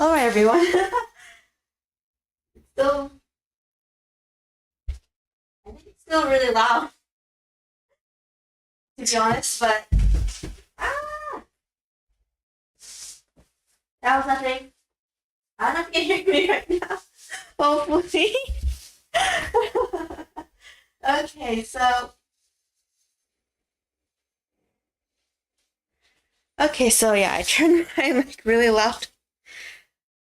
Alright, everyone. still, I think it's still really loud, to be honest, but ah, that was nothing. I don't know if you can hear me right now. Hopefully. Okay, so yeah, I turned my mic really loud.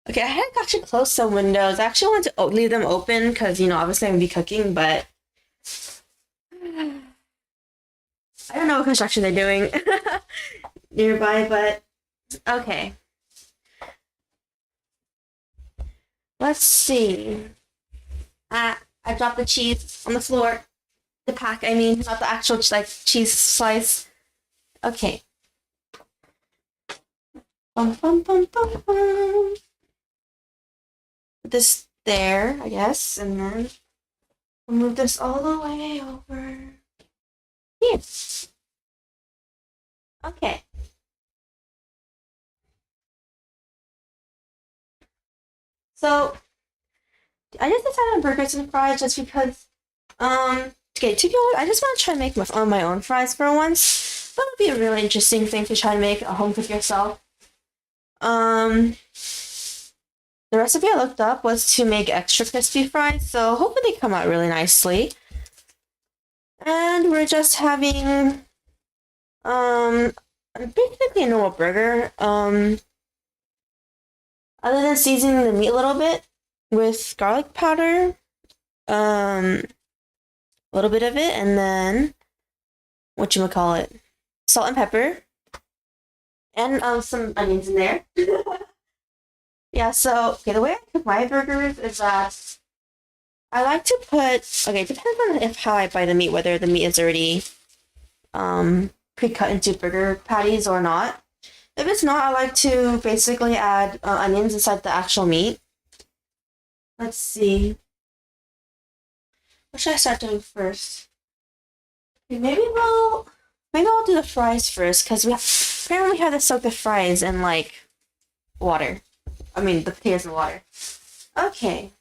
Okay, I had to actually close some windows. I actually wanted to leave them open because, obviously I'm gonna be cooking, but I don't know what construction they're doing nearby, but okay. Let's see. I dropped the cheese on the floor. The pack, I mean, not the actual cheese slice. Okay. Bum, bum, bum, bum, bum. Put this there, I guess, and then we'll move this all the way over here. Okay. So I just decided on burgers and fries just because, okay, to be honest, I just want to try to make my own fries for once. That would be a really interesting thing to try to make a home cook yourself. The recipe I looked up was to make extra crispy fries, so hopefully they come out really nicely. And we're just having, basically a normal burger. Other than seasoning the meat a little bit with garlic powder, a little bit of it, and then whatchamacallit, salt and pepper, and some onions in there. Yeah, so okay, the way I cook my burgers is that I like to put, okay, it depends on how I buy the meat, whether the meat is already pre-cut into burger patties or not. If it's not, I like to basically add onions inside the actual meat. Let's see. What should I start doing first? Okay, maybe I'll do the fries first, because apparently we have to soak the fries in water. I mean the potatoes in water. Okay.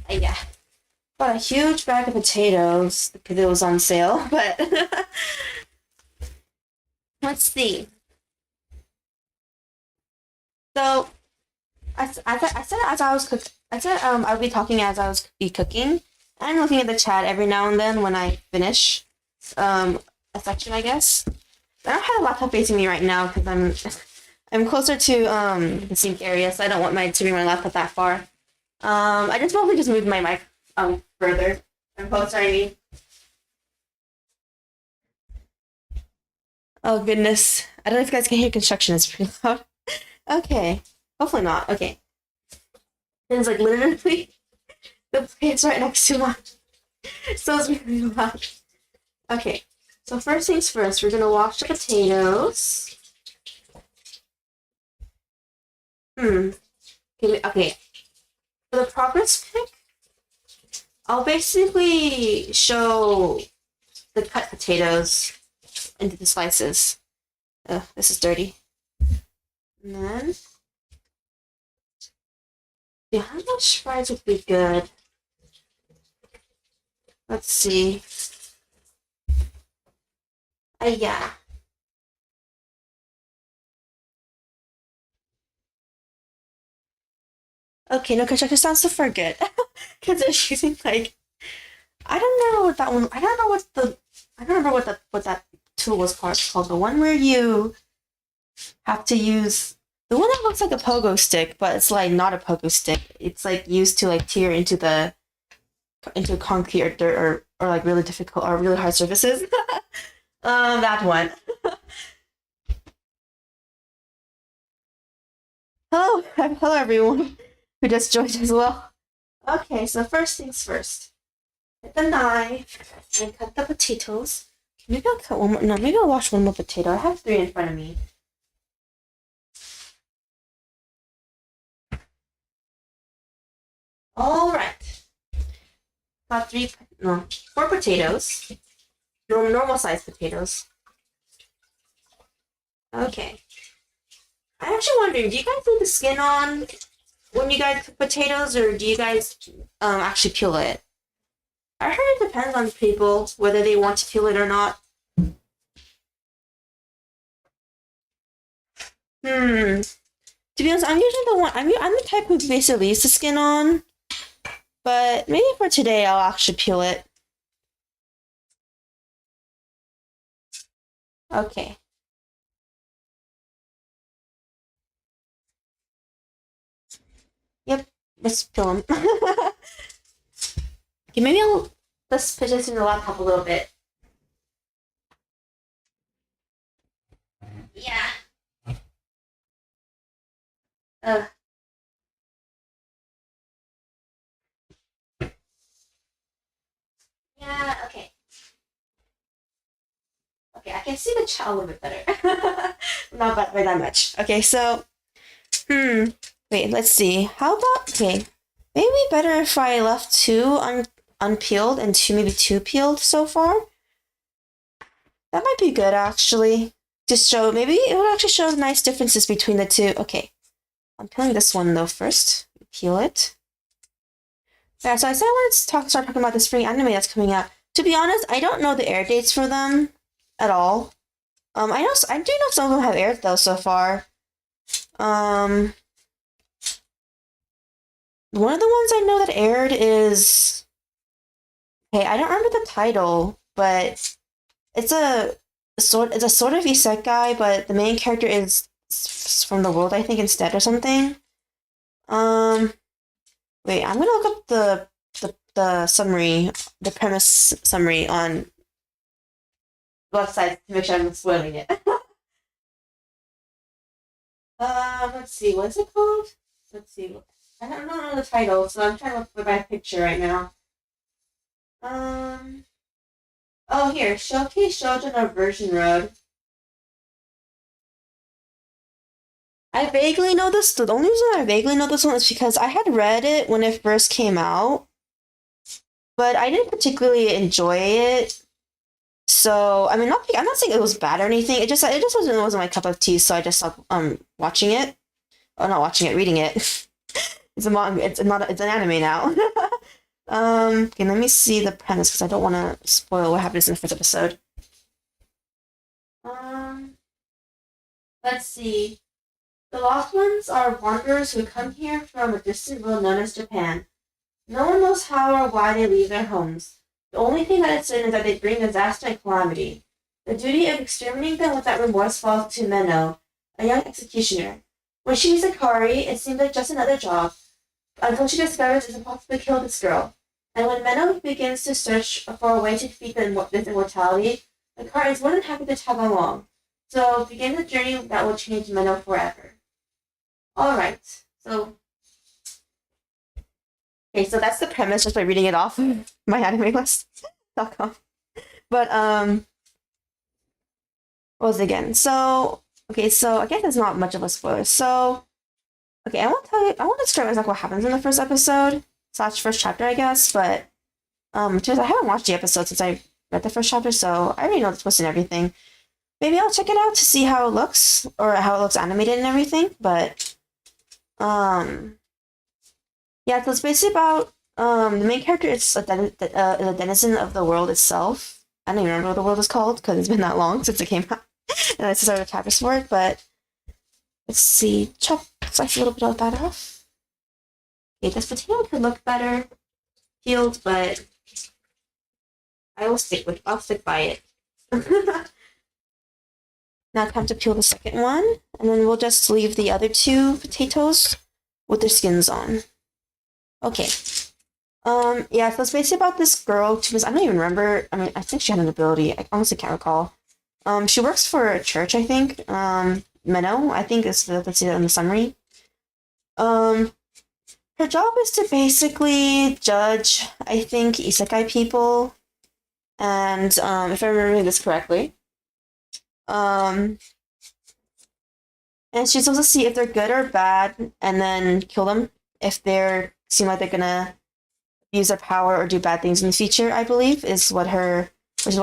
Yeah. Bought a huge bag of potatoes because it was on sale, but let's see. So I said as I was I would be talking as I was cooking and looking at the chat every now and then when I finish a section, I guess. I don't have a laptop facing me right now because I'm closer to the sink area, so I don't want to bring my laptop that far. I just probably just moved my mic further and closer, I mean. Oh goodness. I don't know if you guys can hear construction, it's pretty loud. Okay. Hopefully not. Okay. It's literally the plate's right next to mine. So it's really loud. Okay. So first things first, we're gonna wash the potatoes. Okay. For the progress pick, I'll basically show the cut potatoes into the slices. Oh, this is dirty. And then, yeah, how much fries would be good? Let's see. Yeah. Okay, no, construction sounds so far good. Because they're using I don't know what that one. I don't remember what that tool was called. The one where you have to use the one that looks like a pogo stick, but it's not a pogo stick. It's used to tear into concrete or dirt or really difficult or really hard surfaces. That one. Hello everyone who just joined as well. Okay, so first things first. Get the knife and cut the potatoes. Maybe I'll cut one more. No, maybe I'll wash one more potato. I have 3 in front of me. All right. Got 4 potatoes. Normal size potatoes. Okay. I'm actually wondering, do you guys leave the skin on when you guys cook potatoes, or do you guys actually peel it? I heard it depends on people whether they want to peel it or not. Hmm. To be honest, I'm usually the one. I'm the type who basically leaves the skin on. But maybe for today, I'll actually peel it. Okay. Yep. Let's peel them. Okay, maybe let's put this in the laptop a little bit. Yeah. Uh. Yeah. Okay. Okay, I can see the chat a little bit better. Not by that much. Okay, so wait, let's see. How about maybe better if I left two unpeeled and maybe two peeled so far. That might be good actually. Just show maybe it would actually show nice differences between the two. Okay, I'm peeling this one though first. Peel it. Yeah, so I said I wanted to start talking about the spring anime that's coming out. To be honest, I don't know the air dates for them at all. I do know some of them have aired though so far. One of the ones I know that aired is I don't remember the title, but it's a sort of isekai, but the main character is from the world I think instead or something. Wait, I'm gonna look up the summary, the premise summary on website to make sure I'm not spoiling it. Let's see, what's it called? Let's see. I don't know the title, so I'm trying to look for my picture right now. Oh, here, Showcase Shoujo no Version Road. I vaguely know this. The only reason I vaguely know this one is because I had read it when it first came out, but I didn't particularly enjoy it. So I'm not saying it was bad or anything. It wasn't my cup of tea. So I just stopped watching it. Oh, not watching it, reading it. It's a manga. It's an anime now. Okay, let me see the premise because I don't want to spoil what happens in the first episode. Um, let's see. The Lost Ones are wanderers who come here from a distant world known as Japan. No one knows how or why they leave their homes. The only thing that is certain is that they bring disaster and calamity. The duty of exterminating them without remorse falls to Menno, a young executioner. When she meets Akari, it seems like just another job, until she discovers it's impossible to kill this girl. And when Menno begins to search for a way to defeat this immortality, Akari is more than happy to tag along. So begin the journey that will change Menno forever. Alright, so that's the premise just by reading it off my anime list.com. But what was it again? So I guess it's not much of a spoiler. So I want to start with like what happens in the first episode / first chapter, I guess, but because I haven't watched the episode since I read the first chapter, so I already know the twist and everything. Maybe I'll check it out to see how it looks or how it looks animated and everything, but yeah, so it's basically about the main character is a denizen of the world itself. I don't even remember what the world is called because it's been that long since it came out, and I just started chapters for it. But let's see, slice a little bit of that off. Okay, this potato could look better peeled, but I'll stick by it. Now time to peel the second one, and then we'll just leave the other two potatoes with their skins on. Okay. Yeah, so it's basically about this girl. I don't even remember. I mean, I think she had an ability. I honestly can't recall. She works for a church, I think. Menno, I think is let's see that in the summary. Her job is to basically judge, I think, isekai people. And, if I remember this correctly. And she's supposed to see if they're good or bad, and then kill them if they seem like they're gonna use their power or do bad things in the future. I believe which is why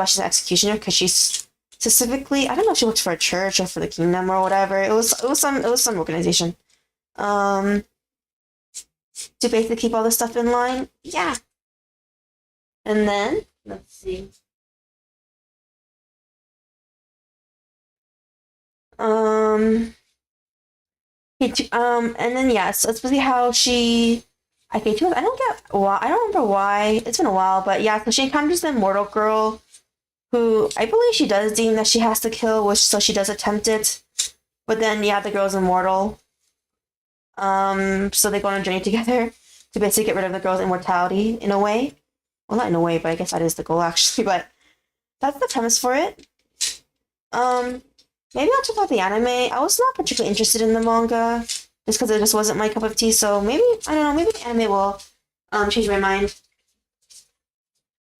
she's an executioner, because she's specifically, I don't know if she works for a church or for the kingdom or whatever. It was some organization. to basically keep all this stuff in line. Yeah. And then, let's see. Um, and then yeah, so it's basically how she. Okay, I don't get why. I don't remember why. It's been a while, but yeah, so she encounters the immortal girl, who I believe she does deem that she has to kill, which so she does attempt it. But then yeah, the girl's immortal. So they go on a journey together to basically get rid of the girl's immortality in a way. Well, not in a way, but I guess that is the goal actually. But that's the premise for it. Um, Maybe I'll check out the anime. I was not particularly interested in the manga just because it just wasn't my cup of tea. So maybe I don't know. Maybe the anime will change my mind.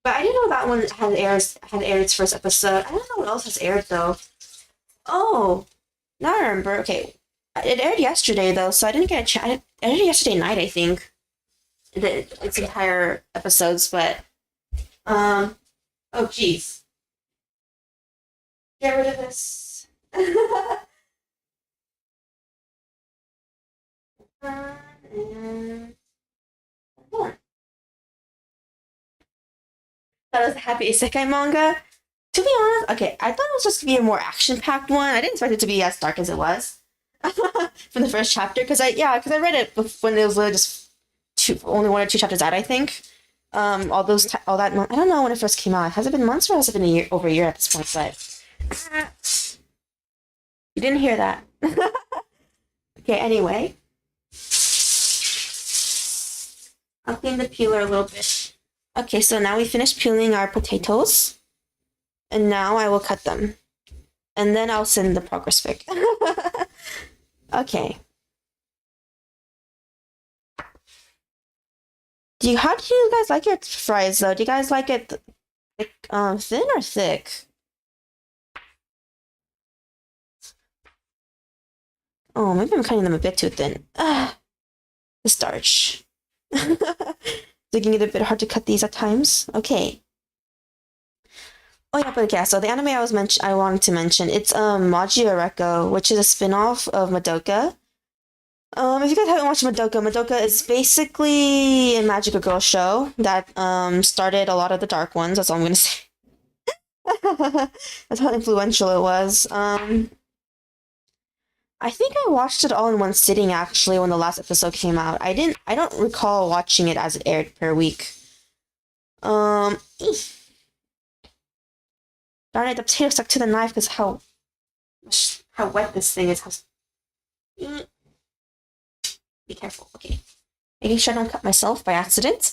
But I didn't know that one had aired its first episode. I don't know what else has aired though. Oh, now I remember. Okay, it aired yesterday though, so I didn't get a chance. It aired yesterday night, I think. Its entire episodes, but oh jeez, get rid of this. And that was a happy isekai manga. To be honest, okay, I thought it was just to be a more action-packed one. I didn't expect it to be as dark as it was from the first chapter because I read it when it was literally just only 1 or 2 chapters out, I think. All that I don't know when it first came out. Has it been months or has it been over a year at this point? But you didn't hear that. Okay, anyway, I'll clean the peeler a little bit. Okay, so now we finished peeling our potatoes. And now I will cut them. And then I'll send the progress pic. Okay. How do you guys like your fries though? Do you guys like it thin or thick? Oh, maybe I'm cutting them a bit too thin. The starch. Making it a bit hard to cut these at times. Okay. Oh yeah, but yeah, so the anime I wanted to mention, it's Maji, which is a spin-off of Madoka. If you guys haven't watched Madoka is basically a magical girl show that started a lot of the dark ones, that's all I'm gonna say. That's how influential it was. I think I watched it all in one sitting actually when the last episode came out. I don't recall watching it as it aired per week. Darn it, the potato stuck to the knife because how wet this thing is. Be careful, okay. Making sure I don't cut myself by accident.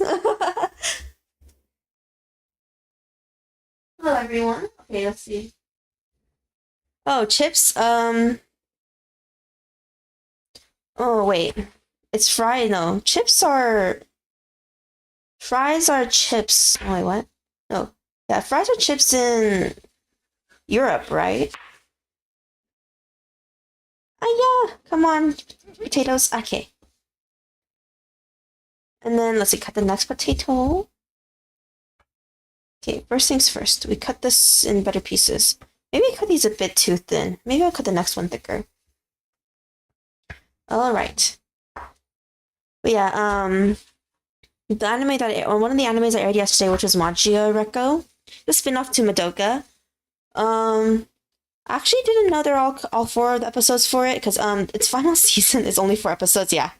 Hello everyone. Okay, let's see. Oh, chips. Oh wait. It's fried, no. Fries are chips. Oh wait, what? Oh. Yeah, fries are chips in Europe, right? Yeah, come on. Potatoes. Okay. And then let's see, cut the next potato. Okay, first things first. We cut this in better pieces. Maybe I cut these a bit too thin. Maybe I'll cut the next one thicker. Alright. But yeah, the anime one of the animes I aired yesterday, which was Maji, the spin-off to Madoka. I actually didn't know they're all 4 of the episodes for it, because its final season is only 4 episodes, yeah.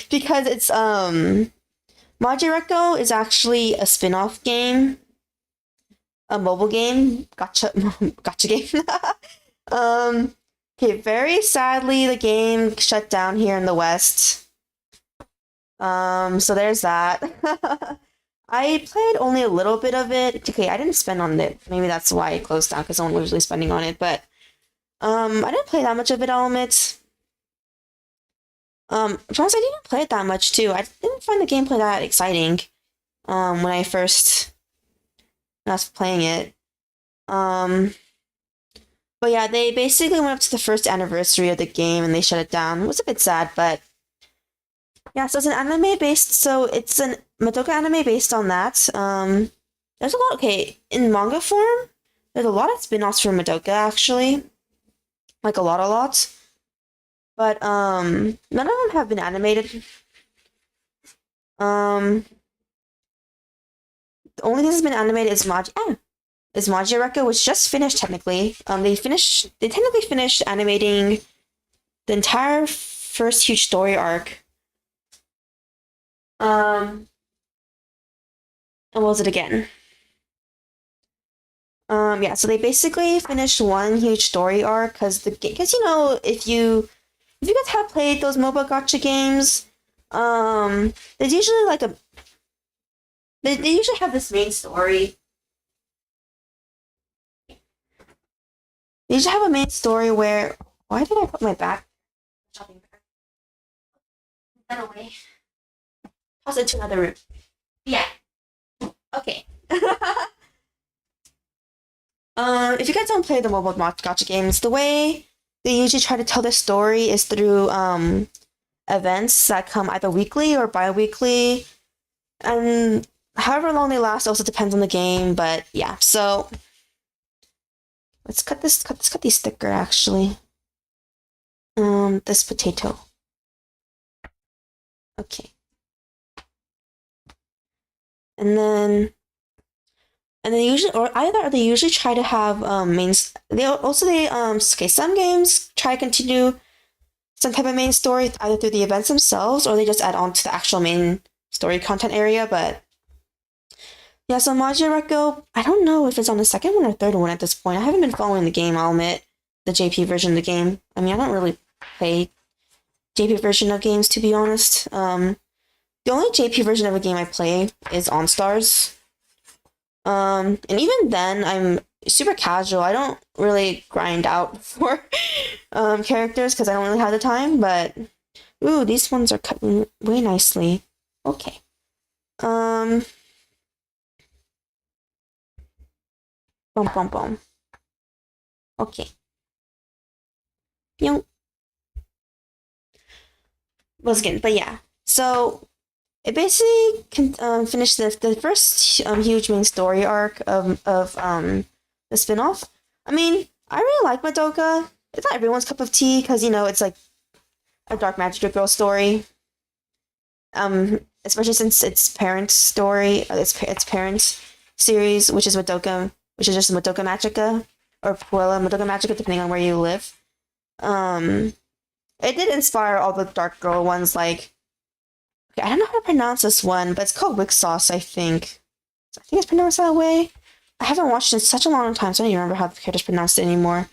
Because it's Maji is actually a spin-off game. A mobile game. Gotcha game. Okay, very sadly the game shut down here in the West. So there's that. I played only a little bit of it. Okay, I didn't spend on it. Maybe that's why it closed down, because no one was really spending on it, but I didn't play that much of it, I'll admit. To be honest, I didn't play it that much too. I didn't find the gameplay that exciting when I was playing it. But yeah, they basically went up to the first anniversary of the game and they shut it down. It was a bit sad, but yeah, so it's an anime based, so it's an Madoka anime based on that. There's a lot, okay, in manga form, there's a lot of spin-offs for Madoka, actually. Like, a lot. But, none of them have been animated. The only thing that's been animated is Magia Rekka, which just finished technically. They technically finished animating the entire first huge story arc. And what was it again? Yeah, so they basically finished one huge story arc because if you guys have played those mobile gacha games, there's usually like they usually have this main story. They usually have a main story where why did I put my shopping bag? Put that away. Toss it to another room. Yeah. Okay. If you guys don't play the mobile gacha games, the way they usually try to tell their story is through events that come either weekly or bi-weekly, and however long they last also depends on the game. But yeah, so let's cut this sticker actually. This potato. Okay, and then they usually try to have mains. Okay, some games try to continue some type of main story either through the events themselves or they just add on to the actual main story content area. But yeah, so Magia Rekko, I don't know if it's on the second one or third one at this point. I haven't been following the game, I'll admit, the JP version of the game. I mean, I don't really play JP version of games, to be honest. The only JP version of a game I play is OnStars. And even then, I'm super casual. I don't really grind out for characters because I don't really have the time. But ooh, these ones are cut way nicely. Okay. Boom, boom, boom. Okay. Once again, but yeah. So it basically finished the first huge main story arc of the spinoff. I mean, I really like Madoka. It's not everyone's cup of tea because it's like a dark magic girl story. Especially since its parents' story, its parents' series, which is Madoka, which is just Madoka Magica or Puella Madoka Magica, depending on where you live. It did inspire all the dark girl ones. Like, okay, I don't know how to pronounce this one, but it's called Wick Sauce, I think. I think it's pronounced that way. I haven't watched it in such a long time, so I don't even remember how the character's pronounced it anymore.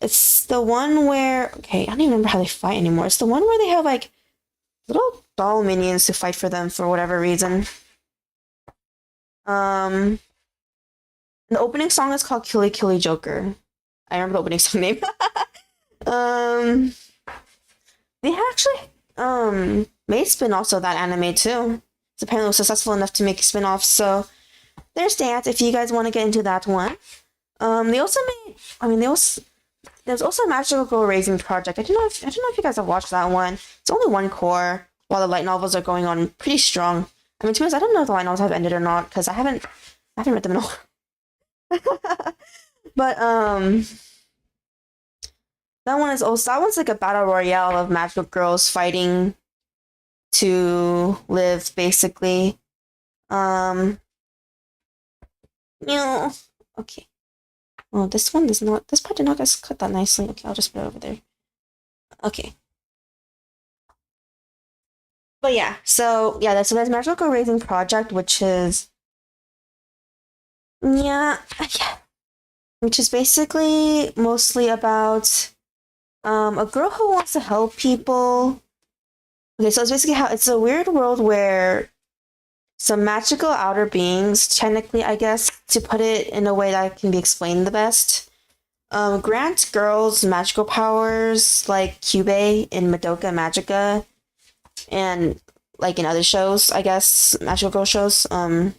It's the one where I don't even remember how they fight anymore. It's the one where they have like little doll minions to fight for them for whatever reason. The opening song is called Killy Killy Joker. I remember the opening song name. They actually made spin-offs of that anime too. It's apparently successful enough to make spin-offs, so there's that if you guys want to get into that one. There's also a Magical Girl Raising Project. I don't know if you guys have watched that one. It's only one core, while the light novels are going on pretty strong. I mean, to be honest, I don't know if the light novels have ended or not because I haven't read them at all. But that one's like a battle royale of magical girls fighting to live, basically. Okay. Oh, this part did not get cut that nicely. Okay, I'll just put it over there. Okay. But yeah, so there's Magical Girl Raising Project, which is which is basically mostly about a girl who wants to help people. Okay, so it's basically it's a weird world where some magical outer beings, technically, I guess, to put it in a way that can be explained the best, grant girls magical powers like Kyubey in Madoka Magica, and like in other shows, I guess, magical girl shows. And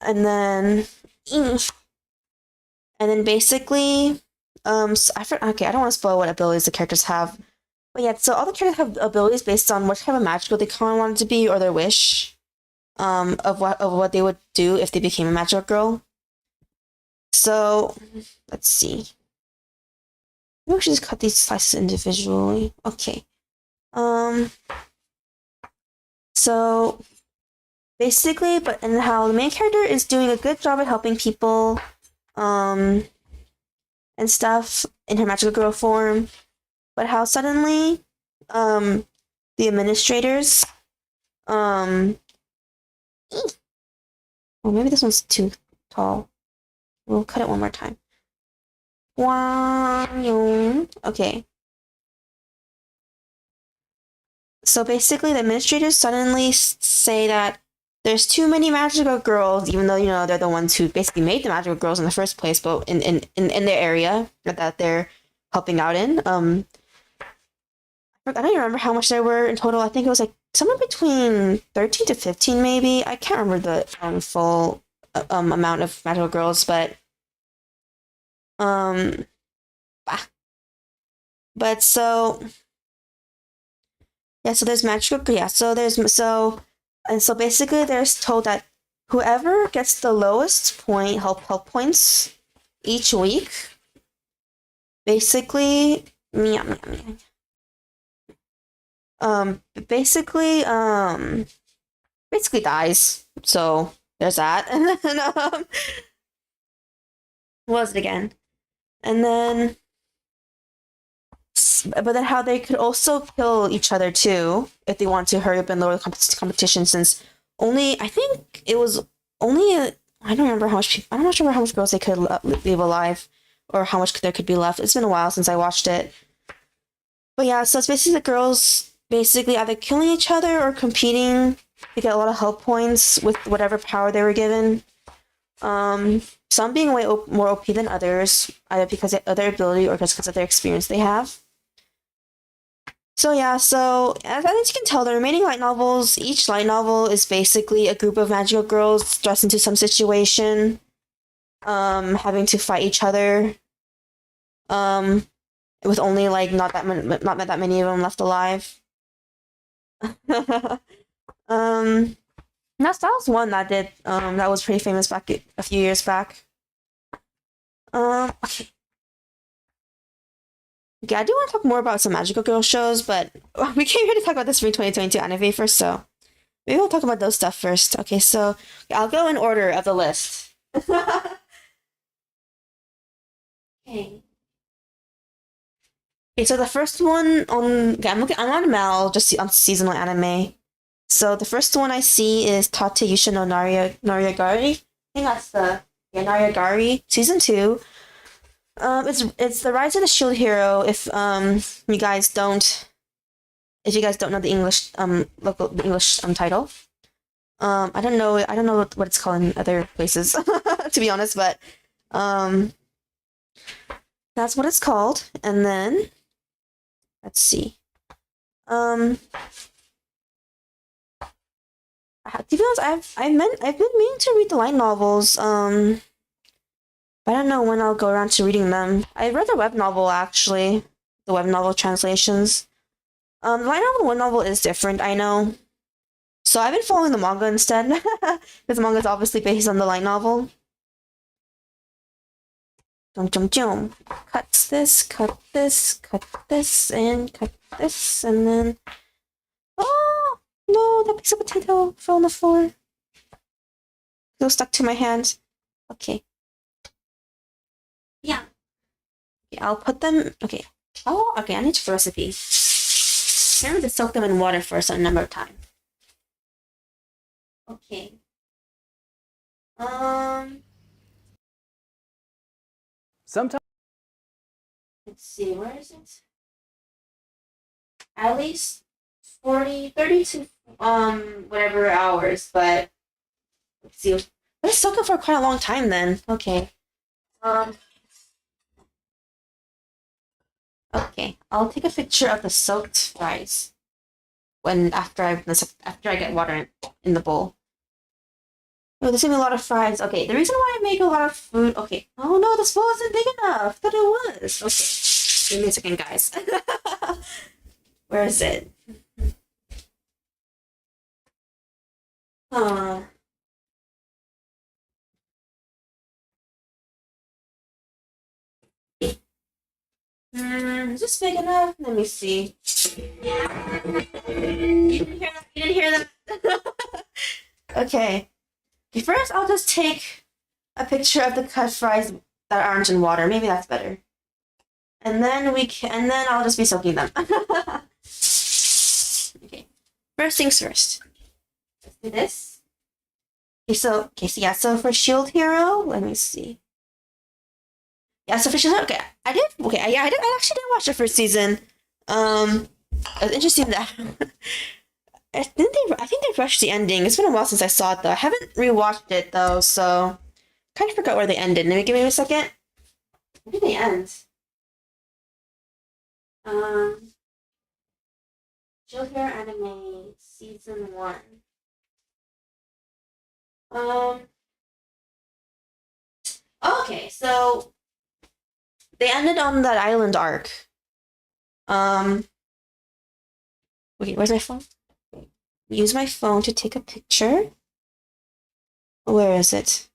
then basically, okay, I don't want to spoil what abilities the characters have. But yeah, so all the characters have abilities based on what type of magical they kind of wanted to be or their wish of what they would do if they became a magical girl. So let's see. Maybe we should just cut these slices individually. Okay. So basically, and how the main character is doing a good job at helping people, and stuff in her magical girl form, but how suddenly, the administrators, oh, maybe this one's too tall. We'll cut it one more time. Okay. So basically, the administrators suddenly say that there's too many magical girls, even though, they're the ones who basically made the magical girls in the first place, but in their area that they're helping out in. I don't even remember how much there were in total. I think it was like somewhere between 13 to 15, maybe. I can't remember the full amount of magical girls, but so yeah, so there's magical, yeah, so basically there's told that whoever gets the lowest help points each week, basically basically dies. So there's that. And then what was it again? And then but then how they could also kill each other too if they want to hurry up and lower the competition, since I think it was only I don't remember how much I'm not sure how much girls they could leave alive, or how much there could be left. It's been a while since I watched it, but yeah, so it's basically the girls basically either killing each other or competing to get a lot of help points with whatever power they were given. Some being way more OP than others, either because of their ability or just because of their experience they have. So yeah, so as you can tell, the remaining light novels, each light novel is basically a group of magical girls thrust into some situation, having to fight each other, with only like not that many of them left alive. That was one that was pretty famous back a few years back. Okay. Okay, I do want to talk more about some magical girl shows, but we came here to talk about the Spring 2022 anime first, so maybe we'll talk about those stuff first. Okay, so I'll go in order of the list. Okay. Okay, so the first one I'm on Mal, just on seasonal anime. So the first one I see is Tate Yusha no Nariagari. I think that's Nariagari season 2. It's the Rise of the Shield Hero. If you guys don't know the English title. I don't know what it's called in other places to be honest, but that's what it's called. And then let's see. To be honest, I've been meaning to read the light novels. I don't know when I'll go around to reading them. I read the web novel, actually. The web novel translations. The light novel and web novel is different, I know. So I've been following the manga instead. Because the manga is obviously based on the light novel. Jump. Cut this, and cut this, and then... Oh! No, that piece of potato fell on the floor. It was stuck to my hand. Okay. Yeah. Okay, I'll put them. Okay. Oh, okay. I need the recipe. I need to soak them in water for a certain number of time. Okay. Sometimes. Let's see. Where is it? At least 30 to whatever hours. But let's see. Let's soak it for quite a long time then. Okay. Okay, I'll take a picture of the soaked fries after I get water in the bowl. Oh, there's gonna be a lot of fries. Okay, the reason why I make a lot of food. Okay. Oh no, this bowl isn't big enough. I thought it was. Okay, give me a second, guys. Where is it? Is this big enough? Let me see. You didn't hear that? Okay. First, I'll just take a picture of the cut fries that aren't in water. Maybe that's better. And then I'll just be soaking them. Okay. First things first. Let's do this. So for Shield Hero, let me see. Yeah, so for Shield Hero, I actually did watch the first season. It's interesting that I think they rushed the ending. It's been a while since I saw it though. I haven't rewatched it though, so kind of forgot where they ended. Let me give me a second. Where did they end? Shield Hero Anime Season 1. Okay, so they ended on that island arc. Okay, where's my phone? Use my phone to take a picture. Where is it?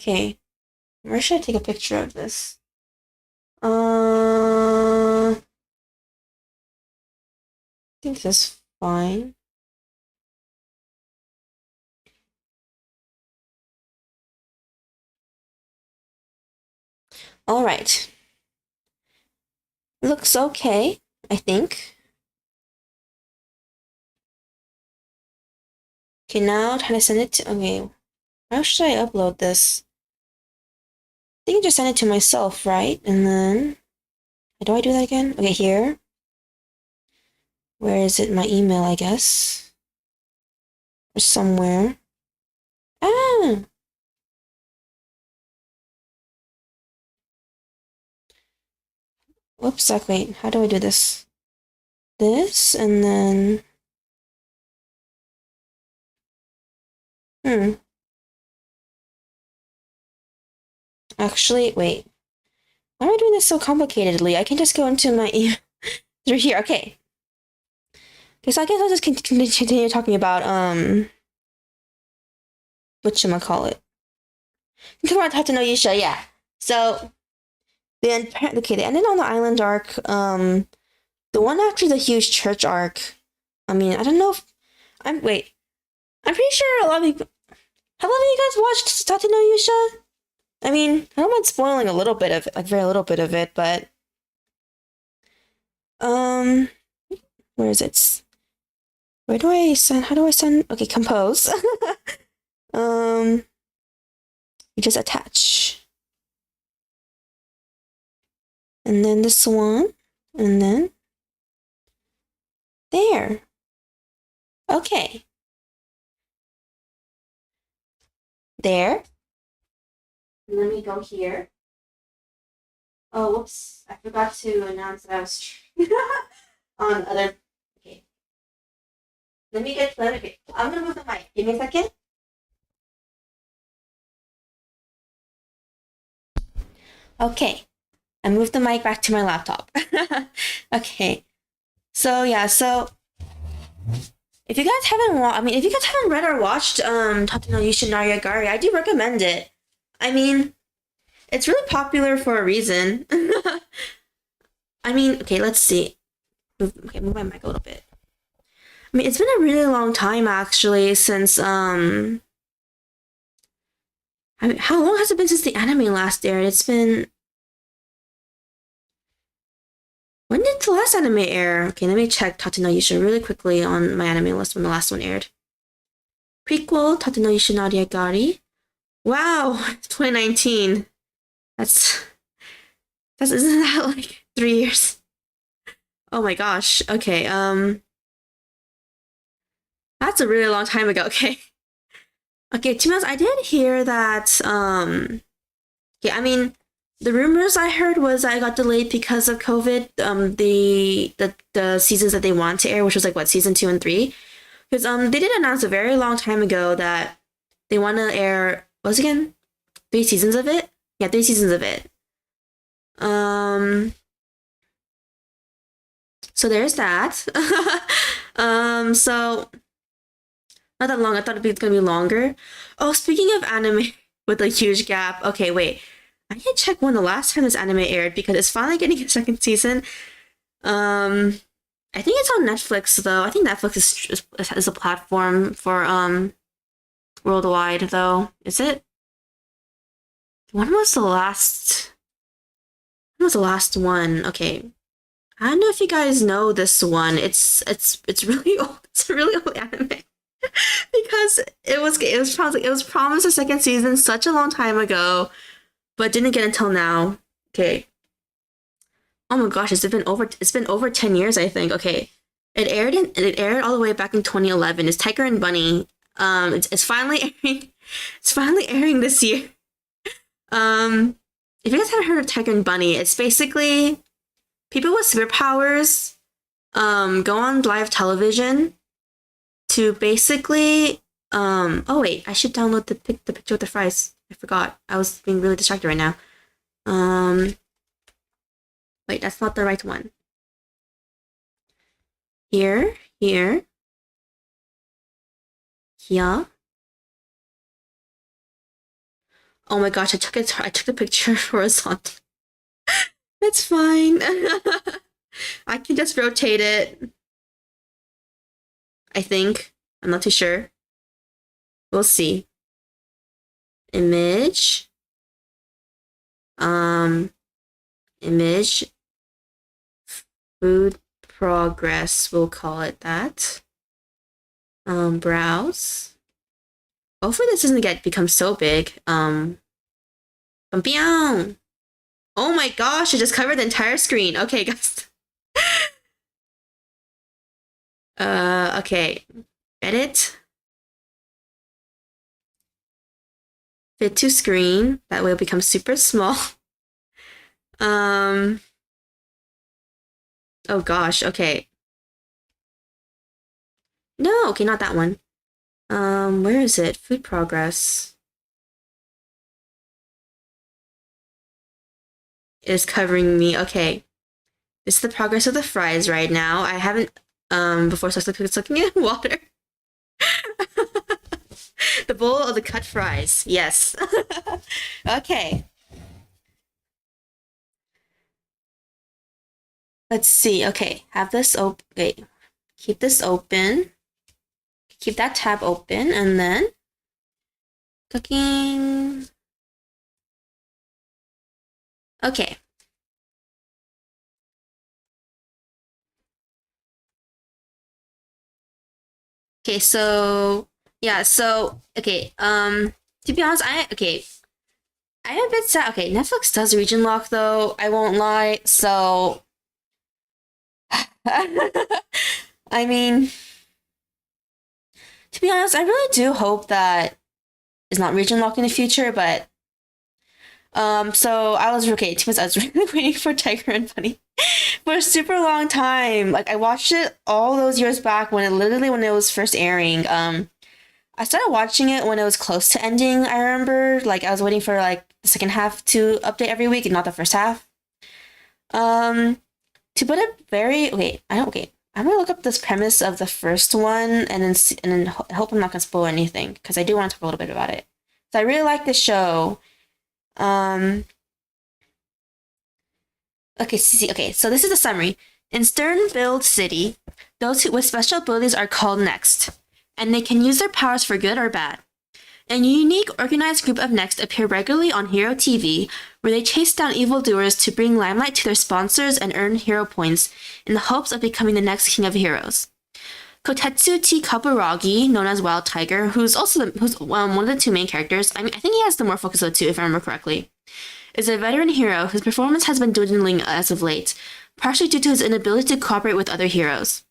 Okay, where should I take a picture of this? I think this is fine. All right. Looks okay, I think. Okay, now try to send it to, okay. How should I upload this? I think I just send it to myself, right? And then, how do I do that again? Okay, here. Where is it? My email, I guess. Or somewhere. Ah! Whoops, wait, how do I do this? This, and then... Actually, wait. Why am I doing this so complicatedly? I can just go into my email through here. Okay. Okay, so I guess I'll just continue talking about, whatchamacallit. Come on, Tatano Yusha, yeah. So, they ended on the island arc. The one after the huge church arc. I mean, I don't know if... I'm pretty sure a lot of people... Have a lot of you guys watched Tatano Yusha? I mean, I don't mind spoiling a little bit of it, like very little bit of it, but... Where is it? How do I send? Okay, compose. You just attach. And then this one, and then there. Okay. There. Let me go here. Oh, whoops. I forgot to announce that I was on other... Okay. Okay. I'm gonna move the mic. Give me a second. Okay. I moved the mic back to my laptop. Okay. So, yeah, so... If you guys haven't read or watched Tatano Yusha Gari, I do recommend it. I mean, it's really popular for a reason. I mean, okay, let's see. Move my mic a little bit. I mean, it's been a really long time actually since I mean, how long has it been since the anime last aired? It's been... When did the last anime air? Okay, let me check Tatano Yusha really quickly on my anime list when the last one aired. Prequel, Tatano Yusha Gari. Wow, 2019. That's isn't that like 3 years? Oh my gosh. Okay, that's a really long time ago. Okay. Okay, to be honest, I did hear that yeah, I mean, the rumors I heard was I got delayed because of COVID. The seasons that they want to air, which was like what, season 2 and 3, because they did announce a very long time ago that they want to air, what was it again, 3 seasons of it. Yeah, 3 seasons of it. So there's that. So not that long. I thought it was gonna be longer. Oh, speaking of anime with a huge gap. Okay, wait. I need to check when the last time this anime aired because it's finally getting a second season. I I think it's on Netflix though. I think Netflix is a platform for worldwide though. Is it? When was the last? When was the last one? Okay, I don't know if you guys know this one. It's really old. It's a really old anime because it was promised a second season such a long time ago, but didn't get until now. Okay. Oh my gosh, it's been over 10 years, I think. Okay. It aired all the way back in 2011. It's Tiger and Bunny. It's finally airing. It's finally airing this year. If you guys haven't heard of Tiger and Bunny, it's basically people with superpowers go on live television to basically oh wait, I should download the picture with the fries. I forgot. I was being really distracted right now. Wait, that's not the right one. Here. Yeah. Oh my gosh, I took the picture horizontal. That's fine. I can just rotate it. I think. I'm not too sure. We'll see. Image. Image. Food progress, we'll call it that. Browse. Hopefully this doesn't become so big. Oh my gosh, it just covered the entire screen. Okay, guys. Okay. Edit. Fit to screen. That way it'll become super small. Oh gosh, okay. No, okay, not that one. Where is it? Food progress. Is covering me. Okay. This is the progress of the fries right now. I haven't, before so it's looking at water. The bowl of the cut fries. Yes. Okay. Let's see. Okay, have this open. Wait, keep this open. Keep that tab open, and then cooking. Okay. Okay, so yeah, so okay. To be honest, I'm a bit sad. Okay, Netflix does region lock though. I won't lie. So. I mean, to be honest, I really do hope that it's not region locked in the future, but so I was okay, to be honest, I was really waiting for Tiger and Bunny for a super long time. Like I watched it all those years back when it was first airing. I started watching it when it was close to ending, I remember. Like I was waiting for like the second half to update every week and not the first half. To put it very I'm gonna look up this premise of the first one and then hope I'm not gonna spoil anything because I do want to talk a little bit about it. So I really like this show. Okay, so this is the summary. In Sternbuild City, those with special abilities are called Next, and they can use their powers for good or bad. A unique, organized group of Next appear regularly on Hero TV, where they chase down evildoers to bring limelight to their sponsors and earn hero points in the hopes of becoming the next king of heroes. Kotetsu T. Kaburagi, known as Wild Tiger, who's one of the two main characters, I think he has the more focus of the two, if I remember correctly, is a veteran hero whose performance has been dwindling as of late, partially due to his inability to cooperate with other heroes.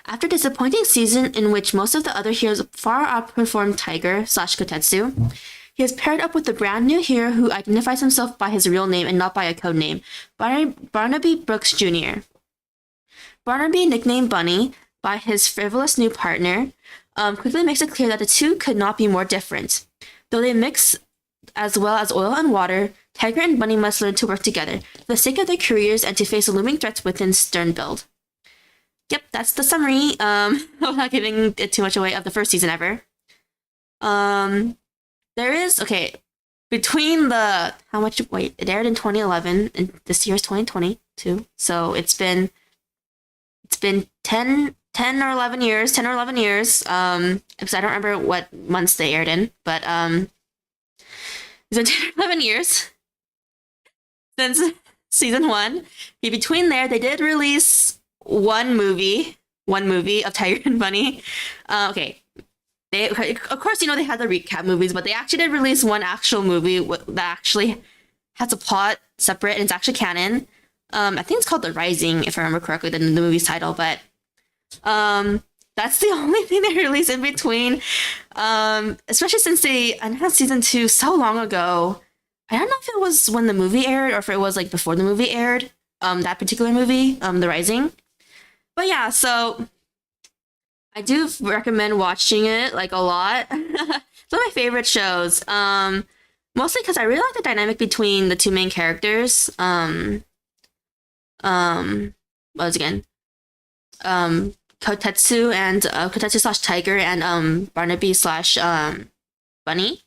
After a disappointing season in which most of the other heroes far outperformed Tiger/Kotetsu, he is paired up with a brand new hero who identifies himself by his real name and not by a code name, Barnaby Brooks Jr. Barnaby, nicknamed Bunny by his frivolous new partner, quickly makes it clear that the two could not be more different. Though they mix as well as oil and water, Tiger and Bunny must learn to work together for the sake of their careers and to face looming threats within Sternbuild. Yep, that's the summary. Without giving it too much away of the first season ever. There is between the it aired in 2011 and this year is 2022, so it's been or 11 years, 10 or 11 years, because I don't remember what months they aired in, but it's been 10 or 11 years since season 1. Between there, they did release one movie of Tiger and Bunny. Okay, they, of course, they had the recap movies, but they actually did release one actual movie that actually has a plot separate, and it's actually canon. I think it's called The Rising, if I remember correctly, the movie's title, but that's the only thing they released in between. Especially since they announced season 2 so long ago. I don't know if it was when the movie aired or if it was like before the movie aired. That particular movie, The Rising. But yeah, so I do recommend watching it like a lot. It's one of my favorite shows. Mostly because I really like the dynamic between the two main characters. What was it again? Kotetsu and Kotetsu slash Tiger and Barnaby slash Bunny.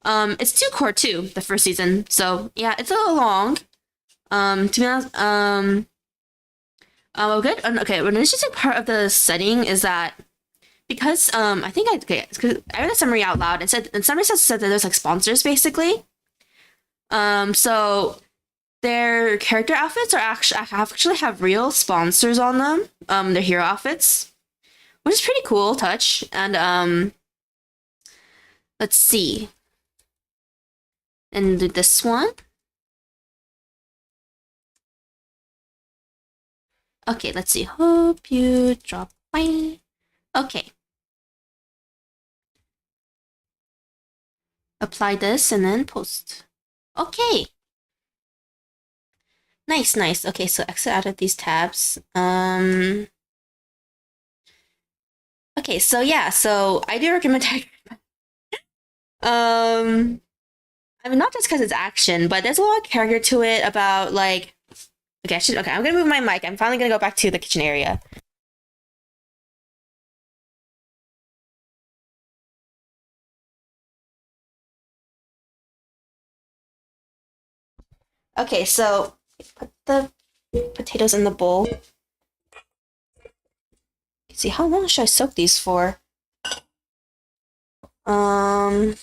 It's 2 core too, the first season. So yeah, it's a little long. To be honest, good. Okay, an interesting part of the setting is that because I think I read a summary out loud and summary said that there's like sponsors basically. So their character outfits are actually have real sponsors on them. Their hero outfits, which is pretty cool touch. And let's see. And this one. Okay, let's see. Hope you drop by. Okay. Apply this and then post. Okay. Nice. Okay, so exit out of these tabs. Okay, so yeah, so I do recommend Tiger. I mean, not just because it's action, but there's a lot of character to it about like. Okay, I'm gonna move my mic. I'm finally gonna go back to the kitchen area. Okay, so put the potatoes in the bowl. Let's see, how long should I soak these for? Put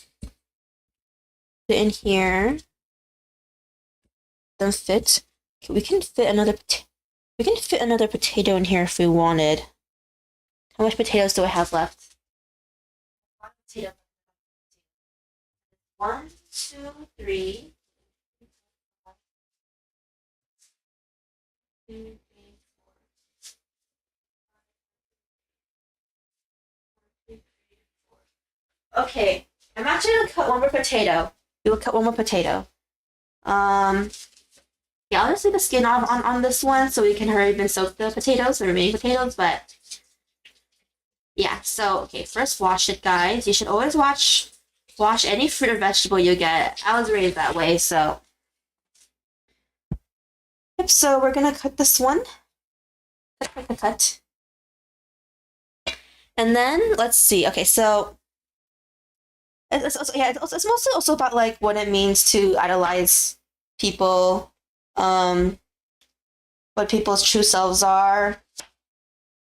it in here. Don't fit. Okay, we can fit another potato in here if we wanted. How much potatoes do I have left? One potato. 1, 2, 3. 2, 3, 4. Okay, I'm actually gonna cut one more potato. We will cut one more potato. Yeah, I'll just leave the skin on this one so we can hurry and soak the potatoes, the remaining potatoes, but yeah, so okay, first wash it, guys. You should always wash any fruit or vegetable you get. I was raised that way, so. Yep, so we're gonna cut this one. Cut. And then let's see. Okay, so it's mostly also about like what it means to idolize people, what people's true selves are,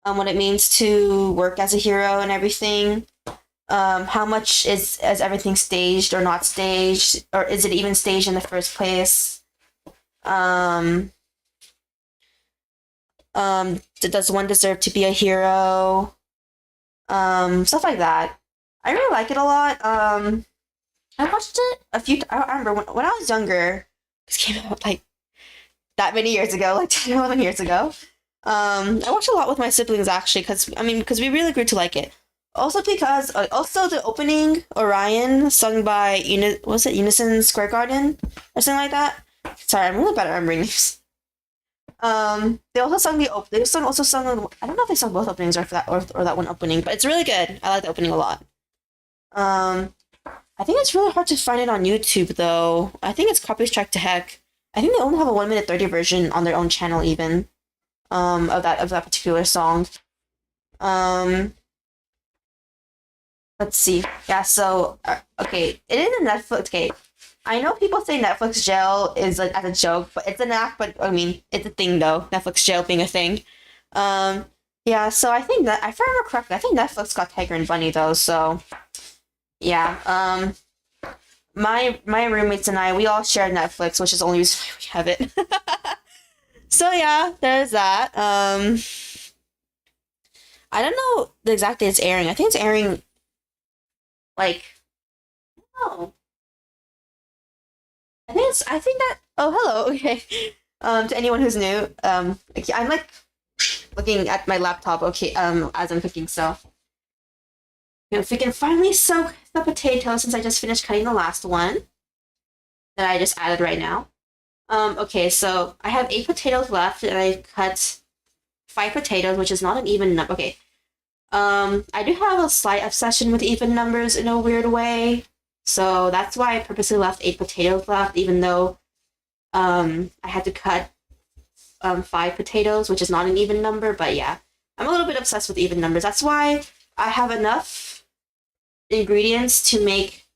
what it means to work as a hero and everything. How much is everything staged or not staged, or is it even staged in the first place? Does one deserve to be a hero? Stuff like that. I really like it a lot. I watched it a few. I remember when I was younger. This came out like that many years ago, like 10 or 11 years ago. I watched a lot with my siblings actually, because we really grew to like it. Also because the opening Orion sung by Unison Square Garden or something like that. Sorry, I'm really bad at remembering names. They also sung I don't know if they sung both openings or that one opening, but it's really good. I like the opening a lot. I think it's really hard to find it on YouTube though. I think it's copy strike to heck. I think they only have a 1 minute 30 version on their own channel even. Of that particular song. Let's see. Yeah, so okay, it is a Netflix. Okay, I know people say Netflix jail is like as a joke, but it's an act. But I mean, it's a thing though. Netflix jail being a thing. Yeah, so I think that, if I remember correctly, I think Netflix got Tiger and Bunny though, so yeah. My roommates and I, we all shared Netflix, which is the only reason why we have it. So yeah, there's that. I don't know the exact day it's airing. I think it's airing like, oh, I think that, oh, hello. Okay. To anyone who's new, okay, I'm like looking at my laptop, okay, as I'm cooking, so if we can finally soak the potato since I just finished cutting the last one that I just added right now. Okay, so I have 8 potatoes left, and I cut 5 potatoes, which is not an even number. Okay. I do have a slight obsession with even numbers in a weird way, so that's why I purposely left 8 potatoes left, even though I had to cut 5 potatoes, which is not an even number. But yeah, I'm a little bit obsessed with even numbers. That's why I have enough ingredients to make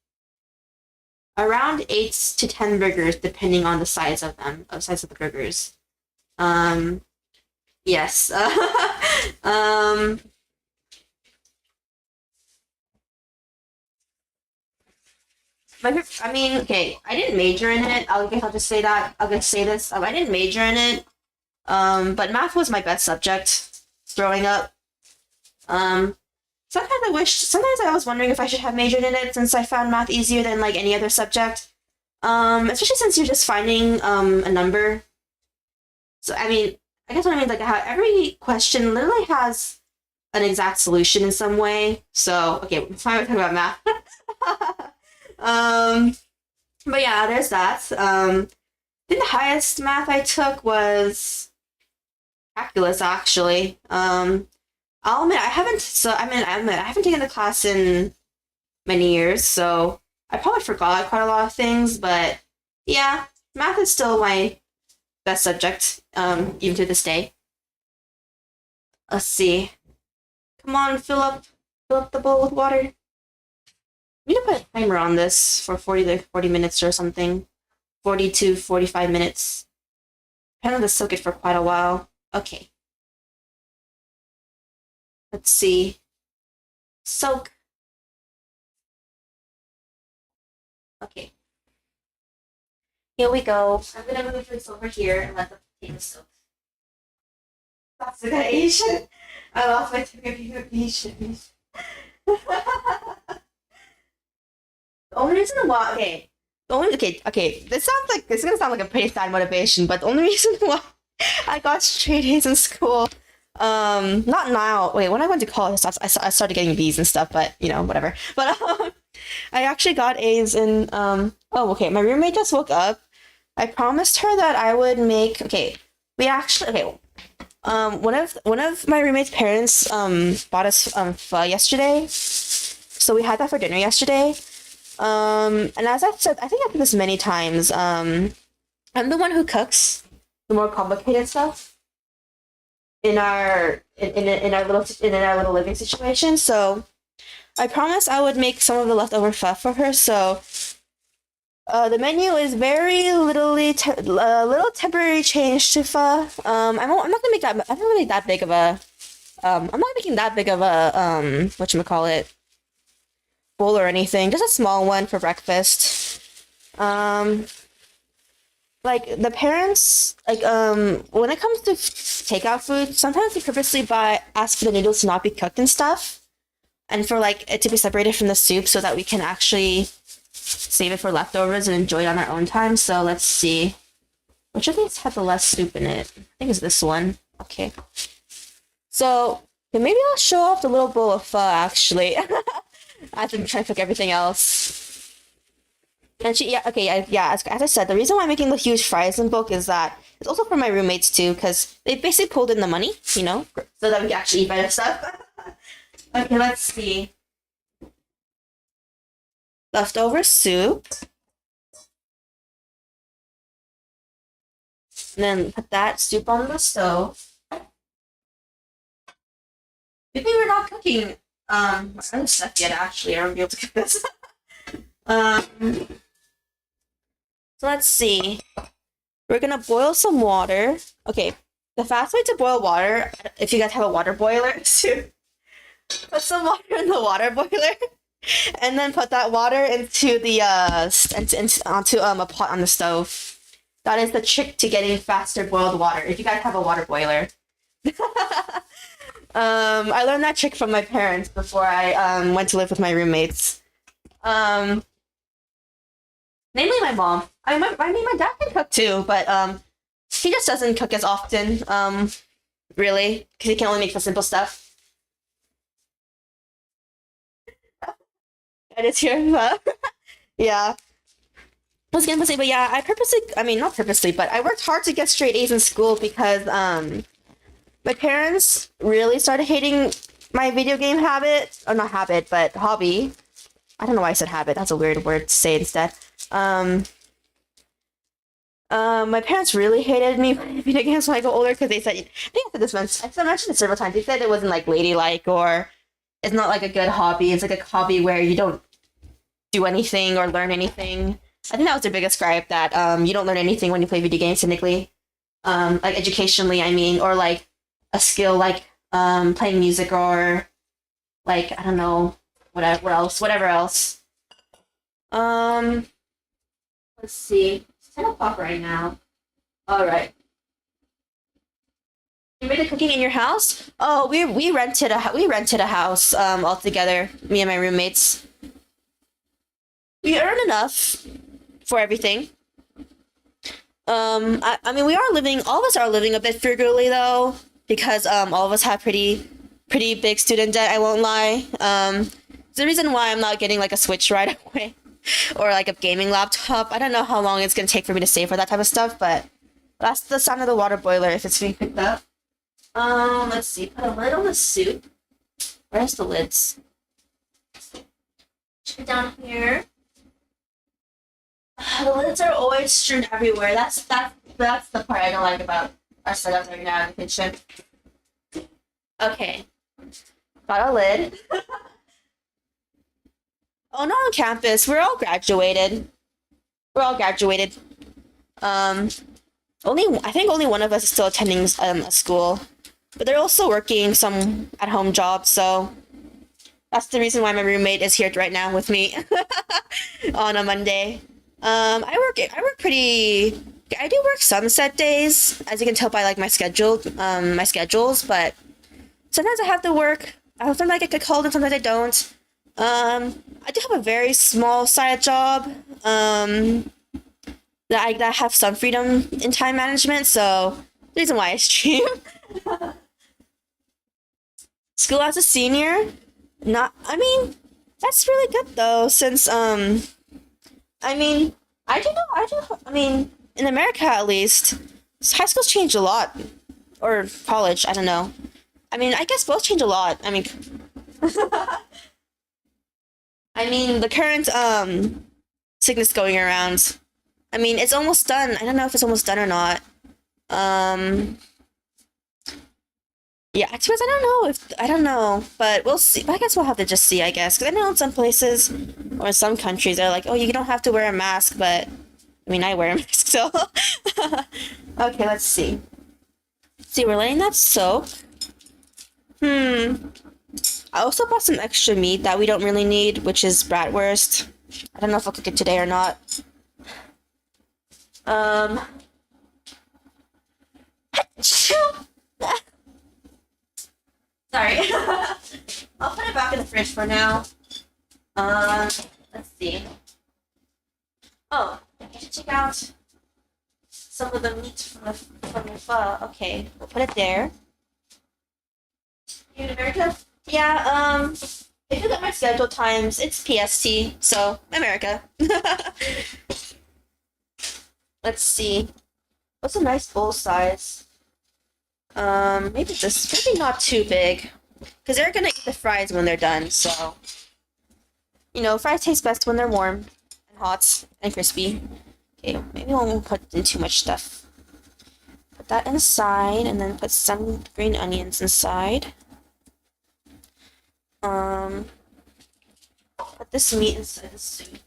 around 8 to 10 burgers, depending on the size of them, size of the burgers. Yes. I mean, okay, I didn't major in it. I guess I'll just say that. I'll just say this. I didn't major in it. But math was my best subject growing up. Sometimes I was wondering if I should have majored in it since I found math easier than like any other subject. Especially since you're just finding a number. So I mean, I guess what I mean is like how every question literally has an exact solution in some way. So okay, fine, we're talking about math. um, but yeah, there's that. I think the highest math I took was calculus, actually. I'll admit I haven't taken the class in many years, so I probably forgot quite a lot of things. But yeah, math is still my best subject, even to this day. Let's see. Come on, fill up the bowl with water. I need to put a timer on this for 40 minutes or something. 40 to 45 minutes. I had to soak it for quite a while. Okay. Let's see. Soak. Okay. Here we go. I'm gonna move this over here and let the potatoes soak. That's a good Asian. I lost my Asian. The only reason why, okay. This is gonna sound like a pretty sad motivation, but the only reason why I got straight A's in school, not now. Wait, when I went to college, I started getting B's and stuff, but you know, whatever. But I actually got A's in. Oh, okay. My roommate just woke up. I promised her that I would make. Okay, we actually. Okay. One of my roommate's parents bought us pho yesterday, so we had that for dinner yesterday. And as I've said, I think I've said this many times. I'm the one who cooks the more complicated stuff in our little living situation. So I promised I would make some of the leftover pho for her. So the menu is very little temporary change to pho. I'm not gonna make that. I'm not gonna make that big of a. I'm not making that big of a whatchamacallit bowl or anything. Just a small one for breakfast. Like the parents, when it comes to takeout food, sometimes they purposely ask for the noodles to not be cooked and stuff, and for like it to be separated from the soup so that we can actually save it for leftovers and enjoy it on our own time. So let's see. Which of these had the less soup in it? I think it's this one. Okay. So maybe I'll show off the little bowl of pho actually. As I'm trying to cook everything else. And as I said, the reason why I'm making the huge fries in bulk is that it's also for my roommates too, because they basically pulled in the money, you know, so that we can actually eat better stuff. Okay, let's see. Leftover soup. And then put that soup on the stove. Maybe we're not cooking other stuff yet, actually. I won't be able to cook this. So let's see. We're gonna boil some water. Okay, The fast way to boil water, if you guys have a water boiler, is to put some water in the water boiler, and then put that water into the onto a pot on the stove. That is the trick to getting faster boiled water. If you guys have a water boiler. I learned that trick from my parents before I went to live with my roommates. Namely my mom. My dad can cook too, but he just doesn't cook as often. Really, because he can only make the simple stuff. And it's here, yeah. I was gonna say, but yeah, I mean, not purposely, but I worked hard to get straight A's in school because my parents really started hating my video game habit, or not habit, but hobby. I don't know why I said habit. That's a weird word to say instead. My parents really hated me playing video games when I got older because they said, I think I said this once, I mentioned it several times. They said it wasn't like ladylike, or it's not like a good hobby. It's like a hobby where you don't do anything or learn anything. I think that was their biggest gripe, that you don't learn anything when you play video games technically. Like educationally, I mean, or like a skill like playing music, or like, I don't know, whatever else. Let's see. It's 10 o'clock right now. Alright. You made the cooking in your house? Oh, we rented a house all together, me and my roommates. We earn enough for everything. I mean, all of us are living a bit frugally though, because all of us have pretty big student debt, I won't lie. It's the reason why I'm not getting like a Switch right away, or like a gaming laptop. I don't know how long it's gonna take for me to save for that type of stuff, but that's the sound of the water boiler if it's being picked up. Let's see, put a lid on the soup. Where's the lids? Check it down here. The lids are always strewn everywhere. That's the part I don't like about our setup right now in the kitchen. Okay. Got a lid. Oh, not on campus. We're all graduated. I think only one of us is still attending a school. But they're also working some at-home jobs, so that's the reason why my roommate is here right now with me on a Monday. I do work sunset days, as you can tell by like my schedules, but sometimes I have to work. Sometimes I get called and sometimes I don't. I do have a very small side job, that I have some freedom in time management, so the reason why I stream. School as a senior? That's really good though, since I mean, in America at least, high school's changed a lot. Or college, I don't know. I mean, I guess both change a lot. I mean, the current, sickness going around. I mean, it's almost done. I don't know if it's almost done or not. Yeah, I suppose I don't know, but we'll see. But I guess we'll have to just see, I guess. Because I know in some places, or in some countries, they're like, oh, you don't have to wear a mask, but, I mean, I wear a mask, so. Okay, let's see. See, we're letting that soak. I also bought some extra meat that we don't really need, which is bratwurst. I don't know if I'll cook it today or not. Sorry. I'll put it back in the fridge for now. Let's see. Oh, I should check out some of the meat from the pho. Okay, we'll put it there. You in America? Yeah, if you look at my schedule times, it's PST, so America. Let's see. What's a nice bowl size? Maybe not too big. Because they're gonna eat the fries when they're done, so. You know, fries taste best when they're warm and hot and crispy. Okay, maybe we won't put in too much stuff. Put that inside, and then put some green onions inside. Put this meat inside the soup.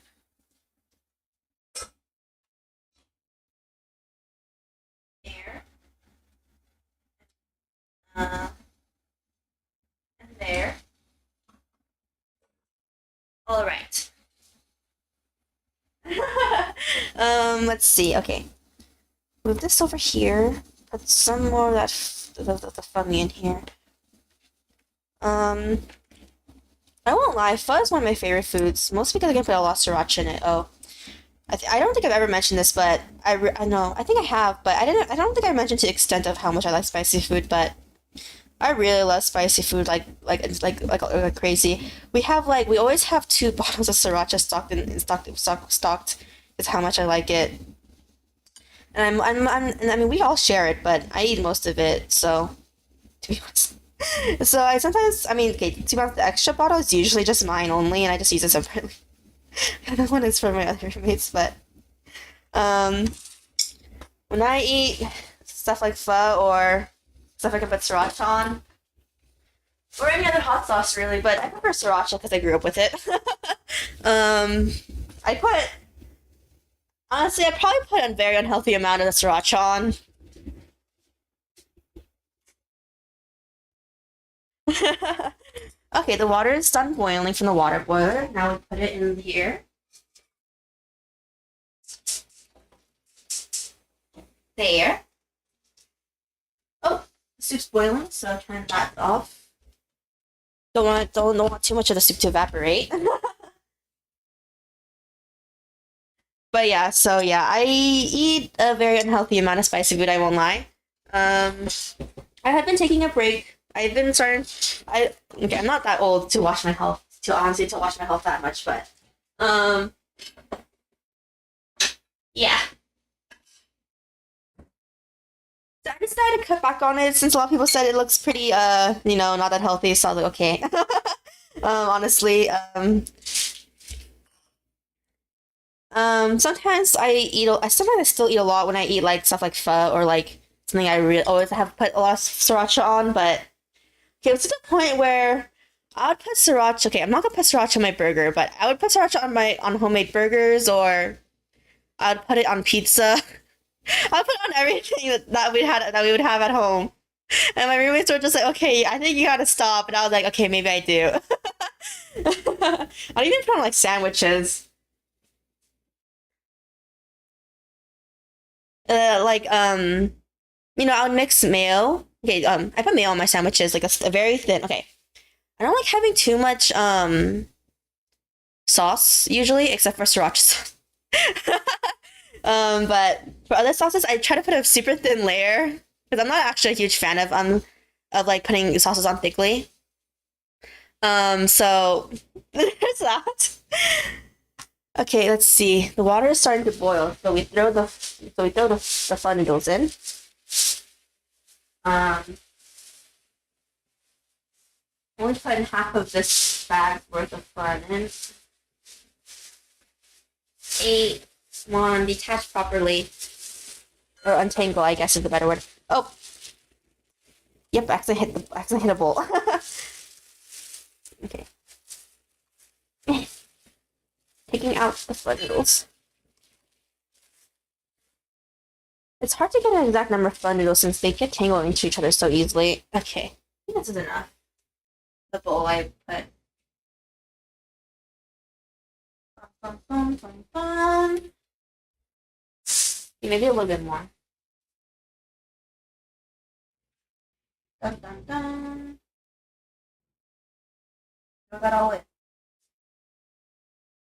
There. All right. Let's see. Okay, move this over here. Put some more of that the funny in here. I won't lie, pho is one of my favorite foods, mostly because I can put a lot of sriracha in it. Oh, I don't think I've ever mentioned this, but I know I think I have, but I don't think I mentioned to the extent of how much I like spicy food. But I really love spicy food, like crazy. We always have two bottles of sriracha stocked. Is how much I like it. And I mean, we all share it, but I eat most of it, so to be honest. So I sometimes, I mean, okay, to be honest, the extra bottle is usually just mine only, and I just use it separately. The other one is for my other roommates, but um, when I eat stuff like pho or stuff I can put sriracha on, or any other hot sauce really, but I prefer sriracha because I grew up with it. um, I put Honestly, I probably put a very unhealthy amount of the sriracha on. Okay, the water is done boiling from the water boiler. Now we put it in here. There. Oh, the soup's boiling, so turn that off. Don't want too much of the soup to evaporate. But yeah, so yeah, I eat a very unhealthy amount of spicy food, I won't lie. Um, I have been taking a break. I've been starting. Okay, I'm not that old to watch my health. To honestly to watch my health that much, but um, yeah. So I decided to cut back on it since a lot of people said it looks pretty not that healthy. So I was like, okay. Honestly, sometimes sometimes I still eat a lot when I eat like stuff like pho or like something I always have put a lot of sriracha on, but okay, it's to the point where I would put sriracha. Okay, I'm not gonna put sriracha on my burger, but I would put sriracha on homemade burgers, or I'd put it on pizza. I'd put it on everything that we would have at home. And my roommates were just like, "Okay, I think you gotta stop." And I was like, "Okay, maybe I do." I'd even put on like sandwiches. Like I would mix mayo. Okay, I put mayo on my sandwiches, like a very thin. Okay, I don't like having too much sauce usually, except for sriracha sauce. But for other sauces, I try to put a super thin layer because I'm not actually a huge fan of like putting sauces on thickly. So there's that. Okay, let's see. The water is starting to boil, so we throw the fun noodles in. Um, only put in half of this bag's worth of fun in. 8, one, detach properly. Or untangle, I guess is the better word. Oh! Yep, accidentally hit a bowl. Okay. Taking out the fun noodles. It's hard to get an exact number of fun noodles since they get tangled into each other so easily. Okay. I think this is enough. The bowl I put. Bum, bum, bum, bum. Maybe a little bit more. Dun, dun, dun. Throw that all in.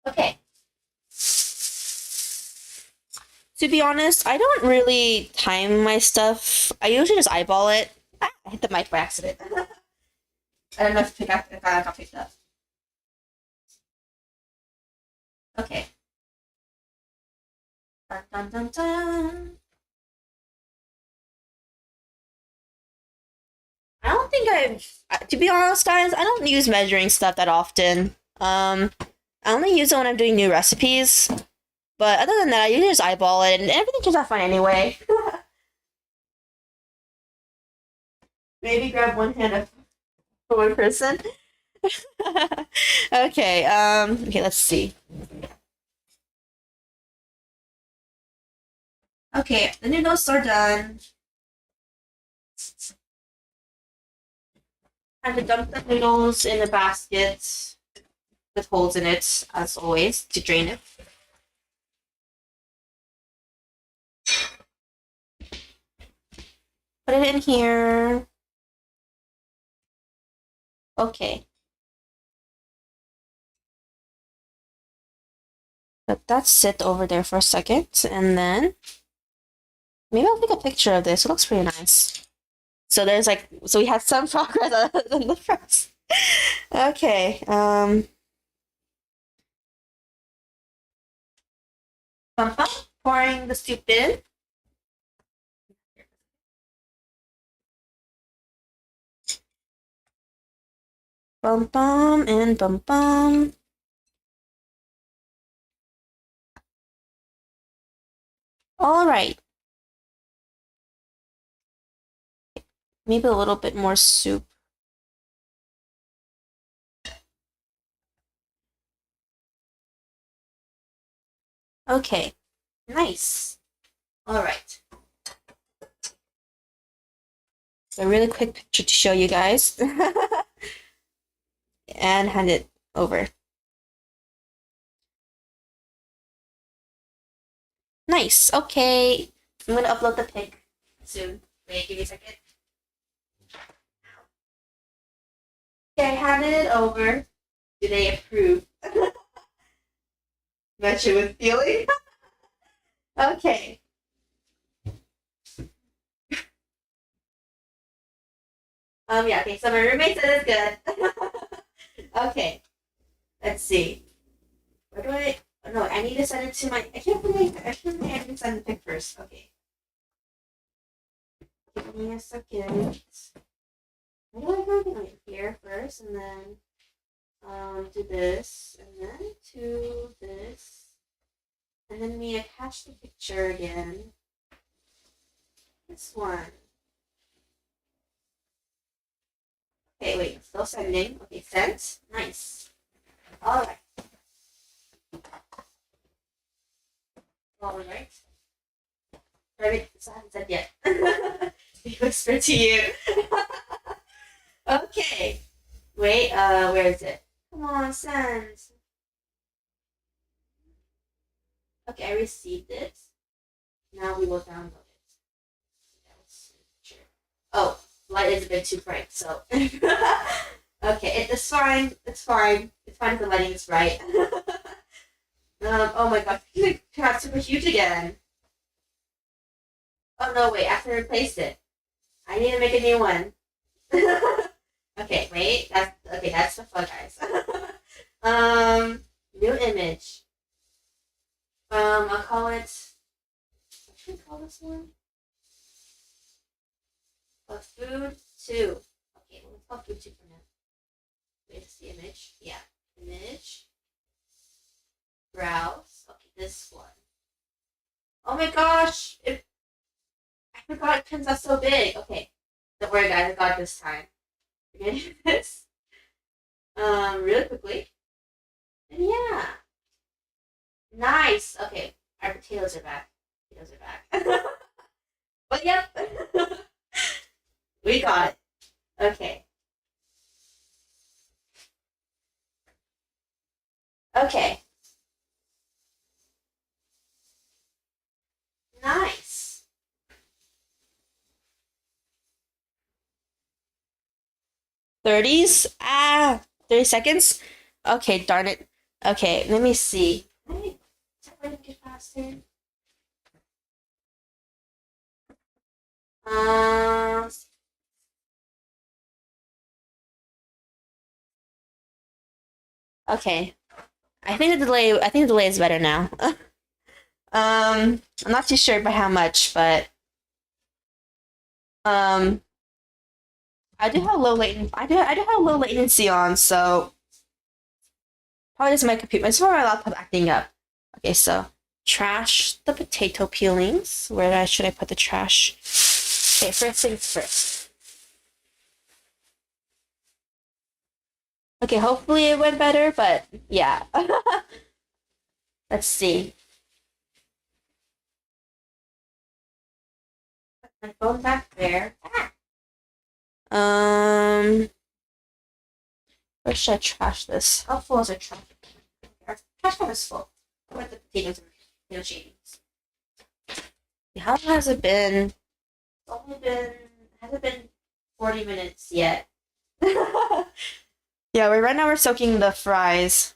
Okay. To be honest, I don't really time my stuff. I usually just eyeball it. Ah, I hit the mic by accident. I don't know if I got picked up. Okay. Dun, dun, dun, dun. I don't think to be honest, guys, I don't use measuring stuff that often. I only use it when I'm doing new recipes. But other than that, I usually just eyeball it, and everything turns out fine anyway. Maybe grab one hand up for one person. Okay, okay, let's see. Okay, the noodles are done. Time to dump the noodles in the basket. with holes in it, as always, to drain it. Put it in here. Okay. Let that sit over there for a second, and then maybe I'll take a picture of this. It looks pretty nice. So there's like, so we had some progress other than the first. Okay. Pouring the soup in. Bum bum and bum bum. All right. Maybe a little bit more soup. Okay. Nice. All right. So a really quick picture to show you guys. And hand it over. Nice. Okay. I'm gonna upload the pic soon. Wait, give me a second. Okay, I handed it over. Do they approve? Mention with feeling. Okay. Yeah, okay, so my roommate said it's good. Okay. Let's see. Where do I oh, no, I need to send it to my I can't believe I didn't send the pic first. Okay. Give me a second. Where do I go? Wait, here first and then do this and then to this. And then we attach the picture again. This one. Okay, wait, still sending. Okay, sent. Nice. Alright. Alright. Right, so I haven't said yet. He whispered to you. Okay. Wait, where is it? Come on, send. Okay, I received it. Now we will download it. Oh, light is a bit too bright, so. Okay, it's fine. It's fine. It's fine if the lighting is right. Oh my god, it got super huge again. Oh no, wait, I have to replace it. I need to make a new one. Okay, wait, that's the fun, guys. New image. I'll call it. What should we call this one? A food 2. Okay, well, let's call food 2 for now. Wait, it's the image. Yeah, image. Browse. Okay, this one. Oh my gosh! I forgot it turns out so big. Okay, don't worry, guys. I got it this time. We're gonna do this. Really quickly. And yeah. Nice. Okay, our potatoes are back. Potatoes are back. But yep. We got it. Okay. Okay. Nice. '30s? 30 seconds? Okay, darn it. Okay, let me see. Wait, is that way to get faster? Um, okay. I think the delay is better now. I'm not too sure by how much, but um I do have low latency on, so probably just my computer. It's for my laptop acting up. Okay, so trash the potato peelings. Should I put the trash? Okay, first things first. Okay, hopefully it went better, but yeah. Let's see. Put my phone back there. Or should I trash this? How full is our trash? Our trash can is full. With the potatoes and potato shavings. How long has it been? It's only been, hasn't been 40 minutes yet. Yeah, right now we're soaking the fries.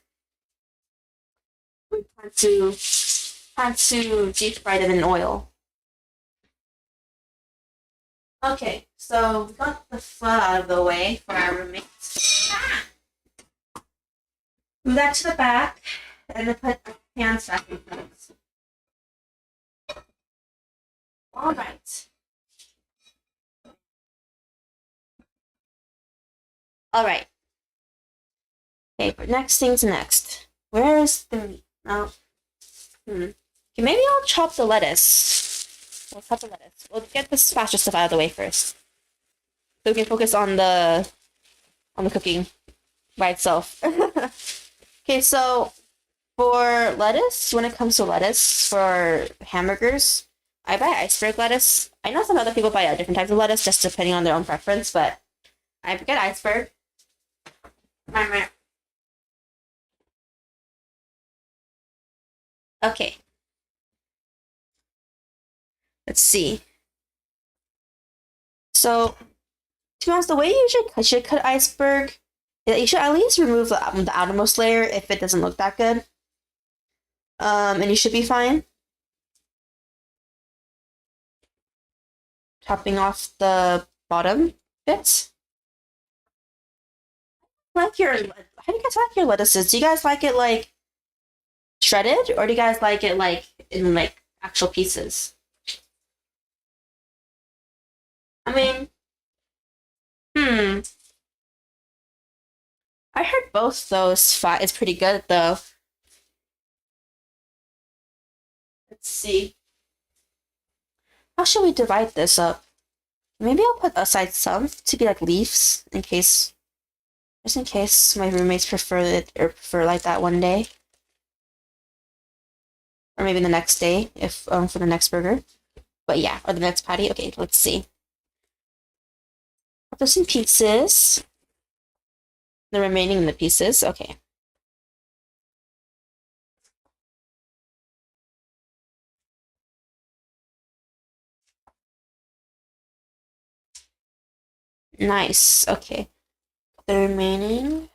We plan to deep fry them in oil. Okay, so we got the pho out of the way for our roommates. Move that to the back, and then put our pans back in place. All right. All right. Okay, but next thing's next. Where is the meat? No. Okay, maybe I'll chop the lettuce. We'll chop the lettuce. We'll get this faster stuff out of the way first, so we can focus on the cooking by itself. Okay, so for lettuce, when it comes to lettuce for hamburgers, I buy iceberg lettuce. I know some other people buy different types of lettuce, just depending on their own preference, but I get iceberg. Okay. Let's see. So, to be honest, the way you should cut iceberg, you should at least remove the outermost layer if it doesn't look that good. And you should be fine. Chopping off the bottom bits. How do you guys like your lettuces? Do you guys like it like shredded, or do you guys like it like in like actual pieces? I mean, I heard both those fat is pretty good though. Let's see. How should we divide this up? Maybe I'll put aside some to be like leaves in case, just in case my roommates prefer it or prefer like that one day. Or maybe the next day if for the next burger. But yeah, or the next patty. Okay, let's see. Put this in pieces. The remaining in the pieces. Okay. Nice. Okay. The remaining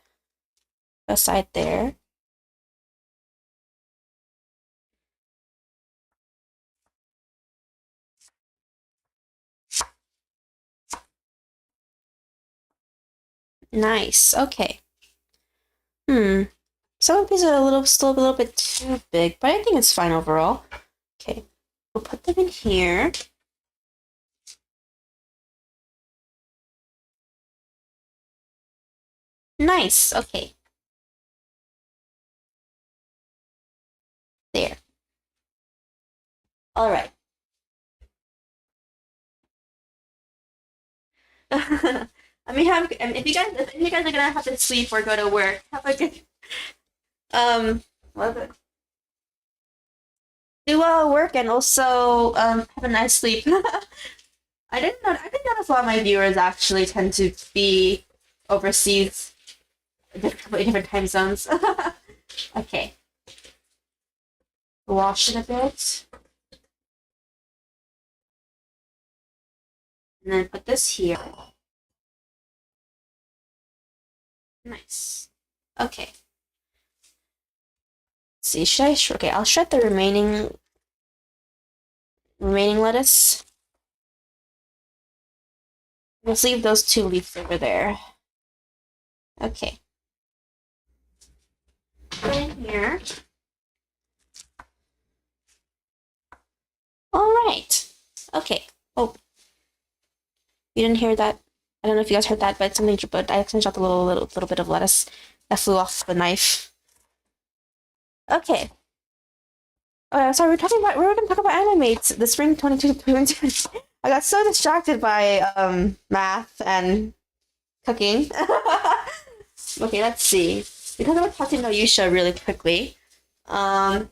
aside there. Nice. Okay. Some of these are still a little bit too big, but I think it's fine overall. Okay. We'll put them in here. Nice. Okay. There. All right. I mean, if you guys are gonna have to sleep or go to work, have a good love it. Do well work and also have a nice sleep. I didn't notice a lot of my viewers actually tend to be overseas, different time zones. Okay. Wash it a bit. And then put this here. Nice. Okay. Let's see, okay, I'll shred the remaining lettuce. We'll leave those two leaves over there. Okay. Put in here. All right. Okay. Oh, you didn't hear that? I don't know if you guys heard that, but I accidentally dropped a little bit of lettuce that flew off the knife. Okay. Oh, sorry, we're gonna talk about Animates, the spring 2022. I got so distracted by math and cooking. Okay, let's see. Because I'm touching no Yusha really quickly. I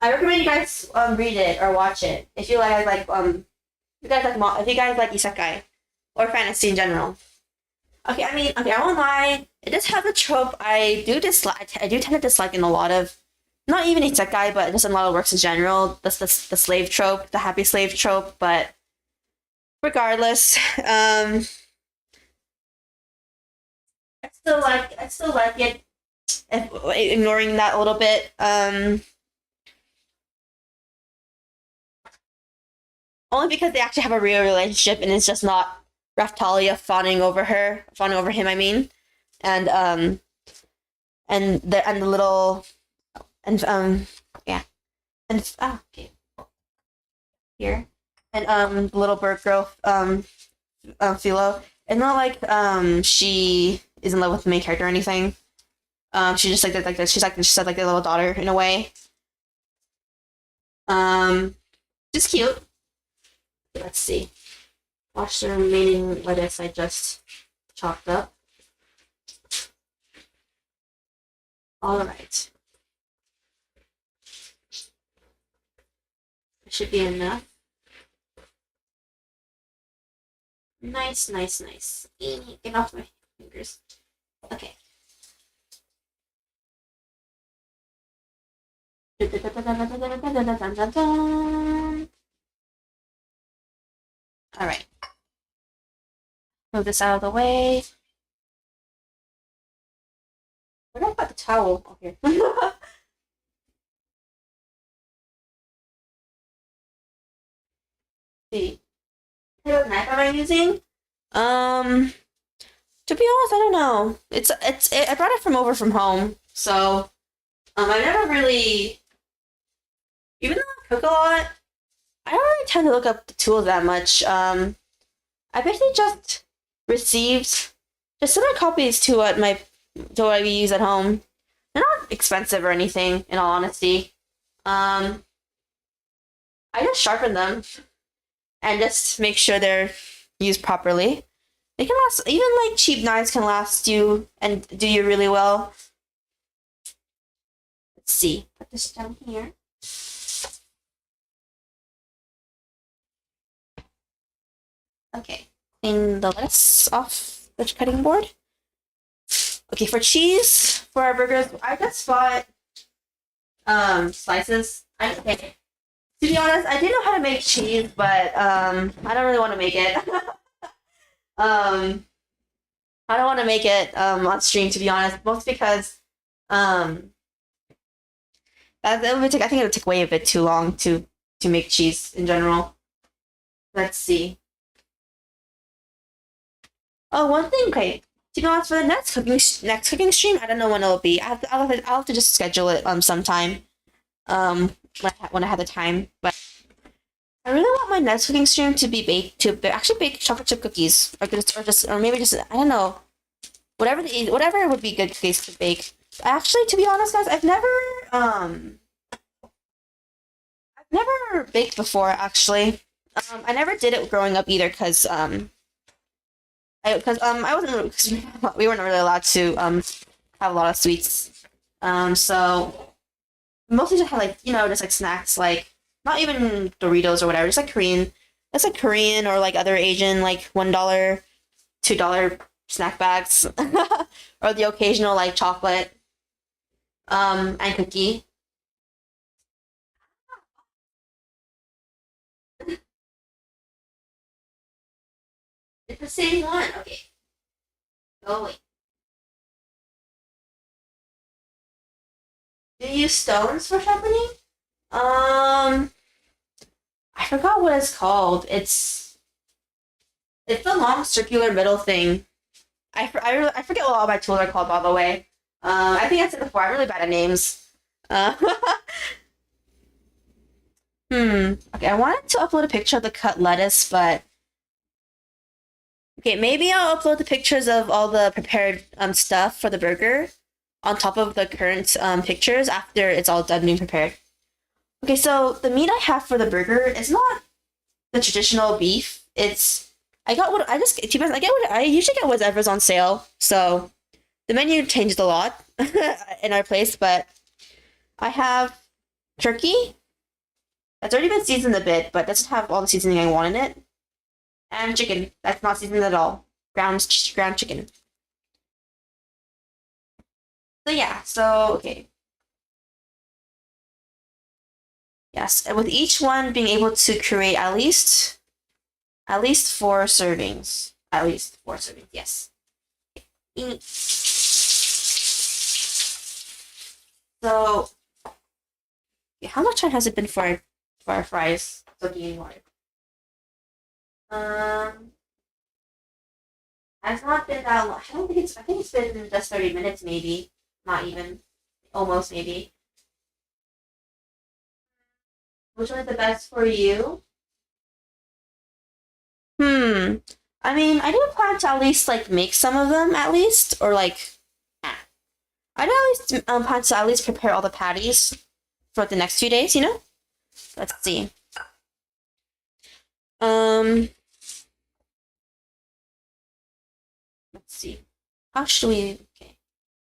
recommend you guys read it or watch it if you if you guys like isekai or fantasy in general. Okay, I mean, okay, I won't lie. It does have a trope I do dislike. I do tend to dislike in a lot of, not even isekai, but just in a lot of works in general. That's the slave trope, the happy slave trope. But regardless, I still like it. If, ignoring that a little bit. Only because they actually have a real relationship, and it's just not Raftalia fawning over him. I mean, and and the little and yeah, and okay, here, and the little bird girl Philo. It's not like she is in love with the main character or anything. She just like that. She's like their little daughter in a way. Just cute. Let's see. Wash the remaining lettuce I just chopped up. All right. It should be enough. Nice, nice, nice. Get off my fingers. Okay. All right. Move this out of the way. Where did I put the towel? Oh, here. See. What knife am I using? To be honest, I don't know. I brought it from home, so I never really, even though I cook a lot, I don't really tend to look up the tools that much. I basically just received just similar copies to what we use at home. They're not expensive or anything, in all honesty. I just sharpen them and just make sure they're used properly. They can last, even like cheap knives can last you and do you really well. Let's see. Put this down here. Okay. Clean the lettuce off the cutting board. Okay, for cheese, for our burgers, I just bought slices. Okay. To be honest, I do know how to make cheese, but I don't really want to make it. I don't want to make it on stream, to be honest, mostly because that would take, I think it would take way a bit too long to make cheese in general. Let's see. Oh, one thing, okay. To be honest, for the next cooking stream, I don't know when it'll be. I'll have to just schedule it sometime when I have the time. But I really want my next cooking stream to be actually bake chocolate chip cookies, or maybe just I don't know, whatever would be good cookies to bake. Actually, to be honest, guys, I've never baked before. Actually, I never did it growing up either, because I wasn't, cause we weren't really allowed to have a lot of sweets. So mostly just had like just like snacks, like not even Doritos or whatever, just like Korean or like other Asian like $1, $2 snack bags, or the occasional like chocolate and cookie. It's the same one. Okay. Oh wait. Do you use stones for sharpening? I forgot what it's called. It's the long circular middle thing. I forget what all my tools are called, by the way. I think I said before. I'm really bad at names. Uh, Okay, I wanted to upload a picture of the cut lettuce, but okay, maybe I'll upload the pictures of all the prepared stuff for the burger on top of the current pictures after it's all done being prepared. Okay, so the meat I have for the burger is not the traditional beef. I got what I just to be honest, I get what I usually get whatever's on sale. So the menu changed a lot in our place, but I have turkey that's already been seasoned a bit, but doesn't have all the seasoning I want in it, and chicken that's not seasoned at all. ground chicken. So yeah, so okay. Yes, and with each one being able to create at least 4 servings. At least 4 servings, yes. So how much time has it been for our fries soaking in water? It's not been that long. I think it's been just 30 minutes maybe. Not even. Almost maybe. Which one is the best for you? I mean, I do plan to at least like make some of them at least, or like I do at least plan to at least prepare all the patties for the next few days. Let's see. Let's see. How should we? Okay,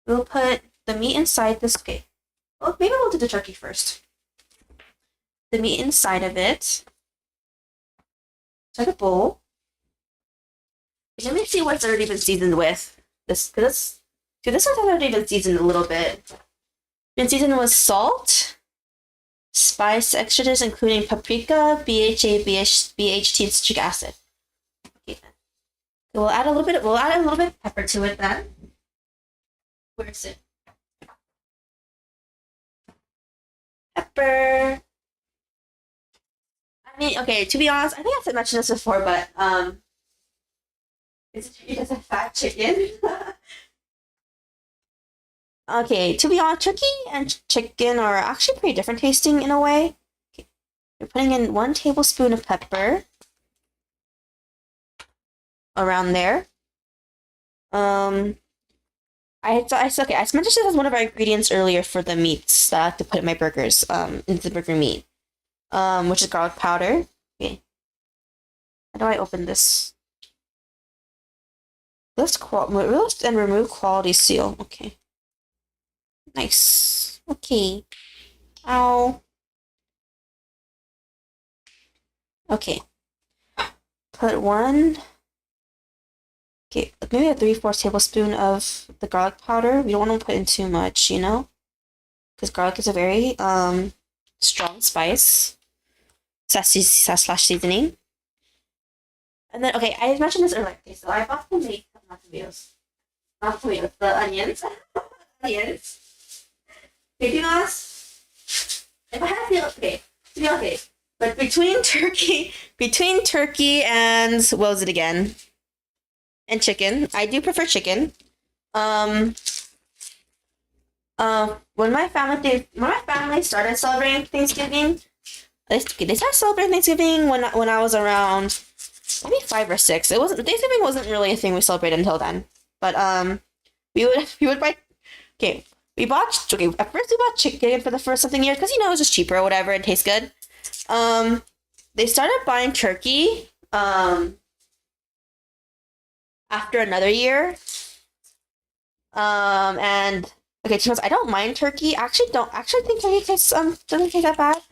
we'll put the meat inside this. Okay, well maybe we'll do the turkey first. The meat inside of it. Inside a bowl. Let me see what's already been seasoned with. This one's already been seasoned a little bit. Been seasoned with salt, spice extras including paprika, BHA, BHT, and citric acid. Okay, then. We'll add a little bit of pepper to it then. Where is it? Pepper. I mean, okay, to be honest, I think I've mentioned this before, but it is a fat chicken. Okay, to be honest, turkey and chicken are actually pretty different tasting in a way. Okay. You're putting in 1 tablespoon of pepper. Around there. I mentioned this as one of our ingredients earlier for the meats that I like to put in my burgers, into the burger meat. Which is garlic powder. Okay. How do I open this? List and remove quality seal. Okay. Nice. Okay. Ow. Okay. Put 1. Okay, maybe a 3/4 tablespoon of the garlic powder. We don't want to put in too much, because garlic is a very strong spice slash seasoning. And then, okay, I mentioned this earlier. Okay, so I bought the onions. Onions. Okay, do this. If I had to, okay, to be okay. But between turkey and what was it again? And chicken. I do prefer chicken. When my family started celebrating Thanksgiving, they started celebrating Thanksgiving when I was around maybe 5 or 6. Thanksgiving wasn't really a thing we celebrated until then. But we would buy. Okay, at first we bought chicken for the first something years because it was just cheaper or whatever. It tastes good. They started buying turkey. After another year. And okay, to be honest, I don't mind turkey. I actually think turkey tastes doesn't taste that bad.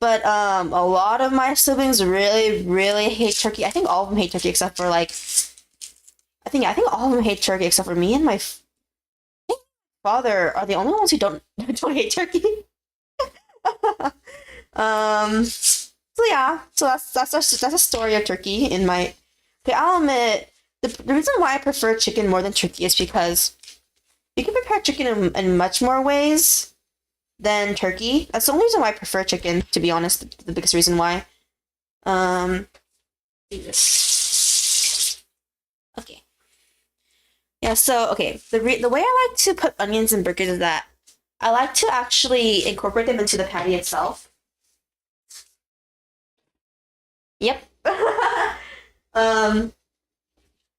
But a lot of my siblings really, really hate turkey. I think all of them hate turkey except for I think all of them hate turkey except for me and my father are the only ones who don't hate turkey. So yeah, so that's a story of turkey in my. Okay, I'll admit. The reason why I prefer chicken more than turkey is because you can prepare chicken in much more ways than turkey. That's the only reason why I prefer chicken, to be honest. The biggest reason why. Okay. Yeah. So okay, the way I like to put onions in burgers is that I like to actually incorporate them into the patty itself. Yep.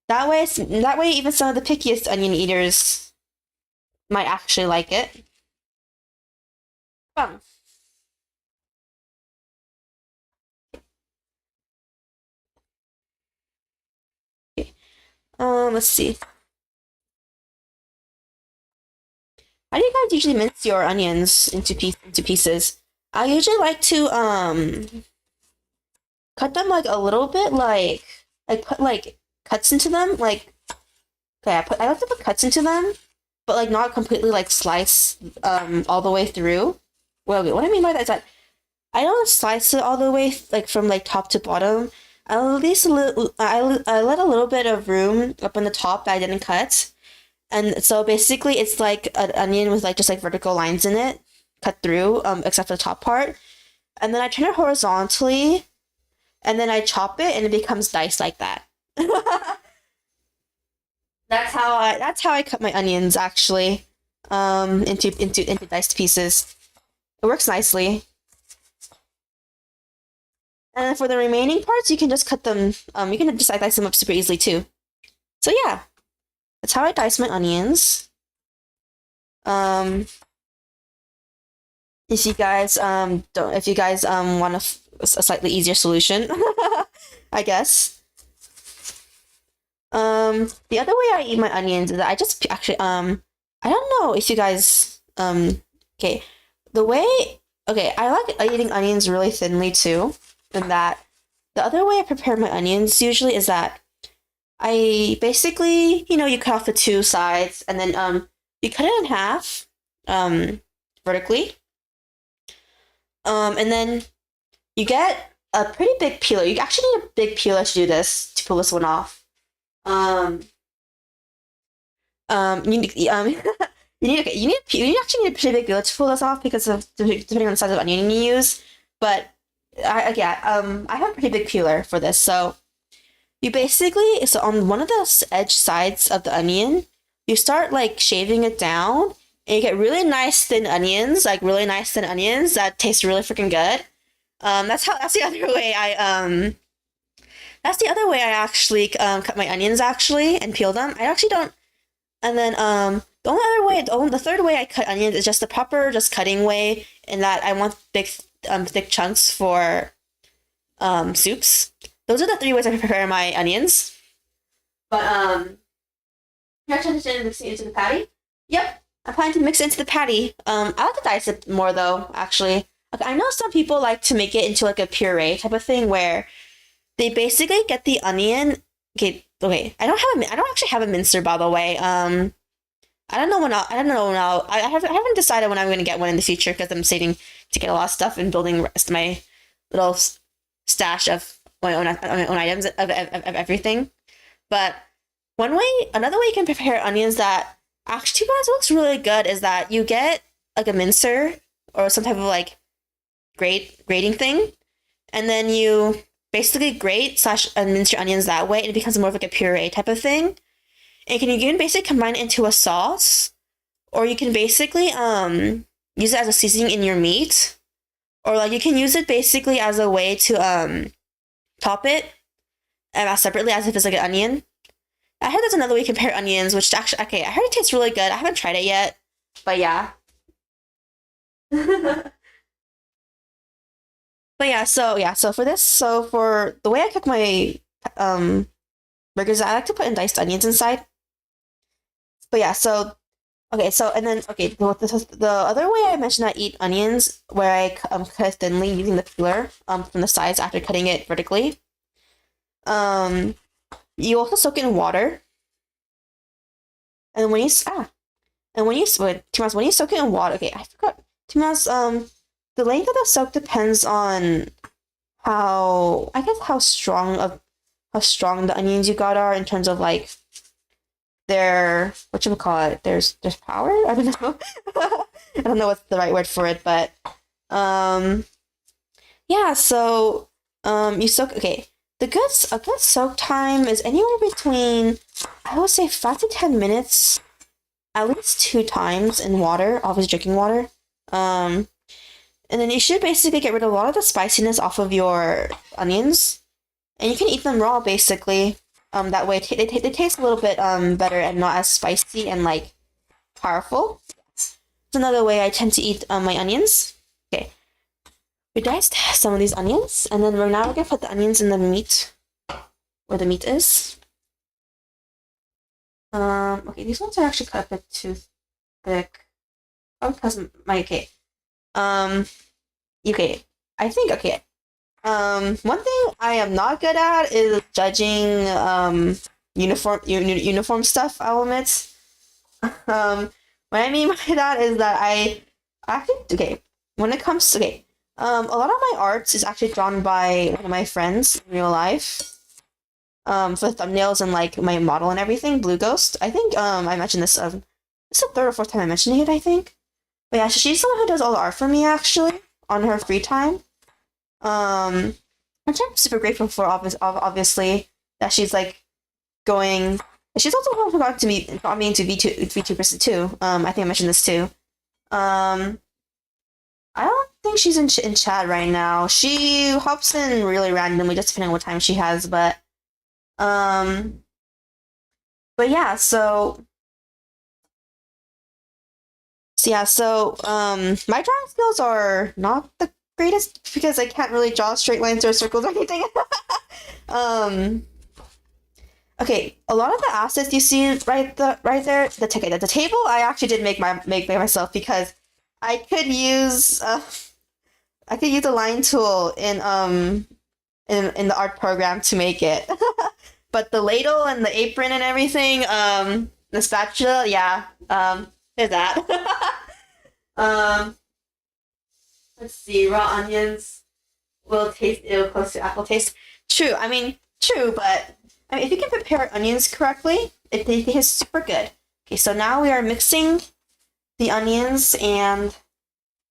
That way, even some of the pickiest onion eaters might actually like it. Fun. Okay. Let's see. How do you guys usually mince your onions into pieces? I usually like to cut them a little bit, put cuts into them. Like, okay, I like to put cuts into them, but like not completely like slice all the way through. Well, what I mean by that is that I don't slice it all the way like from like top to bottom. I at least I let a little bit of room up on the top that I didn't cut. And so basically it's like an onion with like just like vertical lines in it, cut through, except for the top part. And then I turn it horizontally, and then I chop it, and it becomes diced like that. That's how I cut my onions actually, into diced pieces. It works nicely. And then for the remaining parts, you can just cut them. You can just dice them up super easily too. So yeah, that's how I dice my onions. If you guys want a slightly easier solution, I guess. The other way I eat my onions is that I just actually I don't know if you guys okay, I like eating onions really thinly too. And that the other way I prepare my onions usually is that I basically, you cut off the two sides, and then you cut it in half vertically. And then you get a pretty big peeler. You actually need a big peeler to do this, to pull this one off. You need you actually need a pretty big peeler to pull this off because of depending on the size of onion you use. But I have a pretty big peeler for this. So you basically, so on one of the edge sides of the onion, you start like shaving it down, and you get really nice thin onions, that taste really freaking good. That's the other way I actually cut my onions actually and peel them. I actually don't. And then the third way I cut onions is just the proper cutting way, in that I want big thick chunks for soups. Those are the three ways I prepare my onions. But you're actually interested in mixing it into the patty? Yep, I'm planning to mix it into the patty. I like to dice it more though, actually. Okay, I know some people like to make it into like a puree type of thing where they basically get the onion. Okay, I don't actually have a mincer, by the way. I don't know when I haven't decided when I'm going to get one in the future, because I'm saving to get a lot of stuff and building the rest of my little stash of my own items of everything. But another way you can prepare onions that actually looks really good is that you get like a mincer or some type of like grating thing, and then you basically grate / mince your onions that way, and it becomes more of like a puree type of thing. And you can basically combine it into a sauce, or you can basically use it as a seasoning in your meat, or like you can use it basically as a way to top it separately as if it's like an onion. I heard there's another way you can prepare onions, which actually, okay, I heard it tastes really good. I haven't tried it yet, but yeah. But yeah, so for the way I cook my burgers, I like to put in diced onions inside. But yeah, the other way I mentioned I eat onions, where I cut it thinly using the peeler from the sides after cutting it vertically. You also soak it in water, and when you soak it in water, okay, I forgot. The length of the soak depends on how strong the onions you got are in terms of like their whatchamacallit. There's power? I don't know. I don't know what's the right word for it, but yeah, so you soak, okay. A good soak time is anywhere between, I would say, 5 to 10 minutes, at least 2 times in water, obviously drinking water. And then you should basically get rid of a lot of the spiciness off of your onions, and you can eat them raw basically. That way they taste a little bit better and not as spicy and like powerful. It's another way I tend to eat my onions. Okay. We diced some of these onions, and then we're gonna put the onions in the meat, where the meat is. Okay, these ones are actually cut a bit too thick. Oh, because okay. Okay, I think, okay. One thing I am not good at is judging uniform stuff. I'll admit. What I mean by that is that I actually okay. When it comes to a lot of my arts is actually drawn by one of my friends in real life. For the thumbnails and like my model and everything, Blue Ghost. I think I mentioned this. This is the third or fourth time I'm mentioning it. I think. But yeah, she's the one who does all the art for me actually on her free time. Which I'm super grateful for. Obviously, that she's like going. She's also the one who got me into VTubers too. I think I mentioned this too. I don't think she's in chat right now. She hops in really randomly, just depending on what time she has. Um, but yeah, my drawing skills are not the greatest because I can't really draw straight lines or circles or anything. um, okay, a lot of the assets you see right there, the table I actually did make by myself because I could use a line tool in the art program to make it. But the ladle and the apron and everything, the spatula, yeah, there's that. um, let's see, raw onions will taste ill close to apple taste. True, I mean, true, but I mean, if you can prepare onions correctly, they taste super good. Okay, so now we are mixing the onions and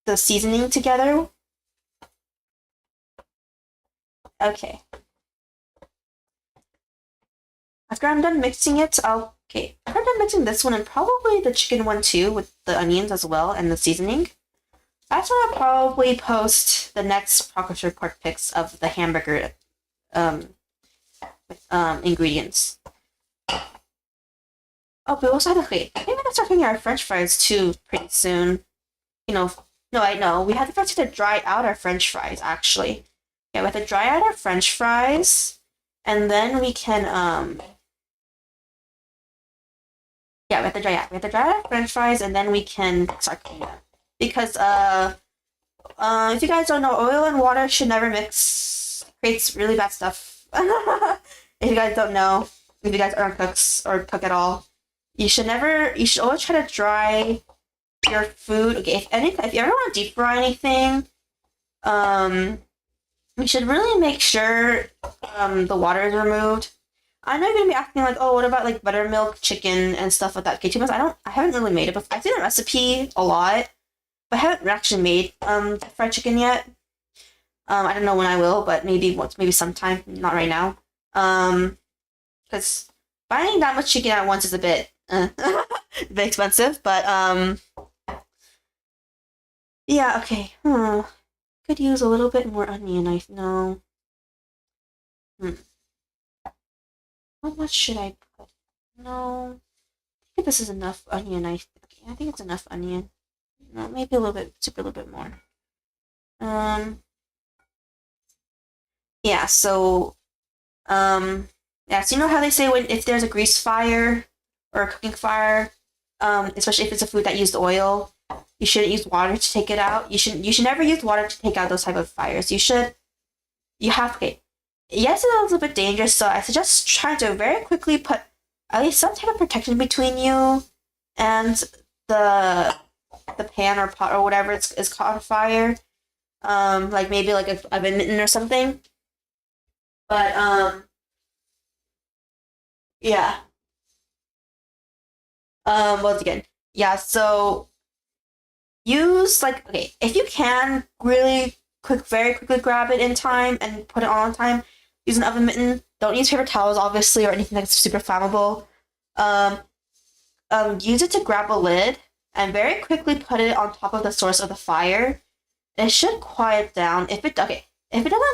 the seasoning together. Okay. After I'm done mixing it, after I'm done mixing this one and probably the chicken one too with the onions as well and the seasoning. That's when I'll probably post the next progress report pics of the hamburger with ingredients. Oh, but we also have to wait. I think we're gonna start cooking our French fries too pretty soon. No, I know. We have to first to dry out our French fries actually. Yeah, we have to dry out our French fries, and then we can yeah, we have to dry out. We have to dry out our French fries, and then we can start cooking them. Because if you guys don't know, oil and water should never mix. It creates really bad stuff. If you guys don't know, if you guys aren't cooks or cook at all, you should always try to dry your food. Okay, if you ever want to deep fry anything, you should really make sure the water is removed. I know you're gonna be asking like, oh, what about like buttermilk chicken and stuff like that? Okay, to be honest, I haven't really made it before. I've seen the recipe a lot, but I haven't actually made fried chicken yet. I don't know when I will, but maybe sometime, not right now. Because buying that much chicken at once is a bit a bit expensive, but yeah, okay. Could use a little bit more onion, I know. How much should I put? No. I think this is enough onion. I think it's enough onion. No, maybe a little bit more. Yeah, so yeah, so you know how they say if there's a grease fire or a cooking fire, especially if it's a food that used oil, you shouldn't use water to take it out. You should never use water to take out those type of fires. Okay. Yes, it's a little bit dangerous, so I suggest trying to very quickly put at least some type of protection between you and the pan or pot or whatever is caught on fire. Like maybe like a mitten or something. But yeah. Once again, yeah. So use if you can very quickly grab it in time and put it on time. Use an oven mitten. Don't use paper towels, obviously, or anything that's super flammable. Use it to grab a lid and very quickly put it on top of the source of the fire. It should quiet down. If it doesn't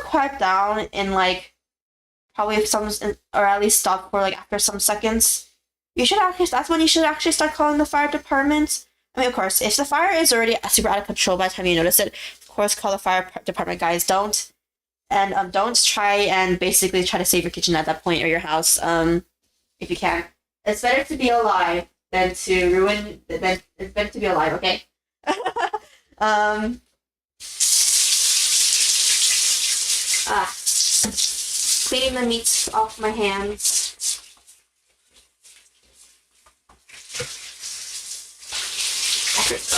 quiet down in probably or at least stop for after some seconds, that's when you should actually start calling the fire department. I mean, of course, if the fire is already super out of control by the time you notice it, of course, call the fire department, guys. Don't try and basically try to save your kitchen at that point or your house. If you can, it's better to be alive than to ruin. It's better to be alive. Okay. Cleaning the meat off my hands.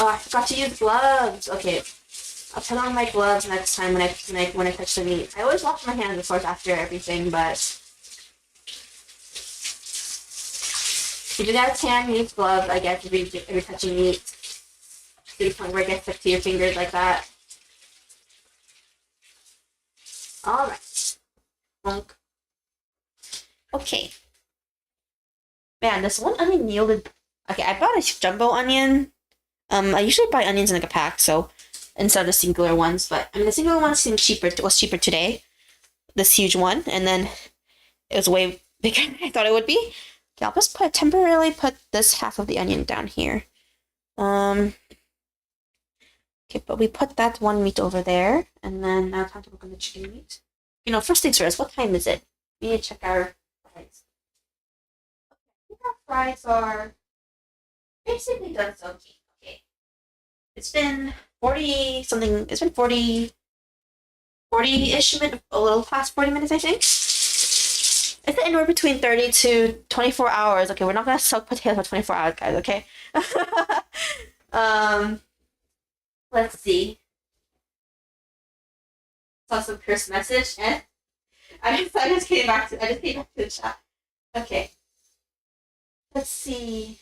I forgot to use gloves. Okay, I'll put on my gloves next time when I touch the meat. I always wash my hands, of course, after everything, but if you got a tan, use gloves, I guess, if you're touching meat to the point where it gets stuck to your fingers like that. Alright. Okay. Man, this one onion yielded... Okay, I bought a jumbo onion. I usually buy onions in like a pack, so instead of the singular ones, but I mean the singular ones seemed cheaper. Was cheaper today. This huge one, and then it was way bigger than I thought it would be. Okay, I'll just temporarily put this half of the onion down here. Okay, but we put that one meat over there, and then now time to work on the chicken meat. You know, first things first. What time is it? We need to check our fries. Okay, I think our fries are basically done soaking. Okay, it's been 40 something. It's been 40-ish minutes, a little past 40 minutes, I think. It's anywhere between 30 to 24 hours. Okay, we're not gonna soak potatoes for 24 hours, guys, okay? Let's see. Saw some cursed message, and I just came back to the chat. Okay. Let's see.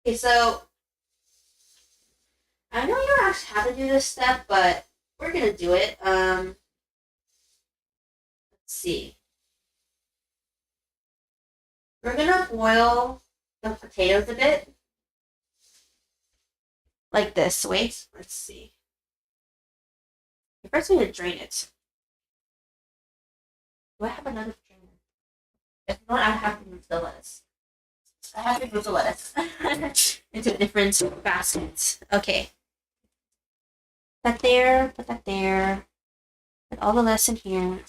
Okay, so I know you don't actually have to do this step, but we're gonna do it. Let's see. We're gonna boil the potatoes a bit. Like this. Wait, let's see. First, we need to drain it. Do I have another drainer? If not, I have to move the lettuce. I have to move the lettuce into a different basket. Okay. Put that there. Put that there. Put all the lettuce in here.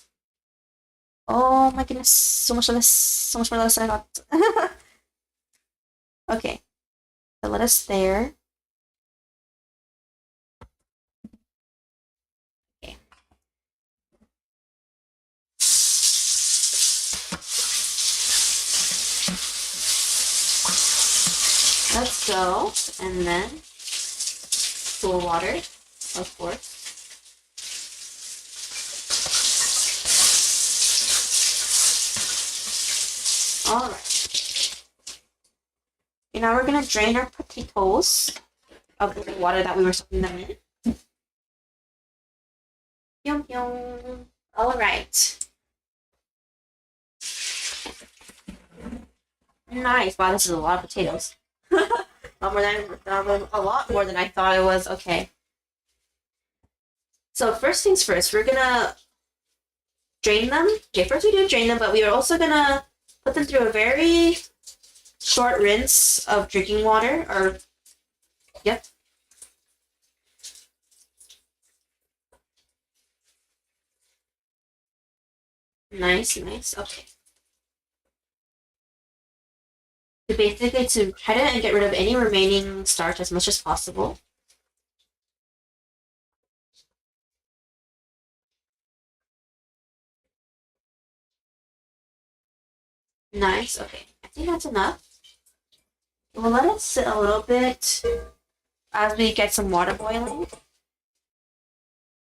Oh my goodness, so much lettuce. So much more lettuce than I thought. Okay. The lettuce there. Okay. Let's go. And then cool water, of course. Alright. Okay, now we're going to drain our potatoes of the water that we were soaking them in. Yum yum. Alright. Nice. Wow, this is a lot of potatoes. a lot more than I thought it was. Okay. So first things first, we're going to drain them. Okay, first we do drain them, but we are also going to put them through a very short rinse of drinking water, or, yep. Nice, nice, okay. So basically to try to get rid of any remaining starch as much as possible. Nice, okay. I think that's enough. We'll let it sit a little bit as we get some water boiling.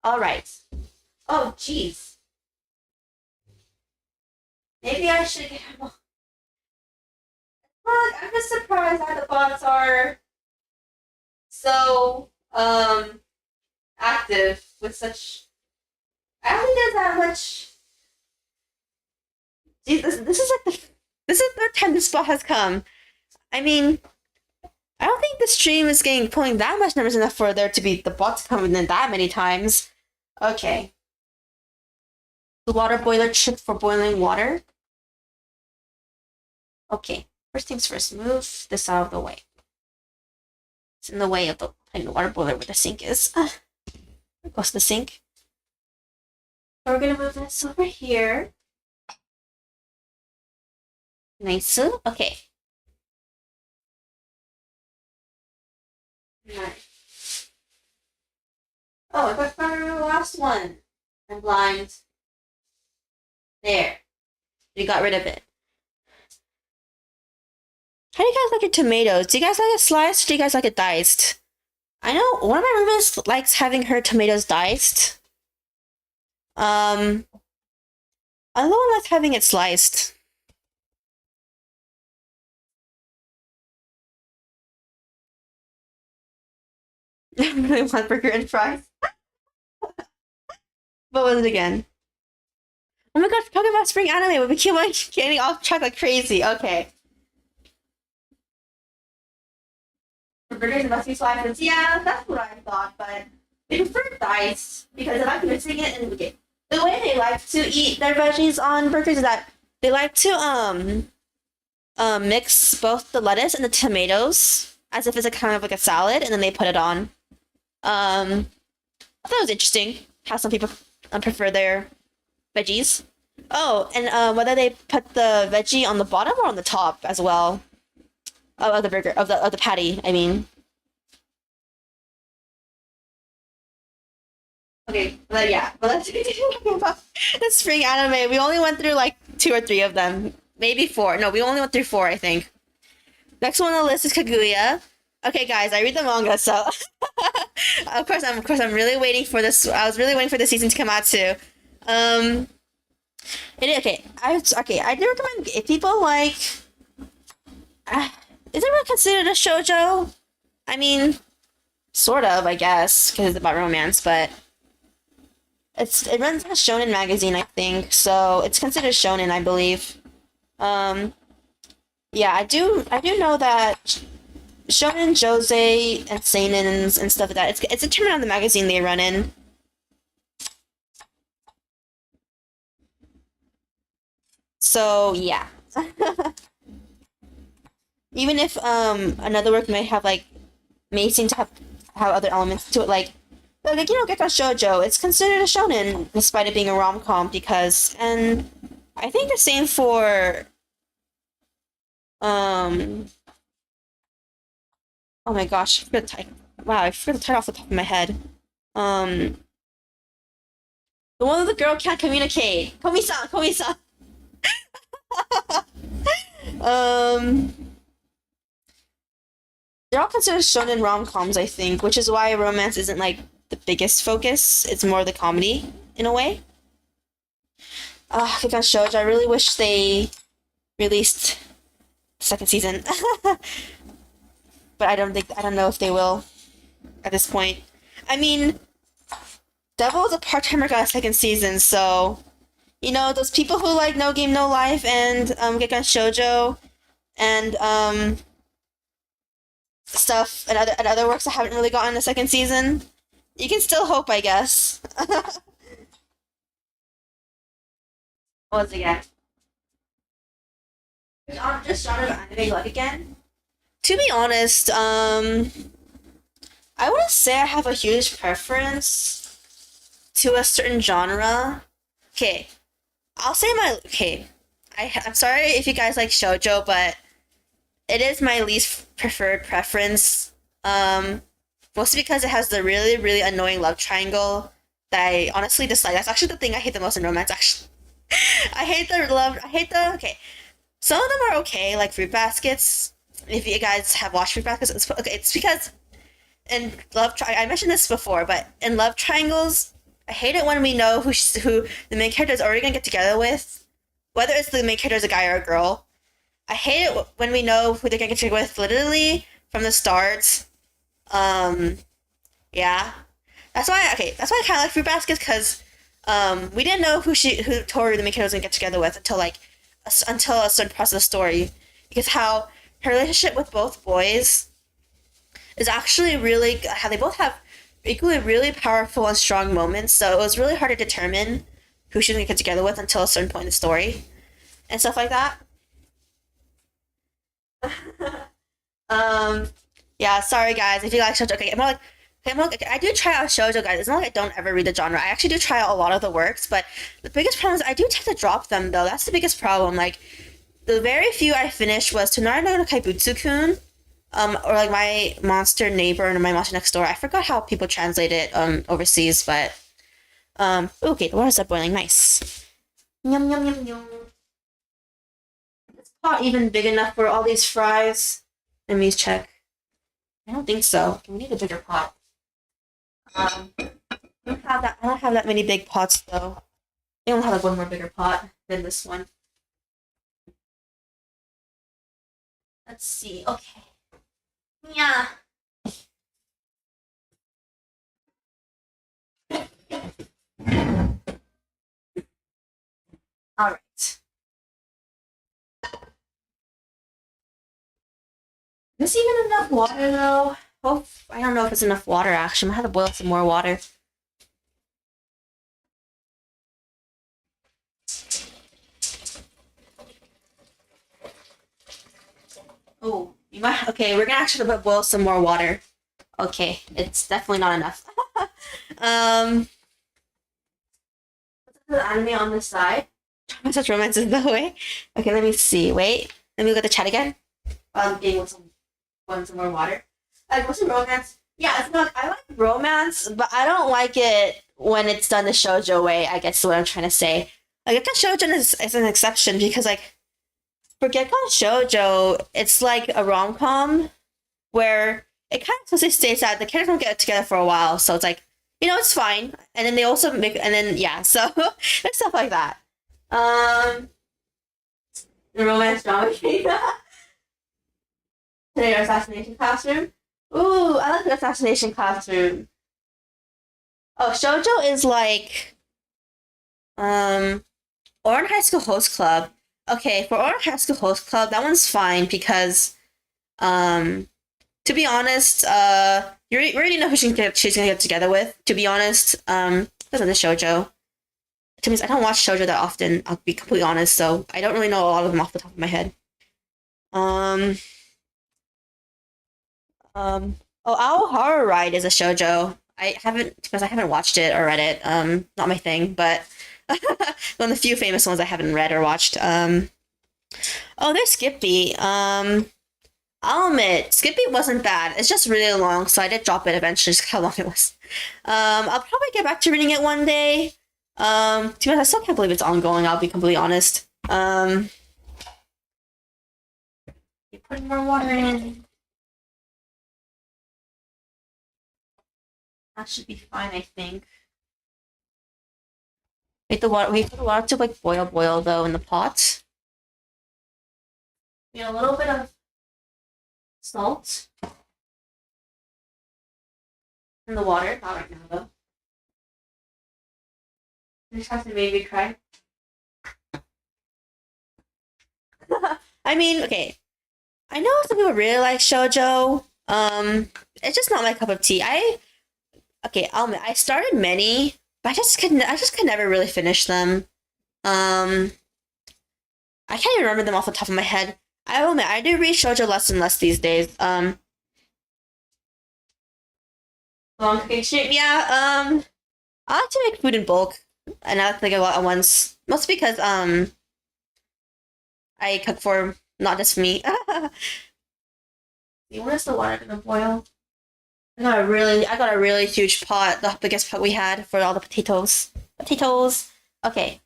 Alright. Oh, jeez. Maybe I should get more. Look, I'm just surprised that the bots are so active with such. I don't think there's that much. Jeez, this is like this is the third time this bot has come. I mean, I don't think the stream is pulling that much numbers enough for there to be the bots coming in that many times. Okay. The water boiler trick for boiling water. Okay. First things first, move this out of the way. It's in the way of the water boiler where the sink is. There goes the sink. So we're gonna move this over here. Nice. Okay. Nice. Oh, I got found the last one. I'm blind. There. We got rid of it. How do you guys like your tomatoes? Do you guys like it sliced or do you guys like it diced? I know one of my roommates likes having her tomatoes diced. Another one likes having it sliced. I really want burger and fries. What was it again? Oh my god, talking about spring anime, we keep like getting off track like crazy. Okay. For burgers, it must be sliced. Yeah, that's what I thought, but they prefer diced because they like mixing it and okay. The way they like to eat their veggies on burgers is that they like to mix both the lettuce and the tomatoes as if it's a kind of like a salad, and then they put it on. I thought it was interesting how some people prefer their veggies. Oh, and whether they put the veggie on the bottom or on the top as well of the burger of the patty. I mean. Okay, but yeah, but let's talk about the spring anime. We only went through like 2 or 3 of them, maybe 4. No, we only went through 4, I think. Next one on the list is Kaguya. Okay, guys, I read the manga, so of course I'm really waiting for this. I was really waiting for the season to come out too. Okay. I do recommend if people like. Is it really considered a shoujo? I mean, sort of, I guess, because it's about romance, but it runs a shonen magazine, I think, so it's considered shonen, I believe. Yeah, I do know that shonen, josei, and seinens and stuff like that. It's determined on the magazine they run in. So yeah. Even if another work may seem to have other elements to it, like Gekko Shoujo, it's considered a shonen despite it being a rom-com and I think the same for oh my gosh, I forgot the title. Wow, I forgot the title off the top of my head. The one where the girl can't communicate. Komi-san, Komi-san. They're all considered shonen rom-coms, I think, which is why romance isn't like the biggest focus. It's more the comedy in a way. Gekko Shoujo, I really wish they released the second season. But I don't know if they will at this point. I mean, Devil is a part-timer got a second season, so those people who like No Game No Life and Gekko Shoujo and stuff and other works that haven't really gotten a second season, you can still hope, I guess. What was it again? Just genre of anime you like again? To be honest, I wouldn't say I have a huge preference to a certain genre. Okay, I'll say okay. I'm sorry if you guys like shoujo, but it is my least preferred preference. Mostly because it has the really, really annoying love triangle that I honestly dislike. That's actually the thing I hate the most in romance, actually. Okay. Some of them are okay, like Fruit Baskets. If you guys have watched Fruit Baskets, it's because in I mentioned this before, but in love triangles, I hate it when we know who the main character is already gonna get together with, whether it's the main character is a guy or a girl. I hate it when we know who they're gonna get together with literally from the start. Yeah. That's why I kind of like Fruit Baskets because we didn't know who Tori the main character was gonna get together with until a certain part of the story, because how her relationship with both boys is actually really how they both have equally really powerful and strong moments. So it was really hard to determine who she was gonna get together with until a certain point in the story and stuff like that. Yeah, sorry guys if you like shoujo. Okay, I do try out shoujo, guys. It's not like I don't ever read the genre. I actually do try out a lot of the works, but the biggest problem is I do tend to drop them though. That's the biggest problem. Like the very few I finished was Tonari no Kaibutsu-kun, or like My Monster Neighbor and My Monster Next Door. I forgot how people translate it overseas, but Okay, the water's up boiling. Nice. Yum yum yum yum. Is the pot even big enough for all these fries? Let me check. I don't think so. We need a bigger pot. I don't have that. I don't have that many big pots though. I only have like one more bigger pot than this one. Let's see. Okay. Yeah. All right. Is this even enough water though? Oh, I don't know if it's enough water actually. I'm gonna have to boil some more water. Oh, you might. Okay, we're gonna actually boil some more water. Okay, it's definitely not enough. What's the anime on the side? Such romance is the way. Okay, let me see. Wait, let me look at the chat again. Getting some more water. What's some romance? Yeah, it's not. I like romance, but I don't like it when it's done the shoujo way. I guess is what I'm trying to say. Like, Gekkan Shoujo is an exception because like for Gekkan Shoujo, it's like a rom com where it kind of mostly states that the characters don't get together for a while, so it's like it's fine. And then they also make and then yeah, so there's stuff like that. The romance drama. Today, our assassination costume. Ooh, I like the assassination costume. Oh, shoujo is like Oran High School Host Club. Okay, for Oran High School Host Club, that one's fine because to be honest, you already know who she's gonna get together with. To be honest, because of the shoujo. To me, I don't watch shoujo that often. I'll be completely honest, so I don't really know a lot of them off the top of my head. Oh, Owl Horror Ride is a shoujo. I haven't watched it or read it. Not my thing, but one of the few famous ones I haven't read or watched. Oh, there's Skippy. I'll admit, Skippy wasn't bad. It's just really long, so I did drop it eventually, just how long it was. I'll probably get back to reading it one day. To be honest, I still can't believe it's ongoing, I'll be completely honest. You put more water in. That should be fine, I think. Wait for the water to like boil though in the pot. A little bit of salt in the water. Not right now though. This has to maybe cry. I mean, okay. I know some people really like shoujo. It's just not my cup of tea. I'll admit, I started many, but I just could never really finish them. I can't even remember them off the top of my head. I will admit, I do read shoujo less and less these days. Long cooking stream, yeah. I like to make food in bulk, and I like to make a lot at once. Mostly because I cook for not just me. When is the water gonna boil? I got a really huge pot, the biggest pot we had for all the potatoes. Potatoes. Okay.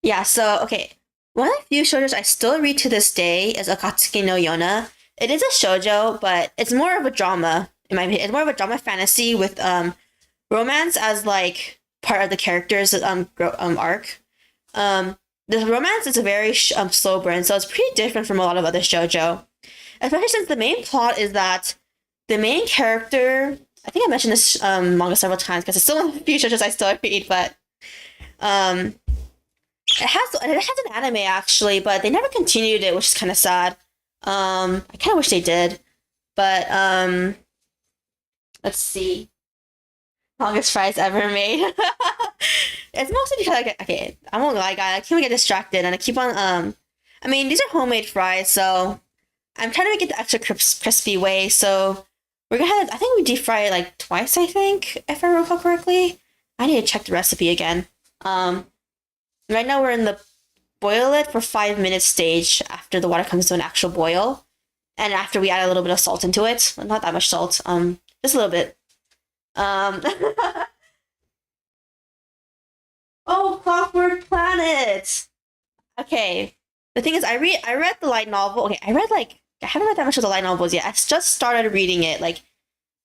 Yeah, so okay. One of the few shoujos I still read to this day is Akatsuki no Yona. It is a shoujo, but it's more of a drama, in my opinion. It's more of a drama fantasy with romance as like part of the character's arc. The romance is a very slow burn, so it's pretty different from a lot of other shoujo. Especially since the main plot is that the main character, I think I mentioned this manga several times because it's still one of the few shoujos I still read, but it has an anime actually, but they never continued it, which is kind of sad. I kind of wish they did, but let's see, longest fries ever made. It's mostly because okay, I won't lie, guys. I keep get distracted and I keep on I mean, these are homemade fries, so I'm trying to make it the extra crispy way. So we're gonna I think we deep fry it like twice. I think if I recall correctly. I need to check the recipe again. Right now we're in the boil it for 5 minutes stage after the water comes to an actual boil, and after we add a little bit of salt into it. Not that much salt. Just a little bit. Um, oh, Clockwork Planet. Okay. The thing is, I read the light novel. Okay, I haven't read that much of the light novels yet. I just started reading it. Like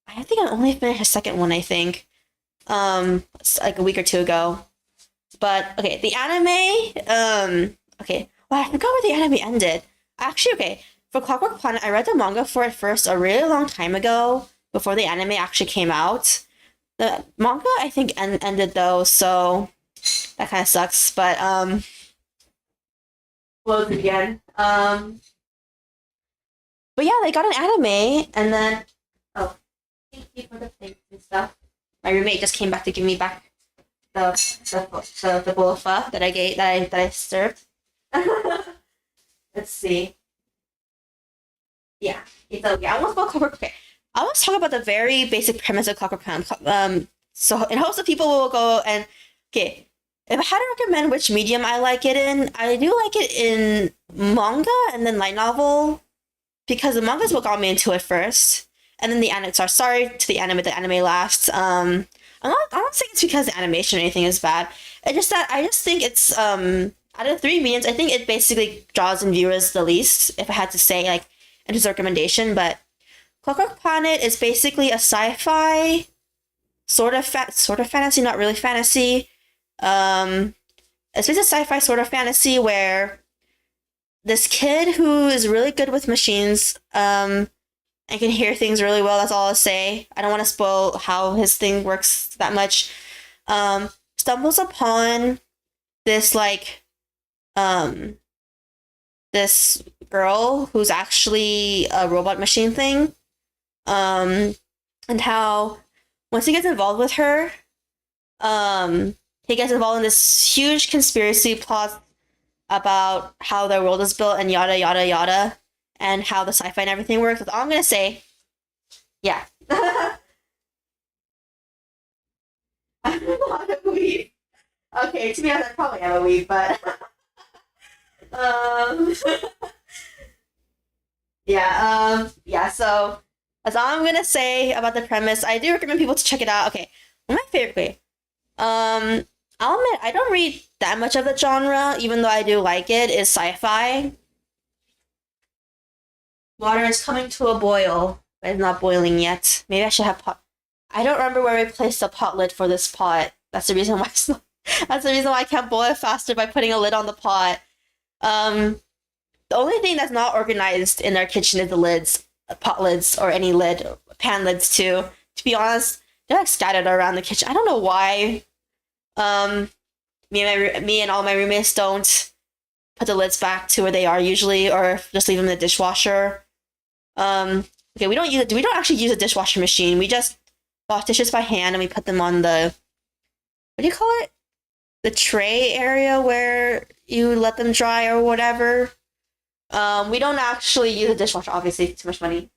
I think I only finished the second one. I think like a week or two ago. But okay, the anime. Okay. Well, I forgot where the anime ended. Actually, okay. For Clockwork Planet, I read the manga for it first a really long time ago before the anime actually came out. The manga, I think, ended though, so that kind of sucks. But close again. But yeah, they got an anime, and then oh, thank you for the things and stuff. My roommate just came back to give me back the bowl of pho that I gave that I served. Let's see. Yeah, so yeah, I almost about Clockwork. Okay, I want to talk about the very basic premise of Clockwork Planet. So in hopes that people will go and okay, if I had to recommend which medium I like it in, I do like it in manga and then light novel because the manga is what got me into it first, and then the anime. Sorry to the anime. The anime last. I'm not saying it's because the animation or anything is bad. It's just that I just think it's out of the three mediums, I think it basically draws in viewers the least. If I had to say like into recommendation, but Clockwork Planet is basically a sci-fi sort of fantasy, not really fantasy. Um, it's basically a sci-fi sort of fantasy where this kid who is really good with machines, and can hear things really well. That's all I'll say. I don't want to spoil how his thing works that much. Stumbles upon this like um this girl who's actually a robot machine thing. And how once he gets involved with her, he gets involved in this huge conspiracy plot about how the world is built and yada yada yada, and how the sci-fi and everything works. That's all I'm gonna say. Yeah. I'm not a weeb. Okay, to be honest, I probably am a weeb, but um, yeah. So that's all I'm gonna say about the premise. I do recommend people to check it out. Okay, one of my favorite. Okay, I'll admit I don't read that much of the genre, even though I do like it. Is sci-fi. Water is coming to a boil, but it's not boiling yet. Maybe I should have pot. I don't remember where we placed the pot lid for this pot. That's the reason why. That's the reason why I can't boil it faster by putting a lid on the pot. Um, the only thing that's not organized in our kitchen is the lids, pot lids, or any lid, pan lids too. To be honest, they're like scattered around the kitchen. I don't know why. Um, me and all my roommates don't put the lids back to where they are usually, or just leave them in the dishwasher. Okay, we don't actually use a dishwasher machine. We just wash dishes by hand and we put them on the what do you call it? The tray area where you let them dry or whatever. We don't actually use a dishwasher, obviously, too much money.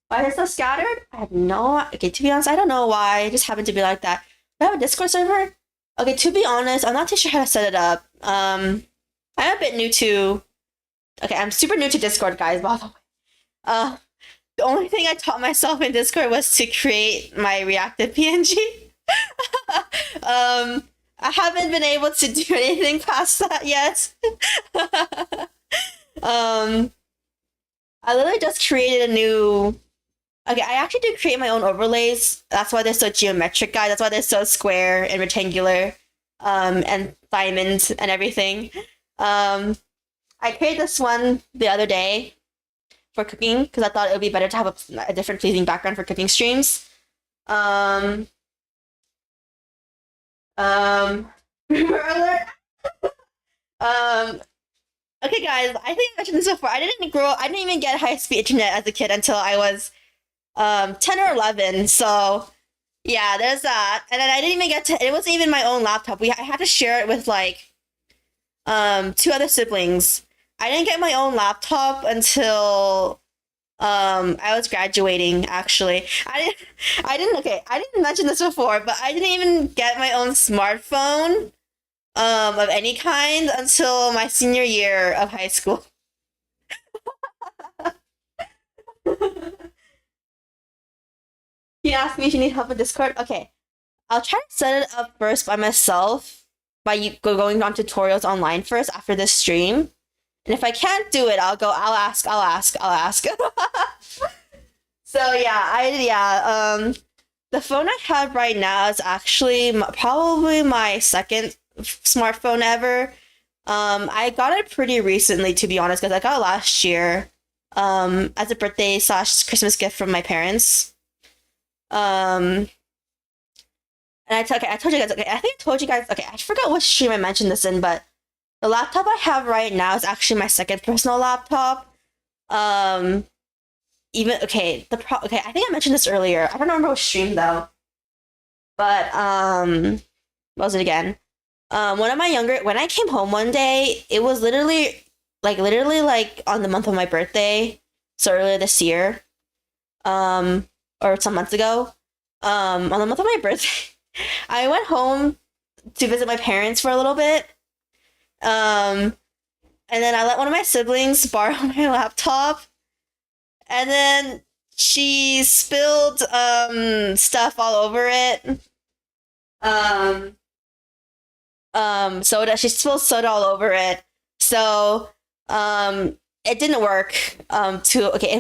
Why is it so scattered? I have no. Okay, to be honest, I don't know why. It just happened to be like that. Do I have a Discord server? Okay, to be honest, I'm not too sure how to set it up. I'm a bit new to. Okay, I'm super new to Discord, guys. By the way, uh, the only thing I taught myself in Discord was to create my reactive PNG. I haven't been able to do anything past that yet. um, I literally just created a new. Okay, I actually did create my own overlays. That's why they're so geometric, guys. That's why they're so square and rectangular, and diamond and everything. Um, I created this one the other day for cooking because I thought it would be better to have a different pleasing background for cooking streams. Um, alert. Um, okay, guys. I think I mentioned this before. I didn't even get high speed internet as a kid until I was 10 or 11. So yeah, there's that. And then I didn't even get to. It wasn't even my own laptop. I had to share it with like two other siblings. I didn't get my own laptop until I was graduating actually. I didn't mention this before, but I didn't even get my own smartphone of any kind until my senior year of high school. He asked me if you need help with Discord. Okay, I'll try to set it up first by myself by going on tutorials online first after this stream. And if I can't do it, I'll ask. So the phone I have right now is actually probably my second smartphone ever. I got it pretty recently, to be honest, because I got it last year, as a birthday / Christmas gift from my parents. And I told you guys. Okay, I think I told you guys. Okay, I forgot what stream I mentioned this in, but the laptop I have right now is actually my second personal laptop. Okay, I think I mentioned this earlier. I don't remember what stream though. But what was it again? When I came home one day, it was literally like on the month of my birthday, so earlier this year, or some months ago, on the month of my birthday, I went home to visit my parents for a little bit, and then I let one of my siblings borrow my laptop, and then she spilled stuff all over it. Soda. She spilled soda all over it. So, it didn't work. And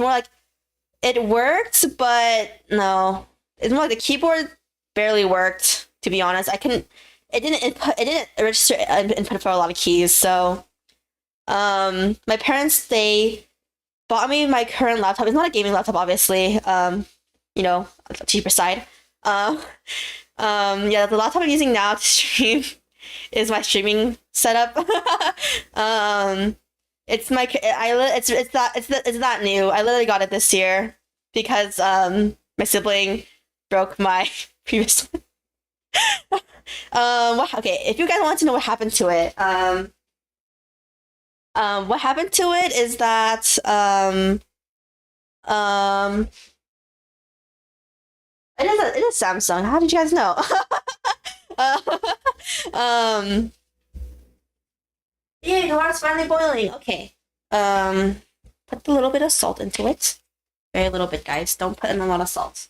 more like it worked, but no. It's more like the keyboard barely worked. To be honest, It didn't register input for a lot of keys. So, my parents, they bought me my current laptop. It's not a gaming laptop, obviously. Cheaper side. The laptop I'm using now to stream is my streaming setup. It's not new. I literally got it this year because my sibling broke my previous one. Okay, if you guys want to know what happened to it, what happened to it is that it is Samsung. How did you guys know? Yeah, the water's finally boiling. Okay. Put a little bit of salt into it. Very little bit, guys. Don't put in a lot of salt.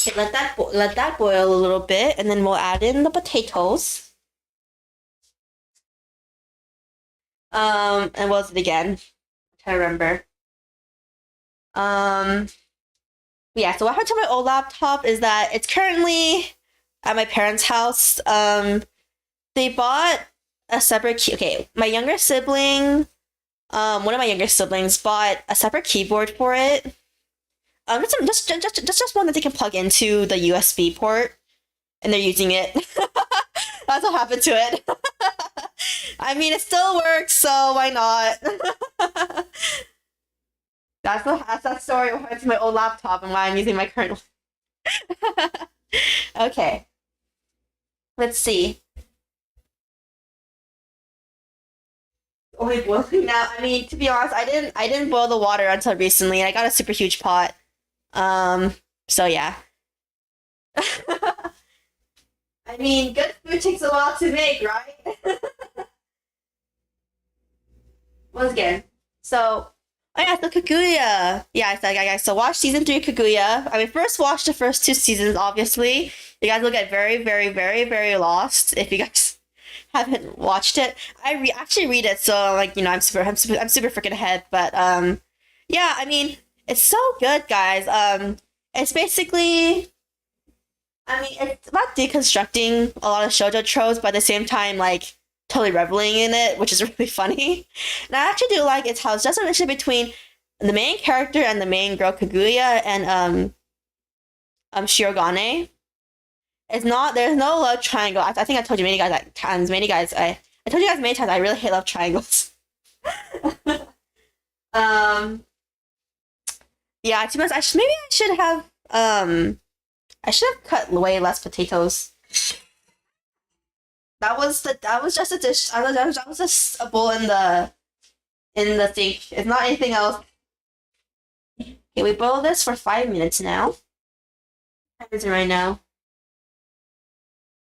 Okay, let that boil a little bit, and then we'll add in the potatoes. And what was it again? I'm trying to remember. Yeah, so what happened to my old laptop is that it's currently at my parents' house. They bought a separate key. Okay, my younger sibling, one of my younger siblings bought a separate keyboard for it. Just one that they can plug into the USB port, and they're using it. That's what happened to it. I mean, it still works, so why not? That's that story of what happened to my old laptop and why I'm using my current one. Okay. Let's see. Only boiling now. I mean, to be honest, I didn't boil the water until recently. I got a super huge pot. So yeah. I mean, good food takes a while to make, right? Once again. So, oh yeah, so Kaguya. Yeah, guys, so watch season 3 Kaguya. I mean, first watch the first 2 seasons, obviously. You guys will get very, very, very, very lost if you guys haven't watched it. I actually read it, so like, I'm super freaking ahead. But yeah, I mean, it's so good, guys. It's basically, I mean, it's about deconstructing a lot of shoujo tropes, but at the same time, like, totally reveling in it, which is really funny. And I actually do like it's how it's just a relationship between the main character and the main girl Kaguya and Shirogane. There's no love triangle. I think I told you many guys at times, I told you guys many times I really hate love triangles. Yeah, to be honest, I should have cut way less potatoes. That was just a dish. That was just a bowl in the sink. It's not anything else. Okay, we boil this for 5 minutes now. What is it right now?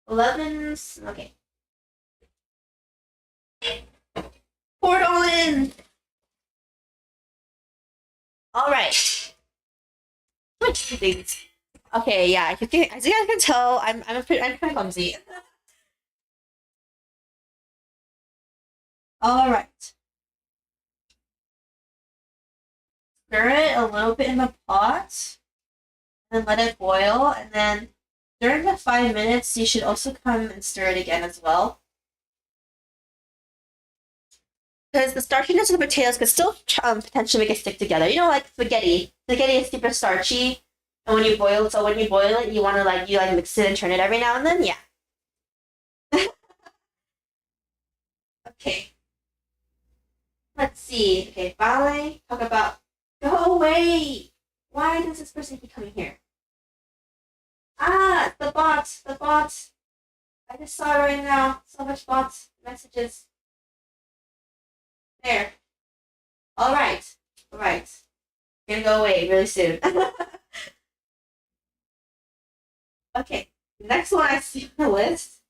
11. Okay. Pour it all in. All right. Things. Okay, yeah. As you guys can tell, I'm kind of clumsy. All right. Stir it a little bit in the pot, and then let it boil. And then during the 5 minutes, you should also come and stir it again as well. Because the starchiness of the potatoes could still potentially make it stick together. You know, like spaghetti. Spaghetti is super starchy, and when you boil it, you want to mix it and turn it every now and then. Yeah. Okay. Let's see. Okay, ballet. Talk about. Go away. Why does this person keep coming here? Ah, the bot. The bot. I just saw it right now. So much bots messages. There. All right. All right. Gonna go away really soon. Okay. Next one I see on the list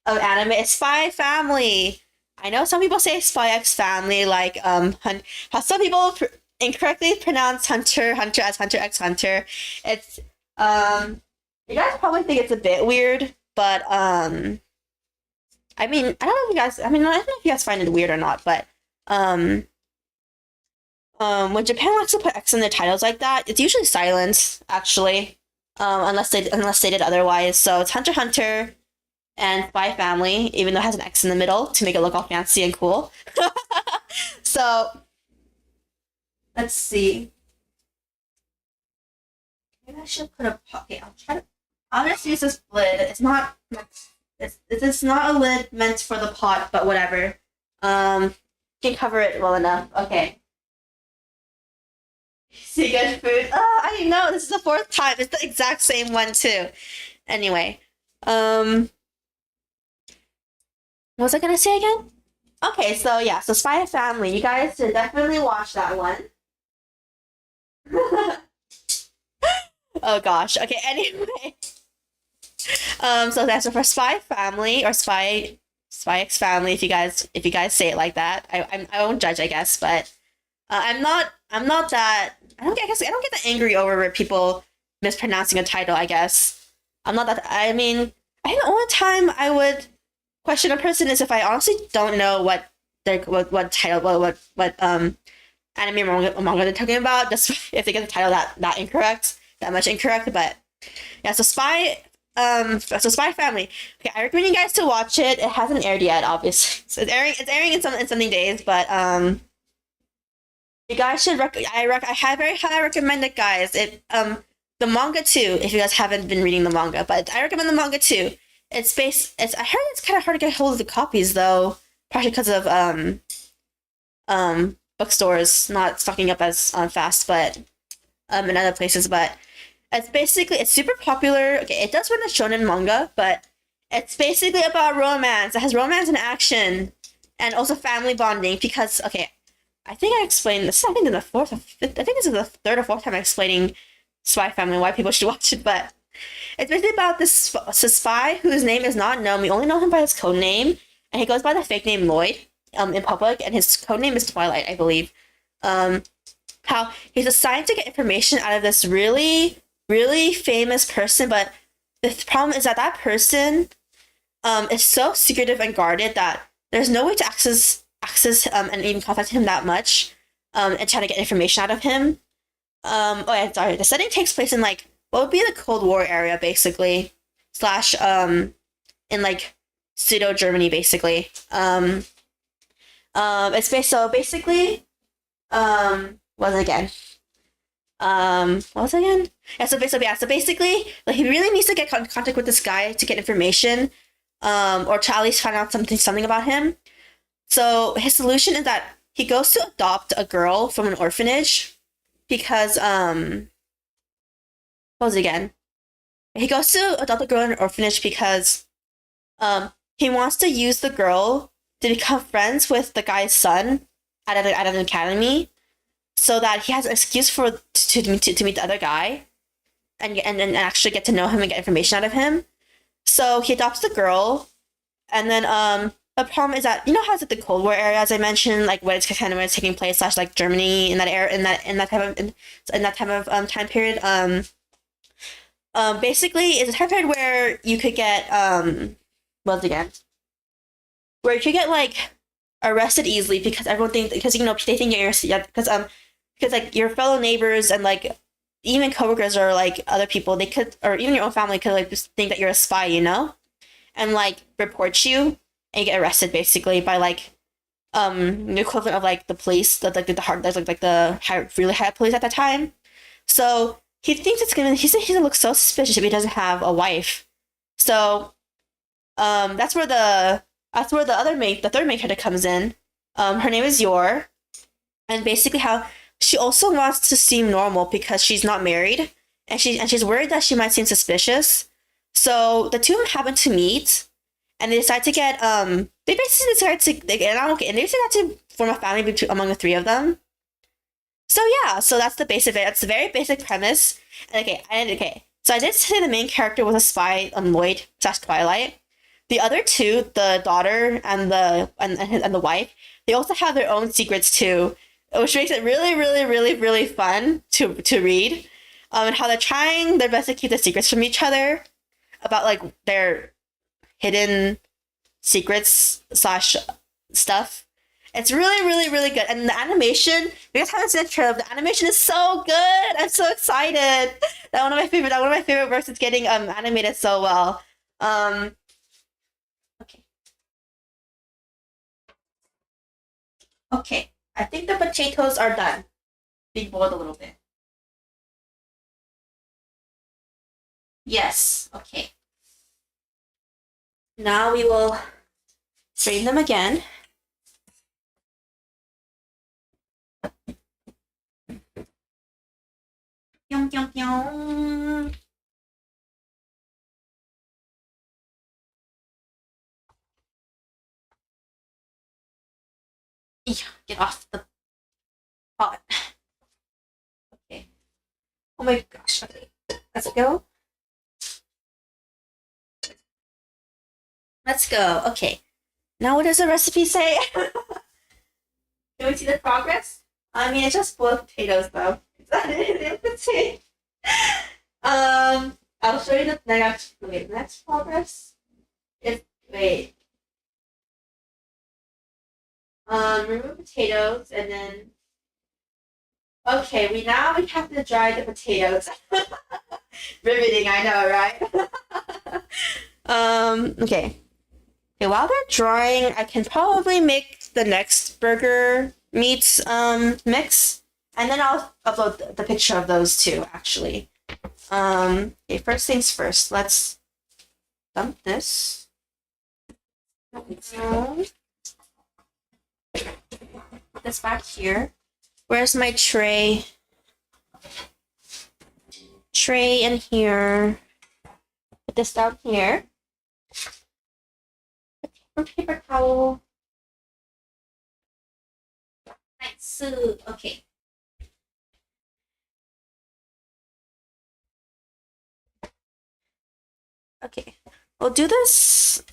of anime is Spy Family. I know some people say Spy X Family, like how some people incorrectly pronounce Hunter as Hunter X Hunter. It's you guys probably think it's a bit weird, but I mean, I don't know if you guys. I mean, I don't know if you guys find it weird or not, but when Japan likes to put X in their titles like that, it's usually silent, actually. Unless they did otherwise. So it's Hunter x Hunter and Spy Family, even though it has an X in the middle to make it look all fancy and cool. So let's see. Maybe I should put a okay. I'll just use this lid. It's not a lid meant for the pot, but whatever. Can cover it well enough. Okay. See good food. Oh, I know. This is the fourth time. It's the exact same one too. Anyway, what was I gonna say again? Okay, so yeah, so Spy Family. You guys should definitely watch that one. Oh gosh. Okay. Anyway, so that's for Spy Family or Spy X Family. If you guys say it like that, I won't judge, I guess, but I'm not that. I don't get that angry over people mispronouncing a title. I guess I'm not that. I mean, I think the only time I would question a person is if I honestly don't know what title what anime or manga they're talking about. Just if they get the title that incorrect, that much incorrect. But yeah, so Spy Family. Okay, I recommend you guys to watch it. It hasn't aired yet, obviously. So it's airing in something days, but you guys should I very highly recommend it, guys. It the manga too, if you guys haven't been reading the manga, but I recommend the manga too. I heard it's kind of hard to get hold of the copies though, partially because of bookstores not stocking up as fast, but in other places. But it's super popular. Okay, it does run a shonen manga, but it's basically about romance. It has romance and action, and also family bonding. Because okay, I think I explained this. I think in the fourth or fifth. I think this is the third or fourth time I'm explaining Spy Family, why people should watch it. But it's basically about this spy whose name is not known. We only know him by his code name, and he goes by the fake name Lloyd in public, and his code name is Twilight, I believe. How he's assigned to get information out of this really, really famous person, but the problem is that person is so secretive and guarded that there's no way to access and even contact him that much and try to get information out of him. Oh yeah, sorry. The setting takes place in like what would be the Cold War area, basically, slash in like pseudo Germany, basically. It's basically what was it again? What was it again? Yeah, so basically, like he really needs to get in contact with this guy to get information, or to at least find out something about him. So his solution is that he goes to adopt a girl from an orphanage because what was it again? He goes to adopt a girl in an orphanage because he wants to use the girl to become friends with the guy's son at an academy, so that he has an excuse to meet the other guy and actually get to know him and get information out of him. So he adopts the girl, and then the problem is that you know how it's like the Cold War era, as I mentioned, like when it's kind of when it's taking place, slash like Germany in that era, in that type of time period. Basically, it's a time period where you could get once again, where you could get like arrested easily because everyone thinks because you know they think you're yeah because like your fellow neighbors and like even coworkers or like other people they could or even your own family could like just think that you're a spy, you know, and like report you and you get arrested basically by like the equivalent of like the police the hard like the high, really high police at that time. So he thinks it's gonna he's gonna look so suspicious if he doesn't have a wife. So that's where the other main the third main character comes in. Her name is Yor, and basically how she also wants to seem normal because she's not married and she's worried that she might seem suspicious. So the two of them happen to meet and they decide to get they basically decide to they get okay and they decide to form a family between among the three of them. So yeah, so that's the base of it. That's the very basic premise. And okay. So I did say the main character was a spy on Lloyd slash Twilight. The other two, the daughter and the wife, they also have their own secrets too, which makes it really, really, really, really fun to read. And how they're trying their best to keep the secrets from each other about like their hidden secrets slash stuff. It's really, really, really good. And the animation, you guys haven't seen the trailer, the animation is so good. I'm so excited. That one of my favorite works is getting animated so well. Okay. Okay. I think the potatoes are done. Being boiled a little bit. Yes. Okay. Now we will strain them again. Pyong, pyong, pyong. Get off the pot. Okay. Oh my gosh. Okay. Let's go. Let's go. Okay. Now what does the recipe say? Can we see the progress? I mean, it's just boiled potatoes, though. I'll show you the next progress. It's wait. Remove potatoes and then. Okay, we have to dry the potatoes. Riveting, I know, right? Okay. Okay, while they're drying, I can probably make the next burger meat mix, and then I'll upload the picture of those two actually. Okay, first things first, let's dump this. Put this back here. Where's my tray? Tray in here. Put this down here. Paper towel. Nice. Okay. Okay. We'll do this.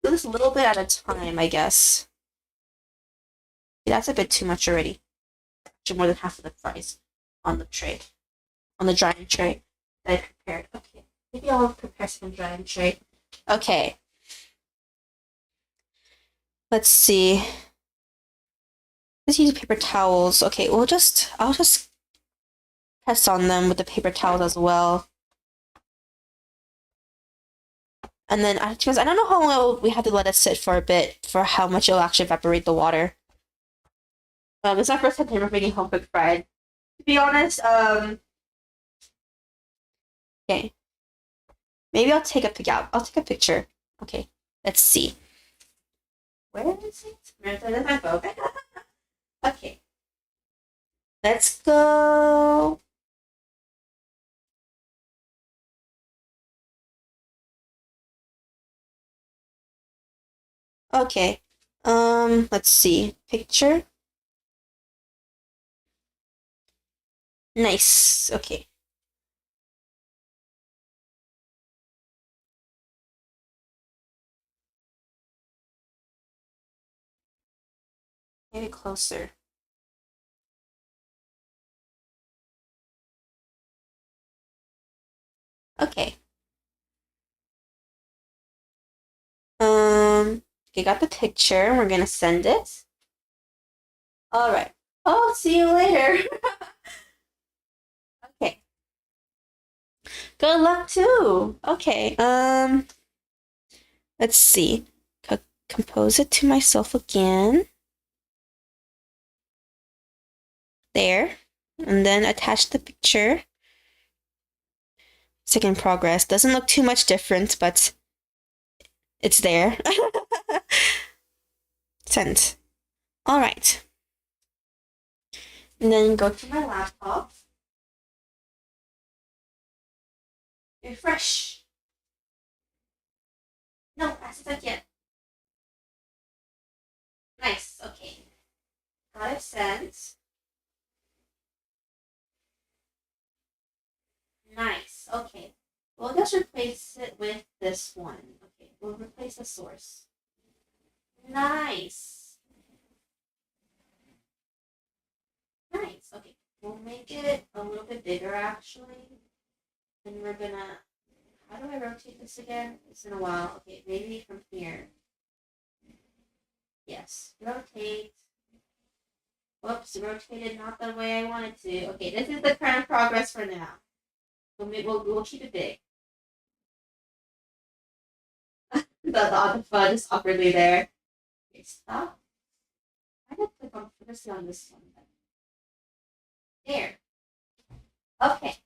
Do this a little bit at a time, I guess. That's a bit too much already. Actually, more than half of the fries on the tray, on the drying tray that I prepared. Okay, maybe I'll prepare some drying tray. Okay. Let's see. Let's use paper towels. Okay, I'll just press on them with the paper towels as well. And then, because I don't know how long we have to let it sit for a bit for how much it'll actually evaporate the water. It's my first time ever making home cooked fried. To be honest, okay. Maybe I'll take a pic out. I'll take a picture. Okay, let's see. Where is it? Where's my phone? Okay. Let's go. Okay. Let's see. Picture. Nice. Okay. Maybe closer. Okay. Okay, got the picture. We're gonna send it. All right. Oh, see you later. Okay. Good luck too. Okay. Let's see. Compose it to myself again. There. And then attach the picture. It's like in progress. Doesn't look too much different, but it's there. Sent. All right. And then go to my laptop. Refresh. No, that's not yet. Nice. Okay. Got it sent. Nice. Okay. We'll just replace it with this one. Okay. We'll replace the source. Nice. Nice. Okay. We'll make it a little bit bigger actually. And we're gonna. How do I rotate this again? It's been a while. Okay, maybe from here. Yes. Rotate. Whoops, rotated not the way I wanted to. Okay, this is the current progress for now. We'll keep it big. the fun is awkwardly there. Okay, stop. I'm gonna click on firstly on this one. There. Okay.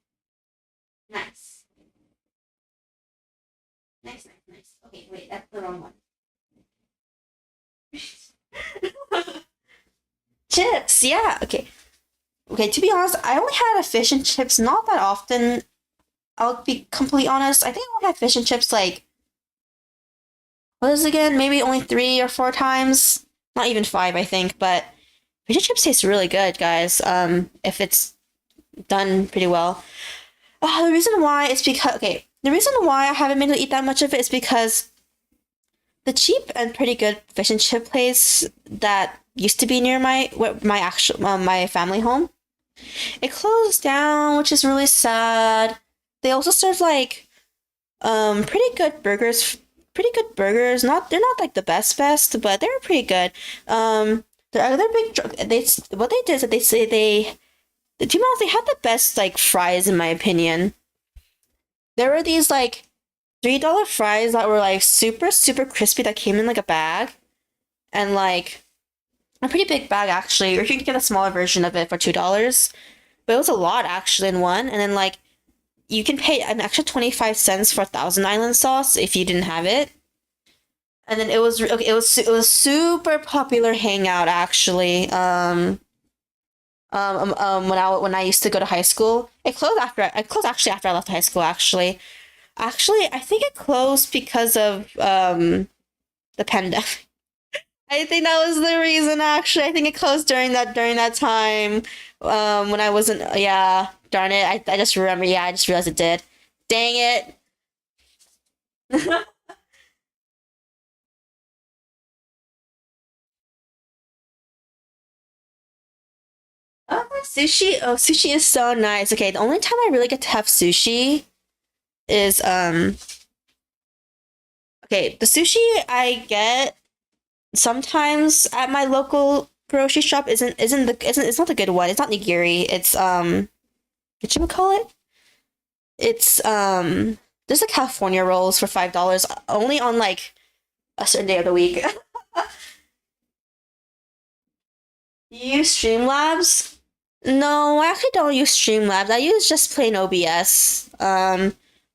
Nice. Nice. Okay, wait, that's the wrong one. Chips, yeah. Okay. Okay, to be honest, I only had a fish and chips not that often. I'll be completely honest. I think I only had fish and chips like what is it again? Maybe only 3 or 4 times. Not even 5, I think, but fish and chips taste really good, guys. If it's done pretty well. The reason why is because the reason why I haven't been able to eat that much of it is because the cheap and pretty good fish and chip place that used to be near my family home, it closed down, which is really sad. They also serve like pretty good burgers. They're not like the best, but they're pretty good. The other what they did is that they say they to be honest, they had the best like fries in my opinion. There were these like $3 fries that were like super crispy that came in like a bag, and like a pretty big bag actually. Or you could get a smaller version of it for $2. But it was a lot actually in one, and then like you can pay an extra 25 cents for Thousand Island sauce if you didn't have it. And then it was super popular hangout actually. When I used to go to high school, it closed actually after I left high school actually. Actually, I think it closed because of the pandemic. I think that was the reason actually. I think it closed during that time. When I wasn't, yeah, darn it. I just remember, yeah, I just realized it did. Dang it. Oh, sushi. Oh, sushi is so nice. Okay, the only time I really get to have sushi is okay, the sushi I get sometimes at my local grocery shop it's not the good one. It's not nigiri. It's what you call it? It's there's the California rolls for $5 only on like a certain day of the week. You use Streamlabs? No, I actually don't use Streamlabs. I use just plain OBS.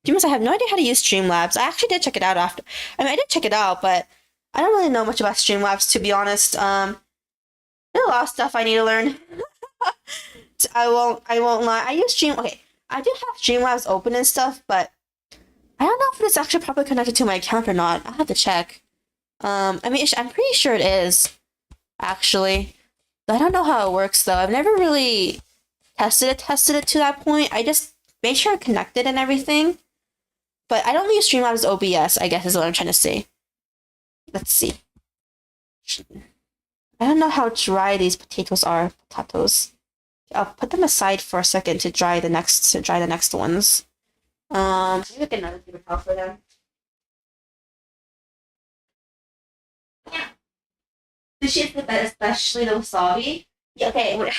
Demons, I have no idea how to use Streamlabs. I actually did check it out after. I mean, I did check it out, but I don't really know much about Streamlabs to be honest. There's a lot of stuff I need to learn. I won't lie. I use Okay, I do have Streamlabs open and stuff, but I don't know if it's actually properly connected to my account or not. I have to check. I mean, I'm pretty sure it is, actually. I don't know how it works though. I've never really tested it to that point. I just made sure I connected and everything. But I don't use Streamlabs OBS, I guess is what I'm trying to say. Let's see. I don't know how dry these potatoes are. Potatoes. I'll put them aside for a second to dry the next ones. Maybe get another paper towel for them. Yeah. Sushi is the best, especially the wasabi. Yeah, okay, when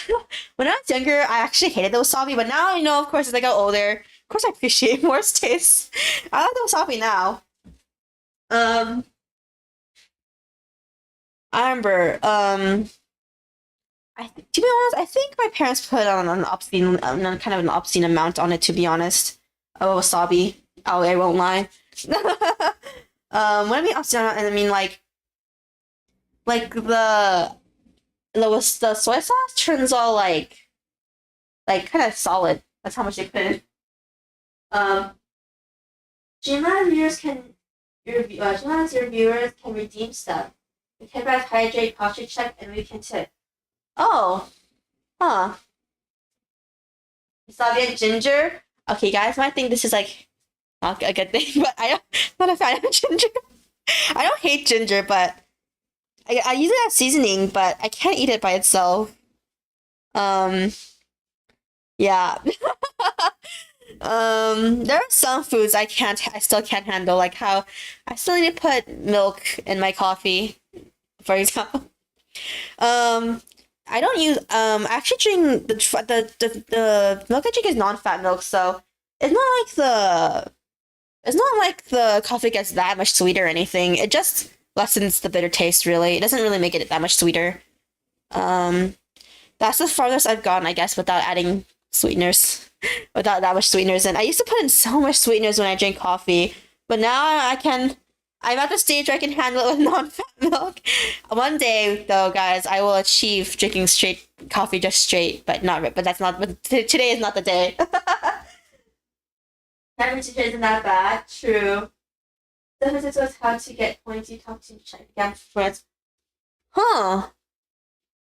I was younger, I actually hated the wasabi, but now I know, of course, as I got older, of course, I appreciate more its taste. I like the wasabi now. Um, I remember, to be honest, I think my parents put on an obscene, kind of an obscene amount on it. To be honest, oh wasabi. Oh, I won't lie. When I mean obscene, I mean like the soy sauce turns all kind of solid. That's how much they put in. Um, Gmail viewers can Gmail viewers can redeem stuff. We can buy hydrate, posture check, and we can tip. Oh, huh. Wasabi and ginger. Okay, guys, might think this is like not a good thing, but I'm not a fan of ginger. I don't hate ginger, but I use it as seasoning, but I can't eat it by itself. Um, yeah. There are some foods I still can't handle, like how I still need to put milk in my coffee, for example. Um, I don't use I actually drink the milk I drink is non-fat milk, so it's not like the coffee gets that much sweeter or anything. It just lessens the bitter taste, really. It doesn't really make it that much sweeter. Um, that's the farthest I've gone, I guess, without adding sweeteners, without that much sweeteners in. I used to put in so much sweeteners when I drink coffee, but now I'm at the stage where I can handle it with non-fat milk. One day, though, guys, I will achieve drinking straight coffee just straight, but that's not, but today is not the day. Temperature isn't that bad. True. The emphasis was how to get pointy talk to check again friends. Huh.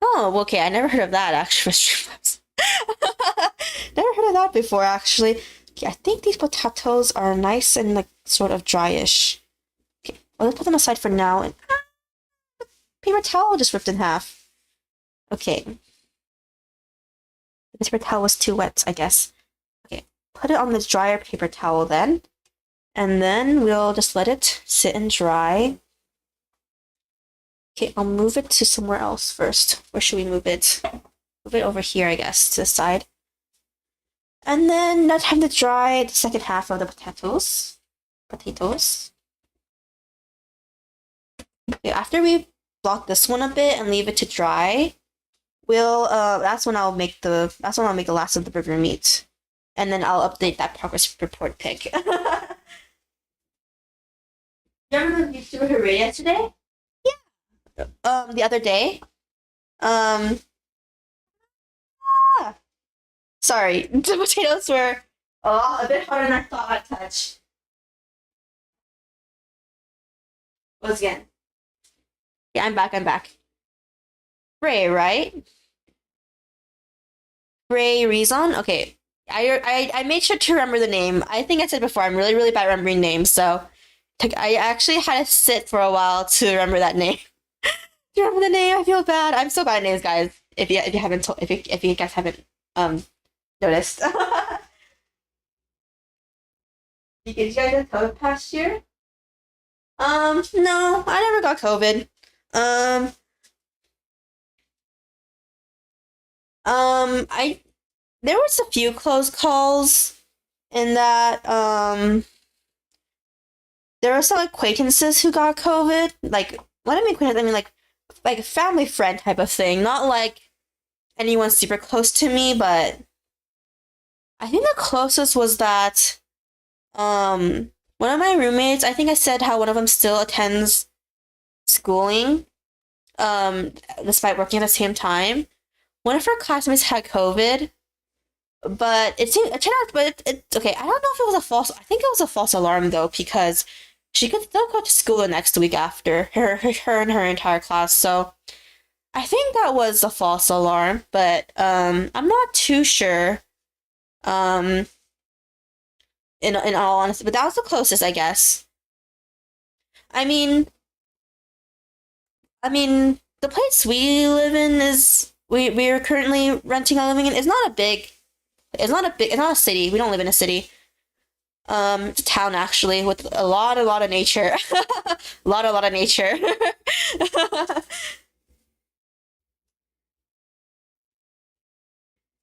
Oh, okay. I never heard of that actually. Never heard of that before, actually. Okay, I think these potatoes are nice and like sort of dryish. Okay, well, let's put them aside for now. And the paper towel just ripped in half. Okay. The paper towel was too wet, I guess. Okay, put it on this drier paper towel then. And then we'll just let it sit and dry. Okay, I'll move it to somewhere else first. Where should we move it? Move it over here, I guess, to the side. And then now time to dry the second half of the potatoes. Okay, after we block this one a bit and leave it to dry, that's when I'll make the last of the burger meat. And then I'll update that progress report pic. You remember the YouTuber who rated yesterday? Yeah. The other day. Ah. Sorry, the potatoes were a bit harder than I thought I'd touch. Once again. Yeah, I'm back. Ray, right? Ray Rezon? Okay. I made sure to remember the name. I think I said before, I'm really, really bad at remembering names, so I actually had to sit for a while to remember that name. Do you remember the name? I feel bad. I'm so bad at names, guys. If you haven't if you guys haven't noticed. Did you guys get COVID past year? No, I never got COVID. Um, I there was a few close calls in that there were some acquaintances who got COVID. Like, what I mean acquaintance, I mean like a family friend type of thing. Not like anyone super close to me, but I think the closest was that one of my roommates, I think I said how one of them still attends schooling, despite working at the same time. One of her classmates had COVID, but it turned out, but it's okay. I don't know if it was a false. I think it was a false alarm though, because she could still go to school the next week after her and her entire class. So I think that was a false alarm, but I'm not too sure. Um, in all honesty, but that was the closest, I guess. I mean, the place we live in is we're currently renting and living in. It's not a city. We don't live in a city. It's a town actually with a lot of nature. A lot of nature.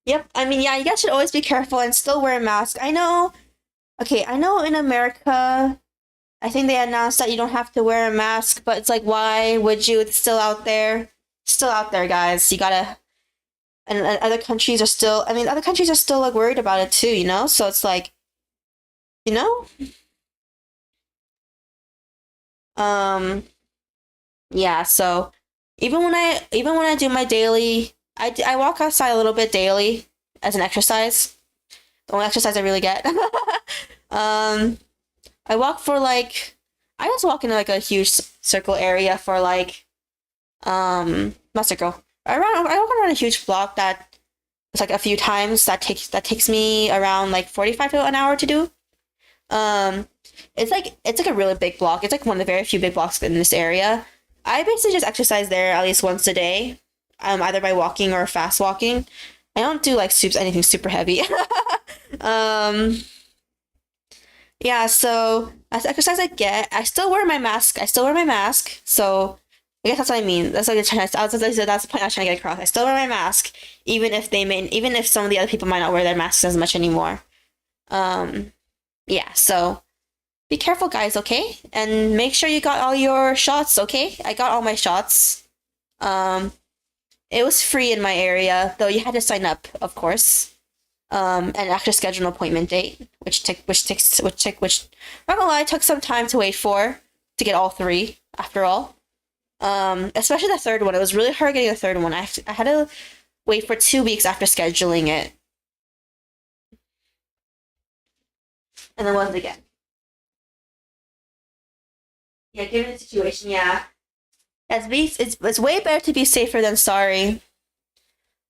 Yep. I mean, yeah, you guys should always be careful and still wear a mask. I know. Okay, I know in America, I think they announced that you don't have to wear a mask, but it's like, why would you? It's still out there. Still out there, guys. You gotta. And other countries are still. I mean, other countries are still like worried about it too. You know. So it's like, you know. Um. Yeah. So even when I do my daily, I walk outside a little bit daily as an exercise. The only exercise I really get. um. I walk for like. I just walk in like a huge circle area for like not circle. I walk around a huge block that it's like a few times that takes me around like 45 to an hour to do. Um it's like a really big block. It's like one of the very few big blocks in this area. I basically just exercise there at least once a day. Either by walking or fast walking. I don't do like anything super heavy. um yeah, so as exercise I get, I still wear my mask. I still wear my mask. So I guess that's what I mean. That's like that's the point I was trying to get across. I still wear my mask, even if some of the other people might not wear their masks as much anymore. Um, yeah. So be careful, guys. Okay, and make sure you got all your shots. Okay, I got all my shots. Um, it was free in my area, though you had to sign up, of course. And actually schedule an appointment date, which not gonna lie, took some time to wait for to get all three. After all. Especially the third one. It was really hard getting the third one. I had to wait for 2 weeks after scheduling it, and then wasn't again. Yeah, given the situation, yeah. It's way better to be safer than sorry.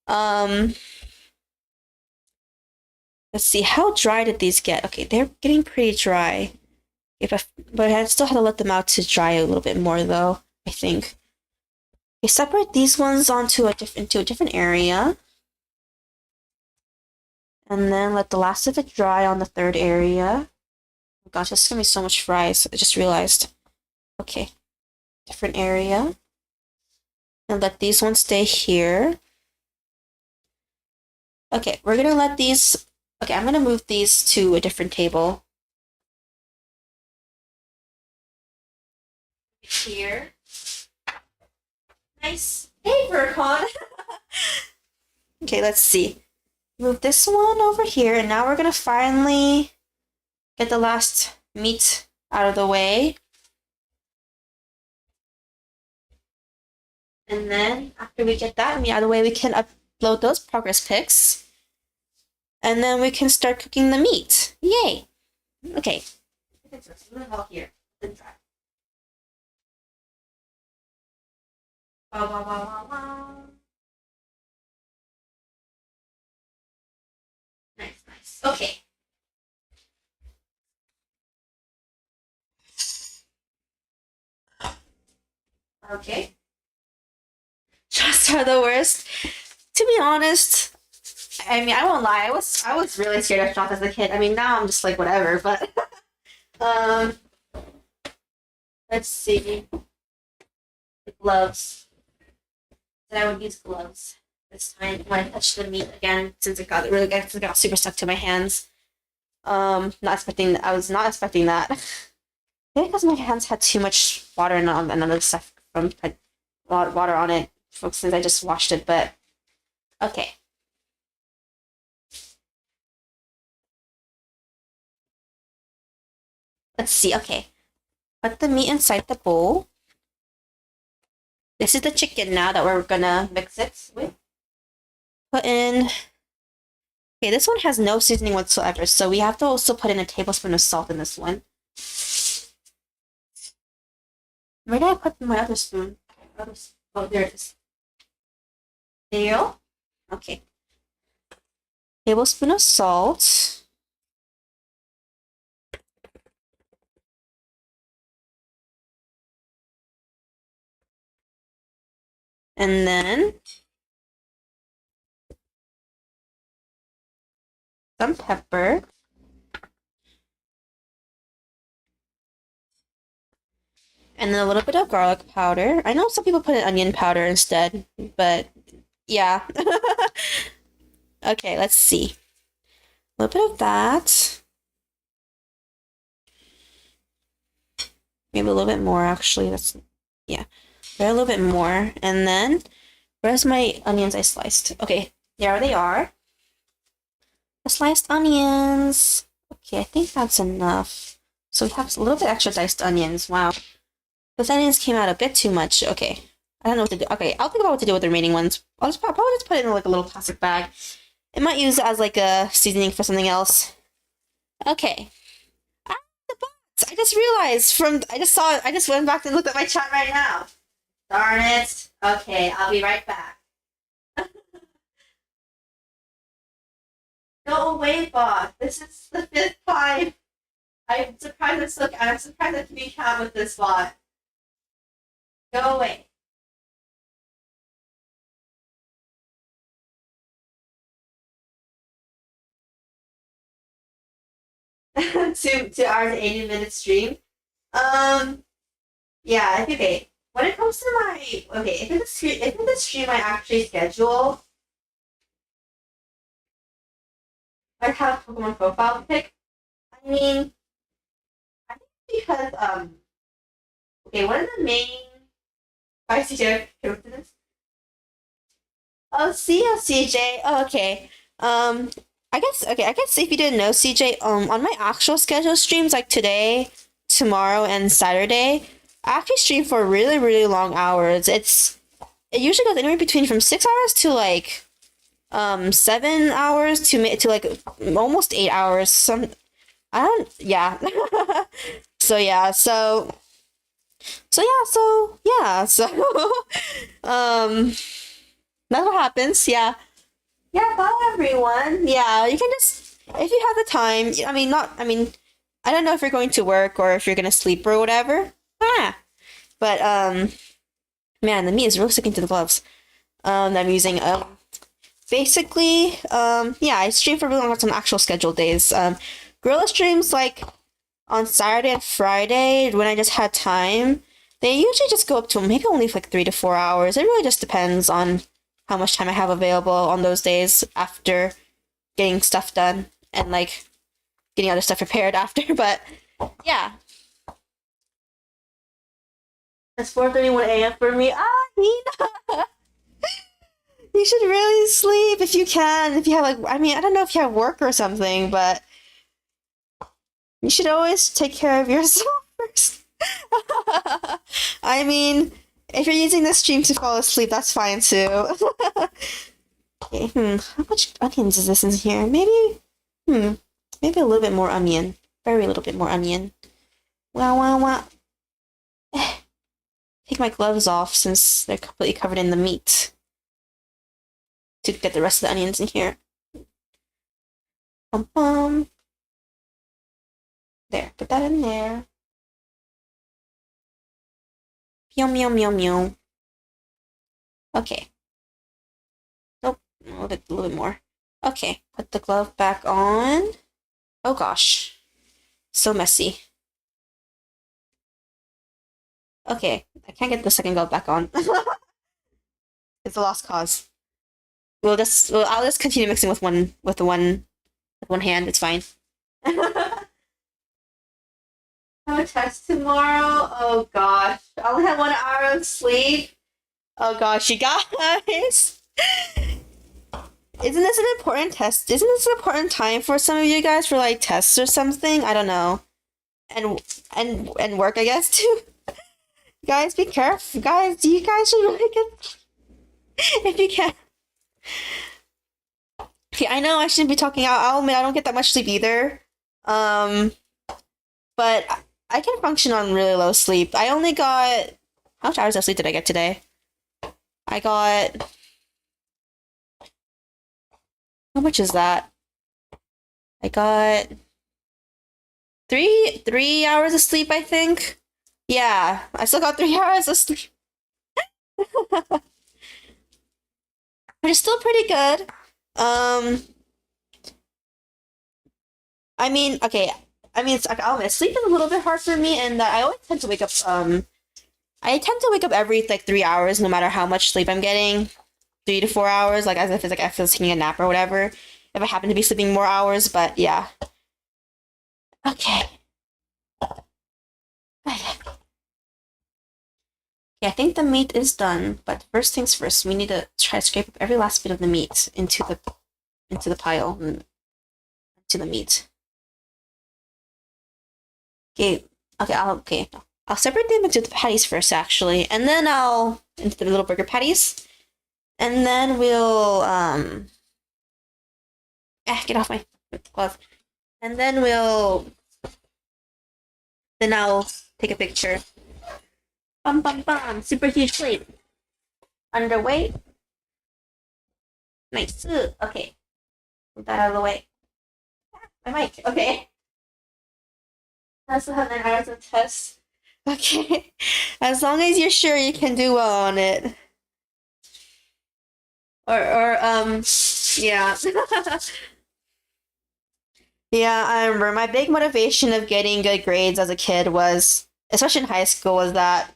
Um, let's see, how dry did these get? Okay, they're getting pretty dry. But I still had to let them out to dry a little bit more, though. I think. Okay, separate these ones into a different area. And then let the last of it dry on the third area. Oh gosh, this is gonna be so much fries. I just realized. Okay, different area. And let these ones stay here. Okay, we're gonna let these. Okay, I'm gonna move these to a different table. Here. Nice. Hey, Vercon! Okay, let's see. Move this one over here, and now we're gonna finally get the last meat out of the way. And then after we get that meat out of the way, we can upload those progress pics. And then we can start cooking the meat. Yay! Okay. I'm gonna help here. Wow, wow, wow, wow, wow. Nice, nice. Okay. Okay. Shots are the worst. To be honest, I mean, I won't lie. I was really scared of shots as a kid. I mean, now I'm just like whatever. But um, let's see. The gloves. That I would use gloves this time when I touched the meat again, since it got super stuck to my hands. Not expecting. I was not expecting that. Maybe because my hands had too much water and another stuff from water on it, since I just washed it. But okay. Let's see. Okay. Put the meat inside the bowl. This is the chicken now that we're gonna mix it with. Put in. Okay, this one has no seasoning whatsoever, so we have to also put in a tablespoon of salt in this one. Where did I put my other spoon? Oh, there it is. There you go. Okay. Tablespoon of salt. And then some pepper. And then a little bit of garlic powder. I know some people put in onion powder instead, but yeah. Okay, let's see. A little bit of that. Maybe a little bit more, actually. That's, yeah. A little bit more. And then, where's my onions I sliced? Okay, there they are. The sliced onions. Okay, I think that's enough. So we have a little bit extra diced onions. Wow. Those onions came out a bit too much. Okay. I don't know what to do. Okay, I'll think about what to do with the remaining ones. I'll just probably just put it in like a little plastic bag. I might use it as like a seasoning for something else. Okay. Ah, the box! I just realized I just saw it. I just went back and looked at my chat right now. Darn it. Okay, I'll be right back. Go away, bot. This is the 5th time. I'm surprised I'm surprised I can be cat with this bot. Go away. to our 80-minute stream. Yeah, okay. When it comes to my if it's a stream I actually schedule, I have a Pokemon profile pick. I mean, I think because okay, one of the main CJ coincidence. Oh, see you, CJ. Oh, okay. I guess if you didn't know, CJ, on my actual schedule streams like today, tomorrow, and Saturday, I actually stream for really, really long hours. It usually goes anywhere between from 6 hours to like 7 hours to like almost 8 hours. I don't, yeah. So yeah, that's what happens. Yeah. Yeah, bye everyone. Yeah, you can just if you have the time. I don't know if you're going to work or if you're gonna sleep or whatever. But man, the meat is really sticking to the gloves. That I'm using. Basically, yeah, I stream for really long on some actual scheduled days. Guerilla streams like on Saturday and Friday when I just had time. They usually just go up to maybe only like 3 to 4 hours. It really just depends on how much time I have available on those days after getting stuff done and like getting other stuff prepared after. But yeah. It's 4:31 a.m. for me. Nina! You should really sleep if you can. If you have like I don't know if you have work or something, but you should always take care of yourself first. I mean, if you're using this stream to fall asleep, that's fine too. Okay, how much onions is this in here? Maybe a little bit more onion. Very little bit more onion. Wow. Take my gloves off since they're completely covered in the meat. To get the rest of the onions in here. There, put that in there. Meow. Okay. Nope, a little bit more. Okay, put the glove back on. Oh gosh. So messy. Okay, I can't get the second glove back on. It's a lost cause. I'll just continue mixing with one hand, it's fine. Have a test tomorrow? Oh gosh. I only have 1 hour of sleep. Oh gosh, you guys. Isn't this an important test? Isn't this an important time for some of you guys for like tests or something? I don't know. And work, I guess, too. Guys, be careful. Guys, you guys should really get if you can. Okay, I know I shouldn't be talking out. I'll admit I don't get that much sleep either. But I can function on really low sleep. I only got how much hours of sleep did I get today? I got how much is that? I got 3 hours of sleep, I think. Yeah, I still got 3 hours of sleep. which is still pretty good. I mean, okay. I mean, it's like, I'll admit, sleep is a little bit hard for me, and that I always tend to wake up. I tend to wake up every like 3 hours, no matter how much sleep I'm getting. 3 to 4 hours, like as if it's like I feel taking a nap or whatever. If I happen to be sleeping more hours, but yeah. Okay. Yeah, I think the meat is done, but first things first, we need to try to scrape up every last bit of the meat into the pile, into the meat. Okay, I'll separate them into the patties first, actually, and then I'll into the little burger patties, and then we'll get off my glove, and then I'll take a picture. Bum bum bum! Super huge plate. Underweight. Nice. Okay. Move that out of the way. My mic. Okay. I also have 9 hours of tests. Okay. As long as you're sure you can do well on it. Yeah. Yeah, I remember my big motivation of getting good grades as a kid was, especially in high school, was that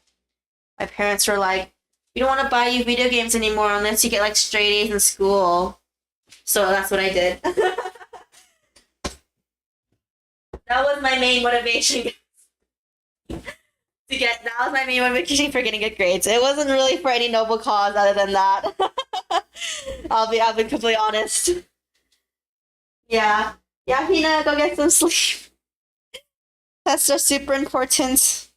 my parents were like, "We don't want to buy you video games anymore unless you get like straight A's in school." So that's what I did. That was my main motivation that was my main motivation for getting good grades. It wasn't really for any noble cause other than that. I'll be completely honest. Yeah. Yeah, Hina, go get some sleep. That's just super important.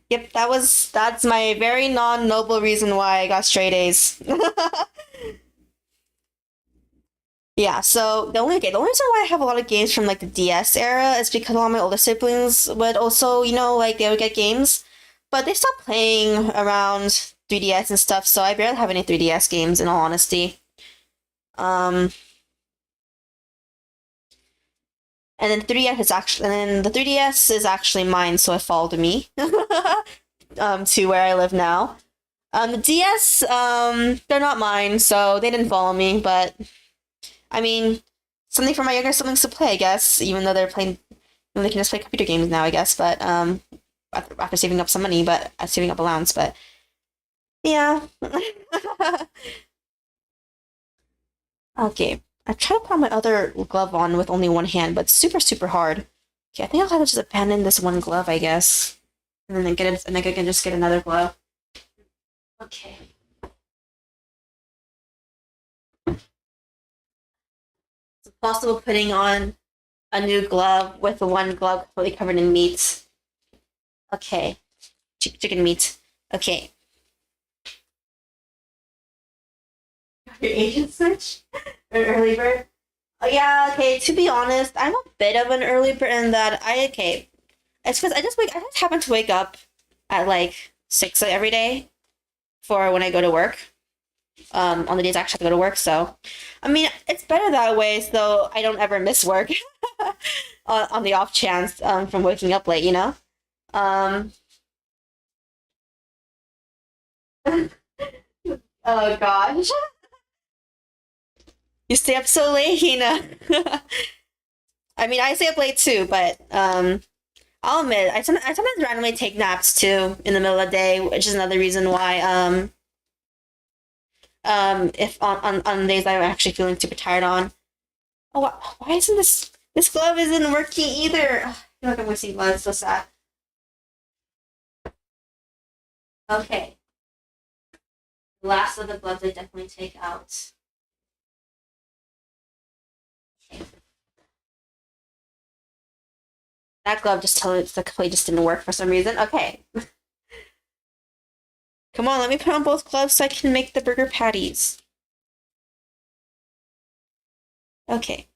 Yep, that's my very non-noble reason why I got straight A's. Yeah, so the only reason why I have a lot of games from like the DS era is because a lot of my older siblings would also, like they would get games, but they stopped playing around 3DS and stuff, so I barely have any 3DS games in all honesty. Um, and then the 3DS is actually mine, so it followed me to where I live now. The DS, they're not mine, so they didn't follow me, but I mean, something for my younger siblings to play, I guess, even though they can just play computer games now, I guess, but after saving up some money, but saving up allowance, but yeah. Okay, I try to put my other glove on with only one hand, but it's super, super hard. Okay, I think I'll have to just abandon this one glove, I guess, and then I can just get another glove. Okay. It's possible putting on a new glove with one glove completely covered in meat. Okay. Chicken meat. Okay. Your Asian switch? Or early bird? Oh, yeah, okay, to be honest, I'm a bit of an early bird in that it's because I just happen to wake up at like 6 every day for when I go to work. On the days I actually have to go to work, so I mean it's better that way, so I don't ever miss work on the off chance from waking up late, Um, oh gosh. You stay up so late, Hina. I mean, I stay up late too, but I'll admit, I sometimes randomly take naps too in the middle of the day, which is another reason why if on days I'm actually feeling super tired on. Oh, why isn't this glove isn't working either? Ugh, I feel like I'm wasting gloves. So sad. Okay, last of the gloves I definitely take out. Okay. That glove just tell it's the plate just didn't work for some reason. Okay. Come on, let me put on both gloves so I can make the burger patties. Okay.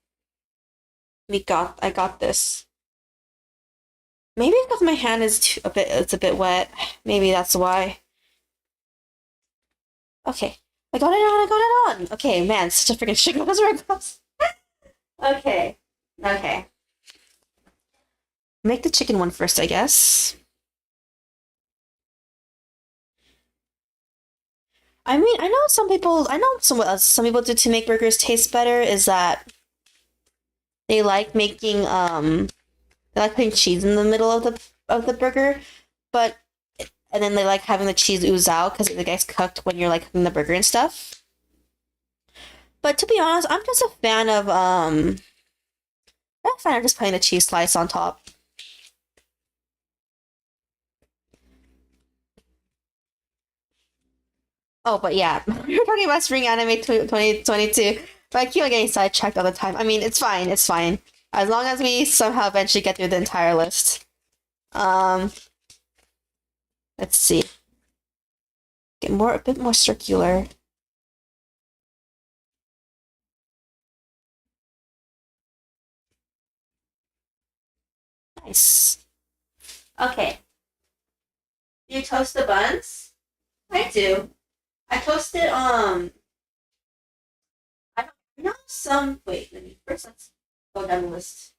I got this. Maybe because my hand is it's a bit wet. Maybe that's why. Okay. I got it on. Okay, man, such a freaking shit. Those are my gloves. Okay. Okay. Make the chicken one first, I guess. I mean, I know some people do to make burgers taste better is that they like making they like putting cheese in the middle of the burger, but and then they like having the cheese ooze out because it gets cooked when you're like cooking the burger and stuff. But to be honest, I'm just a fan of just putting the cheese slice on top. Oh, but yeah, we were talking about Spring Anime 2022, but I keep on getting sidetracked all the time. I mean, it's fine, it's fine. As long as we somehow eventually get through the entire list. Um, let's see. Get a bit more circular. Nice. Okay. Do you toast the buns? I do. I toasted I know some wait, let me first let's go down the list.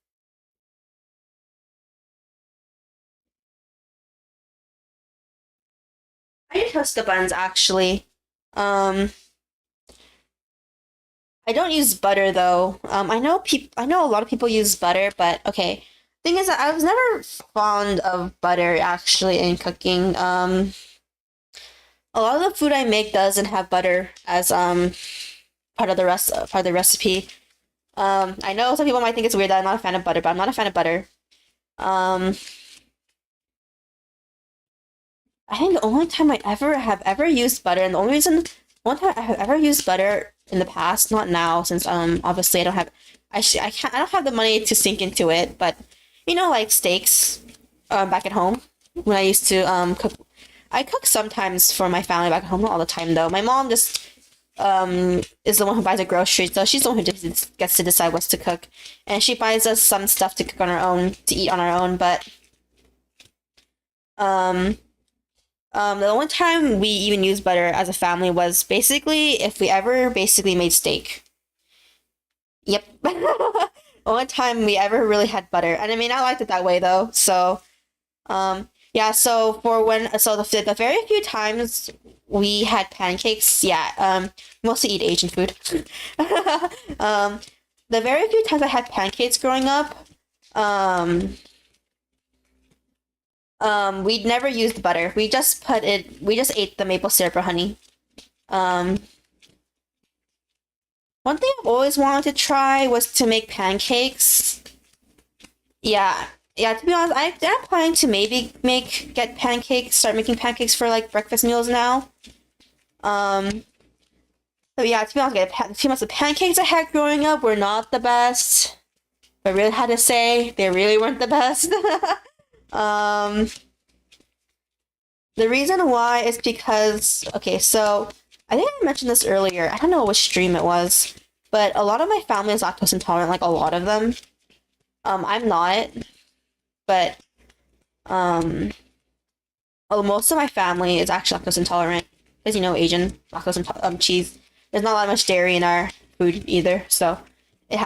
I do toast the buns actually. Um I don't use butter though. I know a lot of people use butter, but okay. Thing is that I was never fond of butter actually in cooking. A lot of the food I make doesn't have butter as part of the recipe. I know some people might think it's weird that I'm not a fan of butter, but I'm not a fan of butter. Um, I think the only time I ever used butter, and the only reason one time I have ever used butter in the past, not now, since obviously I don't have the money to sink into it, but you know like steaks, back at home when I used to cook. I cook sometimes for my family back at home, not all the time though. My mom just is the one who buys the groceries, so she's the one who just gets to decide what to cook, and she buys us some stuff to cook on our own, to eat on our own. But um, the only time we even used butter as a family was basically if we ever basically made steak. Yep. Only time we ever really had butter, and I mean I liked it that way though. So yeah. So for when the very few times we had pancakes, yeah. Mostly eat Asian food. um, the very few times I had pancakes growing up, um, we'd never used butter. We just ate the maple syrup or honey. Um, One thing I've always wanted to try was to make pancakes. Yeah, yeah. To be honest, I'm planning to maybe start making pancakes for like breakfast meals now. Um, so yeah, to be honest, too much the pancakes I had growing up were not the best. I really had to say they really weren't the best. um, the reason why is because okay, so I think I mentioned this earlier. I don't know which stream it was, but a lot of my family is lactose intolerant. Like a lot of them. I'm not, but um, most of my family is actually lactose intolerant. As you know, Asian cheese. There's not that much dairy in our food either, so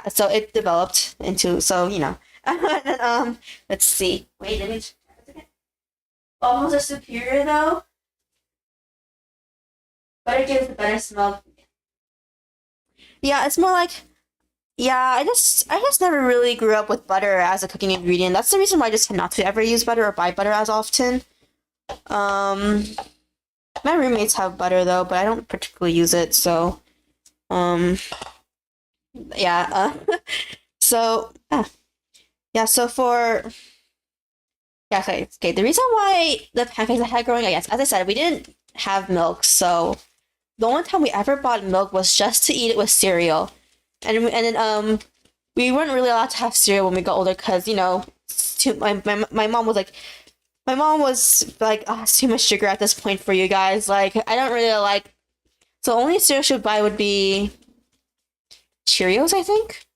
so it developed into you know. And, let's see. Wait, let me. Almost a superior though. Butter gives a better smell. Yeah, it's more like yeah. I just never really grew up with butter as a cooking ingredient. That's the reason why I just tend not to ever use butter or buy butter as often. Um, my roommates have butter though, but I don't particularly use it. So, um, yeah. So yeah. So for yeah, okay, okay. The reason why the pancakes I had growing up, yes, as I said, we didn't have milk, so the only time we ever bought milk was just to eat it with cereal, and then we weren't really allowed to have cereal when we got older because you know, my mom was like. My mom was like, oh, it's too much sugar at this point for you guys. Like, I don't really like. So, only cereal she would buy would be Cheerios, I think.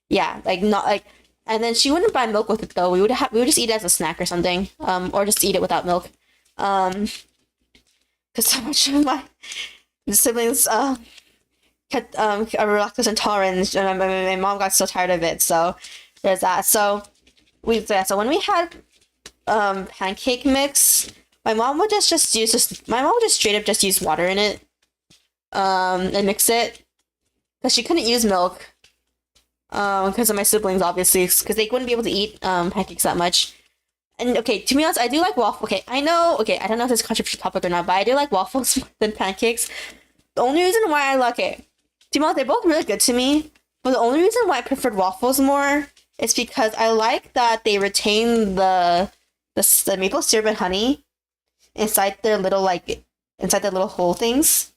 Yeah, like not like, and then she wouldn't buy milk with it though. We would just eat it as a snack or something, or just eat it without milk, um, because so much of my siblings had are lactose intolerant, and my mom got so tired of it. So there's that. So so when we had pancake mix, my mom would just use my mom would just straight up just use water in it. and mix it. Because she couldn't use milk. Because of my siblings, obviously. Because they wouldn't be able to eat pancakes that much. And okay, to be honest, I do like waffle. Okay, I know. Okay, I don't know if this is a controversial topic or not, but I do like waffles more than pancakes. The only reason why I like it, to be honest, they're both really good to me. But the only reason why I preferred waffles more is because I like that they retain the maple syrup and honey inside their little hole things.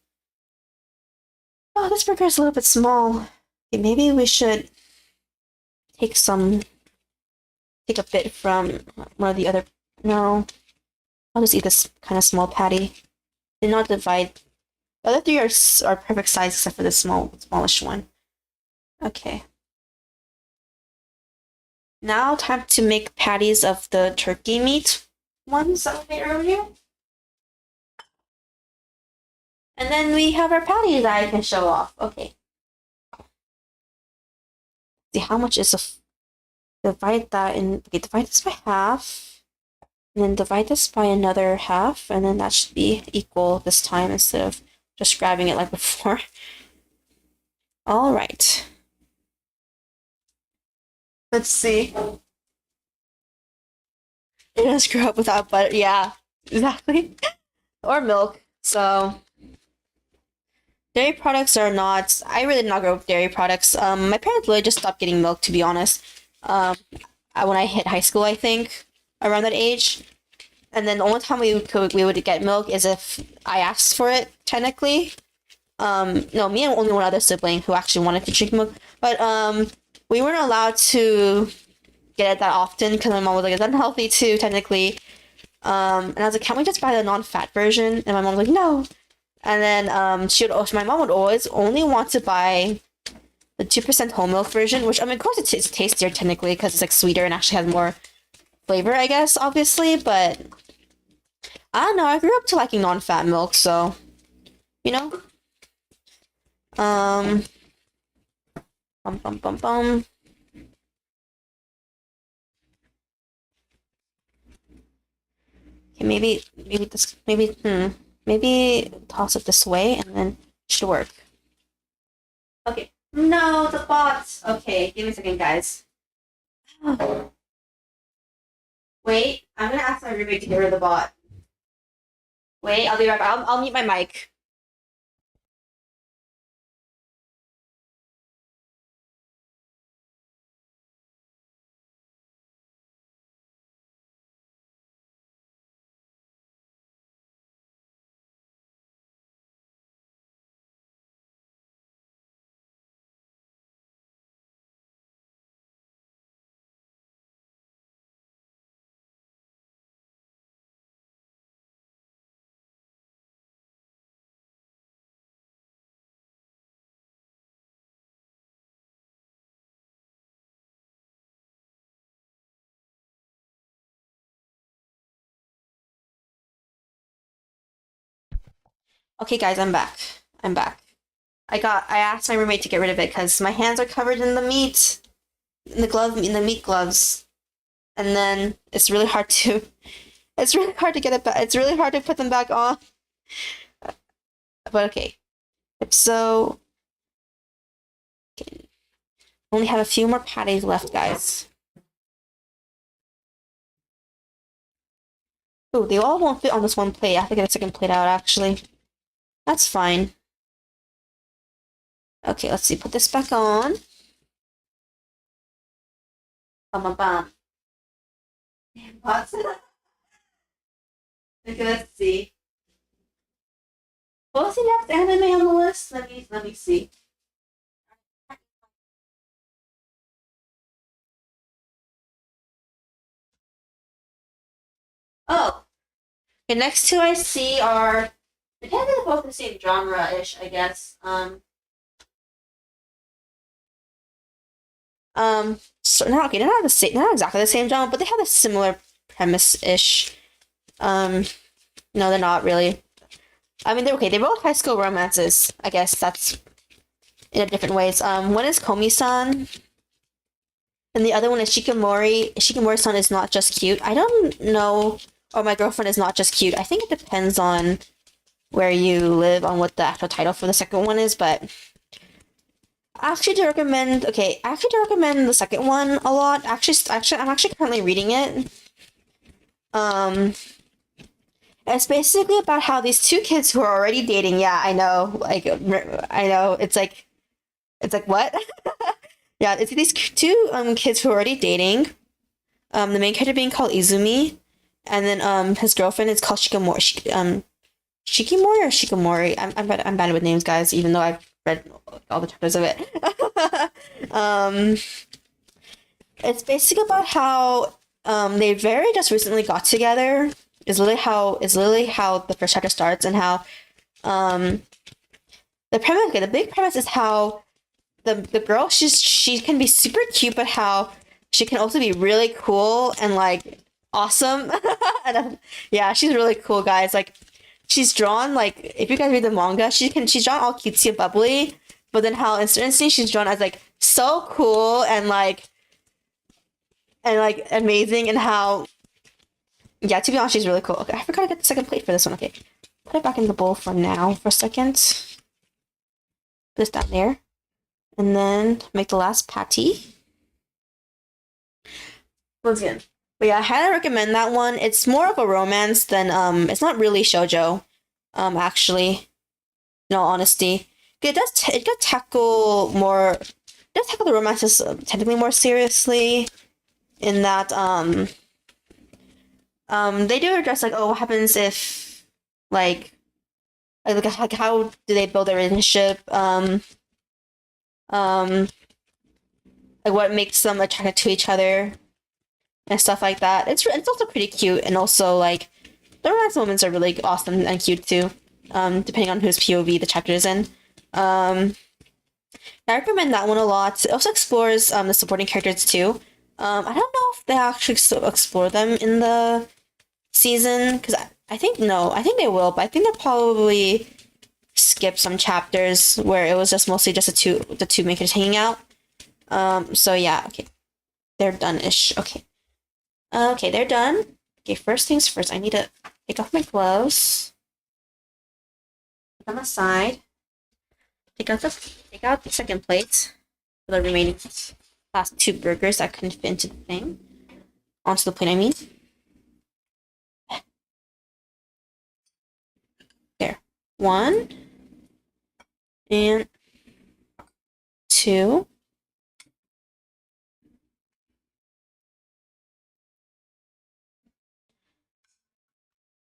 Oh, this burger is a little bit small. Okay, maybe we should take a bit from one of the other. No, I'll just eat this kind of small patty. Did not divide. The other three are perfect size except for the smallish one. Okay. Now time to make patties of the turkey meat ones that we made earlier. And then we have our patties that I can show off. Okay. See how much is divide that in. Okay, divide this by half, and then divide this by another half, and then that should be equal this time instead of just grabbing it like before. All right. Let's see. It does grow up without butter. Yeah, exactly. Or milk. So dairy products are not. I really did not grow up with dairy products. My parents really just stopped getting milk, to be honest. When I hit high school, I think around that age, and then the only time we would get milk is if I asked for it. Technically, no, me and only one other sibling who actually wanted to drink milk, but we weren't allowed to get it that often because my mom was like, it's unhealthy too, technically. And I was like, can't we just buy the non-fat version? And my mom was like, no. And then my mom would always only want to buy the 2% whole milk version, which, I mean, of course it's tastier technically because it's like sweeter and actually has more flavor, I guess, obviously, but I don't know, I grew up to liking non-fat milk, so, you know. Bum. Okay, maybe toss it this way and then it should work. Okay. No, the bot. Okay, give me a second, guys. Wait, I'm gonna ask my roommate to get rid of the bot. Wait, I'll be right back. I'll mute my mic. Okay, guys, I'm back. I asked my roommate to get rid of it because my hands are covered in the meat, in the meat gloves, and then it's really hard to get it back. It's really hard to put them back on. But okay, so okay. Only have a few more patties left, guys. Oh, they all won't fit on this one plate. I have to get a second plate out, actually. That's fine. Okay, let's see. Put this back on. Bum. What? Okay, let's see. What was the next anime on the list? Let me see. Oh, the next two I see are they're both the same genre-ish, I guess. So not okay, they're not not exactly the same genre, but they have a similar premise-ish. No, they're not really. I mean, they're okay. They're both high school romances. I guess that's in a different ways. One is Komi-san, and the other one is Shikamori. Shikamori-san is not just cute. I don't know, or my girlfriend is not just cute. I think it depends on where you live on what the actual title for the second one is, but I actually do recommend. Okay, I actually do recommend the second one a lot. I'm actually currently reading it. It's basically about how these two kids who are already dating. Yeah, I know. Like, I know. It's like what? Yeah, it's these two kids who are already dating. The main character being called Izumi, and then his girlfriend is called Shikimori. Shikimori or Shikamori? I'm bad with names, guys. Even though I've read all the chapters of it. um, it's basically about how they very just recently got together. Is literally how the first chapter starts, and how the premise. Okay, the big premise is how the girl she can be super cute, but how she can also be really cool and like awesome. And yeah, she's really cool, guys. Like she's drawn like if you guys read the manga, she's drawn all cutesy and bubbly, but then how in certain scenes she's drawn as like so cool and like amazing, and how yeah, to be honest, she's really cool. Okay, I forgot to get the second plate for this one. Okay, put it back in the bowl for now for a second. Put this down there, and then make the last patty. Once again, but yeah, I highly recommend that one. It's more of a romance than it's not really shoujo, actually. In all honesty, it does tackle more. It does tackle the romances technically more seriously, in that they do address like, oh, what happens if like how do they build their relationship, like what makes them attracted to each other and stuff like that. It's also pretty cute, and also like the romance moments are really awesome and cute too, depending on whose POV the chapter is in. I recommend that one a lot. It also explores the supporting characters too. I don't know if they actually explore them in the season, because I think no, I think they will, but I think they'll probably skip some chapters where it was just mostly just the two main characters hanging out. So yeah, okay, they're done-ish. Okay, they're done. Okay, first things first, I need to take off my gloves. Put them aside. Take out the second plate for the remaining last two burgers that couldn't fit into the thing. Onto the plate, I mean. There. 1 and 2.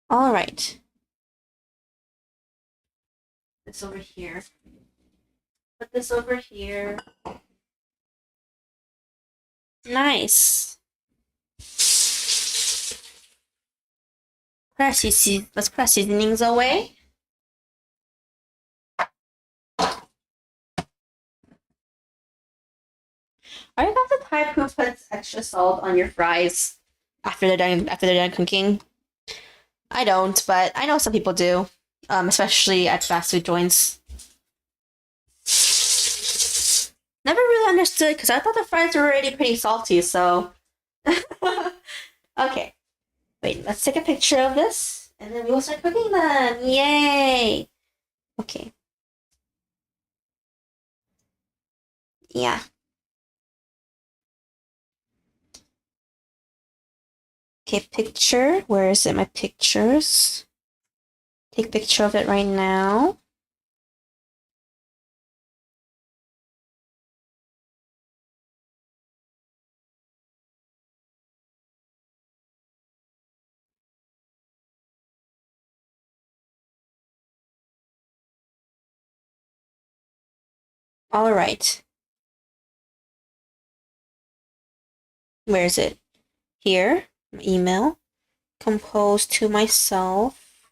All right. This over here. Put this over here. Nice. Let's put our seasonings away. Are you not the type who puts extra salt on your fries after they're done cooking? I don't, but I know some people do, especially at fast food joints. Never really understood, because I thought the fries were already pretty salty, so... Okay. Wait, let's take a picture of this, and then we will start cooking them! Yay! Okay. Yeah. Okay, picture. Where is it? My pictures. Take a picture of it right now. All right. Where is it? Here. My email. Compose to myself.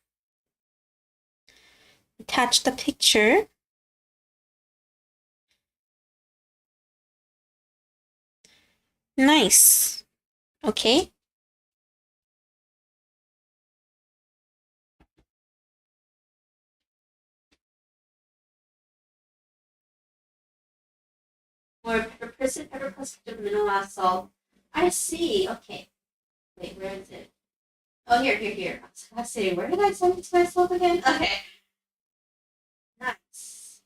Attach the picture. Nice. Okay. Or pepper plus mineral salt. I see. Okay. Wait, where is it? Oh, here. I was gonna say, where did I send it to myself again? Okay. Nice.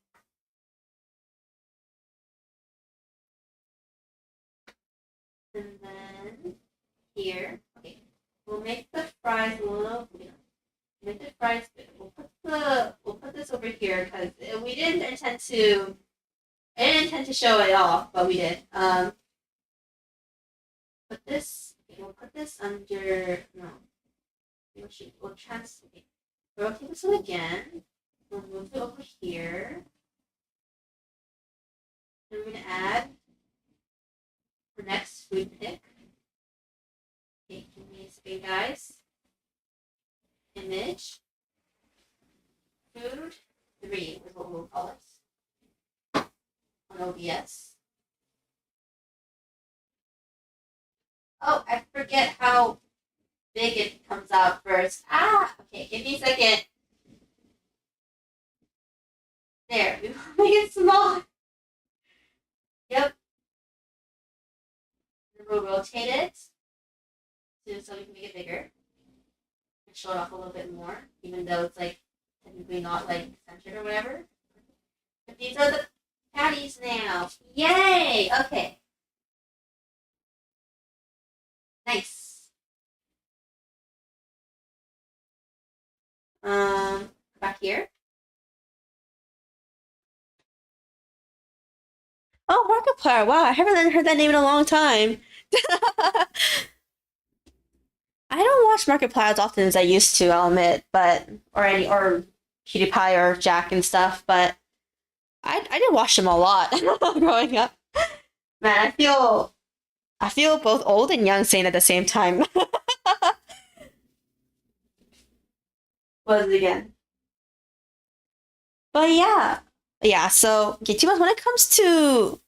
And then here, okay, we'll make the fries a little, make the fries good. We'll put this over here because we didn't intend to. I didn't intend to show it off, but we did. Put this. Okay, we'll put this under. No. We'll okay. Rotate this one again. We'll move it over here. Then we're gonna add the next food pick. Okay, give me a second, guys. Image. Food 3 is what we'll call it on OBS. Oh, I forget how big it comes out first. Okay, give me a second. There, we will make it small. Yep. And we'll rotate it so we can make it bigger. And show it off a little bit more, even though it's like technically not like centered or whatever. But these are the patties now. Yay! Okay. Nice. Back here. Oh, Markiplier! Wow, I haven't heard that name in a long time. I don't watch Markiplier as often as I used to, I'll admit, but or PewDiePie or Jack and stuff, but I did watch them a lot growing up. Man, I feel both old and young saying at the same time. What is it again? But yeah. So okay, too much when it comes to,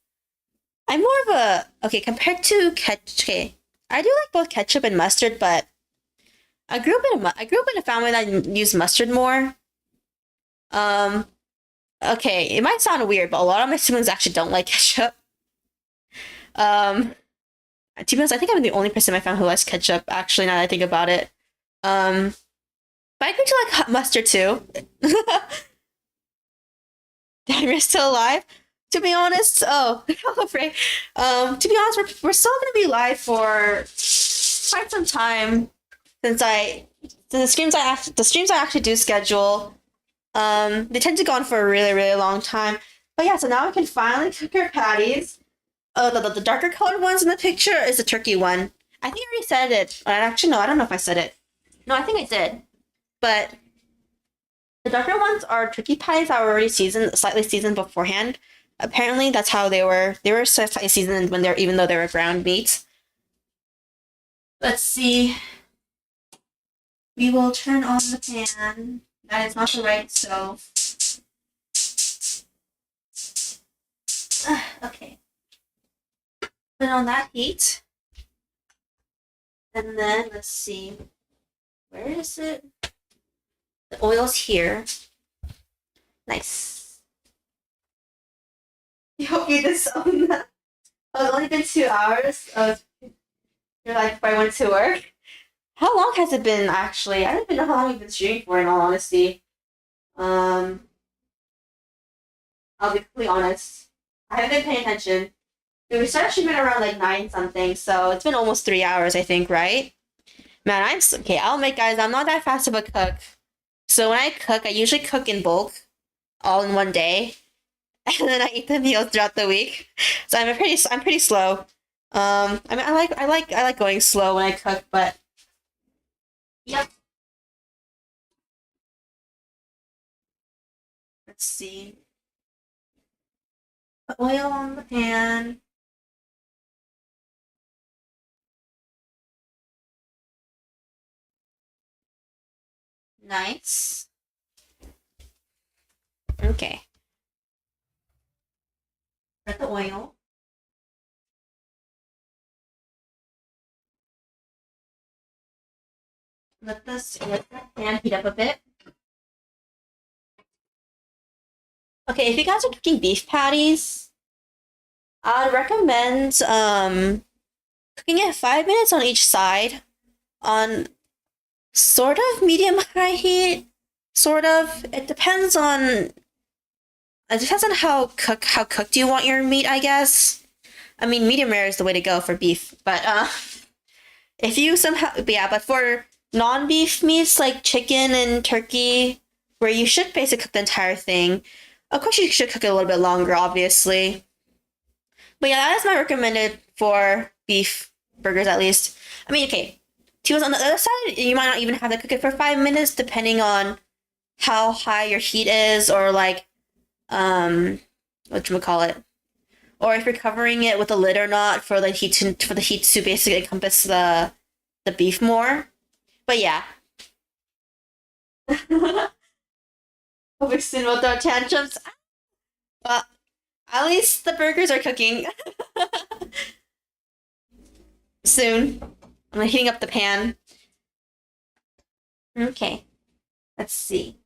I'm more of a compared to ketchup. Okay, I do like both ketchup and mustard, but I grew up in a family that used mustard more. Okay, it might sound weird, but a lot of my siblings actually don't like ketchup. Um, to be honest, I think I'm the only person in my family who likes ketchup. Actually, now that I think about it, but I do like mustard too. Damn, you're still alive. To be honest, I'm afraid. To be honest, we're still gonna be live for quite some time the streams I actually do schedule. They tend to go on for a really, really long time. But yeah, so now we can finally cook our patties. Oh, the darker colored ones in the picture is the turkey one. I think I already said it. Actually, no, I don't know if I said it. No, I think I did. But the darker ones are turkey patties that were already slightly seasoned beforehand. Apparently, that's how they were. They were slightly seasoned even though they were ground meat. Let's see. We will turn on the pan. That is not the right stove. Okay. Put on that heat. And then, let's see. Where is it? The oil's here. Nice. You hope you did something. Oh, it's only been 2 hours. You're like, before I went to work. How long has it been, actually? I don't even know how long you've been streaming for, in all honesty. I'll be completely honest. I haven't been paying attention. We started streaming around like 9 something, so it's been almost 3 hours, I think, right? Man, okay, I'll admit, guys, I'm not that fast of a cook. So when I cook, I usually cook in bulk, all in one day, and then I eat the meals throughout the week. So I'm pretty slow. I mean, I like going slow when I cook, but yep. Let's see. Put oil on the pan. Nice. Okay. Put the oil. Let the pan heat up a bit. Okay, if you guys are cooking beef patties, I'd recommend cooking it 5 minutes on each side on sort of medium high heat. Sort of. It depends on it depends on how cooked you want your meat, I guess. I mean, medium rare is the way to go for beef, but if you somehow, but for non-beef meats like chicken and turkey, where you should basically cook the entire thing, of course you should cook it a little bit longer, obviously. But yeah, that is my recommended for beef burgers at least. I mean, okay, to on the other side, you might not even have to cook it for 5 minutes, depending on how high your heat is, or like, whatchamacallit, or if you're covering it with a lid or not for the heat to basically encompass the beef more. But yeah. Hoping soon about the tantrums. But at least the burgers are cooking. Soon. I'm heating up the pan. Okay. Let's see.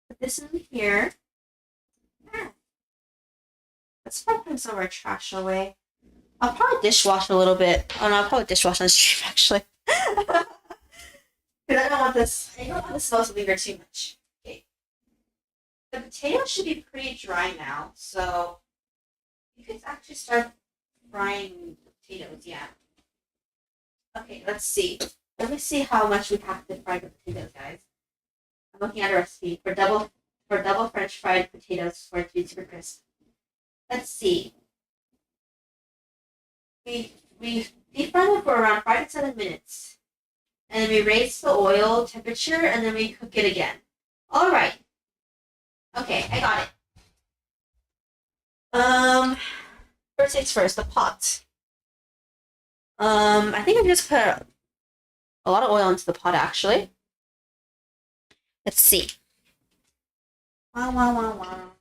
Put this in here. Let's probably put some of our trash away. I'll probably dishwash a little bit. Oh no, I'll probably dishwash on the stream actually. Because I don't want this smell to linger too much. Okay. The potatoes should be pretty dry now, so you could actually start frying the potatoes, yeah. Okay, let's see. Let me see how much we have to fry the potatoes, guys. I'm looking at a recipe for double French fried potatoes for it to be super crisp. Let's see. We deep fry them for around 5 to 7 minutes. And then we raise the oil temperature and then we cook it again. Alright. Okay, I got it. First things first, the pot. I think I just put a lot of oil into the pot actually. Let's see. Wow.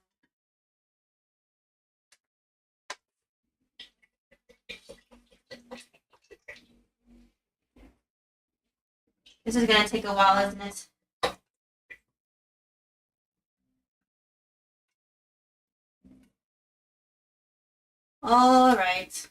This is gonna take a while, isn't it? All right.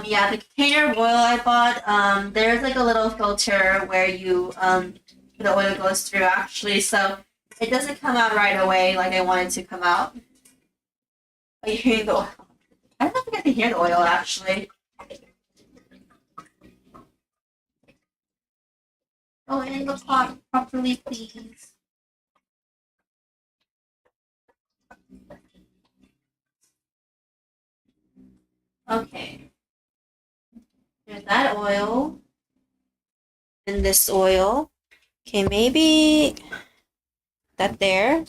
Yeah, the container of oil I bought, there's like a little filter where you, the oil goes through actually, so it doesn't come out right away like I want it to come out. Are you hearing the oil? I don't think I can hear the oil actually. Go in the pot properly, please. Okay. There's that oil. And this oil. Okay, maybe that there.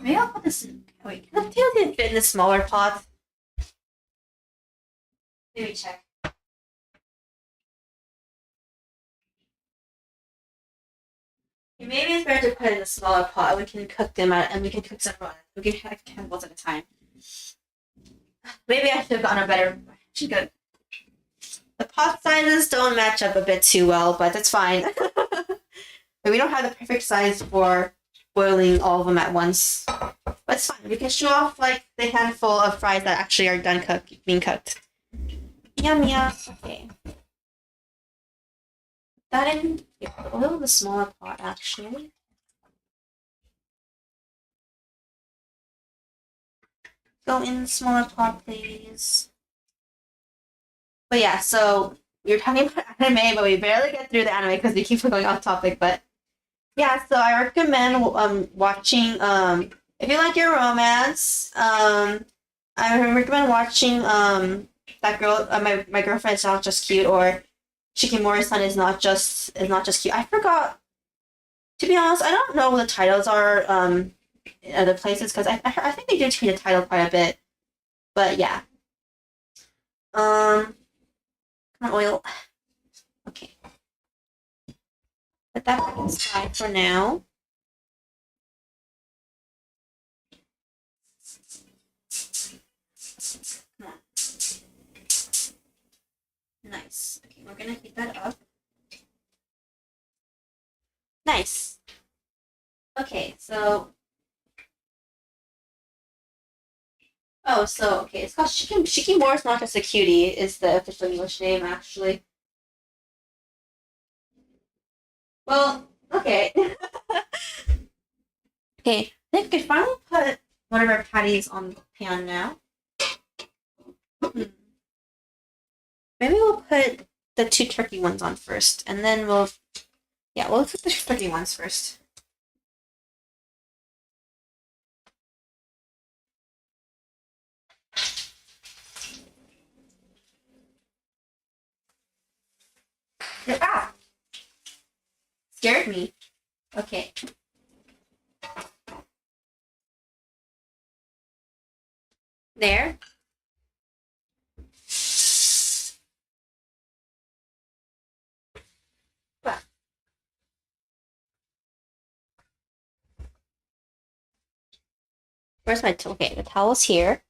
Maybe I'll put this in. Wait, can the potatoes even fit in the smaller pot? Let me check. Okay, maybe it's better to put it in a smaller pot. We can cook them out, and we can cook separate. We can have candles at a time. Maybe I should have gotten a better. Actually, good. The pot sizes don't match up a bit too well, but that's fine. But we don't have the perfect size for boiling all of them at once. But it's fine. We can show off like the handful of fries that actually are done being cooked. Yum yum. Okay. That in the oil in the smaller pot actually. Go in the smaller pot, please. But yeah, so we were talking about anime, but we barely get through the anime because we keep going off topic. But yeah, so I recommend watching if you like your romance, I recommend watching that girl. My girlfriend is not just cute, or Shikimori-san is not just cute. I forgot. To be honest, I don't know what the titles are in other places because I think they do change the title quite a bit. But yeah. Oil. Okay. Put that back inside for now. Come on. Nice. Okay, we're gonna heat that up. Nice. Okay, so. Oh, so okay, it's called Shikimori is not just a cutie, is the official English name actually. Well, okay. Okay, I think we can finally put one of our patties on the pan now. Hmm. Maybe we'll put the 2 turkey ones on first, and then we'll put the turkey ones first. Ah! Scared me. Okay. There. Bah. Where's my towel? Okay, the towel's here.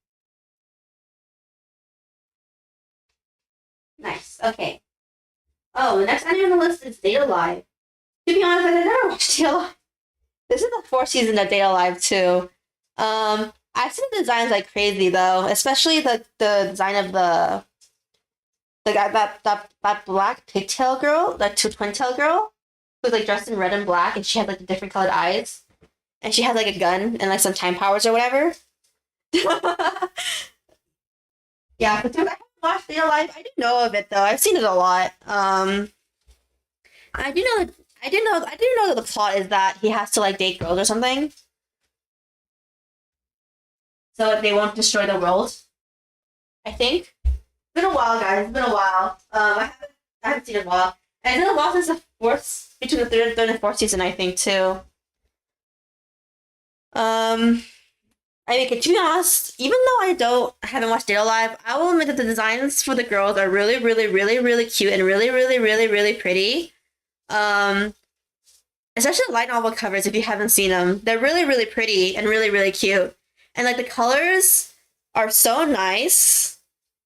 Nice. Okay. Oh, the next anime on the list is Date Alive. To be honest, I never watched Date Alive. This is the 4th season of Date Alive too. I've seen the designs like crazy though, especially the design of the guy that black pigtail girl, that twin tail girl, who's like dressed in red and black, and she has like the different colored eyes, and she has like a gun and like some time powers or whatever. Yeah, but dude, I haven't watched Date Alive. I do know of it though. I've seen it a lot. I do know. I do know that the plot is that he has to like date girls or something, so they won't destroy the world. I think. It's been a while, guys. It's been a while. I haven't seen it in a while. And it's been a while since the between the third and 4th season, I think too. Um, I mean, to be honest, even though I haven't watched Date Alive, I will admit that the designs for the girls are really, really, really, really cute and really, really, really, really pretty. Um, Especially the light novel covers. If you haven't seen them, they're really, really pretty and really, really cute. And like the colors are so nice.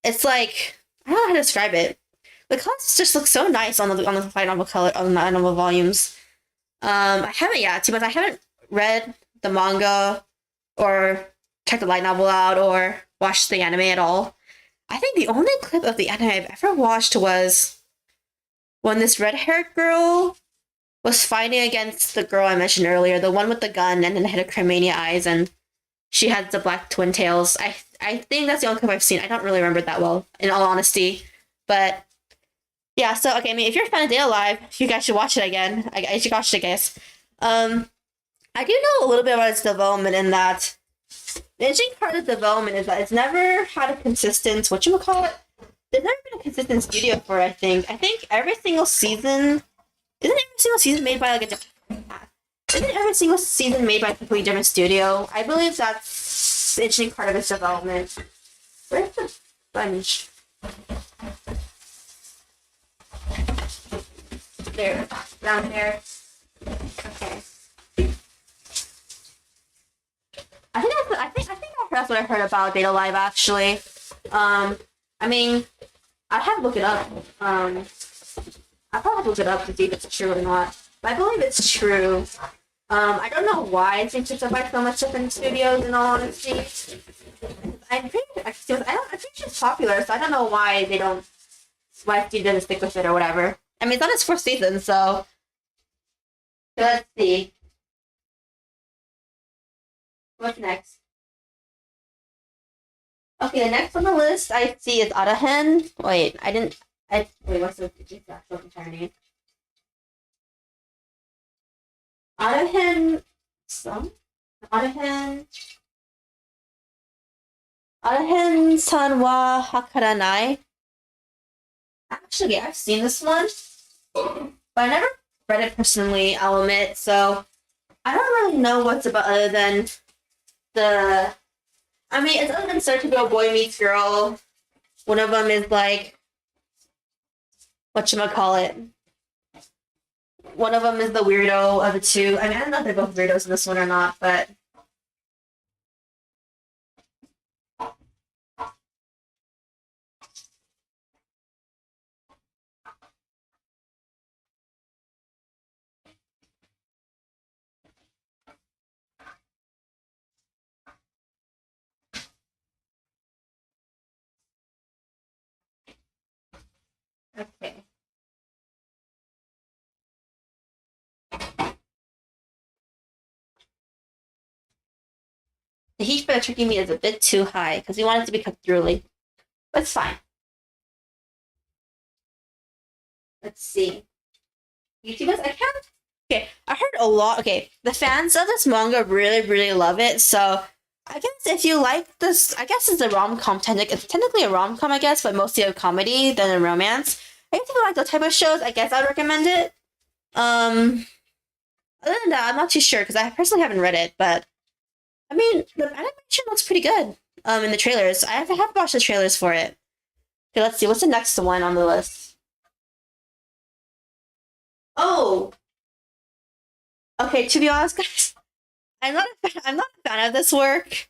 It's like I don't know how to describe it. The colors just look so nice on the light novel color on the light novel volumes. I haven't yet, but I haven't read the manga or checked the light novel out or watched the anime at all. I think the only clip of the anime I've ever watched was when this red-haired girl was fighting against the girl I mentioned earlier, the one with the gun and then had Cremania eyes, and she had the black twin tails. I think that's the only clip I've seen. I don't really remember it that well, in all honesty. But yeah, so okay, I mean, if you're a fan of Date Alive, you guys should watch it again. I should watch it, I guess. Um, I do know a little bit about its development in that the interesting part of the development is that it's never had a consistent whatchamacallit. There's never been a consistent studio for it, I think. I think every single season isn't every single season made by like a different isn't every single season made by a completely different studio? I believe that's the interesting part of its development. Where's the sponge? There, down there. Okay. I think that's what I heard about Date Alive actually. I mean, I'd have to look it up. I probably have to look it up to see if it's true or not. But I believe it's true. I don't know why it's picked up by so much different studios. In all honesty, I'm pretty. I think it's popular, so I don't know why they don't. Why Steve didn't stick with it or whatever. I mean, it's on its 4th season, so let's see. What's next? Okay, the next on the list I see is Arahen. Wait, I didn't. Wait. What's the actual entire name? Arahen. Some. Arahen. Arahen san wa hakaranai. Actually, I've seen this one, but I never read it personally. I'll admit, so I don't really know what's about other than the. I mean, it's other than Sertable Boy Meets Girl. One of them is like whatchamacallit. One of them is the weirdo of the two. I mean, I don't know if they're both weirdos in this one or not, but okay. The heat for the turkey meat is a bit too high because we want it to be cooked thoroughly. But it's fine. Let's see. YouTubers, I can't. Okay, I heard a lot. Okay, the fans of this manga really, really love it. So I guess if you like this, I guess it's a rom com. It's technically a rom com, I guess, but mostly a comedy than a romance. I guess if you like those type of shows, I guess I'd recommend it. Other than that, I'm not too sure because I personally haven't read it, but I mean, the animation looks pretty good. In the trailers, I have watched the trailers for it. Okay, let's see. What's the next one on the list? Oh, okay. To be honest, guys, I'm not a fan of this work.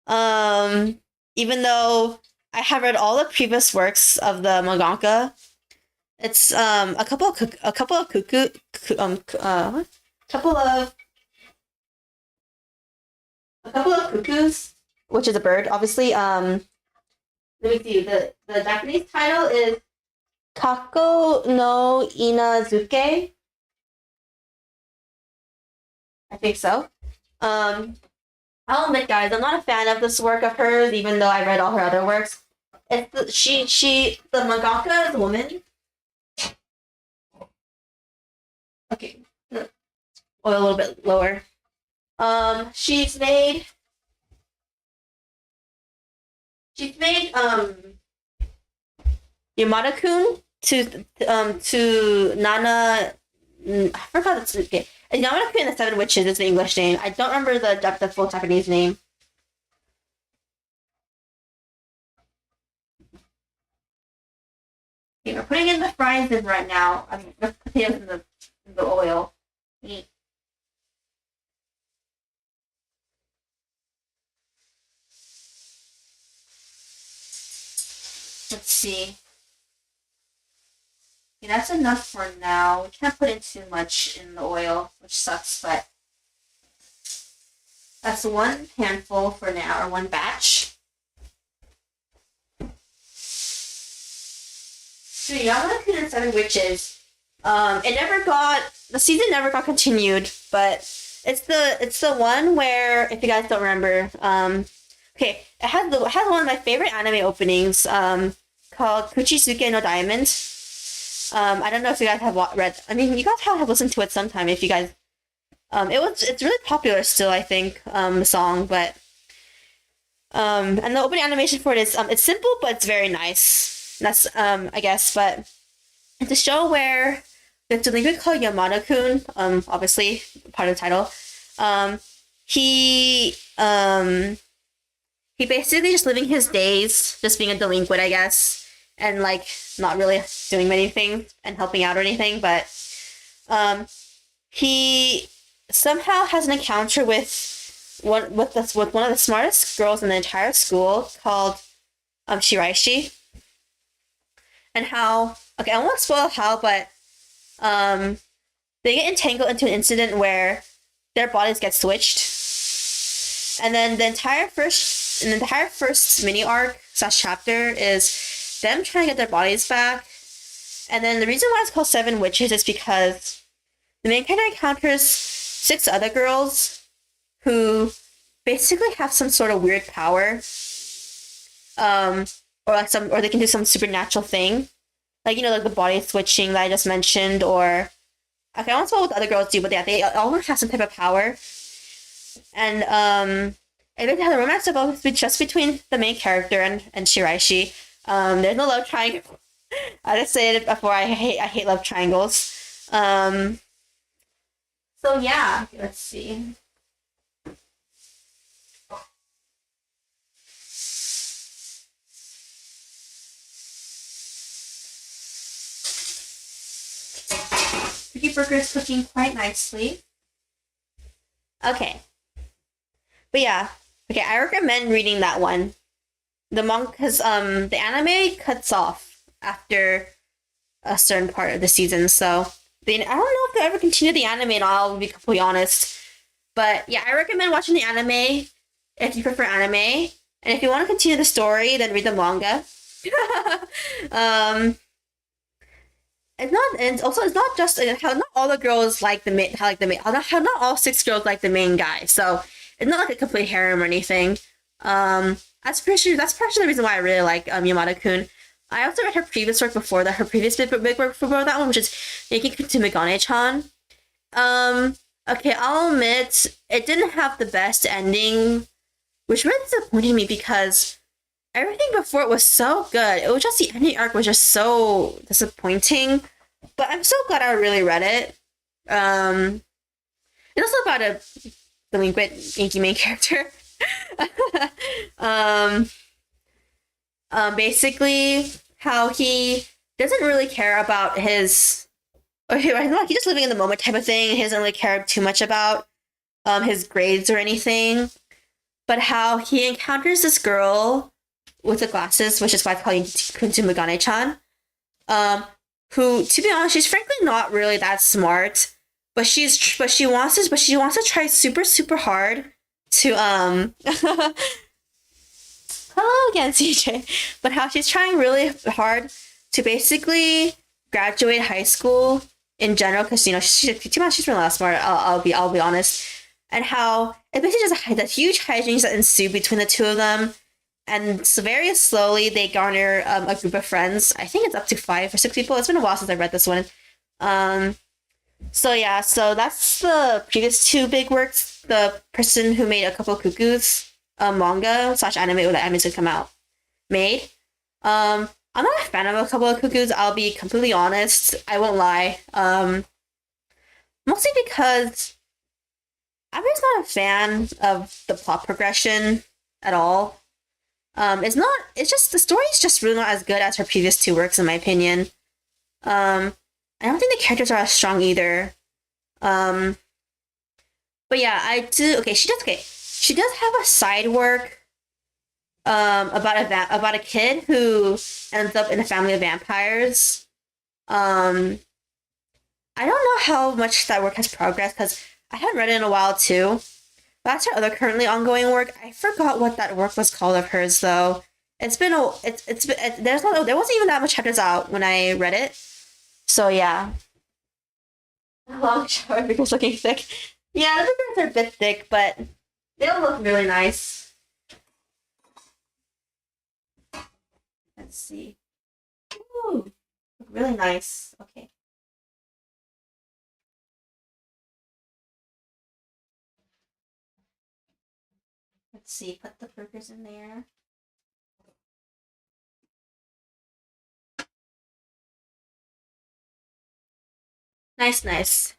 Even though I have read all the previous works of the mangaka, it's a couple of cuckoo, couple of a couple of cuckoos, which is a bird, obviously. Let me see. The Japanese title is Kako no Inazuke. I think so. I'll admit, guys, I'm not a fan of this work of hers, even though I read all her other works. The mangaka is a woman. Okay, oil a little bit lower. She's made Yamada-kun to Nana. I forgot that's okay. Yamada-kun and the Seven Witches is the English name. I don't remember the full Japanese name. Okay, we're putting in the fries in right now. I mean, the potatoes in the oil. Let's see. Okay, that's enough for now. We can't put in too much in the oil, which sucks, but that's one handful for now, or one batch. So Yamada-kun and Seven Witches. The season never got continued, but it's the one where, if you guys don't remember, okay, it has one of my favorite anime openings, called Kuchisuke no Diamond. I don't know if you guys have read. I mean, you guys have listened to it sometime. If you guys, it's really popular still. I think the song, but and the opening animation for it is it's simple but it's very nice. That's I guess, but it's a show where there's a linguist called Yamada-kun. Obviously part of the title. He basically just living his days, just being a delinquent, I guess, and like not really doing many things and helping out or anything, but he somehow has an encounter with one of the smartest girls in the entire school called Shiraishi. And how, okay, I won't spoil how, but they get entangled into an incident where their bodies get switched. And then the entire first mini arc / chapter is them trying to get their bodies back. And then the reason why it's called Seven Witches is because the main character encounters 6 other girls who basically have some sort of weird power. Or they can do some supernatural thing. Like, like the body switching that I just mentioned, or okay, I don't know what the other girls do, but yeah, they all have some type of power. And I think the romance develops just between the main character and Shiraishi. There's no love triangle. I just said it before. I hate love triangles. So yeah, let's see. Turkey burger is cooking quite nicely. Okay. But yeah, okay, I recommend reading that one. The manga, because the anime cuts off after a certain part of the season, so I don't know if they'll ever continue the anime at all, to be completely honest. But yeah, I recommend watching the anime if you prefer anime, and if you want to continue the story, then read the manga. It's not just how not all the girls like the main, how not all 6 girls like the main guy. So It's not like a complete harem or anything. That's partially the reason why I really like Yamada-kun. I also read her previous work before that, her previous big work before that one, which is Yakin to Megane-chan. Okay, I'll admit it didn't have the best ending, which really disappointed me because everything before it was so good. It was just the ending arc was just so disappointing. But I'm so glad I really read it. It's also about a delinquent Yankee main character. Basically, how he doesn't really care about his. Okay, I know he's just living in the moment type of thing. He doesn't really care too much about his grades or anything. But how he encounters this girl with the glasses, which is why I call Kunzu Megane-chan, who, to be honest, she's frankly not really that smart, but she wants to try super hard to hello again, CJ. But how she's trying really hard to basically graduate high school in general, because she's really not smart. I'll be honest, and how it basically just that huge hijinks that ensue between the two of them, and so very slowly they garner a group of friends. I think it's up to 5 or 6 people. It's been a while since I read this one. So yeah, so that's the previous 2 big works. The person who made A Couple of Cuckoos manga / anime, or the anime's gonna come out, made. I'm not a fan of A Couple of Cuckoos. I'll be completely honest. I won't lie. Mostly because I'm just not a fan of the plot progression at all. It's just the story's just really not as good as her previous 2 works, in my opinion. I don't think the characters are as strong either. But yeah, she does have a side work about a kid who ends up in a family of vampires. I don't know how much that work has progressed because I haven't read it in a while too. That's her other currently ongoing work. I forgot what that work was called of hers though. There wasn't even that much chapters out when I read it. So yeah. Long shower because looking thick. Yeah, the figures are a bit thick, but they don't look really nice. Let's see. Ooh, look really nice. Okay. Let's see, put the burgers in there. Nice.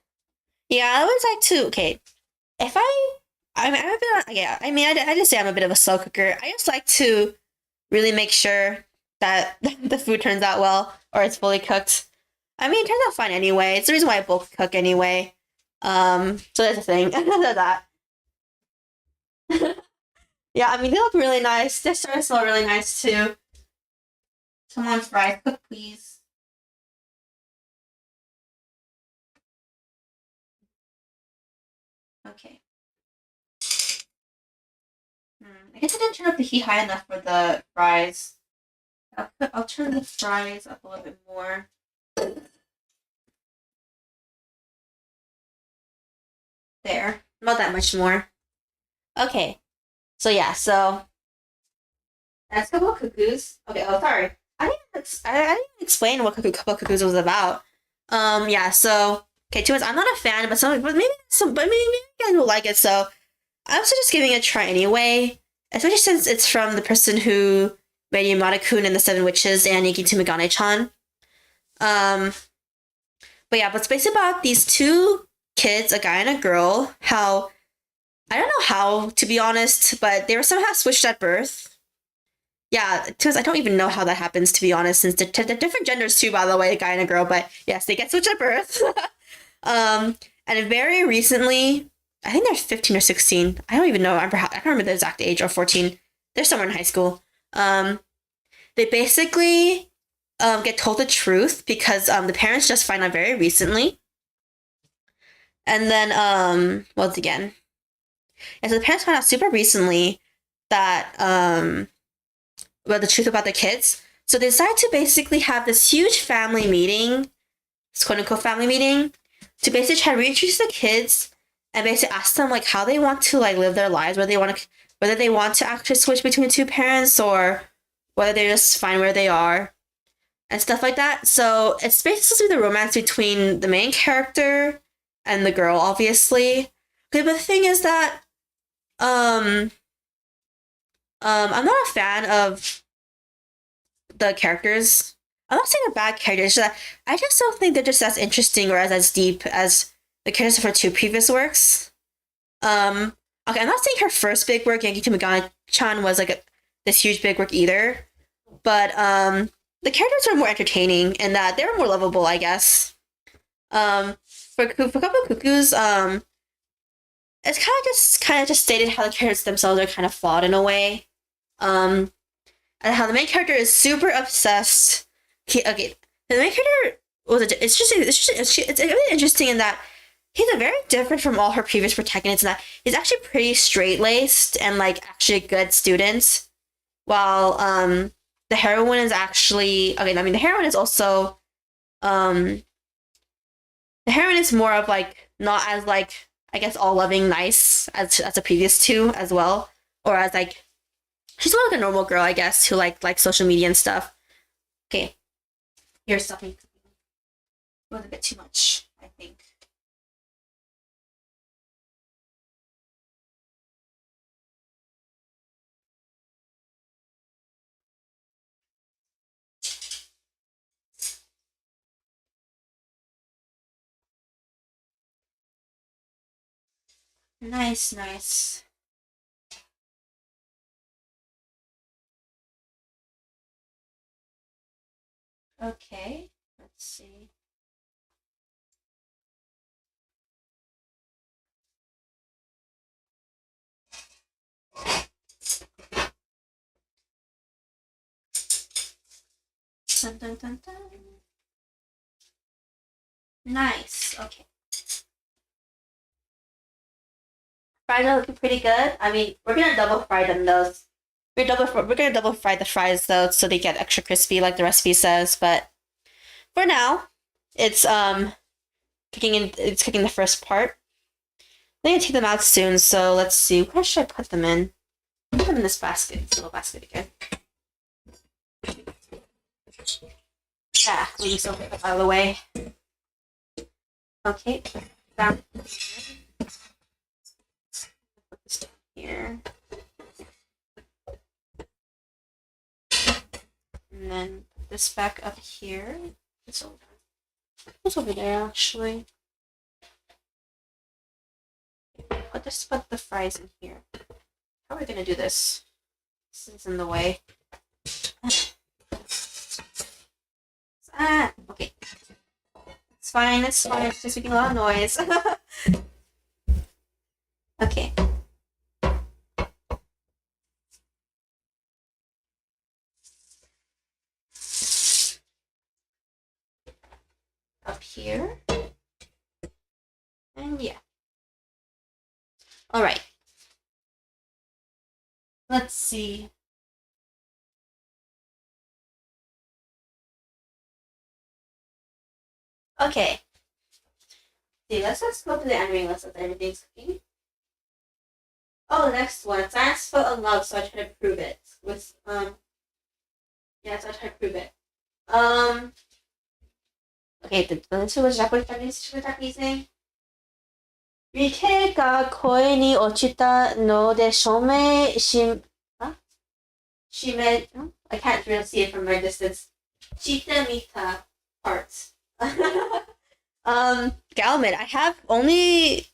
Yeah, I always like to. Okay, if I'm a bit. Yeah, I mean, I just say I'm a bit of a slow cooker. I just like to really make sure that the food turns out well or it's fully cooked. I mean, it turns out fine anyway. It's the reason why I bulk cook anyway. So there's a thing. That. Yeah, I mean, they look really nice. They're starting to smell really nice too. Come on, fries, cook please. Okay. I guess I didn't turn up the heat high enough for the fries. I'll turn the fries up a little bit more. There, not that much more. Okay, so yeah, so that's Couple of Cuckoos. Okay, oh sorry, I didn't explain what Couple of Cuckoos was about. Yeah, so okay, to us, I'm not a fan, but maybe you guys will like it. So I'm also just giving it a try anyway, especially since it's from the person who made Yamada-kun and the Seven Witches and Yakitu Megane-chan. But yeah, but it's basically about these 2 kids, a guy and a girl, how, I don't know how, to be honest, but they were somehow switched at birth. Yeah, I don't even know how that happens, to be honest, since they're different genders too, by the way, a guy and a girl, but yes, they get switched at birth. And very recently, I think they're 15 or 16. I don't even know. I can't remember the exact age, or 14. They're somewhere in high school. They basically get told the truth because the parents just find out very recently. And then, once again. And so the parents found out super recently that, about the truth about the kids. So they decided to basically have this huge family meeting, this quote-unquote family meeting, to basically try to reintroduce the kids and basically ask them like how they want to like live their lives, whether they want to actually switch between two parents or whether they're just fine where they are and stuff like that. So it's basically the romance between the main character and the girl, obviously. Okay, but the thing is that um I'm not a fan of the characters. I'm not saying they're bad characters, just that I just don't think they're just as interesting or as deep as the characters for two previous works. Okay, I'm not saying her first big work, Yankee to Megane-chan, was like this huge big work either, but the characters are more entertaining and that they're more lovable, I guess. For Couple Cuckoos, it's kind of just stated how the characters themselves are kind of flawed in a way. And how the main character is super obsessed. Okay, the main character it's really interesting in that he's a very different from all her previous protagonists in that he's actually pretty straight laced and like actually a good student, while the heroine is actually okay. I mean, the heroine is also the heroine is more of like not as like I guess all loving nice as the previous two as well, or as like she's more like a normal girl I guess who like social media and stuff. Okay, here's something. It was a bit too much, I think. Nice, nice. Okay, let's see. Dun, dun, dun, dun. Nice. Okay. Fries are looking pretty good. I mean, we're gonna double fry them though. We're gonna double fry the fries though, so they get extra crispy, like the recipe says. But for now, it's cooking the first part. I'm gonna take them out soon. So let's see. Where should I put them in? Put them in this basket. This little basket again. Let me still put out of the way. Okay, down here. Put this down here. And then put this back up here. It's over there actually. Put the fries in here. How are we gonna do this? This is in the way. Okay. It's fine, it's just making a lot of noise. Okay. Up here. And yeah. Alright. Let's see. Okay. See, let's just go to the ending list of everything's cooking. Oh, the next one. Science fell in love, so I try to prove it. With yeah, so I try to prove it. Okay, the Japanese name. 池が声に落ちたので証明し、しめ、I can't really see it from my distance. してみた parts. Galman, I have only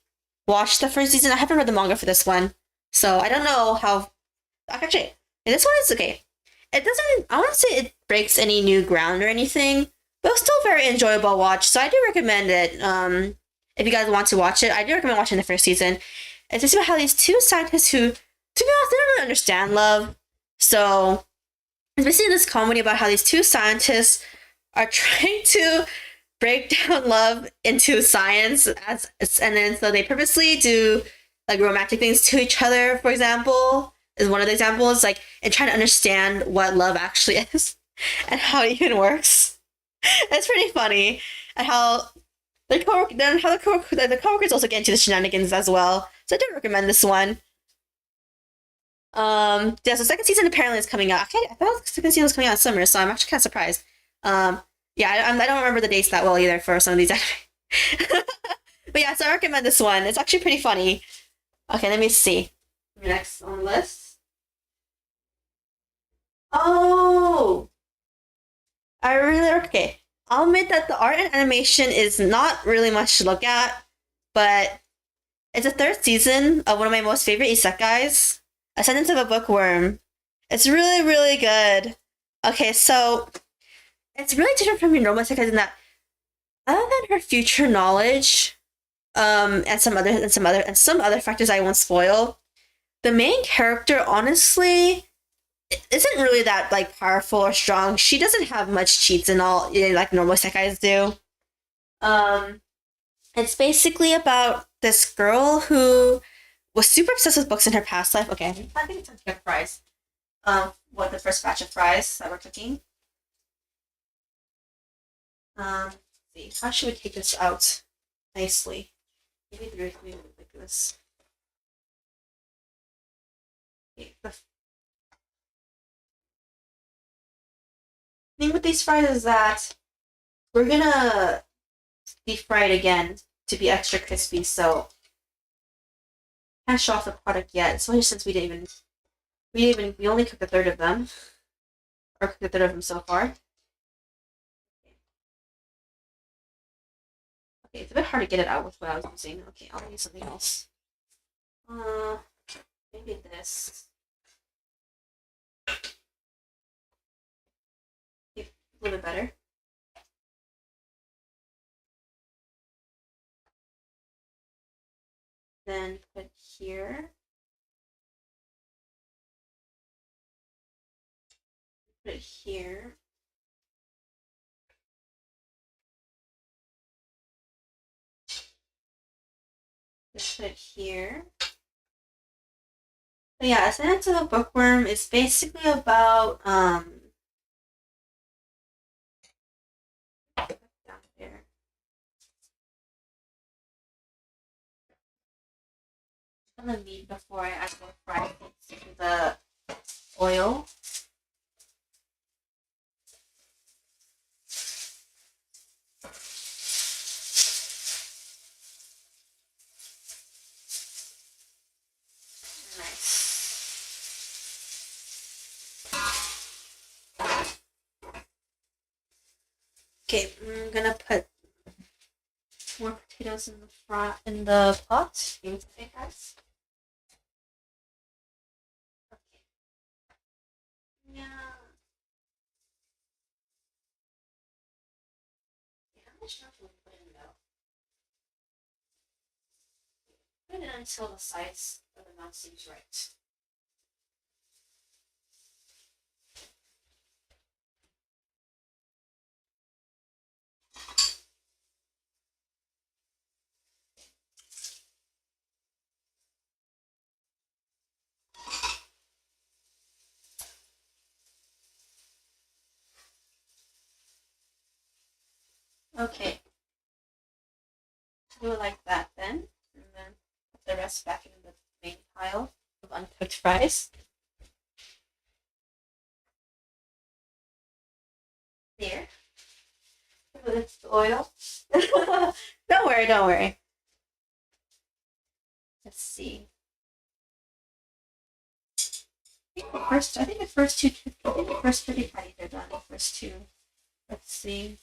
watched the first season. I haven't read the manga for this one. So I don't know how actually this one is okay. It doesn't I wouldn't say it breaks any new ground or anything, but it's still very enjoyable watch. So I do recommend it. If you guys want to watch it, I do recommend watching the first season. It's just about how these two scientists who, to be honest, they don't really understand love. So it's basically this comedy about how these two scientists are trying to break down love into science and then so they purposely do like romantic things to each other, for example, is one of the examples, like and trying to understand what love actually is and how it even works. It's pretty funny and how Then how the coworkers also get into the shenanigans as well. So I do recommend this one. Yeah, so second season apparently is coming out. Okay, I thought the second season was coming out in summer, so I'm actually kind of surprised. Yeah, I don't remember the dates that well either for some of these anime. But yeah, so I recommend this one. It's actually pretty funny. Okay, let me see. Next on the list. Oh, I really okay. I'll admit that the art and animation is not really much to look at, but it's the third season of one of my most favorite isekais, Ascendance of a Bookworm. It's really, really good. Okay, so it's really different from your normal isekais in that, other than her future knowledge, and some other factors I won't spoil, the main character honestly isn't really that like powerful or strong. She doesn't have much cheats and all, like normal isekais do. Um, it's basically about this girl who was super obsessed with books in her past life. Okay, I think it's time to get fries. What the first batch of fries that we're cooking. Let's see, how should we take this out nicely? Maybe like this. Okay, the thing with these fries is that we're gonna deep fry it again to be extra crispy, so can't show off the product yet, especially since we only cooked a third of them. Or cooked a third of them so far. Okay, it's a bit hard to get it out with what I was using. Okay, I'll use something else. Maybe this. Okay, a little bit better. Then put it here. Put it here. Just put it here. So yeah, Ascendance of a Bookworm is basically about down there. I'm gonna leave before I add more fry to the oil. Okay, I'm gonna put more potatoes in the pot. Give me a second, guys. Okay. Yeah. How much milk do we put in though? Put it until the size of the mouth seems right. Okay. Do it like that then. And then put the rest back in the main pile of uncooked fries. There. Put it the oil. Don't worry, don't worry. Let's see. I think the first turkey patties are done. The first two. Let's see.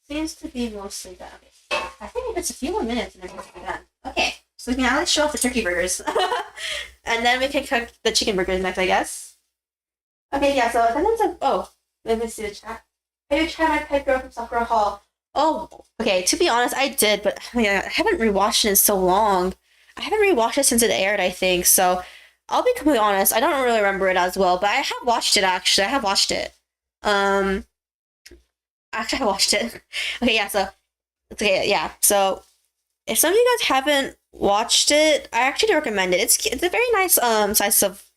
Seems to be mostly done. Okay. I think it's a few more minutes and everything's done. Okay, so we can at least show off the turkey burgers. And then we can cook the chicken burgers next, I guess. Okay, yeah, so then it's a, oh, let me see the chat. Have you tried my pet girl from Sakura Hall? Oh, okay, to be honest, I did, but I haven't rewatched it in so long. I haven't rewatched it since it aired, I think, so I'll be completely honest, I don't really remember it as well, but I have watched it, actually. I have watched it. Actually, I watched it. Okay, yeah, so okay, yeah. So if some of you guys haven't watched it, I actually do recommend it. It's a very nice slice of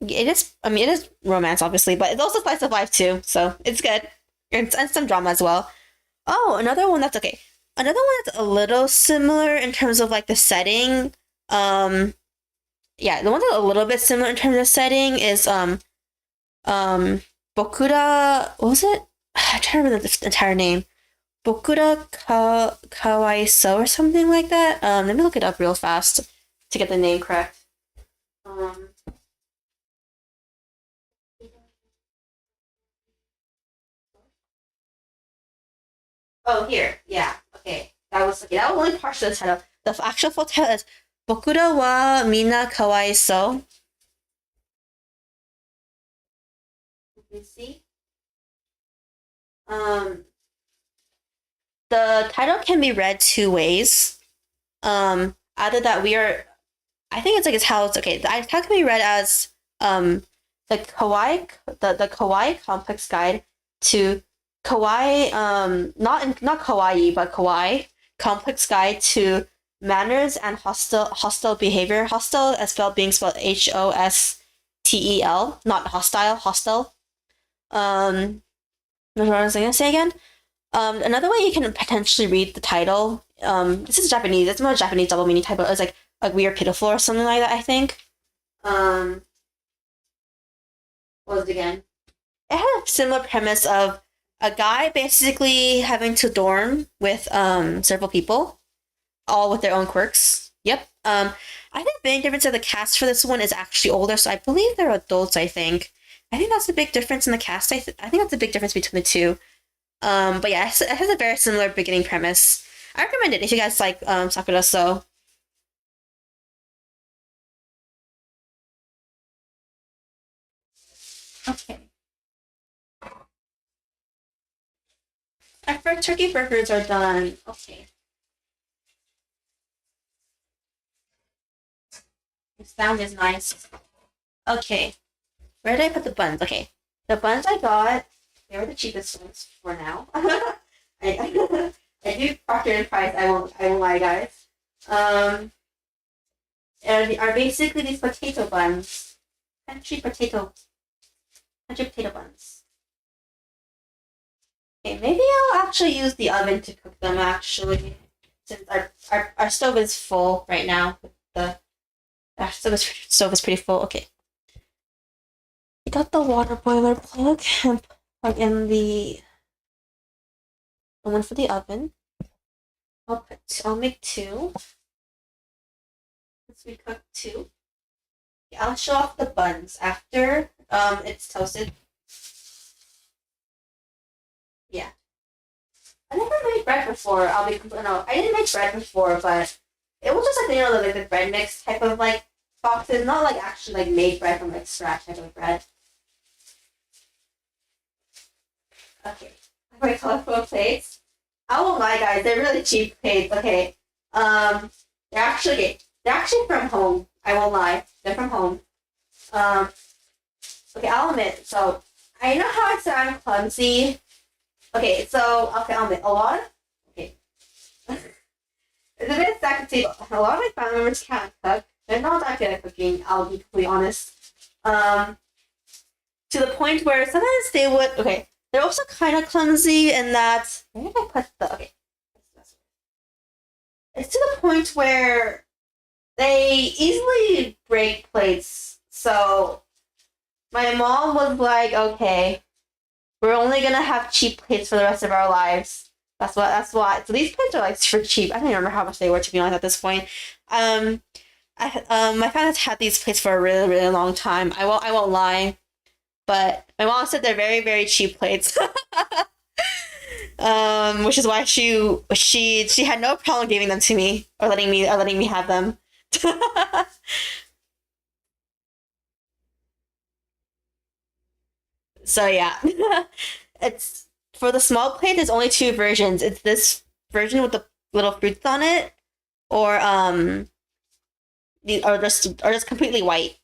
It is. I mean, it is romance, obviously, but it's also slice of life too. So it's good, and some drama as well. Oh, another one that's okay. Another one that's a little similar in terms of like the setting. Um, yeah, the one that's a little bit similar in terms of setting is Bokura. What was it? I'm trying to remember the entire name. Bokura Kawaiso or something like that. Let me look it up real fast to get the name correct. Um, oh, here. Yeah. Okay. That was only partial of the title. The actual full title is Bokura wa Mina Kawaiso. You see? Um, the title can be read two ways. Either that we are, I think it's how it's okay. The title can be read as the kawaii complex guide to kawaii not kawaii but kawaii complex guide to manners and hostile behavior. Hostile as spelled being spelled HOSTEL, not hostile, hostile. What was I gonna say again? Another way you can potentially read the title. This is Japanese. It's more Japanese double meaning type. It's like we are pitiful or something like that. I think. What was it again? It had a similar premise of a guy basically having to dorm with several people, all with their own quirks. Yep. I think the big difference of the cast for this one is actually older, so I believe they're adults. I think that's a big difference in the cast. I think that's a big difference between the two. But yeah, it has a very similar beginning premise. I recommend it if you guys like Sakura. So okay. Our first turkey burgers are done. Okay. The sound is nice. Okay. Where did I put the buns? Okay. The buns I got, they were the cheapest ones for now. I, I do Procter and Price. I won't lie, guys. And are basically these potato buns, country potato buns. Okay, maybe I'll actually use the oven to cook them. Actually, since our stove is full right now. Our stove is pretty full. Okay. I got the water boiler plug and plug in the one for the oven. I'll make two. Since we cook two. Yeah, I'll show off the buns after it's toasted. Yeah. I never made bread before. No, I didn't make bread before, but it was just like the bread mix type of like boxes, not like actually like made bread from like scratch type of bread. Okay. My colorful plates. I won't lie, guys. They're really cheap plates. Okay. They're actually from home. I won't lie. They're from home. Okay. I'll admit. So I know how I said I'm clumsy. Okay. So I'll admit a lot. Okay. It's a bit sad to say. A lot of my family members can't cook. They're not that good at cooking. I'll be completely honest. To the point where sometimes they would. Okay. They're also kind of clumsy in that. Where did I put the? Okay. It's to the point where they easily break plates. So my mom was like, "Okay, we're only gonna have cheap plates for the rest of our lives." That's why. So these plates are like super cheap. I don't even remember how much they were, to be honest, at this point. My family's had these plates for a really, really long time. I won't lie. But my mom said they're very, very cheap plates. Which is why she had no problem giving them to me or letting me have them. So yeah. It's for the small plate there's only two versions. It's this version with the little fruits on it or or just completely white.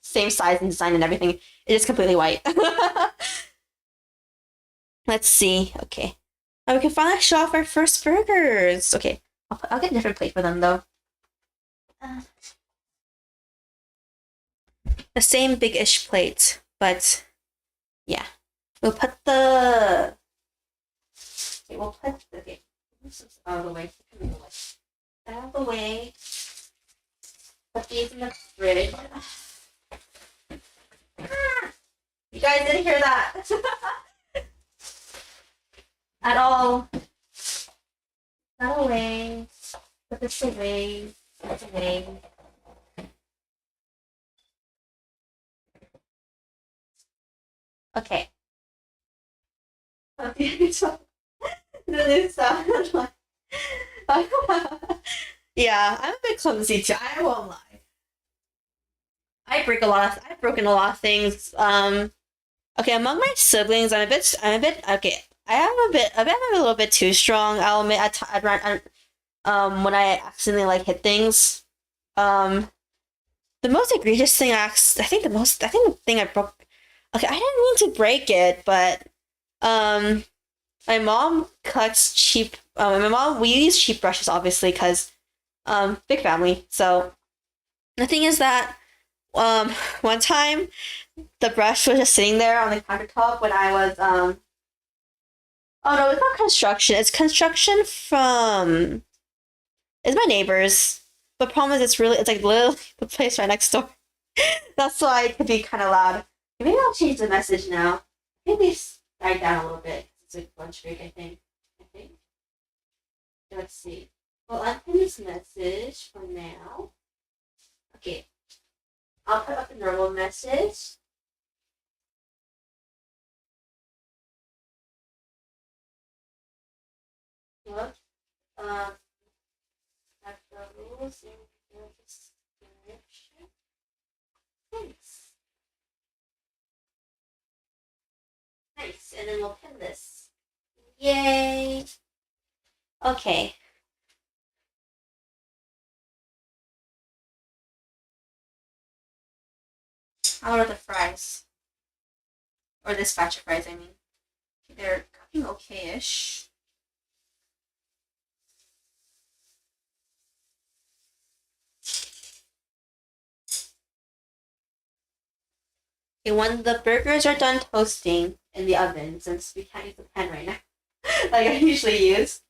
Same size and design and everything. It is completely white. Let's see. Okay. Now we can finally show off our first burgers. Okay. I'll get a different plate for them though. the same big-ish plate, but yeah. We'll put the okay, this is out of the way. Out of the way. Put these in the fridge. You guys didn't hear that at all. Not away. Put this away. Put this away. Okay. Okay, so the new stuff. Yeah, I'm a bit clumsy too. I won't lie. I've broken a lot of things. Okay, among my siblings, I'm a bit. Okay. I'm a little bit too strong. I'll admit. When I accidentally like hit things. The most egregious thing I think the thing I broke. Okay, I didn't mean to break it, but my mom collects cheap. We use cheap brushes, obviously, because big family. So the thing is that one time the brush was just sitting there on the countertop when I was oh no, it's not construction. It's construction from it's my neighbors. But problem is it's like literally the place right next door. That's why it could be kind of loud. Maybe I'll change the message now. Maybe it's died down a little bit. It's like lunch break, I think. Let's see. Well, I'll pin this message for now. Okay. I'll put up the normal message. Look. That's the rules in the description. Thanks. Nice. And then we'll pin this. Yay. Okay. How are the fries? Or this batch of fries, I mean. They're cooking okay-ish. Okay, when the burgers are done toasting in the oven, since we can't use the pan right now, like I usually use,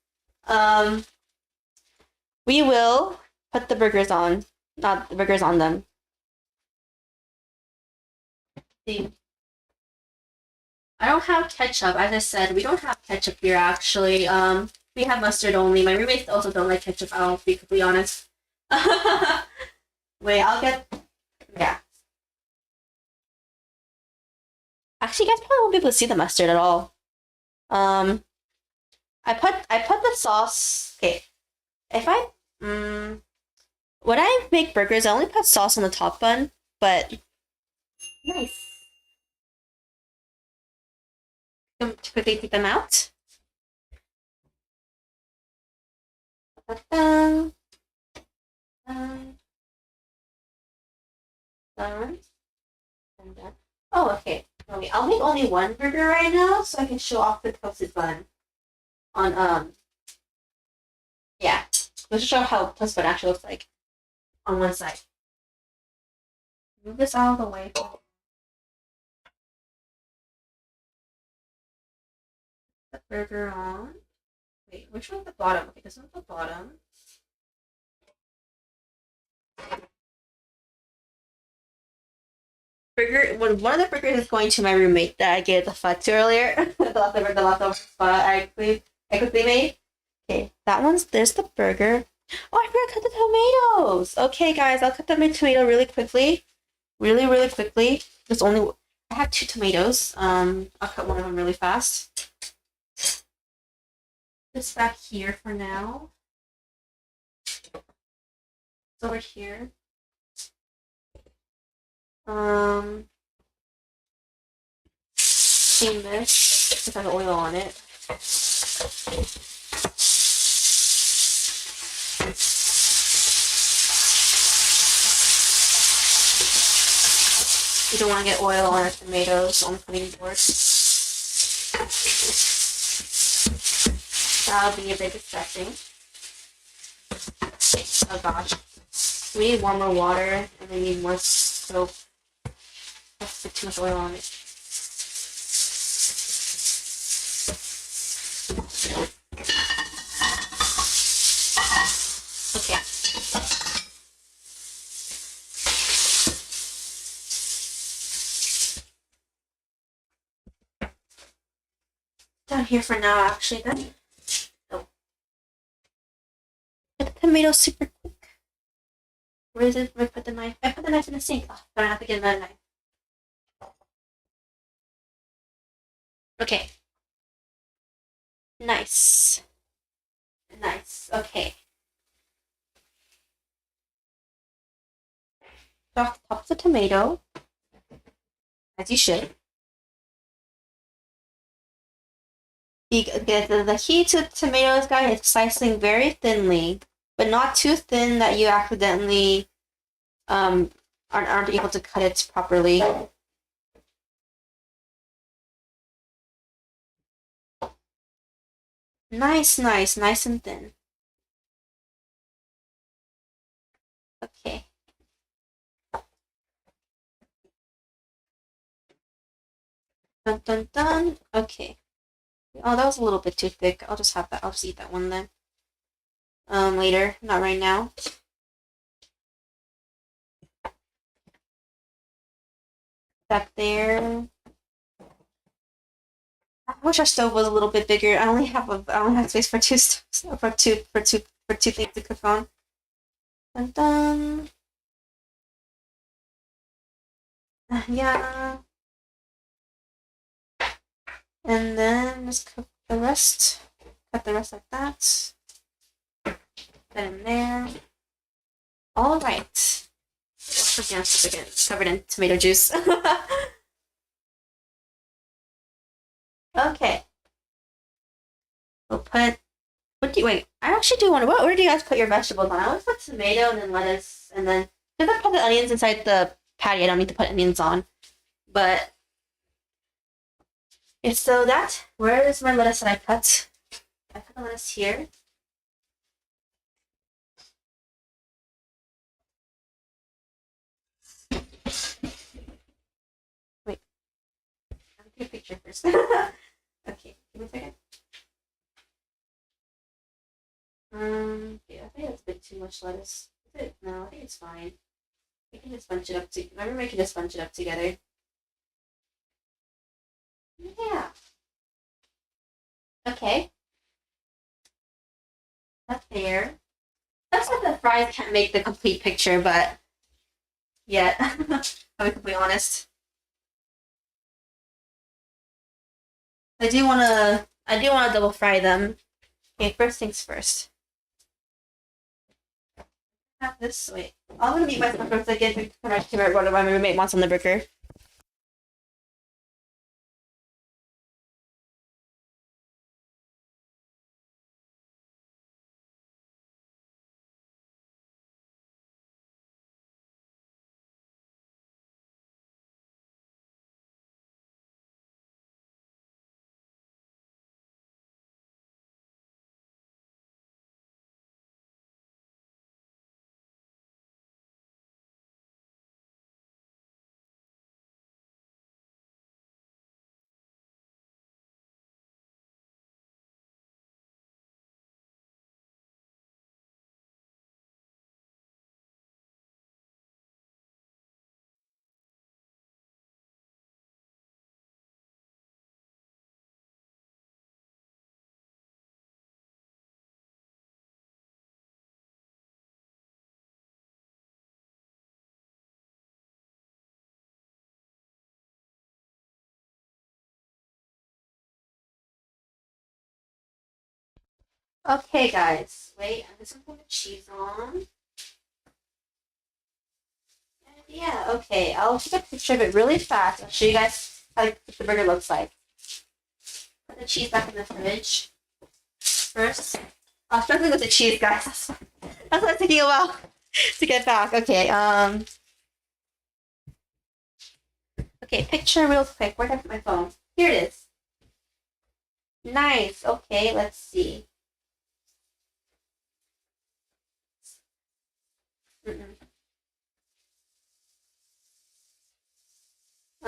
we will put the burgers on, not the burgers on them. See, I don't have ketchup. As I said, we don't have ketchup here actually. We have mustard only. My roommates also don't like ketchup. I'll be completely honest. Wait, yeah. Actually, you guys probably won't be able to see the mustard at all. I put the sauce. Okay, if I when I make burgers, I only put sauce on the top bun, but nice. To quickly take them out. Done. Done. Oh, okay. I'll make only one burger right now, so I can show off the toasted bun. Yeah. Let's show how toasted bun actually looks like on one side. Move this out of the way. The burger on. Wait, which one's the bottom? Okay, this one's the bottom. One of the burgers is going to my roommate that I gave the fud to earlier. the leftover spot I quickly made. Okay, there's the burger. Oh, I forgot to cut the tomatoes. Okay, guys, I'll cut the tomato really quickly. Really quickly. I have 2 tomatoes. I'll cut one of them really fast. This back here for now. It's over here. Clean this. It has oil on it. You don't want to get oil on our tomatoes on the cutting board. That'll be a bit distressing. Oh gosh. We need warmer water and we need more soap. too much oil on it. Okay. Down here for now, actually, then. Oh. Put the tomato super quick. Where is it? Where I put the knife? I put the knife in the sink. Oh, but I have to get another knife. Okay. Nice. Nice. Okay. Off the top of the tomato, as you should. The key to tomatoes, guys, is slicing very thinly, but not too thin that you accidentally aren't able to cut it properly. Nice and thin. Okay. Dun dun dun. Okay. Oh, that was a little bit too thick. I'll just have that. I'll just eat that one then. Later, not right now. Back there. I wish our stove was a little bit bigger. I only have space for two things to cook on. Dun dun. Yeah. And then just cook the rest. Cut the rest like that. Put in there. All right. Wash my hands again. Covered in tomato juice. Okay. We'll put. Wait? I actually do wonder. Where do you guys put your vegetables on? I always put tomato and then lettuce and then because I put the onions inside the patty, I don't need to put onions on. But it's so that. Where is my lettuce that I cut? I put the lettuce here. Wait. I'll take a picture first. Okay, give me a second. Yeah, I think that's a bit too much lettuce. Is it? No, I think it's fine. We can just bunch it up remember we can just bunch it up together. Yeah. Okay. That's there. That's like the fries can't make the complete picture, but yet. I'll be completely honest. I do wanna double fry them. Okay, first things first. Have this wait. I'm gonna meet myself for a second to correct what my roommate wants on the burger. Okay, guys. Wait, I'm just gonna put the cheese on. And yeah, okay. I'll take a picture of it really fast. I'll show you guys how the burger looks like. Put the cheese back in the fridge. First, I was struggling with the cheese, guys. That's why it's taking a while to get back. Okay, okay, picture real quick. Where did I put my phone? Here it is. Nice. Okay, let's see.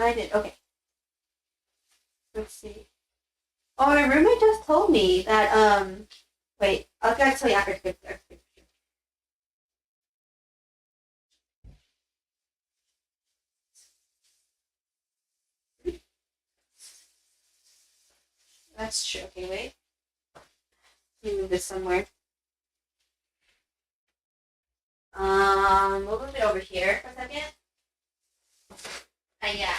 I did. Okay. Let's see. Oh, my roommate just told me that, wait, I'll gotta tell you after the picture. That's true. Okay, wait. Let me move this somewhere. We'll move it over here for a second. Yeah.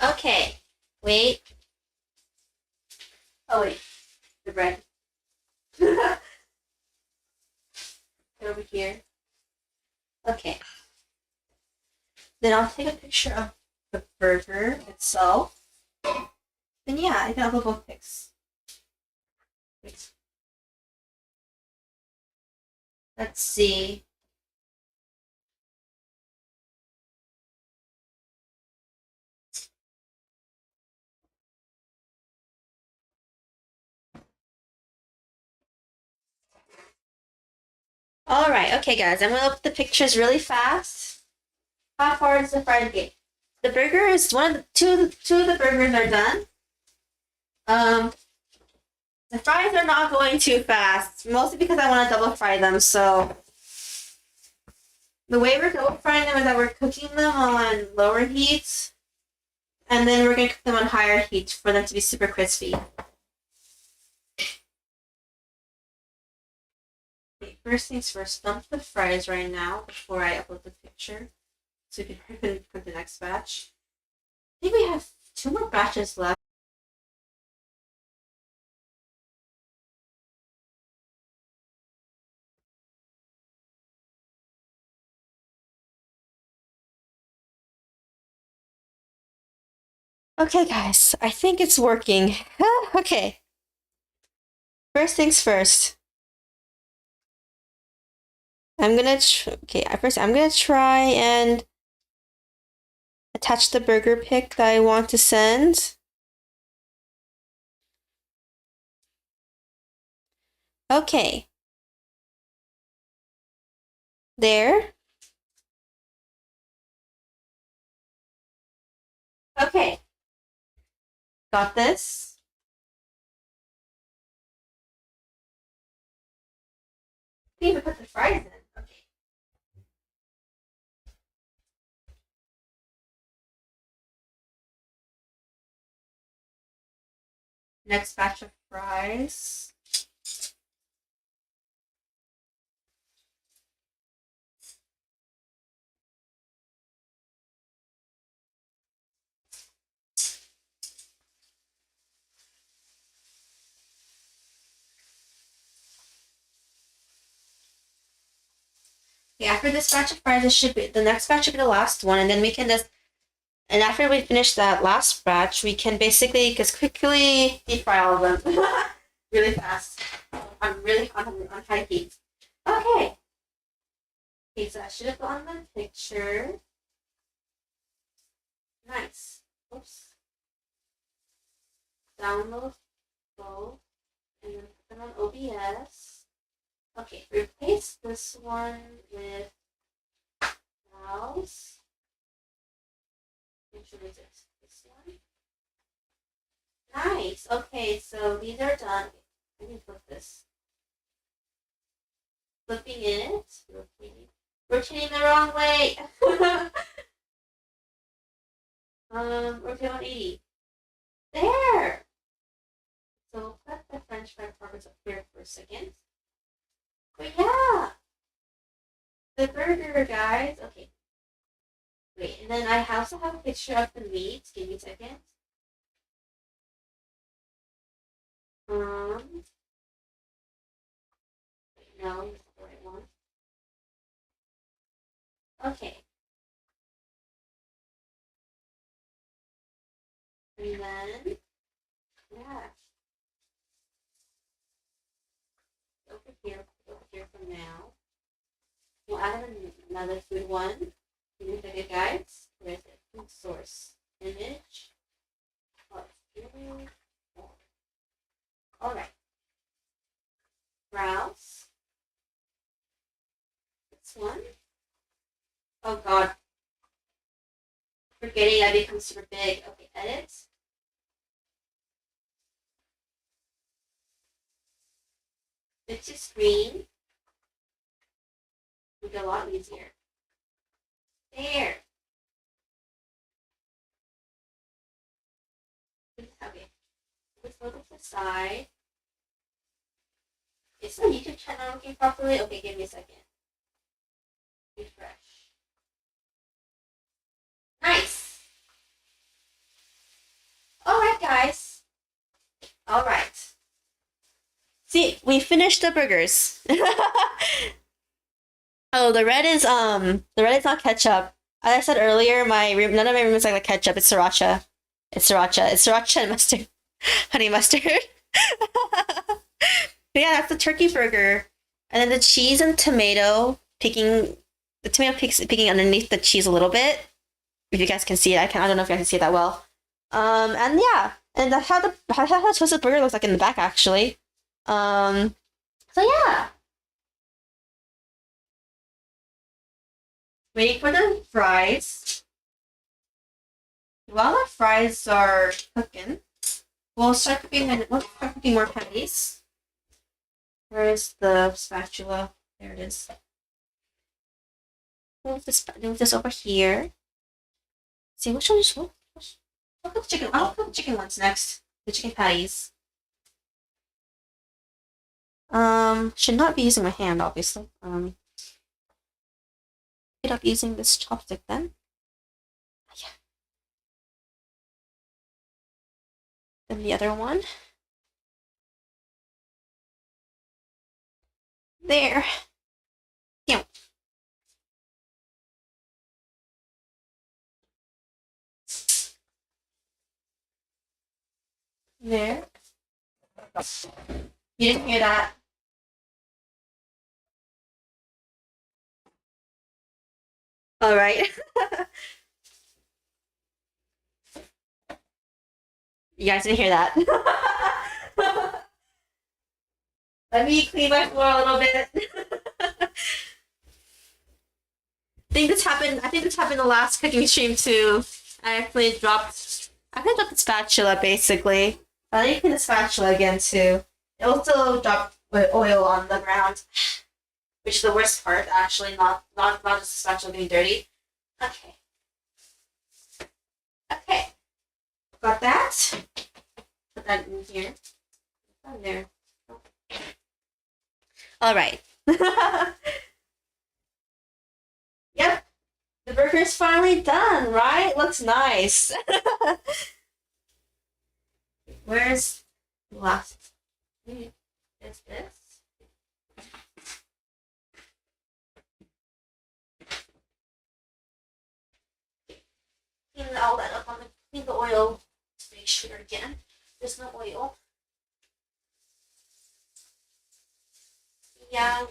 Okay. Wait. Oh wait. The bread. Get over here. Okay. Then I'll take a picture of the burger itself. Then yeah, I can upload both pics. Wait. Let's see. Alright, okay guys, I'm gonna look at the pictures really fast. How far is the fried cake? The burger is two of the burgers are done. The fries are not going too fast, mostly because I want to double fry them, so the way we're double frying them is that we're cooking them on lower heat, and then we're going to cook them on higher heat for them to be super crispy. Okay, first things first, dump the fries right now before I upload the picture, so we can cook the next batch. I think we have 2 more batches left. Okay, guys, I think it's working. Okay. First things first. I'm gonna try and attach the burger pic that I want to send. Okay. There. Okay. Got this. I need to put the fries in. Okay. Next batch of fries. Okay, after this batch of fries, the next batch should be the last one, and then we can just, and after we finish that last batch, we can basically just quickly deep fry all of them really fast. I'm really on high heat. Okay. Okay, so I should have gone the picture. Nice. Oops. Download both, and then put them on OBS. Okay, replace this one with mouse. Which one is it? This one? Nice. Okay, so these are done. Let me flip this. Flipping it. Rotating the wrong way. Rotate 180. There. So put the French fry parts up here for a second. But yeah, the burger, guys. Okay. Wait, and then I also have a picture of the meat. Give me a second. Wait, no, that's not the right one. Okay. And then, yeah. Over here for now. We'll add another food one. Give me a second, guys. Where's it? Food source. Image. Oh, 3, 4. All right. Browse. This one. Oh God. Forgetting that becomes super big. Okay, edit. Fit to screen. Make it a lot easier. There. Okay. Let's go to the side. Is the YouTube channel working properly? Okay, give me a second. Refresh. Nice. Alright, guys. Alright. See, we finished the burgers. Oh, the red is not ketchup. As I said earlier, none of my room is like ketchup. It's sriracha. It's sriracha and mustard, honey mustard. But yeah, that's the turkey burger, and then the cheese and tomato picking underneath the cheese a little bit. If you guys can see it, I don't know if you guys can see it that well. And yeah, and that's how the toasted burger looks like in the back actually. So yeah. Waiting for the fries. While the fries are cooking, we'll start cooking more patties. Where is the spatula? There it is. Move this over here. See, which one is what? I'll cook chicken. I'll cook chicken ones next. The chicken patties. Should not be using my hand, obviously. End up using this chopstick then. Yeah. Then the other one. There. Yeah. There. You didn't hear that? All right. You guys didn't hear that. Let me clean my floor a little bit. I think this happened the last cooking stream too. I actually dropped the spatula basically. I need to clean the spatula again too. It also dropped oil on the ground, which is the worst part actually, not just the spatula being dirty. Okay. Okay. Got that. Put that in here. Put that in there. All right. Yep. The burger's finally done, right? Looks nice. Where's the last? It's this. Clean all that up clean the oil. Let's make sure again. There's no oil. Yeah.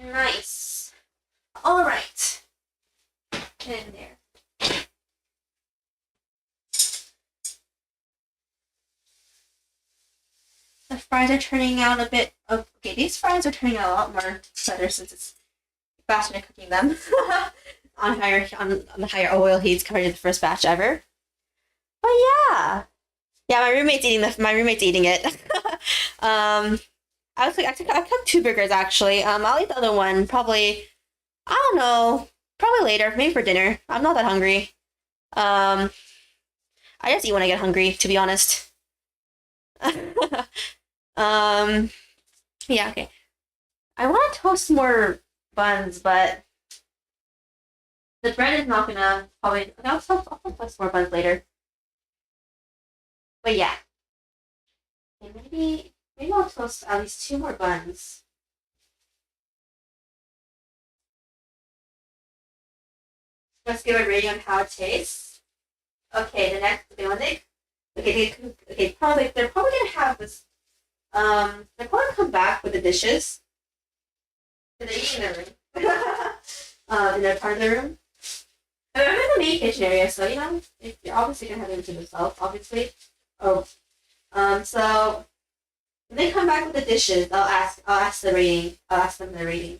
Nice. All right. Get in there. The fries are turning out a bit. Okay, these fries are turning out a lot more better since it's faster cooking them on the higher oil heats compared to the first batch ever. But yeah. Yeah, my roommate's eating it. I cooked 2 burgers actually. I'll eat the other one probably. I don't know. Probably later, maybe for dinner. I'm not that hungry. I just eat when I get hungry, to be honest. Yeah, okay. I want to toast more buns, but the bread is not gonna probably. I'll toast more buns later. But yeah. Okay, maybe I'll toast at least 2 more buns. Let's give a rating on how it tastes. Okay, the next one probably they're probably gonna have this. They're probably come back with the dishes. They're eating in their room. In their part of the room. I'm in the main kitchen area, so you know, if you're obviously gonna have them to themselves, obviously. Oh, so when they come back with the dishes, I'll ask the rating. I'll ask them the rating.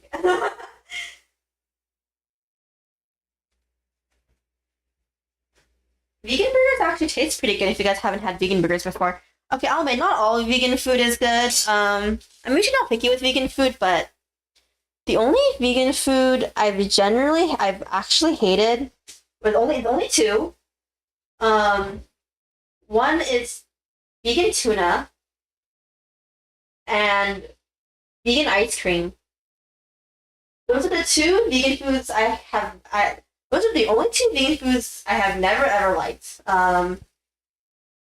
Vegan burgers actually taste pretty good if you guys haven't had vegan burgers before. Okay, I'll admit, not all vegan food is good. I'm usually not picky with vegan food, but the only vegan food I've actually hated was only two. Um, One is vegan tuna and vegan ice cream. Those are the two vegan foods those are the only two vegan foods I have never ever liked.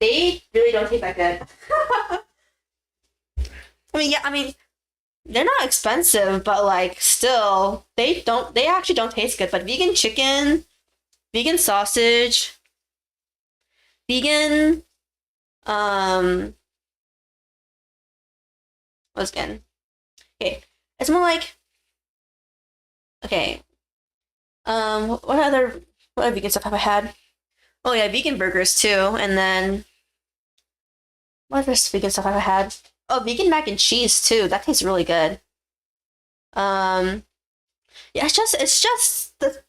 They really don't taste that good. I mean, they're not expensive, but like still, they actually don't taste good. But vegan chicken, vegan sausage, vegan, what's again? Okay, it's more like, okay, what other vegan stuff have I had? Oh yeah, vegan burgers too, and then what other vegan stuff have I had? Oh, vegan mac and cheese too. That tastes really good. Um, yeah, it's just the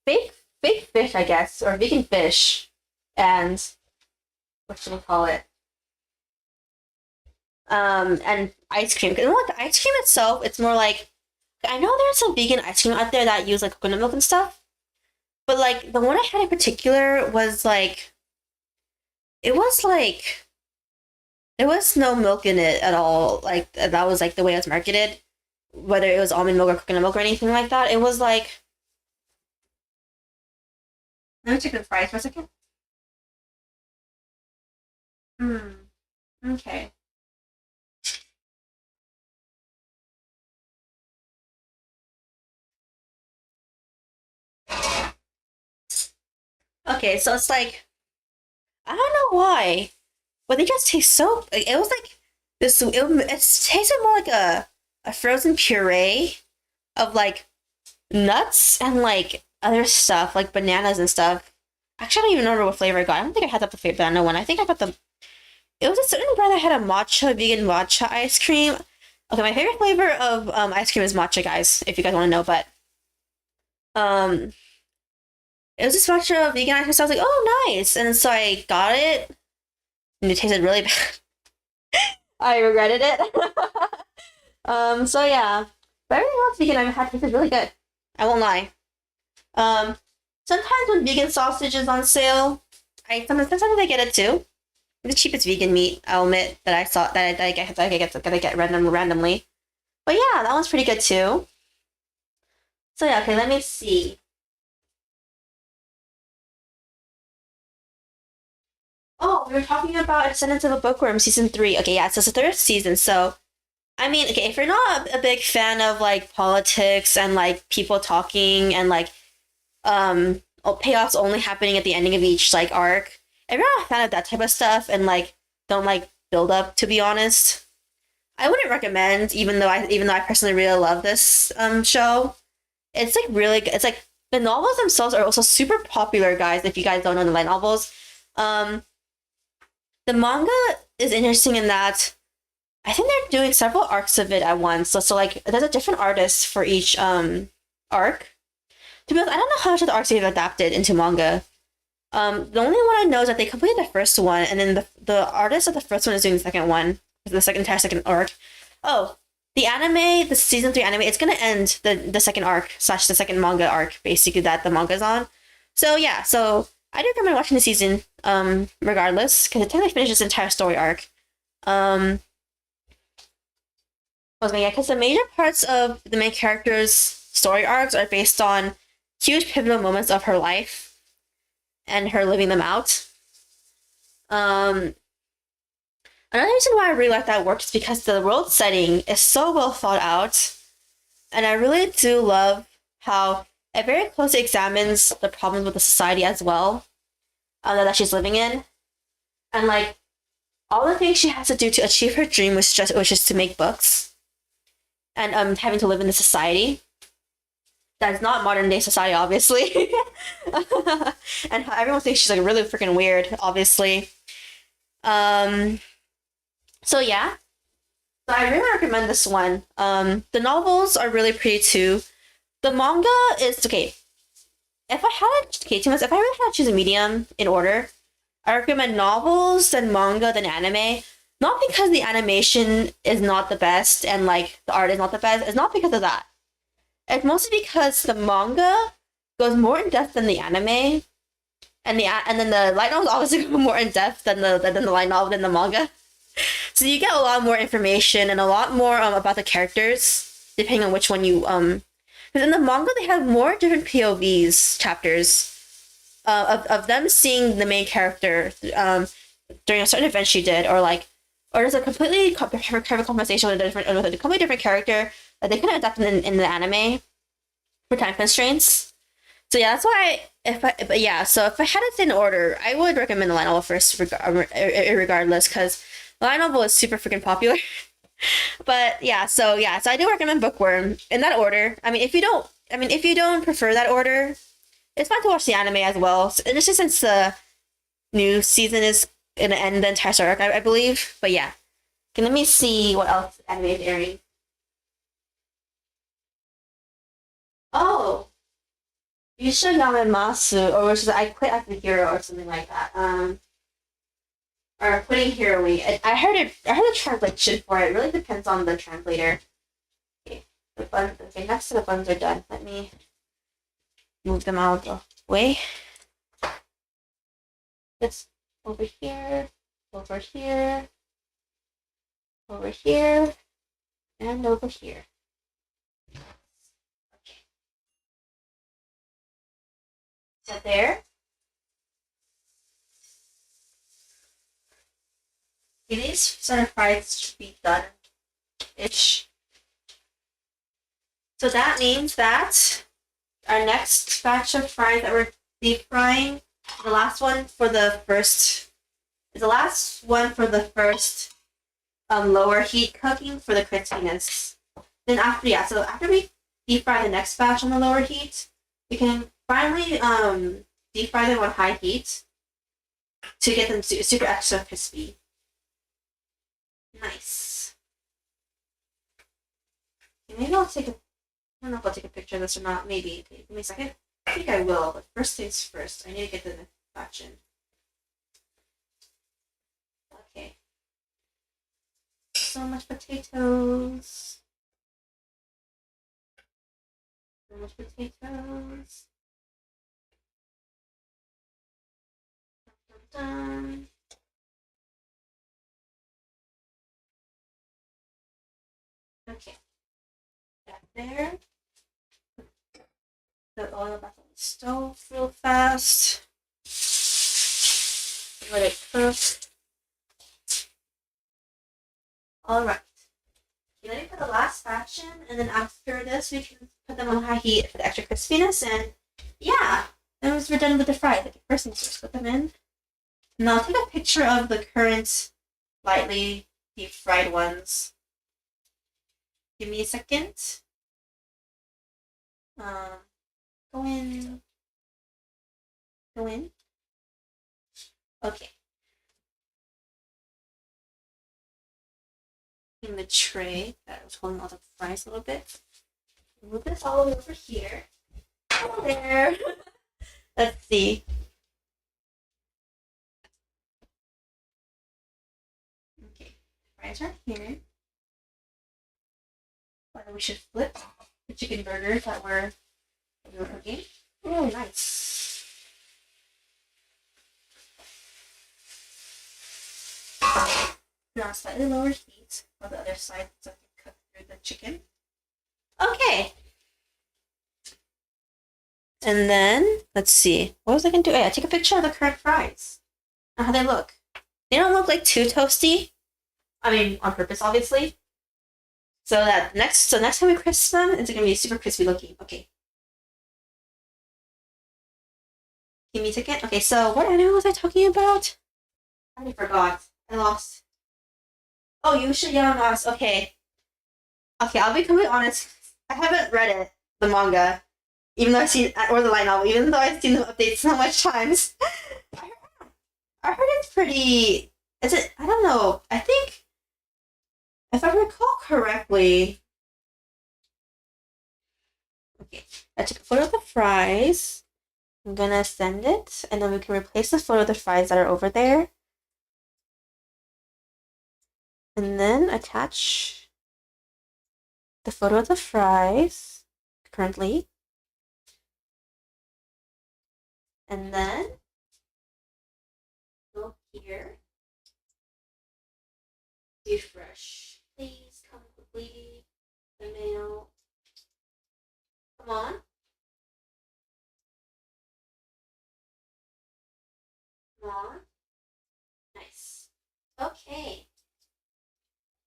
fake fish, I guess, or vegan fish, and what should we call it? And ice cream. Cause what the ice cream itself, it's more like I know there's some vegan ice cream out there that use like coconut milk and stuff, but like the one I had in particular was like it was like there was no milk in it at all. Like that was like the way it was marketed, whether it was almond milk or coconut milk or anything like that. It was like let me check the price for a second. Hmm. Okay. Okay, so it's like I don't know why, but they just taste so. Like, it was like this. It tasted more like a frozen puree of like nuts and like other stuff, like bananas and stuff. Actually, I don't even remember what flavor I got. I don't think I had the banana one. I think I got the. It was a certain brand that had a vegan matcha ice cream. Okay, my favorite flavor of ice cream is matcha, guys. If you guys want to know, but um, it was this matcha vegan ice cream. So I was like, oh, nice, and so I got it, and it tasted really bad. I regretted it. So yeah, but everything else vegan I've had tasted really good. I won't lie. Um, Sometimes when vegan sausage is on sale, sometimes I get it too. The cheapest vegan meat, I'll admit that I saw that I get randomly. But yeah, that one's pretty good too. So yeah, okay, let me see. Oh, we were talking about Descendants of a Bookworm season 3. Okay, yeah, so it's the third season. So I mean, okay, if you're not a big fan of like politics and like people talking and like payoffs only happening at the ending of each like arc, if you're not a fan of that type of stuff and like don't like build up, to be honest, I wouldn't recommend. Even though I personally really love this show, it's like really good. It's like the novels themselves are also super popular, guys. If you guys don't know the light novels, um, the manga is interesting in that I think they're doing several arcs of it at once. So like there's a different artist for each arc. To be honest, I don't know how much of the arcs they've adapted into manga. The only one I know is that they completed the first one, and then the artist of the first one is doing the second one, the second arc. Oh, the season 3 anime, it's gonna end the second arc / the second manga arc, basically that the manga's on. So yeah, so I do recommend watching the season, regardless, because it technically finishes the entire story arc. Yeah, because the major parts of the main character's story arcs are based on huge pivotal moments of her life and her living them out. Um, Another reason why I really like that work is because the world setting is so well thought out, and I really do love how it very closely examines the problems with the society as well, that she's living in, and like all the things she has to do to achieve her dream, which is to make books, and having to live in the society. that's not modern day society, obviously. And everyone thinks she's like really freaking weird, obviously. Um, so yeah. So I really recommend this one. The novels are really pretty too. The manga is okay. If I had if I really had to choose a medium in order, I recommend novels, then manga, then anime. Not because the animation is not the best and like the art is not the best. It's not because of that. It's mostly because the manga goes more in depth than the anime, and then the light novels obviously go more in depth than the light novel than the manga. So you get a lot more information and a lot more about the characters, depending on which one you Because in the manga they have more different POVs chapters, of them seeing the main character during a certain event she did, or there's a completely different conversation with with a completely different character that they couldn't adapt in the anime for time constraints. So yeah, that's why so if I had it in order, I would recommend the light novel first, regardless, because the light novel is super freaking popular. But so I do recommend Bookworm in that order. If you don't prefer that order, it's fine to watch the anime as well. So, just since the new season is gonna end the entire story arc, I believe. But yeah, okay, let me see what else anime is airing. Oh, Yusha Yamemasu, or which is I Quit as the Hero, or something like that. Or Quitting Heroing. I heard the translation for it. It really depends on the translator. Okay, the buttons. Okay, next to the buttons are done. Let me move them out of the way. This over here, over here, over here, and over here. Okay. Is that there? These sort of fries should be done-ish. So that means that our next batch of fries that we're deep frying, the last one for the first lower heat cooking for the crispiness. Then after we deep fry the next batch on the lower heat, we can finally deep fry them on high heat to get them super extra crispy. Nice. Okay, maybe I don't know if I'll take a picture of this or not. Maybe. Okay, give me a second. I think I will, but first things first. I need to get the batch in. Okay. So much potatoes. So much potatoes. Dun, dun, dun. Okay. That there. The oil back on the stove real fast. Let it cook. Alright. Let me put the last batch in, and then after this we can put them on high heat for the extra crispiness, and yeah, then once we're done with the fries, like first things first, put them in. And I'll take a picture of the current lightly deep fried ones. Give me a second. Go in. Go in. Okay. In the tray that was holding all the fries a little bit. Move this all over here. Hello there. Let's see. Okay, fries are here. But we should flip the chicken burgers that we were cooking. Oh, nice. Now slightly lower heat on the other side so I can cook through the chicken. Okay. And then, let's see. What was I going to do? Oh, yeah, take a picture of the current fries. And how they look. They don't look like too toasty. On purpose, obviously. So next time we crisp them, it's going to be super crispy looking. Okay. Give me a second. Okay, so what animal was I talking about? I forgot. I lost. Oh, Yusha Yamamasu. Okay. Okay, I'll be completely honest. I haven't read it, the manga. Even though I've seen, or the light novel, even though I've seen them update so much times. I heard it's pretty. Is it? I don't know. I think, if I recall correctly. Okay, I took a photo of the fries. I'm gonna send it, and then we can replace the photo of the fries that are over there. And then attach the photo of the fries currently. And then go here. Refresh. Please come quickly. The mail. Come on. Come on. Nice. Okay.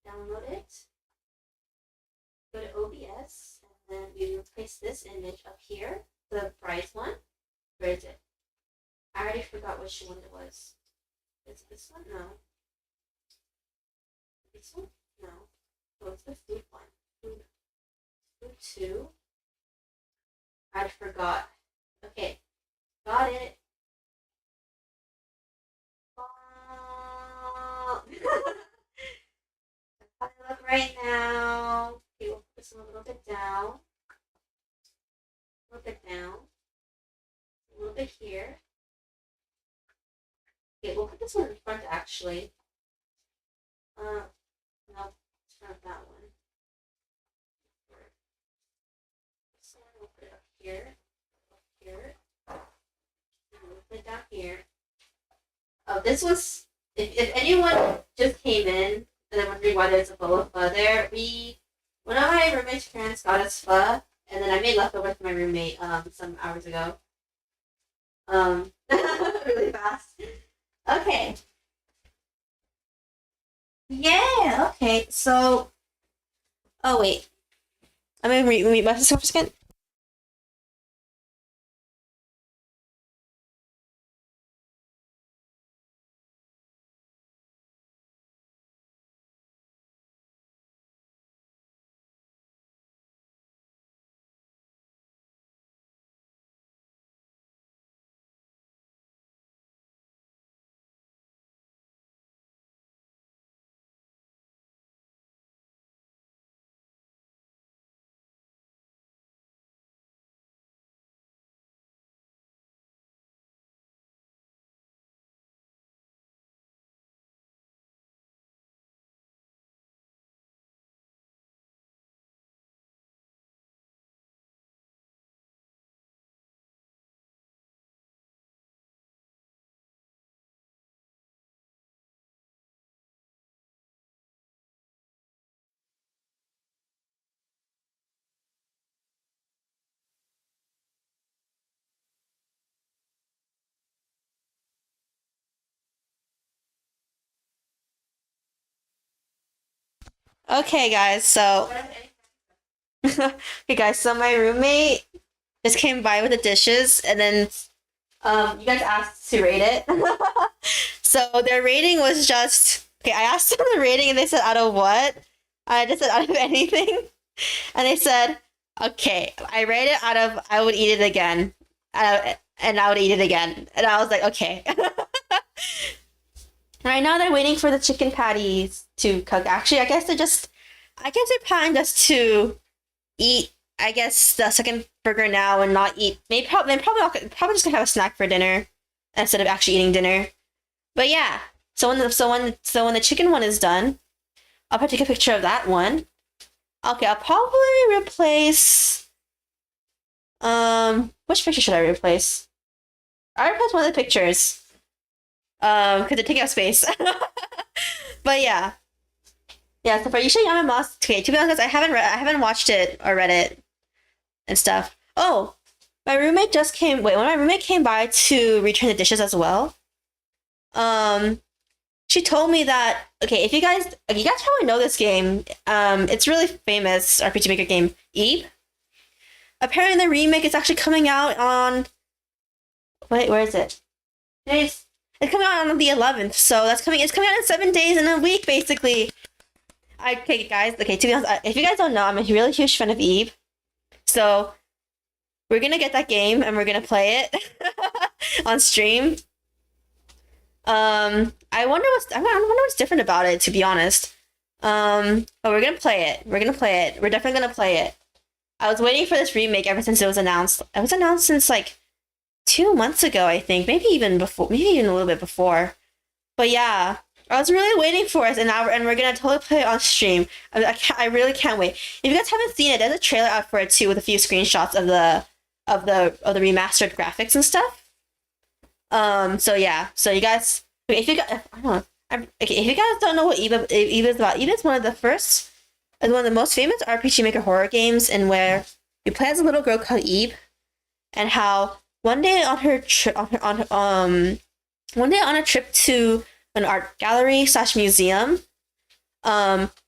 Download it. Go to OBS, and then we replace this image up here, the prize one. Where is it? I already forgot which one it was. Is it this one? No. This one? No. Oh, it's the food one. Food 2. I forgot. Okay. Got it. How do I look right now? Okay, we'll put this one a little bit down. A little bit down. A little bit here. Okay, we'll put this one in front actually. No, it's front of that one. This one, we'll put it up here. Up here. And we'll put it down here. Oh, this was, if anyone just came in and I'm wondering why there's a bowl of pho there, one of my roommate's parents got us pho, and then I made leftovers for my roommate some hours ago. Really fast. Okay. Yeah, okay, so, oh wait. I'm gonna read my for a second. Okay, guys, so okay, guys, so my roommate just came by with the dishes, and then you guys asked to rate it. So their rating was just okay. I asked them the rating, and they said out of what? I just said out of anything, and they said okay. I rate it out of I would eat it again, and I would eat it again, and I was like okay. Right now they're waiting for the chicken patties to cook. Actually, I guess they're planning just to eat, I guess, the second burger now and not eat. Probably just gonna have a snack for dinner instead of actually eating dinner. But yeah, so when the chicken one is done, I'll probably take a picture of that one. Okay, I'll probably replace. Which picture should I replace? I replace one of the pictures. Because they're taking up space. But yeah. Yeah, so for Yusha Yamamo's, okay, to be honest, I haven't watched it or read it and stuff. Oh, my roommate when my roommate came by to return the dishes as well, she told me that, okay, you guys probably know this game, it's really famous RPG Maker game, Eve. Apparently the remake is actually coming out on, wait, where is it? It's coming out on the 11th, so it's coming out in 7 days in a week, basically. Okay, guys, to be honest, if you guys don't know, I'm a really huge fan of Eve. So, we're gonna get that game and we're gonna play it on stream. I wonder what's different about it, to be honest. But we're gonna play it. We're gonna play it. We're definitely gonna play it. I was waiting for this remake ever since it was announced. It was announced since like 2 months ago, I think. Maybe even before. Maybe even a little bit before. But yeah, I was really waiting for it, and now we're gonna totally play it on stream. I really can't wait. If you guys haven't seen it, there's a trailer out for it too, with a few screenshots of the remastered graphics and stuff. So yeah, so you guys, if you guys, I don't know, okay, if you guys don't know what Eva is about, Eva is one of the most famous RPG Maker horror games, and where you play as a little girl called Eve, and how one day on a trip to an art gallery / museum,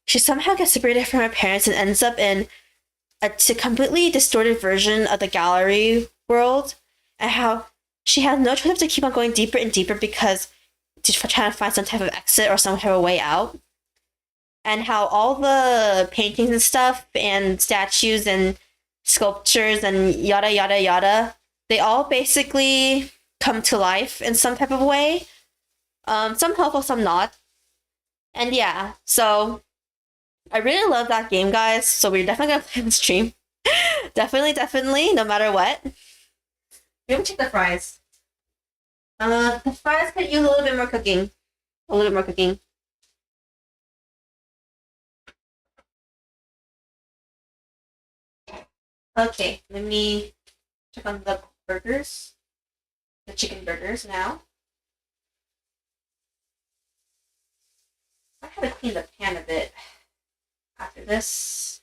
she somehow gets separated from her parents and ends up in a completely distorted version of the gallery world, and how she has no choice but to keep on going deeper and deeper because she's trying to find some type of exit or some type of way out. And how all the paintings and stuff and statues and sculptures and yada yada yada, they all basically come to life in some type of way. Some helpful, some not. And yeah, so I really love that game, guys. So we're definitely gonna play on stream. definitely, no matter what. Let me check the fries. The fries could use a little bit more cooking. A little bit more cooking. Okay, let me check on the burgers. The chicken burgers now. I had to clean the pan a bit after this.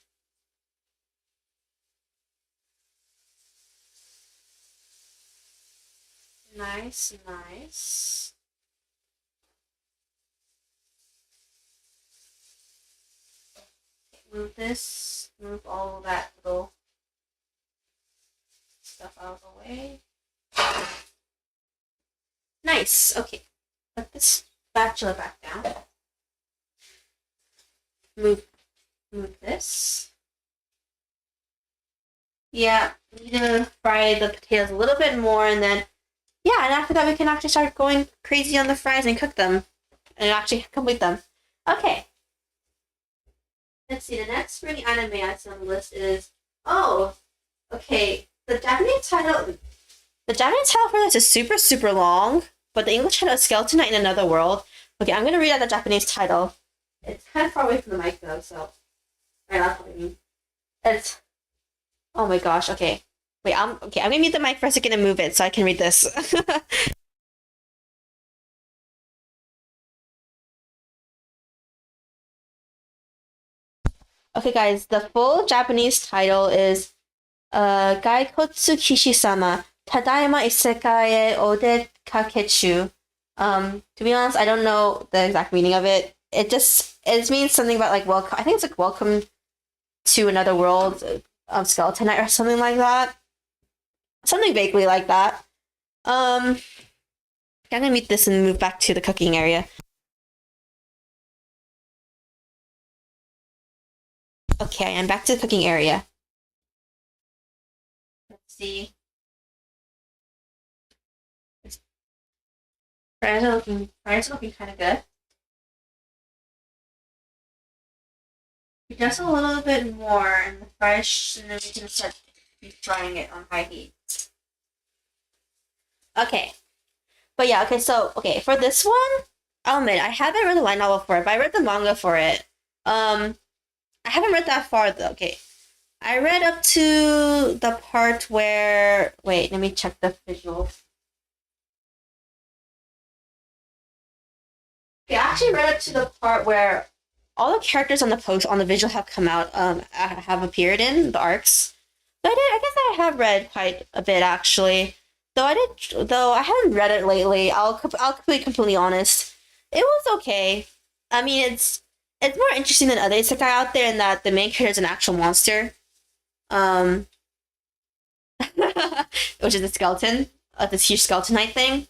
Nice. Okay, move all of that little stuff out of the way. Nice, okay. Put this spatula back down. Move this. Yeah, need to fry the potatoes a little bit more, and then yeah, and after that we can actually start going crazy on the fries and cook them. And actually complete them. Okay. Let's see, the next spring anime I see on the list is okay. The Japanese title for this is super, super long, but the English title is Skeleton Knight in Another World. Okay, I'm gonna read out the Japanese title. It's kind of far away from the mic though, so that's what I mean. It's oh my gosh, okay. Wait, I'm gonna mute the mic for a second and move it so I can read this. Okay, guys, the full Japanese title is Gaikotsu Kishi-sama Tadaima Isekai e Ode Kakechu. To be honest, I don't know the exact meaning of it. It means something about like welcome. I think it's like welcome to another world of Skeleton Knight or something like that. Something vaguely like that. I'm gonna mute this and move back to the cooking area. Okay, I'm back to the cooking area. Let's see. Fries are looking kind of good. Just a little bit more, and the fries, and then we can start frying it on high heat. Okay. But yeah, okay, for this one, I'll admit, I haven't read the light novel for it, but I read the manga for it. I haven't read that far though, okay. I read up to the part where, wait, let me check the visual. Okay, I actually read up to the part where all the characters on the visual have come out, have appeared in the arcs. So I guess I have read quite a bit actually. Though I haven't read it lately. I'll be completely honest. It was okay. I mean, it's more interesting than other isekai out there in that the main character is an actual monster. Which is a skeleton, this huge skeleton knight thing.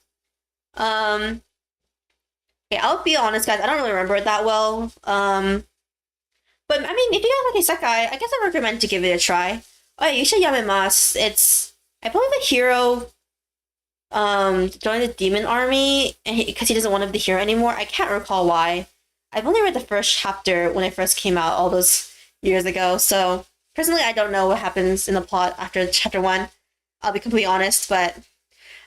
Okay, I'll be honest, guys. I don't really remember it that well. But I mean, if you guys like isekai, I guess I recommend to give it a try. Oh, you should yamemasu. I believe the hero joined the demon army because he doesn't want to be the hero anymore. I can't recall why. I've only read the first chapter when it first came out all those years ago, so personally I don't know what happens in the plot after chapter 1. I'll be completely honest, but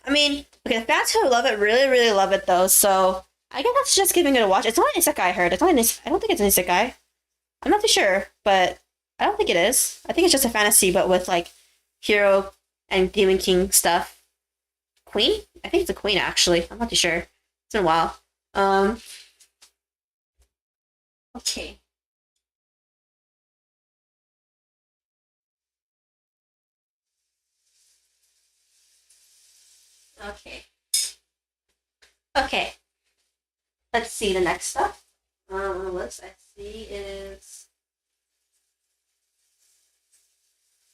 I mean, okay, the fans who love it really, really love it though, so I guess that's just giving it a watch. It's not an isekai, I heard. I don't think it's an isekai. I'm not too sure, but I don't think it is. I think it's just a fantasy, but with like hero and demon king stuff. Queen? I think it's a queen actually. I'm not too sure. It's been a while. Okay. Okay. Okay. Let's see the next stuff. Let's see is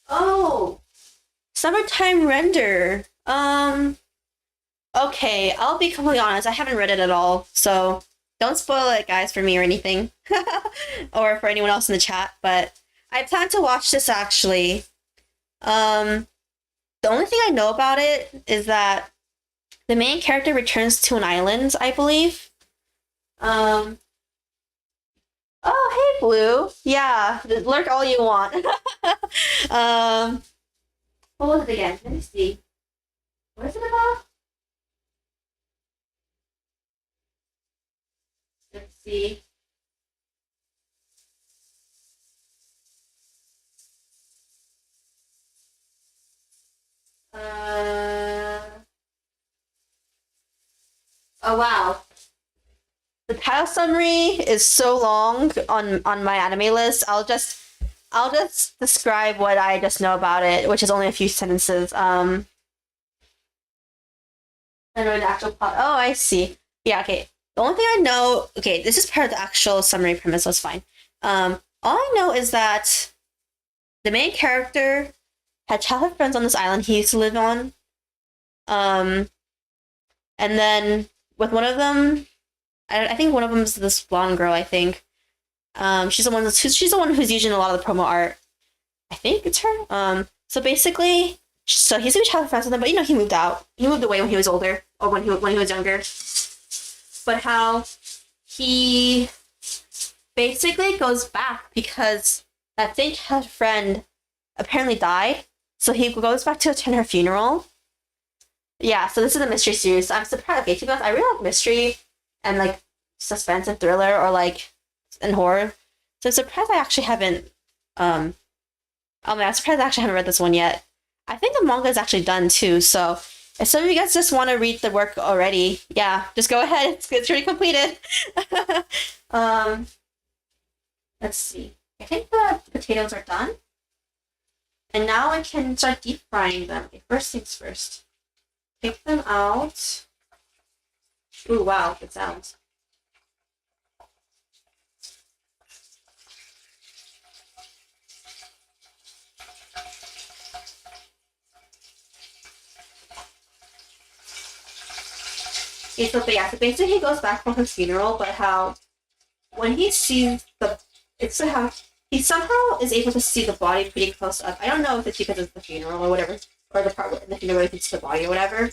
oh, summertime render. Okay, I'll be completely honest. I haven't read it at all, so don't spoil it, guys, for me or anything, or for anyone else in the chat. But I plan to watch this actually. The only thing I know about it is that the main character returns to an island, I believe. Oh, hey, Blue. Yeah, lurk all you want. What was it again? Let me see. What is it about? Let's see. Oh wow. The title summary is so long on my anime list. I'll just describe what I just know about it, which is only a few sentences. I know the actual plot. Oh, I see. Yeah, okay. The only thing I know, okay, this is part of the actual summary premise, so it's fine. All I know is that the main character had childhood friends on this island he used to live on. And then with one of them, I think one of them is this blonde girl, I think. She's the one who's using a lot of the promo art. I think it's her. So basically, so he's gonna be childhood friends with them, but he moved out. He moved away when he was older, or when he was younger. But how he basically goes back because that same childhood friend apparently died. So he goes back to attend her funeral. Yeah, so this is a mystery series. I'm surprised. Okay, to be honest, I really like mystery and like suspense and thriller or like and horror. So I'm surprised I actually haven't I'm surprised I actually haven't read this one yet. I think the manga is actually done too, so if some of you guys just want to read the work already, yeah, just go ahead. It's already completed. Let's see. I think the potatoes are done. And now I can start deep frying them. Okay, first things first. Take them out. Ooh, wow, good sounds. Okay, so basically he goes back from his funeral, but how when he sees he somehow is able to see the body pretty close up. I don't know if it's because of the funeral or whatever, or the part where the funeral hits the body or whatever.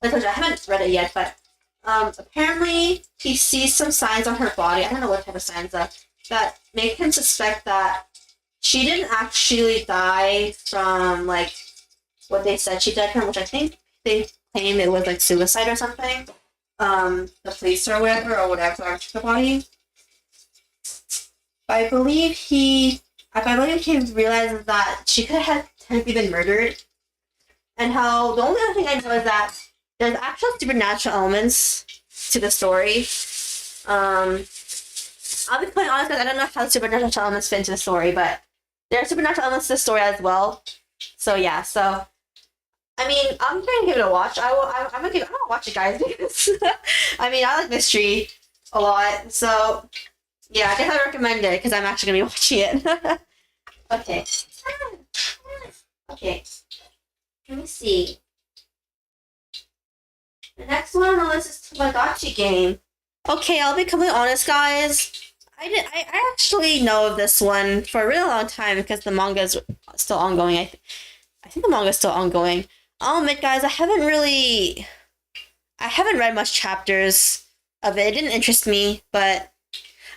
Like I told you, I haven't read it yet, but apparently he sees some signs on her body. I don't know what type of signs that make him suspect that she didn't actually die from like what they said she died from, which I think they claim it was like suicide or something. The police or whatever took the body. I believe he realizes that she could have technically been murdered, and how the only other thing I know is that there's actual supernatural elements to the story. I'll be quite honest, because I don't know how the supernatural elements fit into the story, but there are supernatural elements to the story as well. So yeah, so I mean, I'm going to give it a watch. I'm gonna watch it, guys, because I mean, I like mystery a lot, so. Yeah, I guess I recommend it because I'm actually gonna be watching it. Okay. Okay. Let me see. The next one on the list is Tamagotchi game. Okay, I'll be completely honest, guys. I actually know of this one for a really long time because the manga is still ongoing. I think the manga is still ongoing. I'll admit, guys, I haven't read much chapters of it. It didn't interest me, but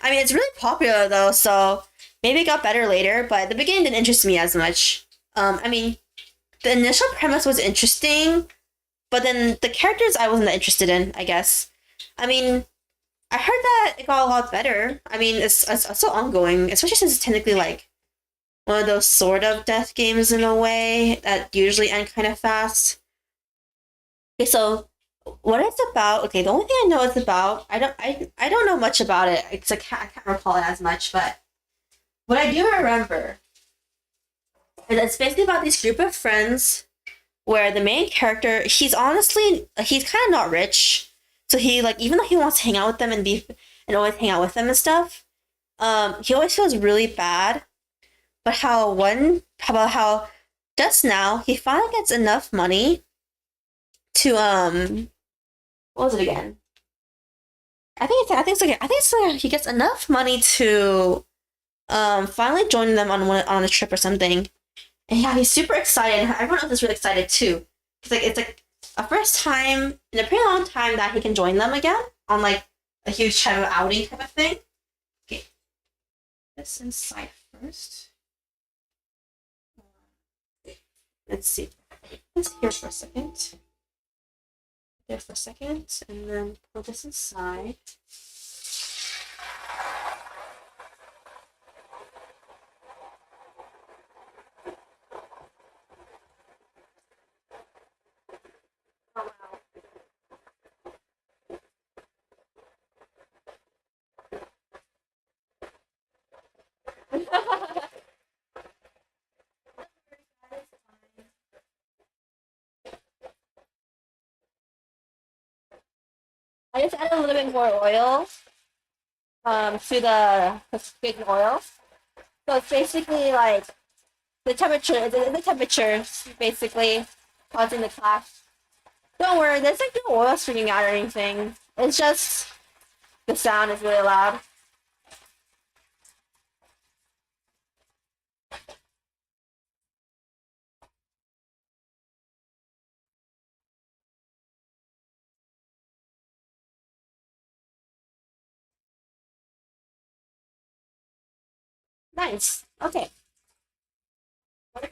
I mean, it's really popular though, so maybe it got better later. But the beginning didn't interest me as much. I mean, the initial premise was interesting, but then the characters I wasn't that interested in, I guess. I mean, I heard that it got a lot better. I mean, it's still ongoing, especially since it's technically like one of those sort of death games in a way that usually end kind of fast. Okay, so what it's about? Okay, the only thing I know it's about, I don't know much about it because I can't recall it as much. But what I do remember is it's basically about this group of friends where the main character, he's kind of not rich, so he like even though he wants to hang out with them and always hang out with them and stuff, he always feels really bad. But how just now he finally gets enough money to what was it again? I think it's like he gets enough money to finally join them on a trip or something. And yeah, he's super excited. Everyone else is really excited too. It's like a first time in a pretty long time that he can join them again on like a huge type of outing type of thing. Okay, this inside first. Let's see. Let's here for a second. There for a second, and then put this inside. Oh, wow. I just added a little bit more oil to the cooking oil. So it's basically like the temperature basically causing the clash. Don't worry, there's like no oil streaming out or anything. It's just the sound is really loud. Nice. Okay. Let me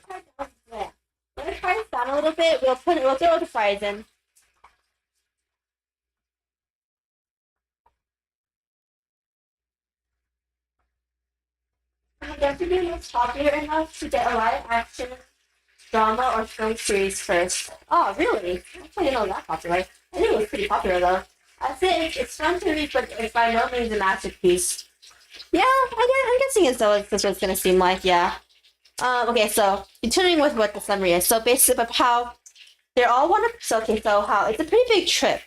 try this down a little bit. We'll throw the fries in. Yesterday was popular enough to get a live action drama or film series first. Oh, really? I didn't know it was that popular. I knew it was pretty popular though. I'd say it's fun to read, but it's by no means a masterpiece. Yeah, I'm guessing it's though this what it's gonna seem like. Yeah. Okay, so continuing with what the summary is. So basically, about how they're all want to. So how it's a pretty big trip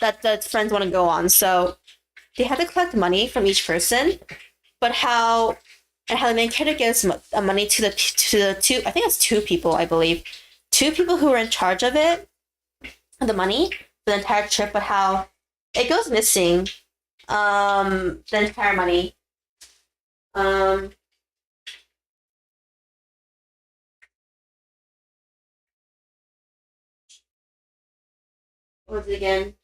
that the friends want to go on. So they have to collect money from each person, but how the main character gives money to the two. I think it's two people, I believe, two people who are in charge of it, the money, the entire trip. But how it goes missing, the entire money. What was it again?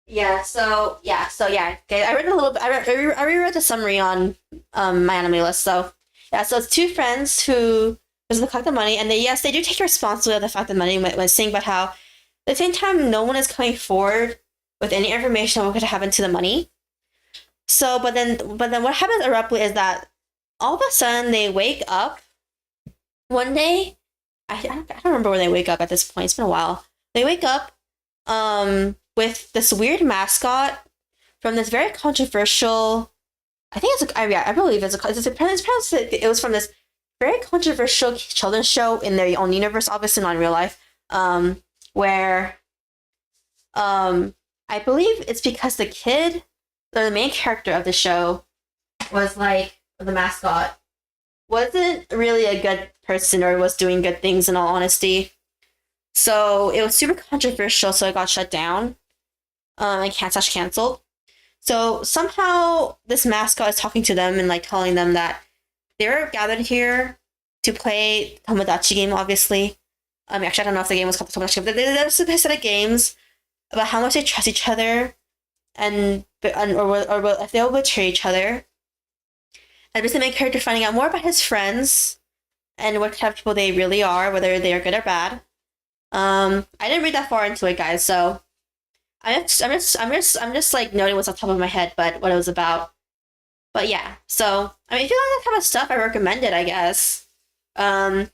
Yeah. Okay, I read a little bit. I reread the summary on my anime list. So yeah, so it's two friends who was to collect the money, and they do take responsibility of the fact that money went missing, but how at the same time no one is coming forward with any information on what could happen to the money. So, but then what happens abruptly is that all of a sudden they wake up one day. I don't remember when they wake up at this point. It's been a while. They wake up with this weird mascot from this very controversial. I think it's I believe it was from this very controversial children's show in their own universe, obviously not in real life. Where I believe it's because the kid, or the main character of the show, was like the mascot, wasn't really a good person or was doing good things in all honesty. So it was super controversial, so it got shut down. And canceled. So somehow this mascot is talking to them and like telling them that they're gathered here to play Tomodachi game, obviously. Actually, I don't know if the game was called the Tomodachi game, but there's a set of games about how much they trust each other or if they'll betray each other. And basically, the main character finding out more about his friends and what type of people they really are, whether they are good or bad. I didn't read that far into it, guys, so I'm just like noting what's on top of my head, but what it was about. But yeah, so I mean, if you like that kind of stuff, I recommend it, I guess. Something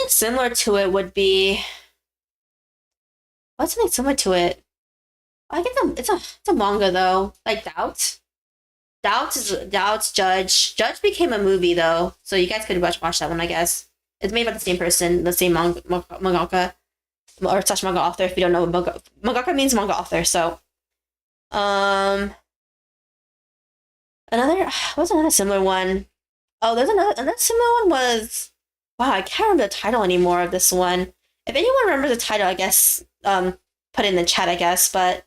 similar to it would be what's something similar to it? I guess it's a manga though, like Doubt's Judge. Judge became a movie though, so you guys could watch that one, I guess. It's made by the same person, the same mangaka or slash manga author. If you don't know, mangaka means manga author. So, what's another similar one? Oh, there's another similar one was wow, I can't remember the title anymore of this one. If anyone remembers the title, I guess put it in the chat, I guess. But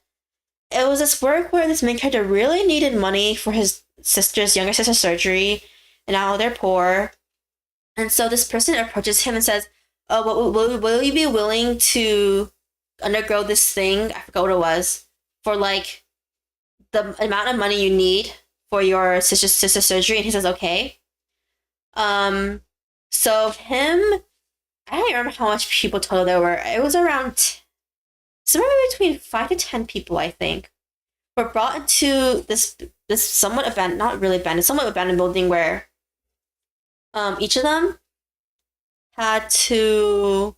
it was this work where this main character really needed money for his younger sister's surgery, and now they're poor. And so this person approaches him and says, "Oh, will you be willing to undergo this thing? I forgot what it was for like the amount of money you need for your sister's surgery." And he says, "Okay." So him, I don't remember how much people total there were. It was around somewhere between 5 to 10 people, I think, were brought into this somewhat abandoned, not really abandoned, somewhat abandoned building where each of them had to,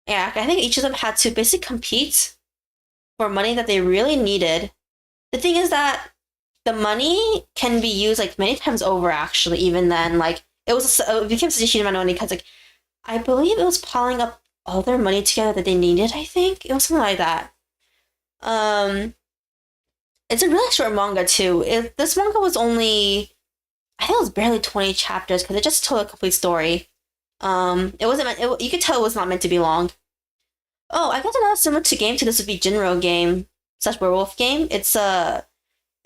yeah, I think each of them had to basically compete for money that they really needed. The thing is that the money can be used like many times over. Actually, even then, like it became such a huge amount of money because like I believe it was piling up all their money together that they needed. I think it was something like that. It's a really short manga too. This manga was only, I think it was barely 20 chapters because it just told a complete story. It wasn't you could tell it was not meant to be long. Oh, I got another similar to game to this would be Jinro game slash werewolf game. It's a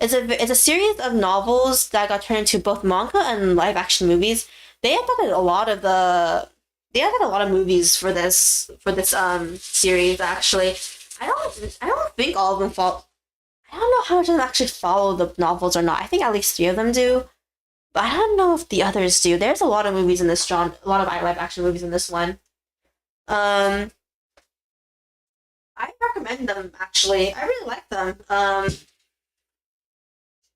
series of novels that got turned into both manga and live action movies. They adapted a lot of movies for this series actually. I don't think all of them follow. I don't know how much of them actually follow the novels or not. I think at least 3 of them do, but I don't know if the others do. There's a lot of movies in this genre, a lot of live action movies in this one. I recommend them actually. I really like them.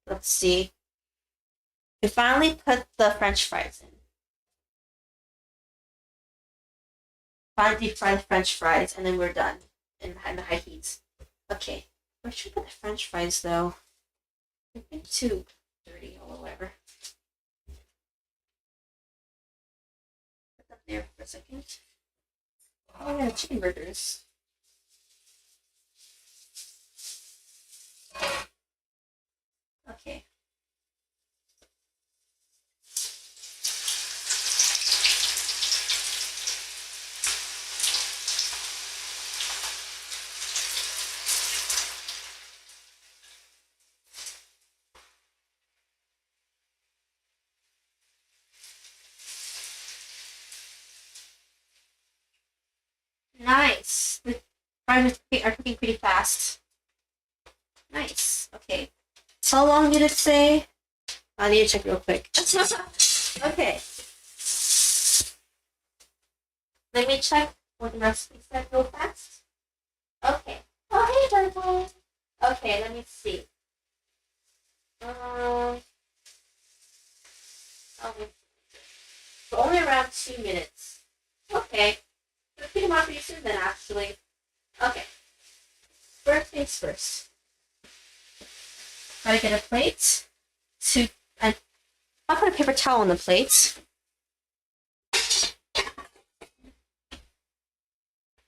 Let's see. We finally put the French fries in. Finally deep fry the French fries, and then we're done in the high heat. Okay. Where should we put the French fries though? They've been too dirty or whatever. Put them there for a second. Oh yeah, chicken burgers. Okay. Nice. The fries are cooking pretty fast. Nice. Okay. How long did it say? I need to check real quick. Okay. Let me check what the recipe said real fast. Okay. Oh, hey, Jennifer. Okay, let me see. Okay. So only around 2 minutes. Okay. We'll pick them up pretty soon then, actually. Okay. First things first. Gotta get a plate. And I'll put a paper towel on the plate.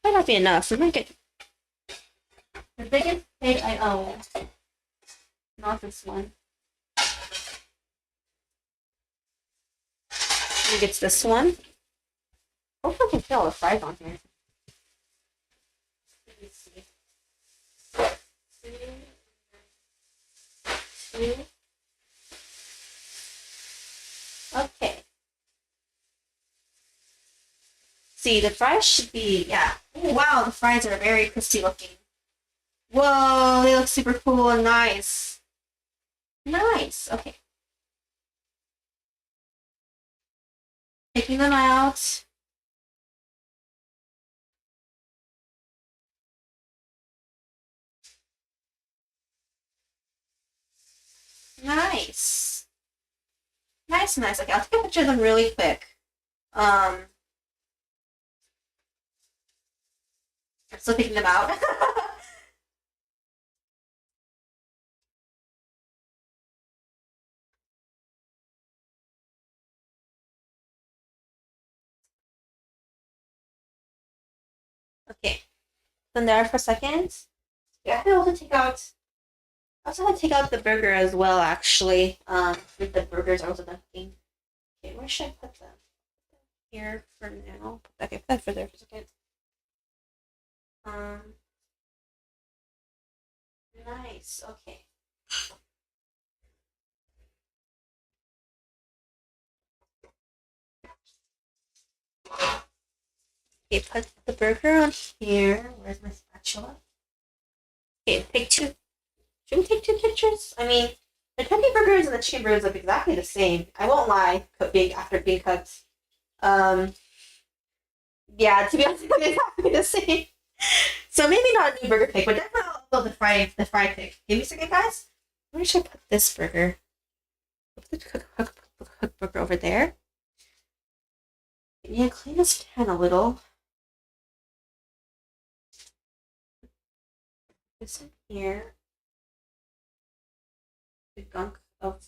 Might not be enough. We might get the biggest plate I own. Not this one. Maybe it's this one. Hopefully I can fit all the fries on here. Let me see. 2. Okay. See, the fries should be, yeah. Oh, wow, the fries are very crispy looking. Whoa, they look super cool and nice. Nice, okay. Taking them out. Nice. Nice, nice. Okay, I'll take a picture of them really quick. I'm still picking them out. Okay. Then there for a second. Yeah, I can also take out. I also want to take out the burger as well. Actually, if the burgers are also done cooking. Okay, where should I put them? Here for now. Okay, put that for there for a second. Nice. Okay. Okay, put the burger on here. Where's my spatula? Okay, take two. Should we take 2 pictures? I mean, the turkey burgers and the chicken burgers look exactly the same. I won't lie. After being cooked. Yeah, to be honest, it's exactly the same. So maybe not a new burger pick, but definitely I'll the fried pick. Give me a second, guys. Where should I put this burger? Put the cook burger over there. Yeah, clean this pan a little. This in here. The gunk of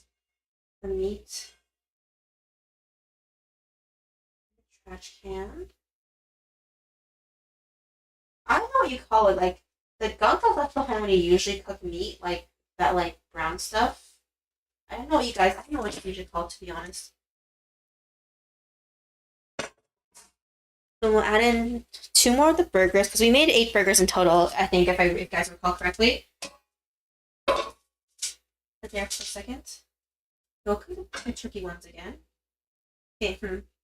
the meat. The trash can. I don't know what you call it, like the gunk that's left behind when you usually cook meat, like that like brown stuff. I don't know what you guys I don't know what it's usually called, to be honest. So we'll add in 2 more of the burgers, because we made 8 burgers in total, I think, if you guys recall correctly. Put there for a second. We'll cook the turkey ones again. Okay,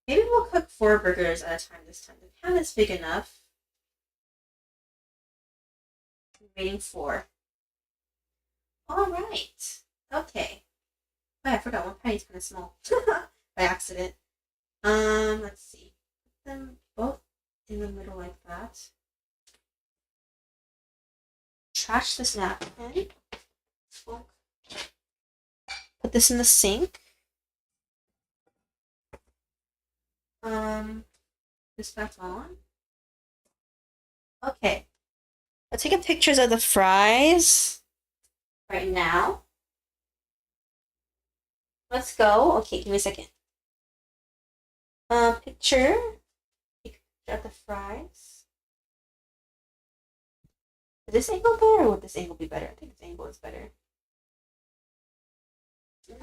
maybe we'll cook 4 burgers at a time this time. The pan is big enough. I'm waiting 4. Alright. Okay. Oh, I forgot one pan is kind of small. By accident. Let's see. Put them both in the middle like that. Trash this napkin. Put this in the sink. This back on. Okay. I'll take pictures of the fries right now. Let's go. Okay, give me a second. Picture of the fries. Would this angle better, or would this angle be better? I think this angle is better.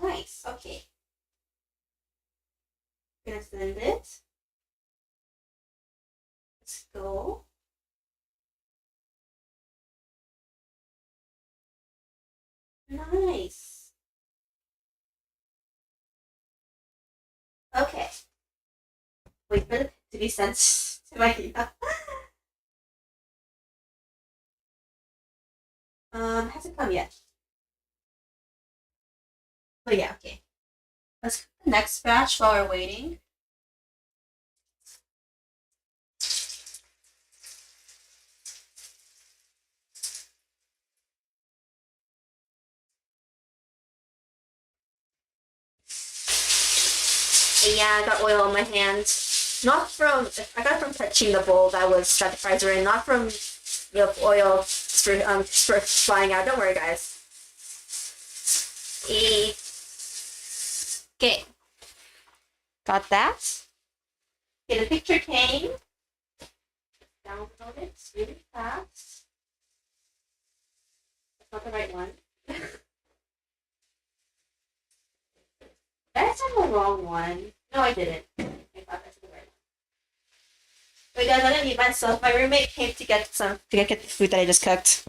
Nice. Okay. I'm gonna send it. Let's go. Nice. Okay. Wait for it to be sent to my email. Hasn't come yet. But yeah, okay. Let's cook the next batch while we're waiting. And yeah, I got oil on my hands. Not from I got it from touching the bowl that the fries were in, not from oil flying out. Don't worry, guys. Okay. Got that. Okay, the picture came. Download it really fast. That's not the right one. That's on the wrong one. No, I didn't. I thought that's the right one. Wait, guys, I didn't eat myself. My roommate came to get the food that I just cooked.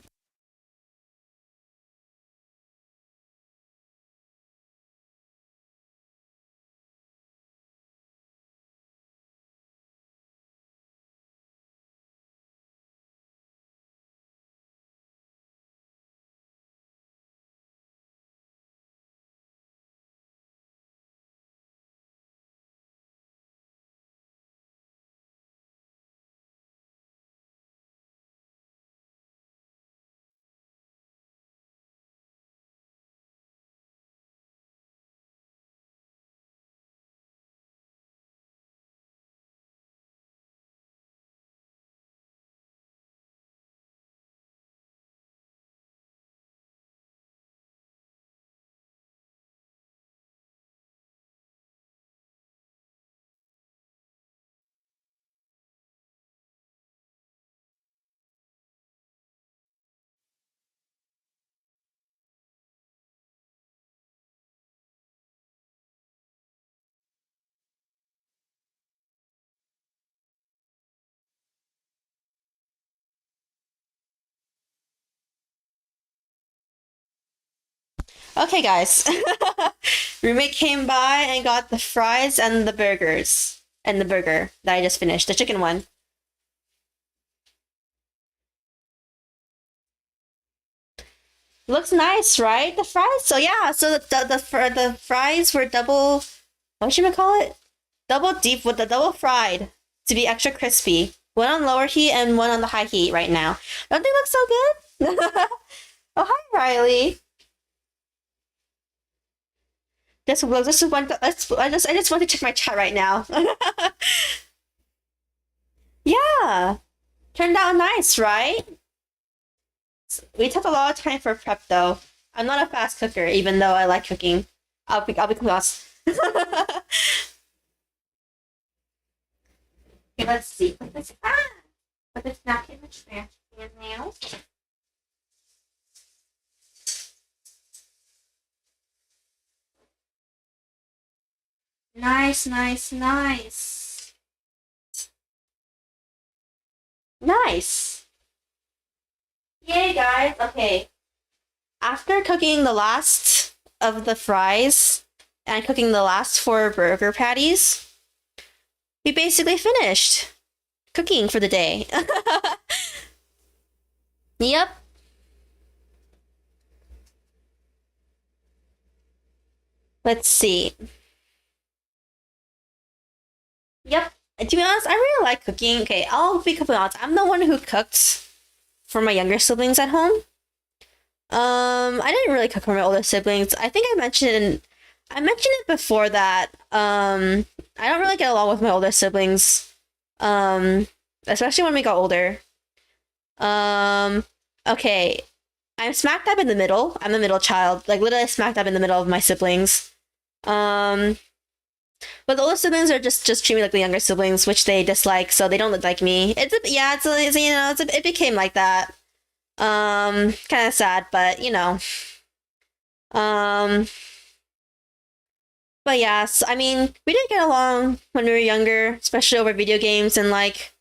Okay, guys. Roommate came by and got the fries and the burgers. And the burger that I just finished, the chicken one. Looks nice, right? The fries. So yeah, so the fries were double. What should we call it? Double deep with the double fried to be extra crispy. One on lower heat and one on the high heat right now. Don't they look so good? Oh hi, Riley. This is one. I just want to check my chat right now. Yeah, turned out nice, right? We took a lot of time for prep though. I'm not a fast cooker, even though I like cooking. I'll be honest. Okay, let's see. Put this napkin in the trash can now. Nice, nice, nice. Nice. Yay, guys. Okay. After cooking the last of the fries and cooking the last 4 burger patties, we basically finished cooking for the day. Yep. Let's see. Yep. To be honest, I really like cooking. Okay, I'll be completely honest. I'm the one who cooked for my younger siblings at home. I didn't really cook for my older siblings. I think I mentioned it before that I don't really get along with my older siblings. Especially when we got older. Okay. I'm smack dab in the middle. I'm the middle child. Like literally smack dab in the middle of my siblings. But the older siblings are just treat me like the younger siblings, which they dislike, so they don't look like me. It became like that. Kind of sad, but you know. Um, but yeah, so, I mean, we did get along when we were younger, especially over video games, and like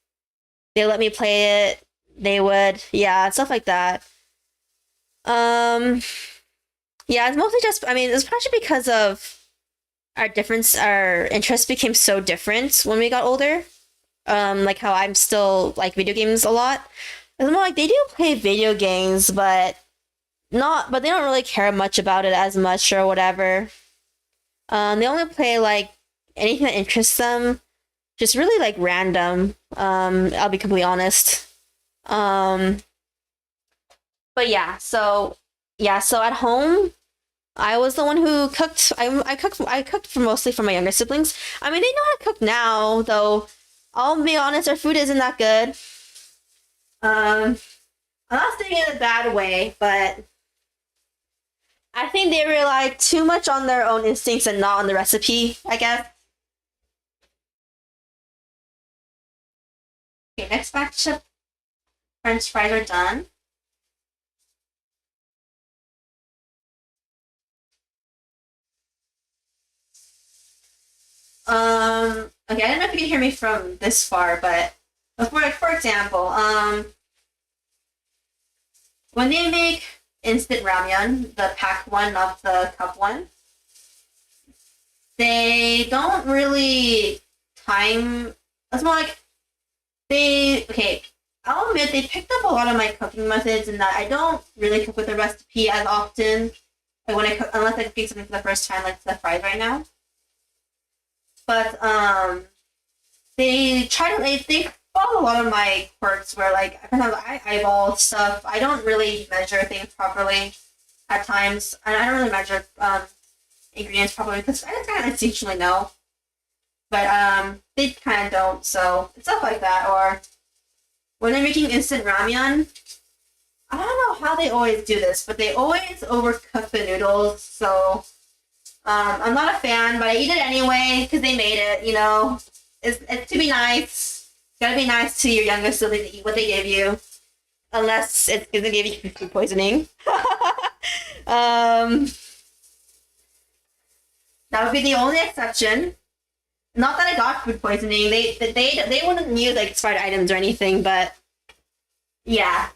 they let me play it. They would, yeah, stuff like that. Um, yeah, it's mostly just, I mean, it's partially because of our interests became so different when we got older. Like how I'm still like video games a lot. It's more like they do play video games, but they don't really care much about it as much or whatever. They only play like anything that interests them, just really like random. I'll be completely honest. Um, so at home, I was the one who cooked. I cooked for mostly for my younger siblings. I mean, they know how to cook now, though. I'll be honest, their food isn't that good. Um, I'm not saying it in a bad way, but I think they rely too much on their own instincts and not on the recipe, I guess. Okay, next batch of French fries are done. Okay, I don't know if you can hear me from this far, but for example, when they make instant ramyun, the pack one, not the cup one, they don't really time. It's more like okay. I'll admit they picked up a lot of my cooking methods in that I don't really cook with a recipe as often. Like when I cook, unless I'm cooking something for the first time, like the fries right now. But they follow a lot of my quirks where like sometimes I eyeball stuff. I don't really measure things properly at times, and I don't really measure ingredients properly because I just kind of instinctually know. But they kind of don't, so stuff like that. Or when they're making instant ramyun, I don't know how they always do this, but they always overcook the noodles. So I'm not a fan, but I eat it anyway because they made it. You know, it's to be nice. You gotta be nice to your younger sibling to eat what they give you, unless it's gonna give you food poisoning. um, that would be the only exception. Not that I got food poisoning. They wouldn't use like expired items or anything, but yeah.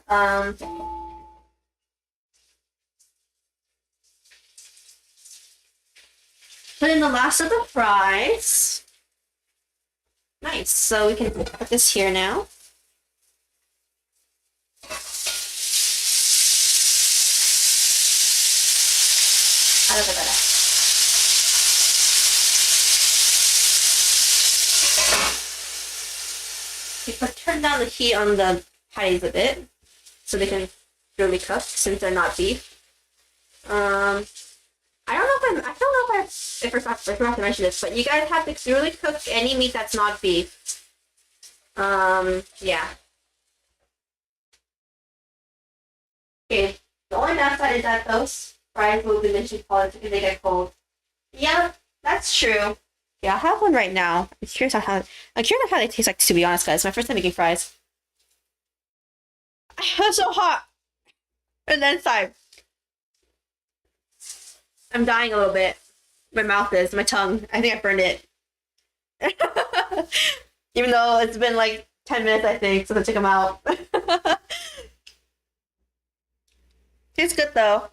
put in the last of the fries. Nice. So we can put this here now. You can turn down the heat on the patties a bit so they can really cook since they're not beef. I don't know if I forgot to mention this, but you guys have to really cook any meat that's not beef. Yeah. Okay. The only downside is that those fries will eventually fall because they get cold. Yeah, that's true. Yeah, I'll have one right now. I'm curious on how they taste like, to be honest, guys. It's my first time making fries. It's so hot. And then inside. I'm dying a little bit. My mouth is, my tongue. I think I burned it. Even though it's been like 10 minutes, I think, since I took them out. Tastes good though.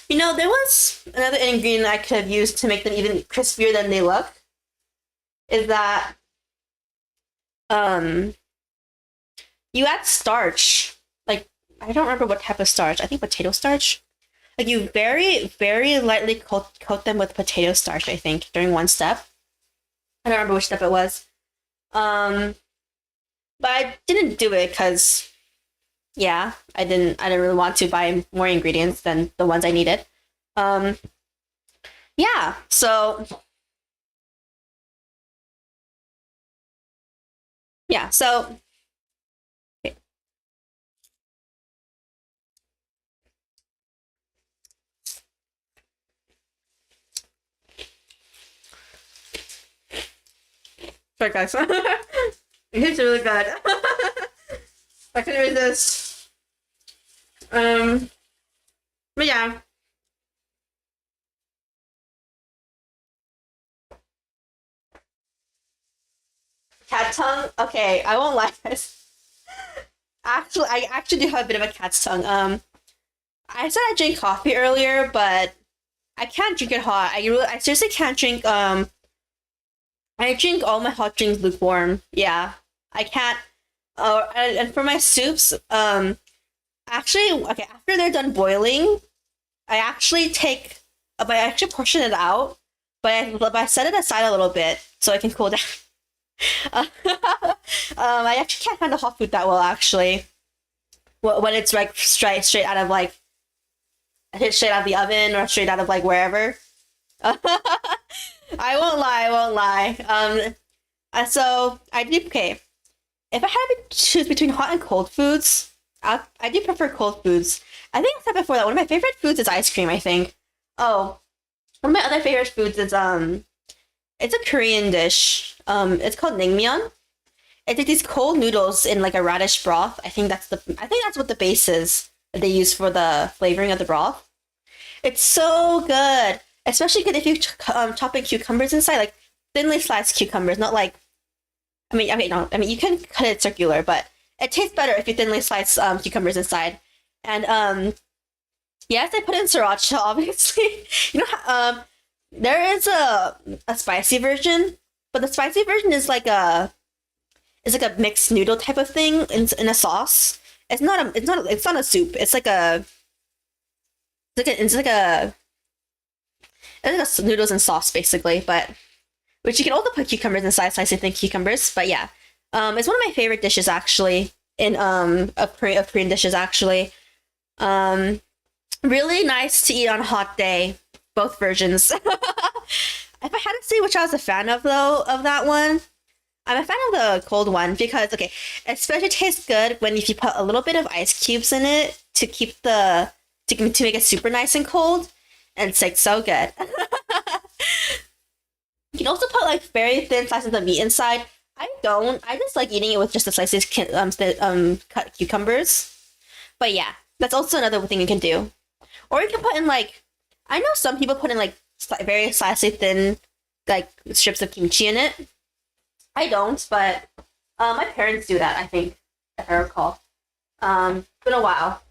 You know, there was another ingredient I could have used to make them even crispier than they look. Is that you add starch. Like, I don't remember what type of starch. I think potato starch. Like, you very, very lightly coat them with potato starch, I think, during one step. I don't remember which step it was. But I didn't do it because, yeah, I didn't really want to buy more ingredients than the ones I needed. Yeah, so yeah, so okay. Sorry guys. It tastes really good. I couldn't resist. But yeah. Cat tongue? Okay, I won't lie, guys. Actually, I actually do have a bit of a cat's tongue. I said I drank coffee earlier, but I can't drink it hot. I seriously can't drink, I drink all my hot drinks lukewarm. Yeah, I can't. And for my soups, actually, okay, after they're done boiling, I actually I actually portion it out, but I set it aside a little bit so I can cool down. I actually can't handle hot food that well, actually. When it's like straight out of like, straight out of the oven or straight out of like wherever. I won't lie. So I do okay. If I had to choose between hot and cold foods, I do prefer cold foods. I think I said before that one of my favorite foods is ice cream, I think. Oh, one of my other favorite foods is it's a Korean dish. It's called naengmyeon. It's like these cold noodles in like a radish broth. I think that's what the base is that they use for the flavoring of the broth. It's so good, especially good if you chop in cucumbers inside, like thinly sliced cucumbers, not like. No. I mean, you can cut it circular, but it tastes better if you thinly slice cucumbers inside. And yes, I put in sriracha, obviously. You know, there is a spicy version, but the spicy version is like a mixed noodle type of thing in a sauce. It's not a soup. It's like a noodles and sauce basically, but which you can also put cucumbers inside, slicing thin cucumbers. But yeah, it's one of my favorite dishes actually of Korean dishes actually. Really nice to eat on a hot day. Both versions. If I had to say which I was a fan of though of that one, I'm a fan of the cold one because okay, especially tastes good when if you put a little bit of ice cubes in it to keep to make it super nice and cold, and it's like so good. You can also put like very thin slices of meat inside. I don't. I just like eating it with just the slices cut cucumbers. But yeah, that's also another thing you can do. Or you can put in like, I know some people put in like very slicey thin like strips of kimchi in it. I don't, but my parents do that, I think, if I recall. It's been a while.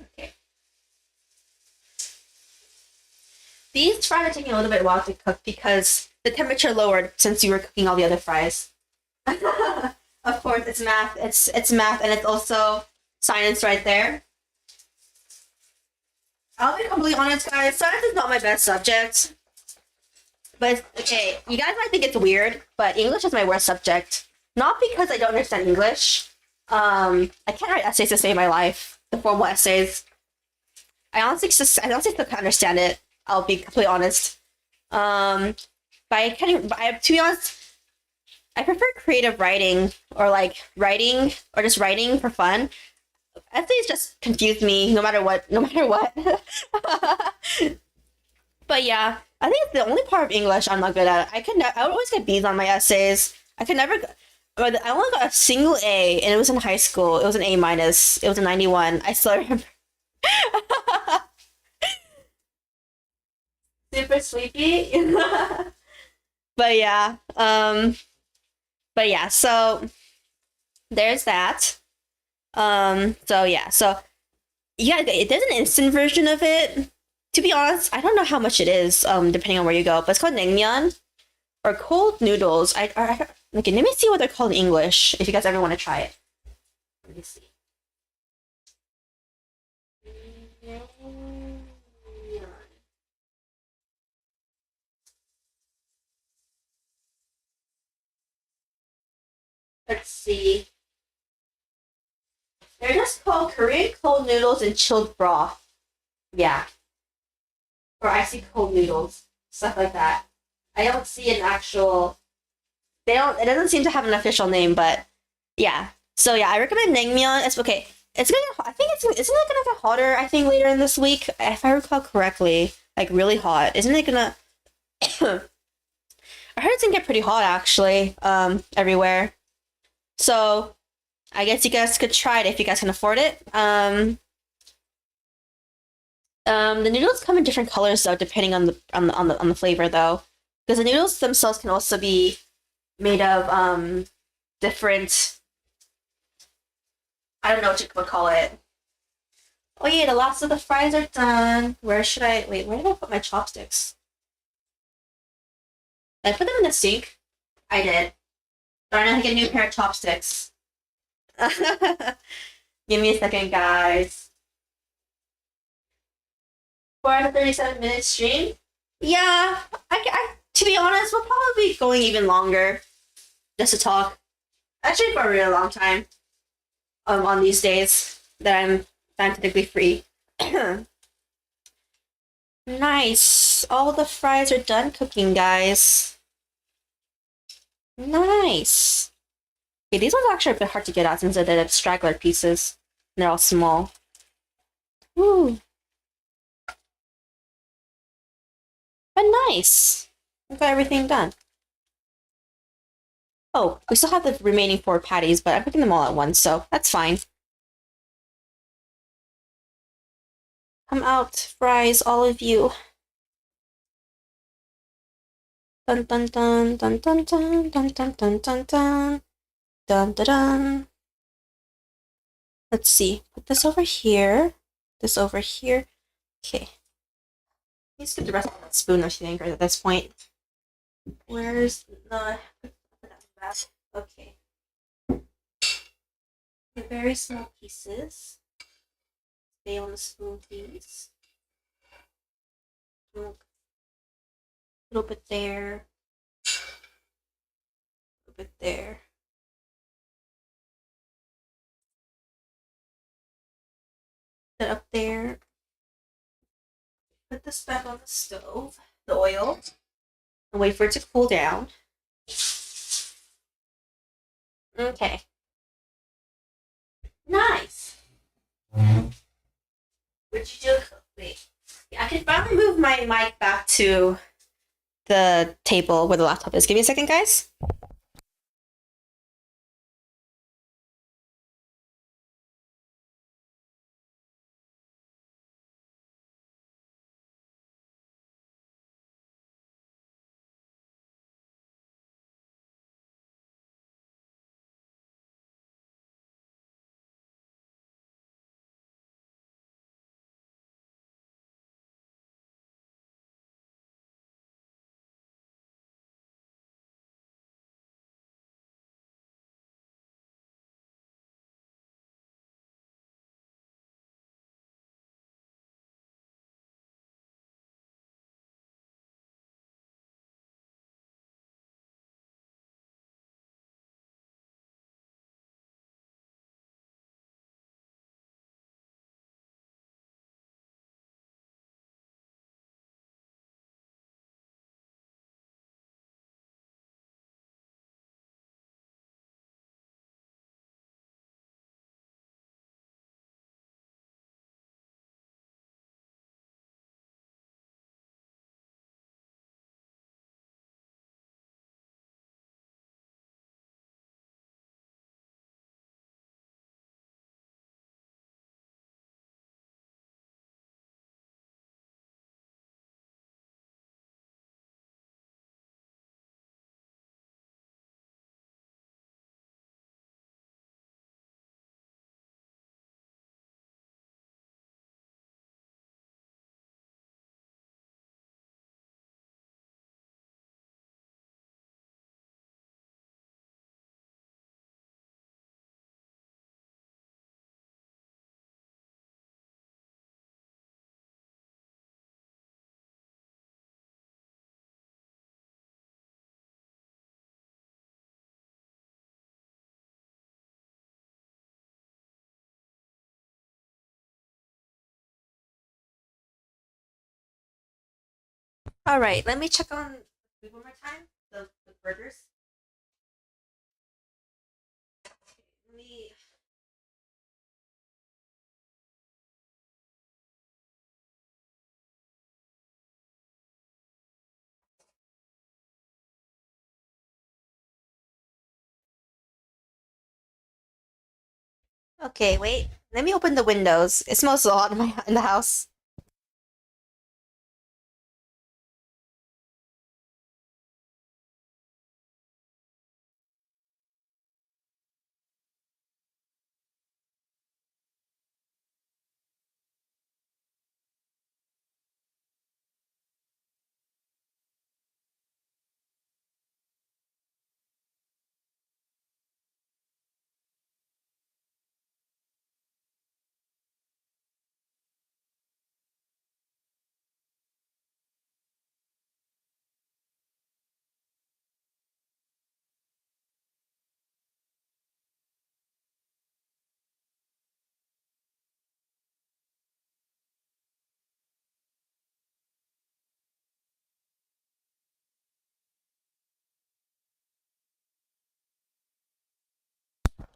Okay. These fries are taking a little bit while to cook because the temperature lowered since you were cooking all the other fries. Of course, it's math. It's math, and it's also science right there. I'll be completely honest, guys. Science is not my best subject, but okay. You guys might think it's weird, but English is my worst subject. Not because I don't understand English. I can't write essays to save my life. The formal essays. I honestly still can't understand it. I'll be completely honest. But I can't. But to be honest, I prefer creative writing or like writing or just writing for fun. Essays just confuse me no matter what. No matter what. But yeah, I think it's the only part of English I'm not good at. I would always get B's on my essays. I could never. But I only got a single A, and it was in high school. It was an A minus. It was a 91. I still remember. Super sleepy. But yeah, so there's that. So yeah, so yeah, there's an instant version of it. To be honest, I don't know how much it is, depending on where you go, but it's called naengmyeon or cold noodles. Okay, let me see what they're called in English. If you guys ever want to try it, let me see. Let's see. They're just called Korean cold noodles and chilled broth. Yeah, or icy cold noodles, stuff like that. I don't see an actual. They don't. It doesn't seem to have an official name, but yeah. So yeah, I recommend naengmyeon. It's okay. It's gonna. I think it's. Isn't it gonna get hotter? I think later in this week, if I recall correctly, like really hot. Isn't it gonna? I heard it's gonna get pretty hot actually. Everywhere. So I guess you guys could try it if you guys can afford it. The noodles come in different colors though, depending on the flavor though, because the noodles themselves can also be made of different. I don't know what you would call it. Oh yeah, the last of the fries are done. Where should I wait? Where did I put my chopsticks? Did I put them in the sink? I did. Darn it, I get a new pair of chopsticks. Give me a second, guys. 437-minute stream? Yeah, to be honest, we'll probably be going even longer just to talk. Actually, for a really long time. On these days that I'm scientifically free. Nice. All the fries are done cooking, guys. Nice. Okay, these ones are actually a bit hard to get out since they're the straggler pieces. And they're all small. Ooh. But nice. I've got everything done. Oh, we still have the remaining 4 patties, but I'm cooking them all at once, so that's fine. Come out, fries, all of you. Dun dun dun dun dun dun dun dun dun dun dun dun dun dun. Let's see. Put this over here. This over here. Okay. Let's get the rest of that spoon or something right at this point. Where's the okay. The very small pieces. Stay on the spoon, please. A little bit there. A little bit there. Put it up there. Put this back on the stove, the oil, and wait for it to cool down. Okay. Nice. Would you do? Wait. Yeah, I can finally move my mic back to the table where the laptop is. Give me a second, guys. All right, let me check on food one more time. The burgers. Let me. Okay, wait. Let me open the windows. It smells a lot in the house.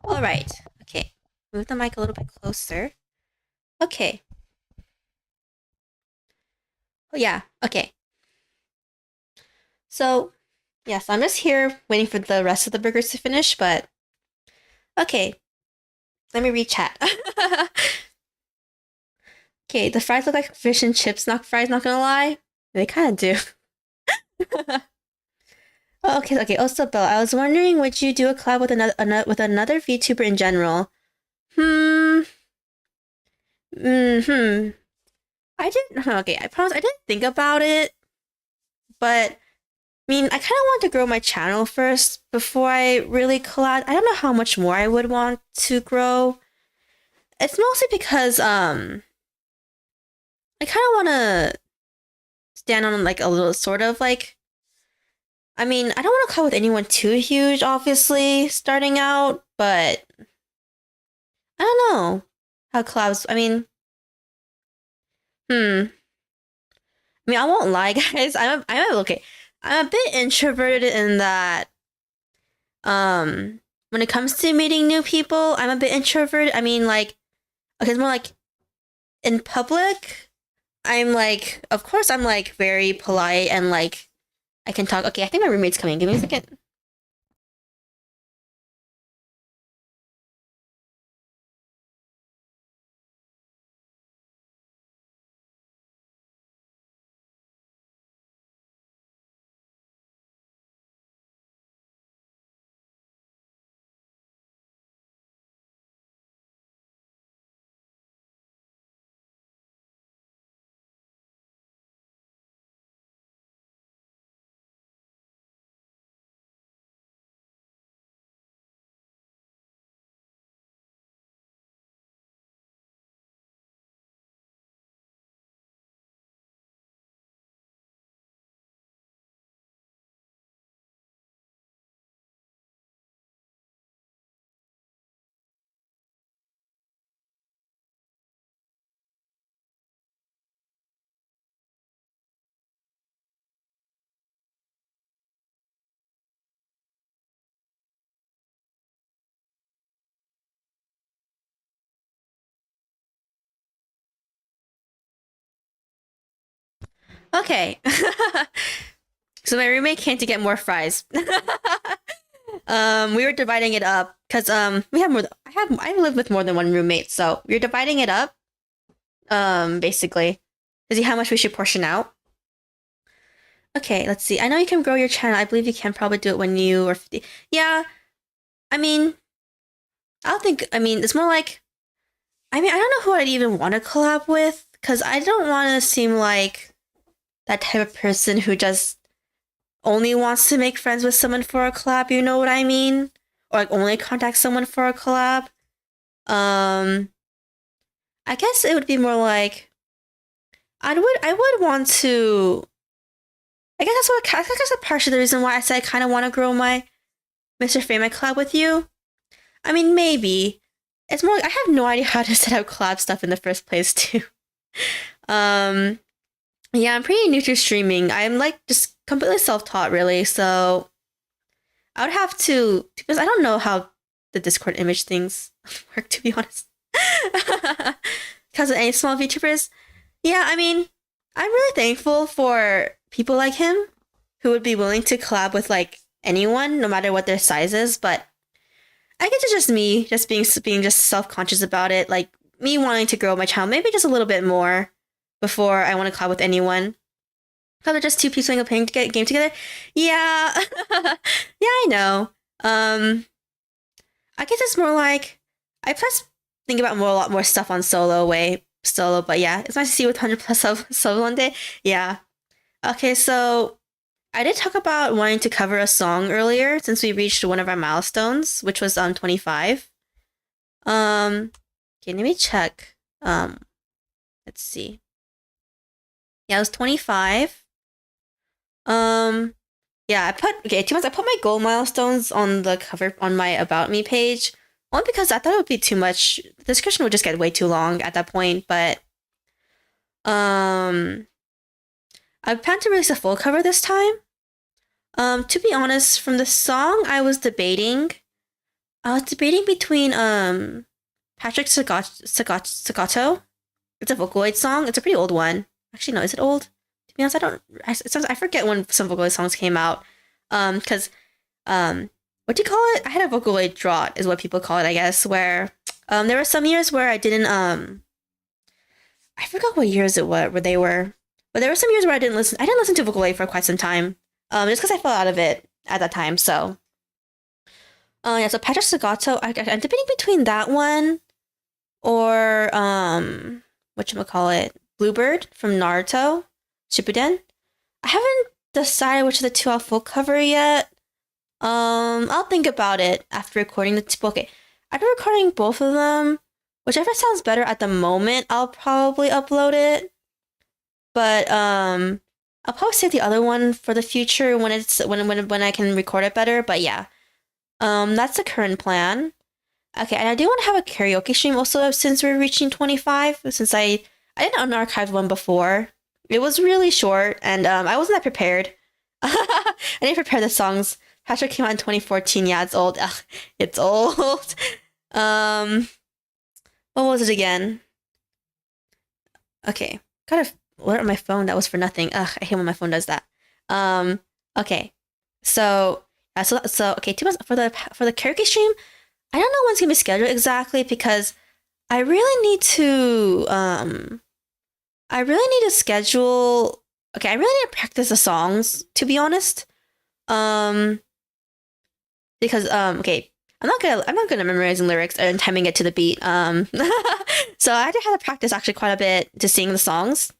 All right. Okay. Move the mic a little bit closer. Okay. Oh yeah. Okay. So, yes, I'm just here waiting for the rest of the burgers to finish, but okay. Let me read chat. Okay, the fries look like fish and chips not fries, not gonna lie. They kind of do. Oh, okay. Also, Bill, I was wondering, would you do a collab with another VTuber in general? Hmm. Hmm. I didn't. Okay, I promise I didn't think about it, but I mean, I kind of want to grow my channel first before I really collab. I don't know how much more I would want to grow. It's mostly because I kind of want to stand on like a little sort of like. I mean, I don't want to collab with anyone too huge, obviously, starting out, but I don't know how collabs. I mean, hmm. I mean, I won't lie, guys. I'm okay. I'm a bit introverted in that. When it comes to meeting new people, I'm a bit introverted. I mean, like, okay, it's more like in public. I'm like, of course, I'm like very polite and like I can talk. Okay, I think my roommate's coming. Give me a second. Okay. So my roommate came to get more fries. We were dividing it up because we have more. I live with more than one roommate, so we are dividing it up. Basically, to see how much we should portion out. Okay, let's see. I know you can grow your channel. I believe you can probably do it when you are 50. Yeah, I mean, I don't think. I mean, it's more like. I mean, I don't know who I'd even want to collab with because I don't want to seem like that type of person who just only wants to make friends with someone for a collab. You know what I mean? Or like only contact someone for a collab. Um, I guess it would be more like I would want to. I guess that's partially the reason why I said I kind of want to grow my Mr. Fame collab with you. I mean, maybe it's more. Like, I have no idea how to set up collab stuff in the first place, too. Um, Yeah, I'm pretty new to streaming. I'm like just completely self-taught really, so I would have to because I don't know how the Discord image things work to be honest. Because of any small VTubers. Yeah, I mean, I'm really thankful for people like him who would be willing to collab with like anyone, no matter what their size is. But I guess it's just me, just being just self conscious about it, like me wanting to grow my channel, maybe just a little bit more before I want to collab with anyone. Because they're just two people playing a game together. Yeah, yeah, I know. I guess it's more like I plus think about a lot more stuff on solo, but yeah, it's nice to see you with 100 plus solo one day. Yeah. Okay, so I did talk about wanting to cover a song earlier since we reached one of our milestones, which was 25. Okay, let me check. Let's see. Yeah, it was 25. Yeah, I put my goal milestones on the cover on my About Me page. Only because I thought it would be too much. The description would just get way too long at that point, but I plan to release a full cover this time. To be honest, from the song I was debating between Patrick Sagato. It's a Vocaloid song. It's a pretty old one. Actually, no, is it old? To be honest, I forget when some Vocaloid songs came out. Because what do you call it? I had a Vocaloid drought, is what people call it, I guess. Where there were some years where I didn't I forgot what years it were where they were, but there were some years where I didn't listen. I didn't listen to Vocaloid for quite some time. Just because I fell out of it at that time. So, yeah. So Patrick Sagato, I'm debating between that one or whatchamacallit, Bluebird from Naruto Shippuden. I haven't decided which of the two I'll full cover yet. I'll think about it after recording the two. Okay, after recording both of them, whichever sounds better at the moment, I'll probably upload it. But I'll probably save the other one for the future when I can record it better. But yeah, that's the current plan. Okay, and I do want to have a karaoke stream also since we're reaching 25. Since I did an unarchived one before. It was really short, and I wasn't that prepared. I didn't prepare the songs. Patrick came out in 2014. Yeah, it's old. Ugh, it's old. What was it again? Okay, got a alert on my phone that was for nothing. Ugh, I hate when my phone does that. Okay, so okay, 2 months for the karaoke stream. I don't know when it's gonna be scheduled exactly because I really need to schedule. Okay, I really need to practice the songs, to be honest. Because okay, I'm not good at memorizing lyrics and timing it to the beat. So I had to practice actually quite a bit to sing the songs.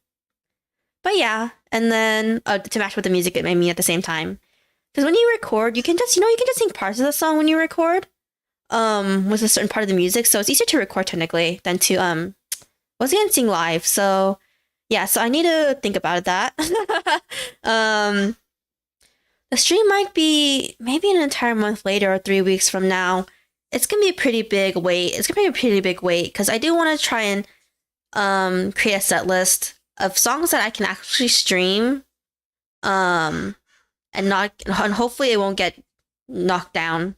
But yeah, and then to match with the music it made me at the same time. Because when you record, you can just sing parts of the song when you record. With a certain part of the music, so it's easier to record technically than to sing live. So yeah, so I need to think about that. The stream might be maybe an entire month later or 3 weeks from now. It's gonna be a pretty big wait. Because I do want to try and create a set list of songs that I can actually stream, and hopefully it won't get knocked down.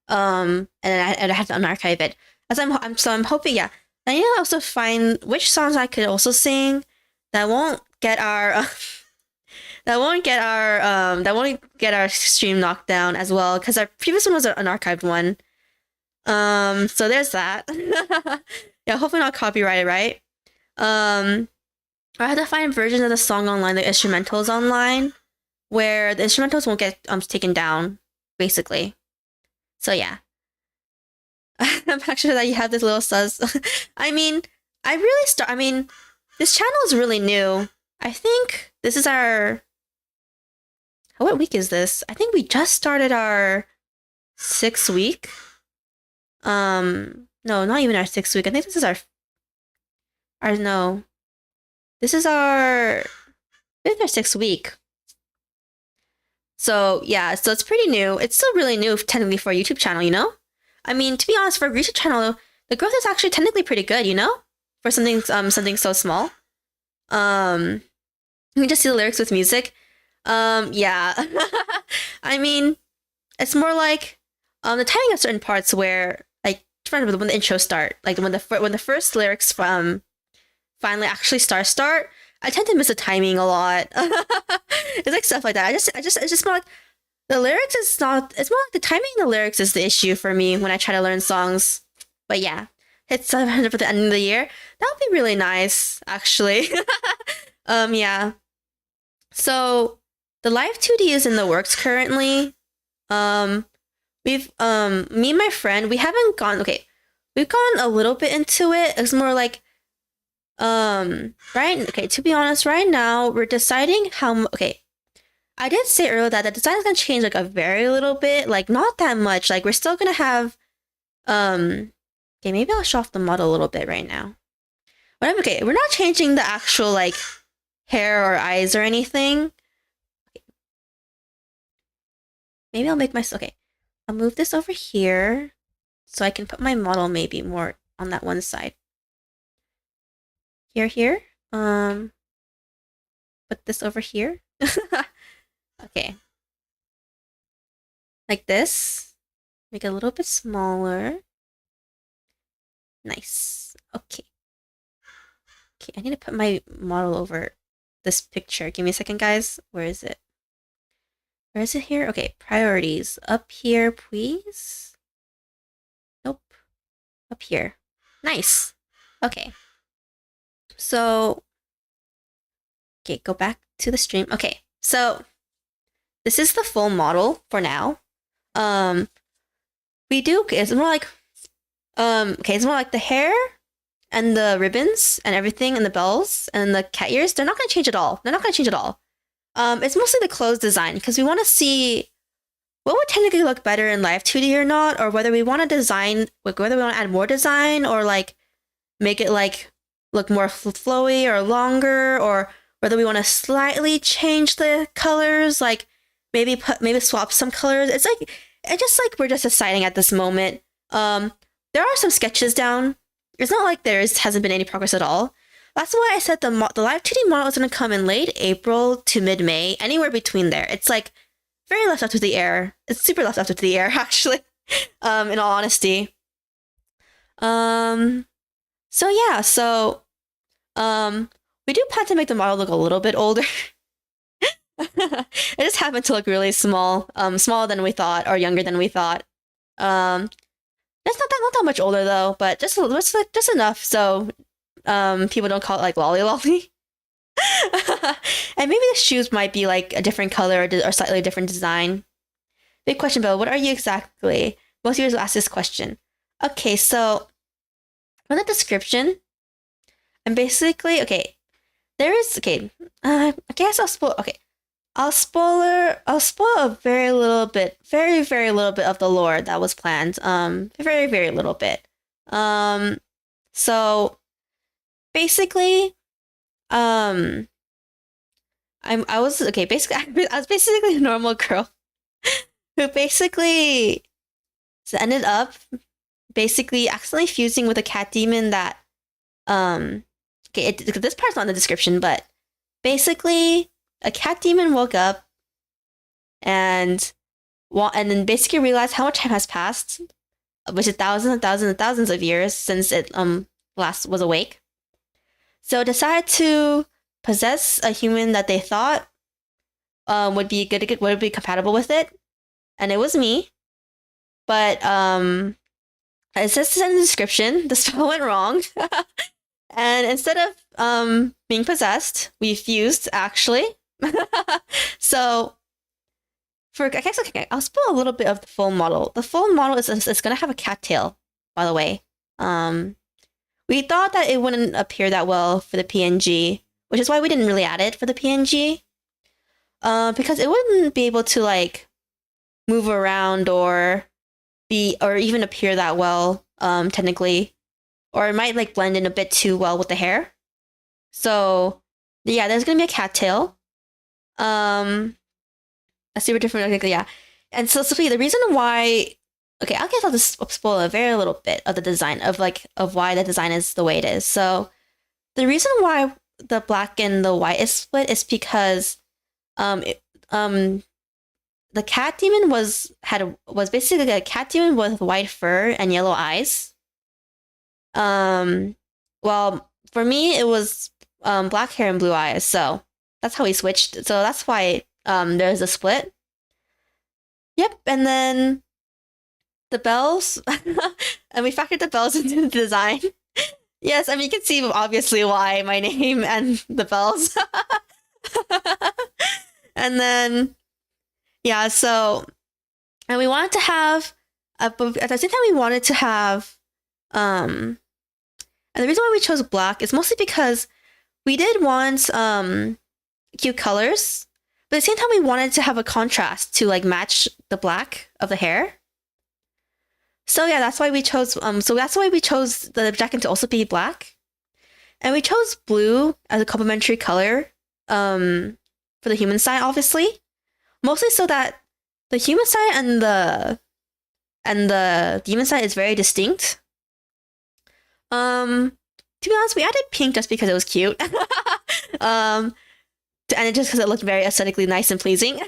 And I have to unarchive it. I'm hoping, yeah. I need to also find which songs I could also sing that won't get our stream knocked down as well, because our previous one was an unarchived one. So there's that. Yeah, hopefully not copyrighted, right? I have to find versions of the song online, the instrumentals online, where the instrumentals won't get taken down, basically. So yeah. I'm actually that you have this little sus. I mean, this channel is really new. I think this is our... What week is this? I think we just started our 6th week. No, not even our 6th week. I think this is our no. This is our 6th week. So yeah, so it's pretty new. It's still really new technically for a YouTube channel, you know? I mean, to be honest, for a YouTube channel, the growth is actually technically pretty good, you know? For something so small. You can just see the lyrics with music. Yeah. I mean, it's more like the timing of certain parts where, like, when the intro start, like when the first lyrics from finally actually start, I tend to miss the timing a lot. It's like stuff like that. It's just more like the lyrics is not. It's more like the timing of the lyrics is the issue for me when I try to learn songs. But yeah, hit 700 for the end of the year. That would be really nice, actually. Yeah. So the live 2D is in the works currently. We've me and my friend, we haven't gone. Okay, we've gone a little bit into it. It's more like right. Okay, to be honest, right now we're deciding how. Okay, I did say earlier that the design is gonna change like a very little bit, like not that much. Like we're still gonna have Okay, maybe I'll show off the model a little bit right now. Whatever. Okay, we're not changing the actual like hair or eyes or anything. Okay. Maybe I'll make my okay. I'll move this over here so I can put my model maybe more on that one side. Here. Put this over here. Okay. Like this. Make it a little bit smaller. Nice. Okay. Okay, I need to put my model over this picture. Give me a second, guys. Where is it? Where is it here? Okay, priorities. Up here, please. Nope. Up here. Nice. Okay. So, okay, go back to the stream. Okay, so this is the full model for now. It's more like, okay, it's more like the hair and the ribbons and everything and the bells and the cat ears. They're not going to change at all. It's mostly the clothes design because we want to see what would technically look better in live 2D or not, or whether we want to design, like whether we want to add more design or like make it like look more flowy or longer, or whether we want to slightly change the colors, like maybe swap some colors. It's just like we're just deciding at this moment. There are some sketches down. It's not like hasn't been any progress at all. That's why I said the live 2D model is going to come in late April to mid-May, anywhere between there. It's like very left up to the air. It's super left up to the air, actually. In all honesty. So yeah, we do plan to make the model look a little bit older. It just happened to look really small, smaller than we thought, or younger than we thought. That's not that much older though, but just enough so people don't call it like lolly lolly. And maybe the shoes might be like a different color or slightly different design. Big question, Bill. What are you exactly? Most users will ask this question. Okay, so for the description, I'm basically okay. There is okay. I guess I'll spoil. Okay, I'll spoil a very little bit of the lore that was planned. Very, very little bit. So basically, I was basically a normal girl who basically ended up basically accidentally fusing with a cat demon that this part's not in the description, but basically a cat demon woke up and then basically realized how much time has passed, which is thousands and thousands and thousands of years since it last was awake. So decided to possess a human that they thought would be compatible with it, and it was me. But it says in the description the spell went wrong, and instead of being possessed, we fused actually. So I'll spoil a little bit of the full model. The full model is gonna have a cat tail, by the way. We thought that it wouldn't appear that well for the PNG, which is why we didn't really add it for the PNG. Because it wouldn't be able to like move around or even appear that well, technically. Or it might like blend in a bit too well with the hair. So yeah, there's gonna be a cat tail. A super different, yeah. And so Sophie, the reason why, okay, I guess I'll just spoil a very little bit of the design of why the design is the way it is. So the reason why the black and the white is split is because it, the cat demon was basically a cat demon with white fur and yellow eyes. Well, for me it was black hair and blue eyes, so that's how we switched. So that's why there's a split. Yep, and then the bells, and we factored the bells into the design. Yes, I mean you can see obviously why my name and the bells. And then yeah, so and we wanted to have at the same time we wanted to have and the reason why we chose black is mostly because we did want cute colors, but at the same time we wanted to have a contrast to like match the black of the hair. So yeah, that's why we chose the jacket to also be black. And we chose blue as a complementary color for the human side, obviously. Mostly so that the human side and the demon side is very distinct. To be honest, we added pink just because it was cute. And it just because it looked very aesthetically nice and pleasing.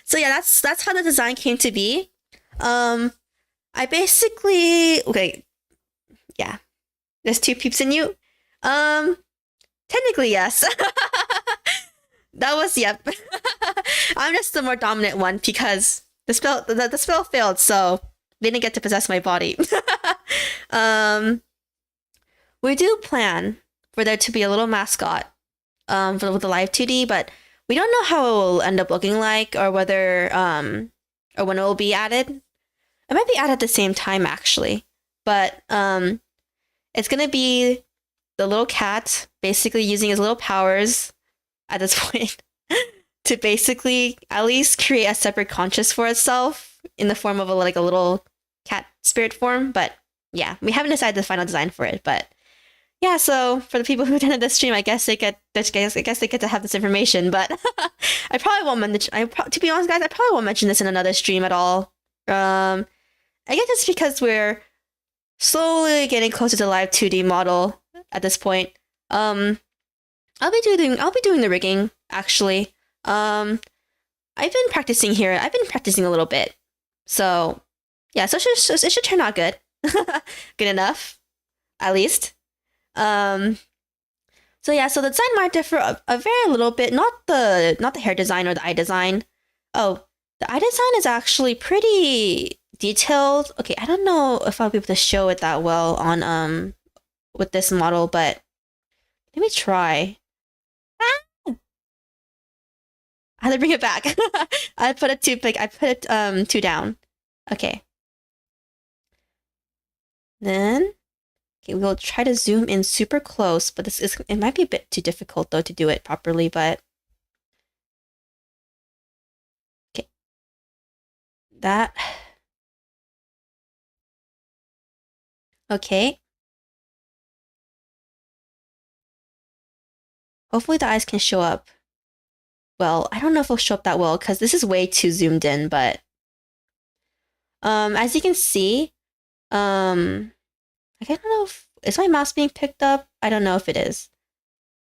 So yeah, that's how the design came to be. I basically yeah. There's 2 peeps in you. Technically yes. That was yep. I'm just the more dominant one because the spell failed, so they didn't get to possess my body. We do plan for there to be a little mascot with the live 2D, but we don't know how it will end up looking like or whether or when it will be added. It might be added at the same time actually, but it's gonna be the little cat basically using his little powers at this point to basically at least create a separate conscious for itself in the form of a little cat spirit form. But yeah, we haven't decided the final design for it, but yeah, so for the people who attended this stream, I guess they get to have this information, but I probably won't mention. To be honest, guys, I probably won't mention this in another stream at all. I guess it's because we're slowly getting closer to the live 2D model at this point. I'll be doing the rigging actually. I've been practicing here. I've been practicing a little bit, so yeah. So it should turn out good, good enough, at least. So yeah, so the design might differ a very little bit. Not the hair design or the eye design. Oh, the eye design is actually pretty detailed. Okay, I don't know if I'll be able to show it that well on with this model, but let me try. Ah! I had to bring it back. I put it too big. I put it 2 down. Okay. Then okay, we'll try to zoom in super close, but it might be a bit too difficult though to do it properly, but okay. That okay. Hopefully the eyes can show up. Well, I don't know if it'll show up that well because this is way too zoomed in, but as you can see, I don't know if is my mouse being picked up? I don't know if it is.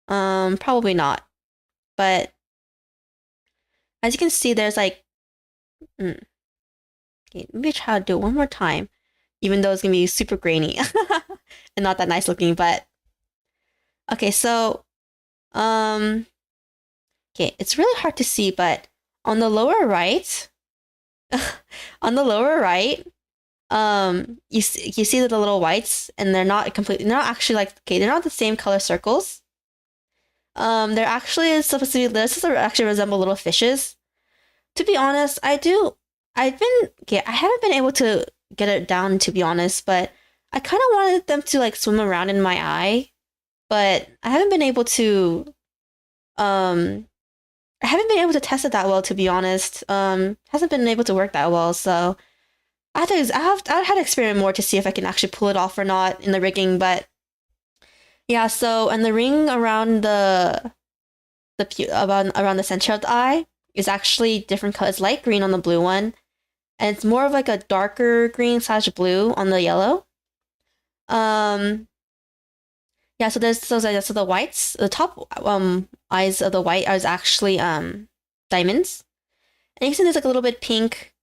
Probably not. But as you can see, there's like okay, let me try to do it one more time, even though it's gonna be super grainy and not that nice looking, but okay, so okay, it's really hard to see, but on the lower right, on the lower right, you see the little whites, and they're not actually like okay, they're not the same color circles. They're actually supposed to be actually resemble little fishes. To be honest, I haven't been able to get it down, to be honest, but I kind of wanted them to like swim around in my eye, but I haven't been able to test it that well, to be honest. Hasn't been able to work that well, so I would have to experiment more to see if I can actually pull it off or not in the rigging, but yeah, so and the ring around around the center of the eye is actually different color. It's light green on the blue one, and it's more of like a darker green / blue on the yellow. Yeah, Yeah, so so the whites, the top eyes of the white are actually diamonds. And you can see there's like a little bit pink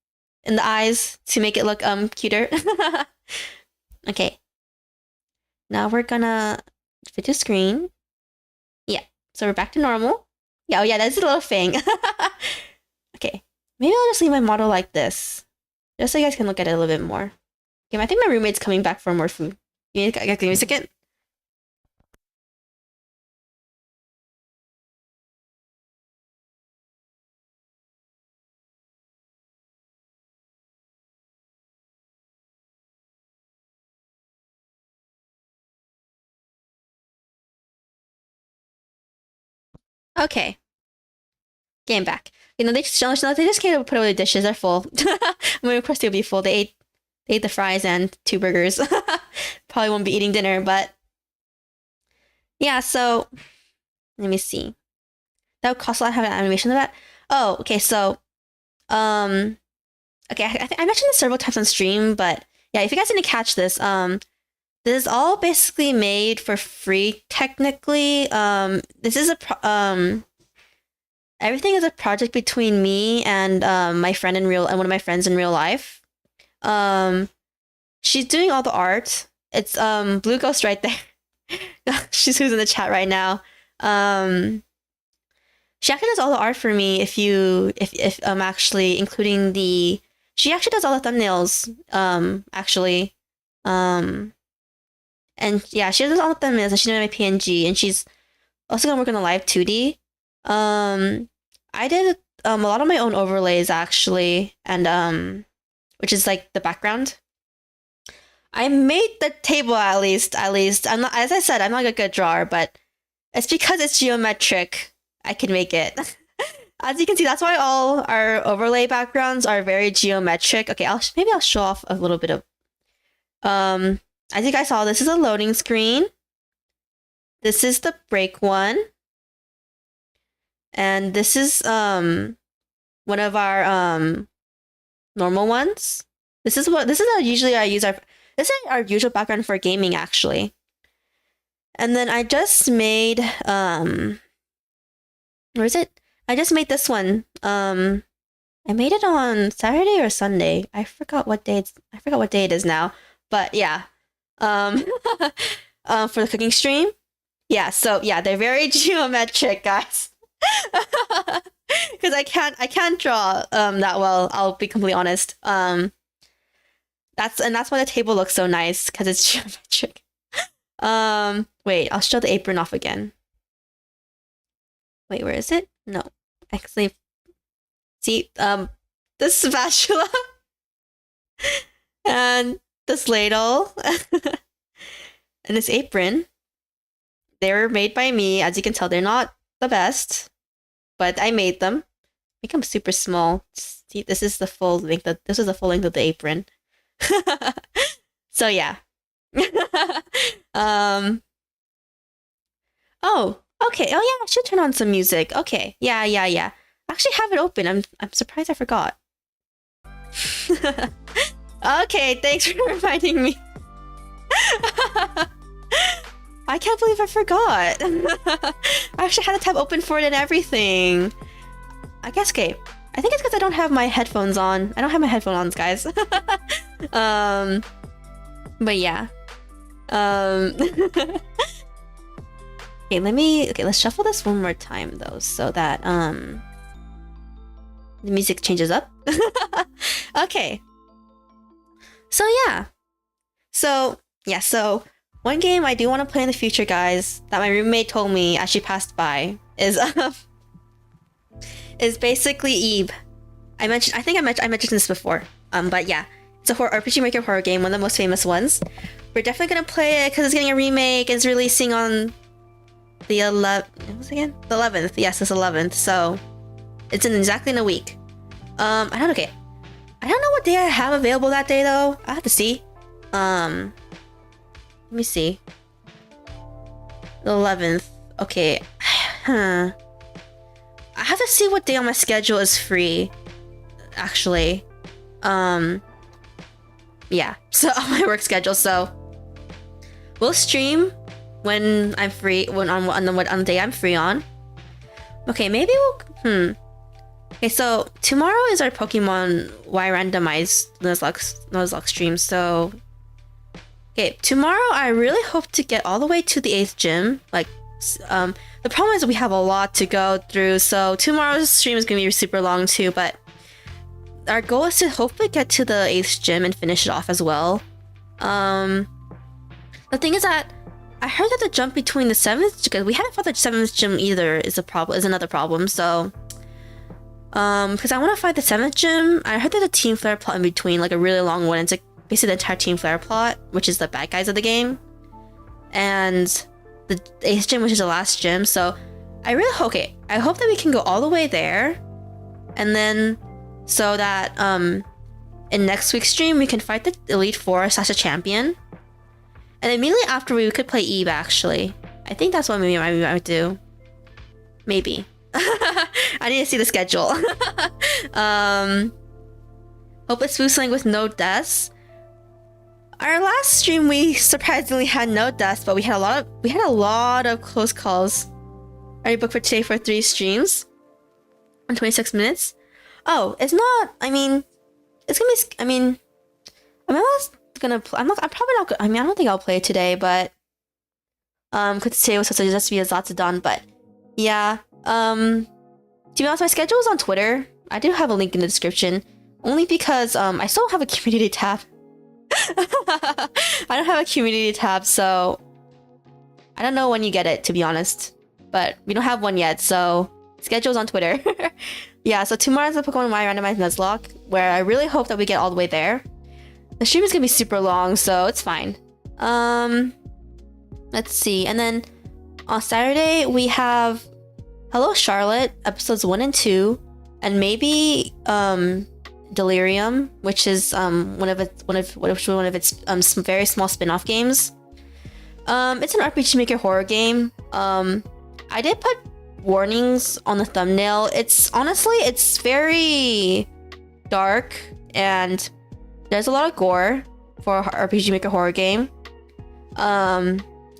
in the eyes to make it look cuter. Okay. Now we're gonna fit to screen. Yeah. So we're back to normal. Yeah, oh yeah, that's a little thing. Okay. Maybe I'll just leave my model like this. Just so you guys can look at it a little bit more. Okay, I think my roommate's coming back for more food. Give me a second. Okay. Getting back. You know, they just came to put away the dishes. They're full. I mean, of course they'll be full. They ate the fries and 2 burgers. Probably won't be eating dinner, but yeah. So let me see. That would cost a lot to have an animation of that. Oh, okay. So, okay. I mentioned this several times on stream, but yeah, if you guys didn't catch this, this is all basically made for free. Technically, this is everything is a project between me and my friend and one of my friends in real life. She's doing all the art. It's Blue Ghost right there. She's who's in the chat right now. She actually does all the art for me. If actually including she actually does all the thumbnails. Actually, and yeah, she does all the thumbnails and she's doing my PNG and she's also gonna work on the live 2D. I did a lot of my own overlays actually, and which is like the background. I made the table at least. I'm not, as I said, I'm not a good drawer, but it's because it's geometric. I can make it. As you can see, that's why all our overlay backgrounds are very geometric. Okay, maybe I'll show off a little bit of. As you guys saw, this is a loading screen. This is the break one. And this is one of our normal ones. This is usually I use this is our usual background for gaming actually. And then I just made where is it? I just made this one. I made it on Saturday or Sunday. I forgot what day it is now. But yeah. For the cooking stream. Yeah, so yeah, they're very geometric, guys. Because I can't draw that well, I'll be completely honest. That's why the table looks so nice, because it's geometric. Wait, I'll show the apron off again. Wait, where is it? No. Actually, see, the spatula and this ladle and this apron. They were made by me. As you can tell, they're not the best, but I made them. Make them super small. See, this is the full length. This is the full length of the apron. So yeah. Oh, okay. Oh yeah, I should turn on some music. Okay. Yeah. I actually have it open. I'm surprised I forgot. Okay, thanks for reminding me. I can't believe I forgot. I actually had the tab open for it and everything. I guess, okay. I think it's because I don't have my headphones on. I don't have my headphones on, guys. But yeah. Okay, let's shuffle this one more time though, so that the music changes up. Okay. So one game I do want to play in the future, guys, that my roommate told me as she passed by is basically Eve. I think I mentioned this before. But yeah, it's a RPG Maker horror game, one of the most famous ones. We're definitely gonna play it because it's getting a remake. It's releasing on the 11th. What was it again? The 11th. Yes, it's 11th. So it's exactly in a week. I don't know what day I have available that day though. I have to see. Let me see. The 11th. Okay. I have to see what day on my schedule is free. Actually. Yeah. So on my work schedule. So we'll stream when I'm free, on the day I'm free on. Okay, maybe we'll Okay, so tomorrow is our Pokemon Y randomized Nuzlocke stream. So okay, tomorrow I really hope to get all the way to the 8th gym. Like, the problem is we have a lot to go through, so tomorrow's stream is gonna be super long too. But our goal is to hopefully get to the 8th gym and finish it off as well. The thing is that I heard that the jump between the 7th, because we haven't fought the 7th gym either, is another problem. So because I want to fight the 7th gym, I heard there's a Team Flare plot in between, like a really long one. It's like basically the entire Team Flare plot, which is the bad guys of the game, and the 8th gym, which is the last gym. So I hope that we can go all the way there, and then so that in next week's stream we can fight the Elite Four / the champion, and immediately after we could play Eve. Actually, I think that's what maybe I might do. Maybe. I need to see the schedule. Hope it's smooth with no deaths. Our last stream we surprisingly had no deaths, but we had a lot of close calls. Already booked for today for 3 streams in 26 minutes. Oh, it's not. I mean, it's gonna be. I mean, I'm not gonna. I'm probably not. I mean, I don't think I'll play it today, but because today was supposed to just be a Zatsudan, but yeah. To be honest, my schedule is on Twitter. I do have a link in the description, only because I still don't have a community tab. I don't have a community tab, so I don't know when you get it, to be honest. But we don't have one yet, so schedule's on Twitter. Yeah, so tomorrow's the Pokemon Y randomized Nuzlocke, where I really hope that we get all the way there. The stream is gonna be super long, so it's fine. Let's see, and then on Saturday we have Hello Charlotte, episodes 1 and 2, and maybe Delirium, which is one of its very small spin-off games. It's an RPG Maker horror game. I did put warnings on the thumbnail. It's very dark and there's a lot of gore for an RPG Maker horror game.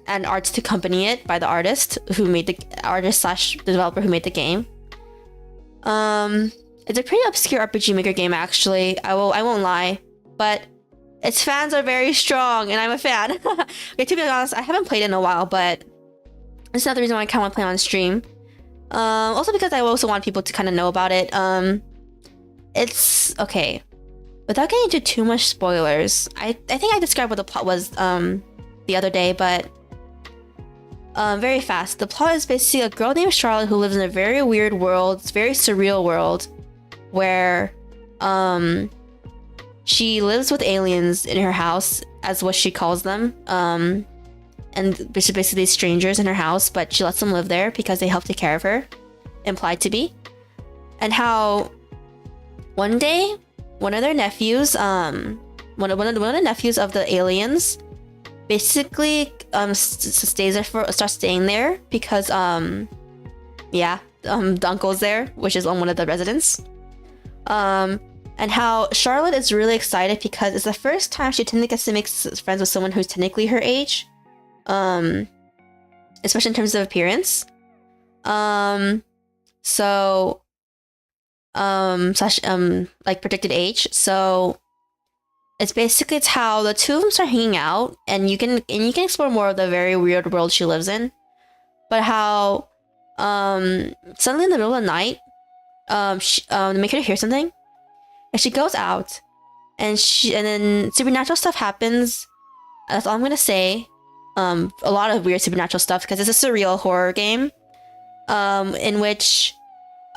And art to accompany it by the artist who made the developer who made the game. It's a pretty obscure RPG Maker game, actually. I won't lie, but its fans are very strong, and I'm a fan. Okay, to be honest, I haven't played it in a while, but it's another reason why I kind of want to play on stream. Also because I also want people to kind of know about it. It's okay. Without getting into too much spoilers, I think I described what the plot was the other day, but very fast. The plot is basically a girl named Charlotte who lives in a very weird world. It's a very surreal world where she lives with aliens in her house, as what she calls them. And basically strangers in her house, but she lets them live there because they help take care of her, implied to be. And how one day one of their nephews, one of the nephews of the aliens, basically starts staying there because the uncle's there, which is on one of the residents. And how Charlotte is really excited because it's the first time she technically gets to make friends with someone who's technically her age, especially in terms of appearance. Like predicted age. So it's how the two of them start hanging out, and you can explore more of the very weird world she lives in. But how suddenly in the middle of the night, they make her hear something, and she goes out, and then supernatural stuff happens. That's all I'm gonna say. A lot of weird supernatural stuff because it's a surreal horror game, in which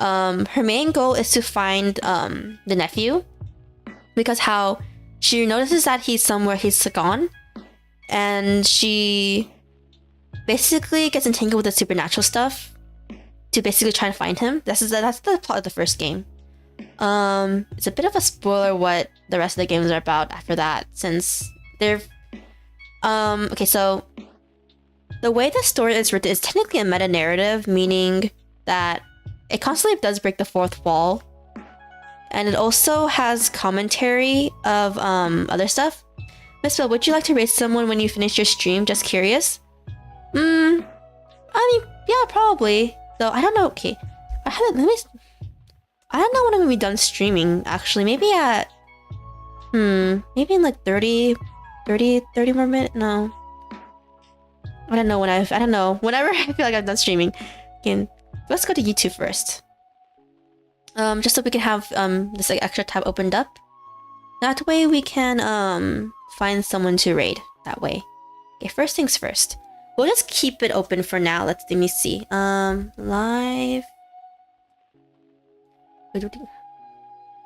her main goal is to find the nephew, because how she notices that he's gone, and she basically gets entangled with the supernatural stuff to basically try and find him. That's the plot of the first game. It's a bit of a spoiler what the rest of the games are about after that, since they're okay, so the way the story is written is technically a meta-narrative, meaning that it constantly does break the fourth wall. And it also has commentary of other stuff. Miss Bill, would you like to rate someone when you finish your stream? Just curious. I mean, yeah, probably. Though I don't know. Okay, I don't know when I'm gonna be done streaming. Actually, maybe at maybe in like 30 more minutes. No, I don't know when I don't know. Whenever I feel like I'm done streaming. Okay, let's go to YouTube first. Just so we can have this like, extra tab opened up. That way we can find someone to raid. That way. Okay, first things first. We'll just keep it open for now. Let me see. Live.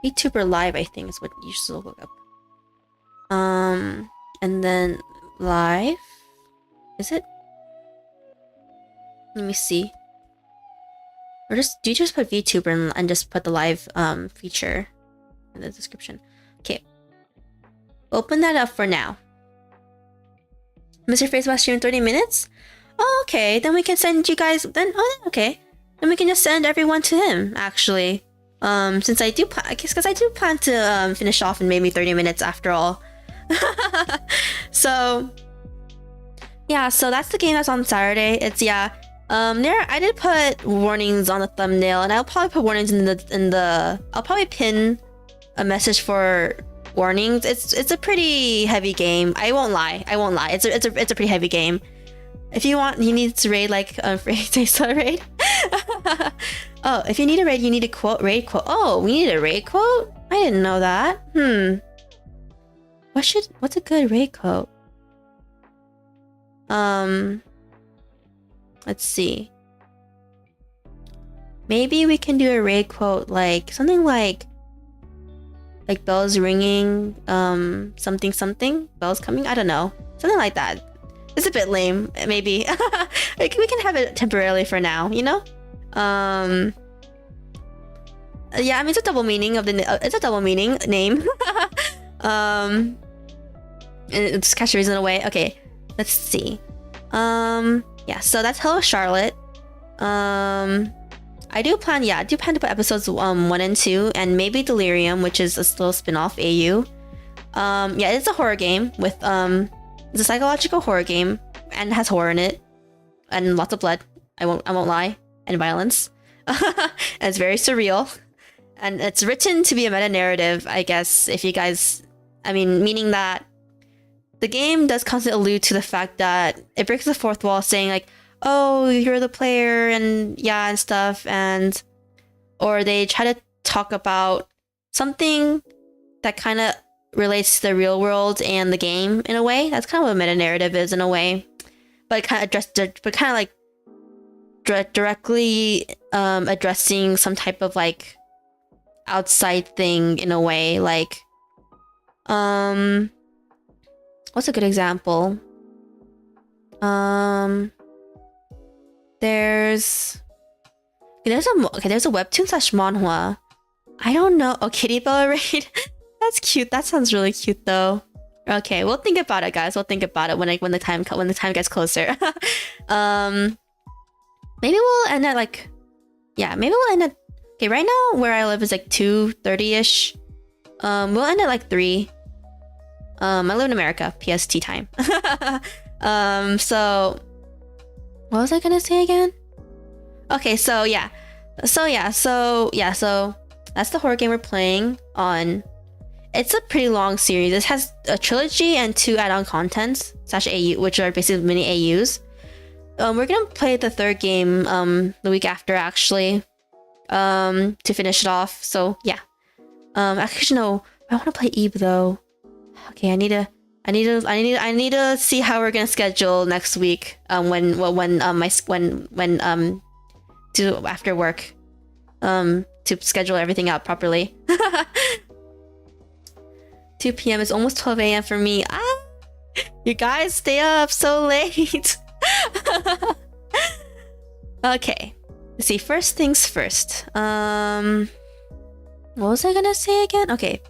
VTuber live, I think is what you should look up. And then live. Is it? Let me see. Or do you just put VTuber and just put the live feature in the description? Okay. Open that up for now. Mr. Face stream 30 minutes? Oh, okay. Then we can send you guys. Okay. Then we can just send everyone to him. Actually, since I do, because I do plan to finish off in maybe 30 minutes after all. So, yeah. So that's the game that's on Saturday. It's there. I did put warnings on the thumbnail, and I'll probably put warnings in the. I'll probably pin a message for warnings. It's a pretty heavy game. I won't lie. It's a pretty heavy game. If you want, you need to raid like raid. Oh, if you need a raid, you need a raid quote. Oh, we need a raid quote? I didn't know that. What's a good raid quote? Let's see. Maybe we can do a raid quote like something like bells ringing, something, bells coming. I don't know, something like that. It's a bit lame, maybe. We can have it temporarily for now, you know. Yeah, I mean it's a double meaning of it's a double meaning name. It's catch the reason away. Okay, let's see. Yeah, so that's Hello Charlotte. I do plan to put episodes 1 and 2, and maybe Delirium, which is a little spin-off AU. Yeah, it's a horror game with it's a psychological horror game and has horror in it and lots of blood. I won't lie, and violence. And it's very surreal, and it's written to be a meta narrative, I guess. If you guys, I mean, meaning that the game does constantly allude to the fact that it breaks the fourth wall, saying like, oh, you're the player and stuff, and or they try to talk about something that kind of relates to the real world and the game in a way. That's kind of what meta narrative is in a way, but directly addressing some type of like outside thing in a way. Like, what's a good example? There's a webtoon / manhwa. I don't know. Oh, Kitty Bell raid. That's cute. That sounds really cute though. Okay, we'll think about it, guys. We'll think about it when the time gets closer. Maybe we'll end at like, maybe we'll end at. Okay, right now where I live is like 2:30ish. We'll end at like 3. I live in America, PST time. So what was I gonna say again? Okay, so that's the horror game we're playing on. It's a pretty long series. It has a trilogy and 2 add-on contents / AU, which are basically mini AUs. We're gonna play the 3rd game the week after, actually, to finish it off. So yeah. Actually no, I want to play Eve though. Okay, I need to see how we're gonna schedule next week. When to after work, to schedule everything out properly. 2 p.m. is almost 12 a.m. for me. You guys stay up so late. Okay, let's see. First things first. What was I gonna say again? Okay,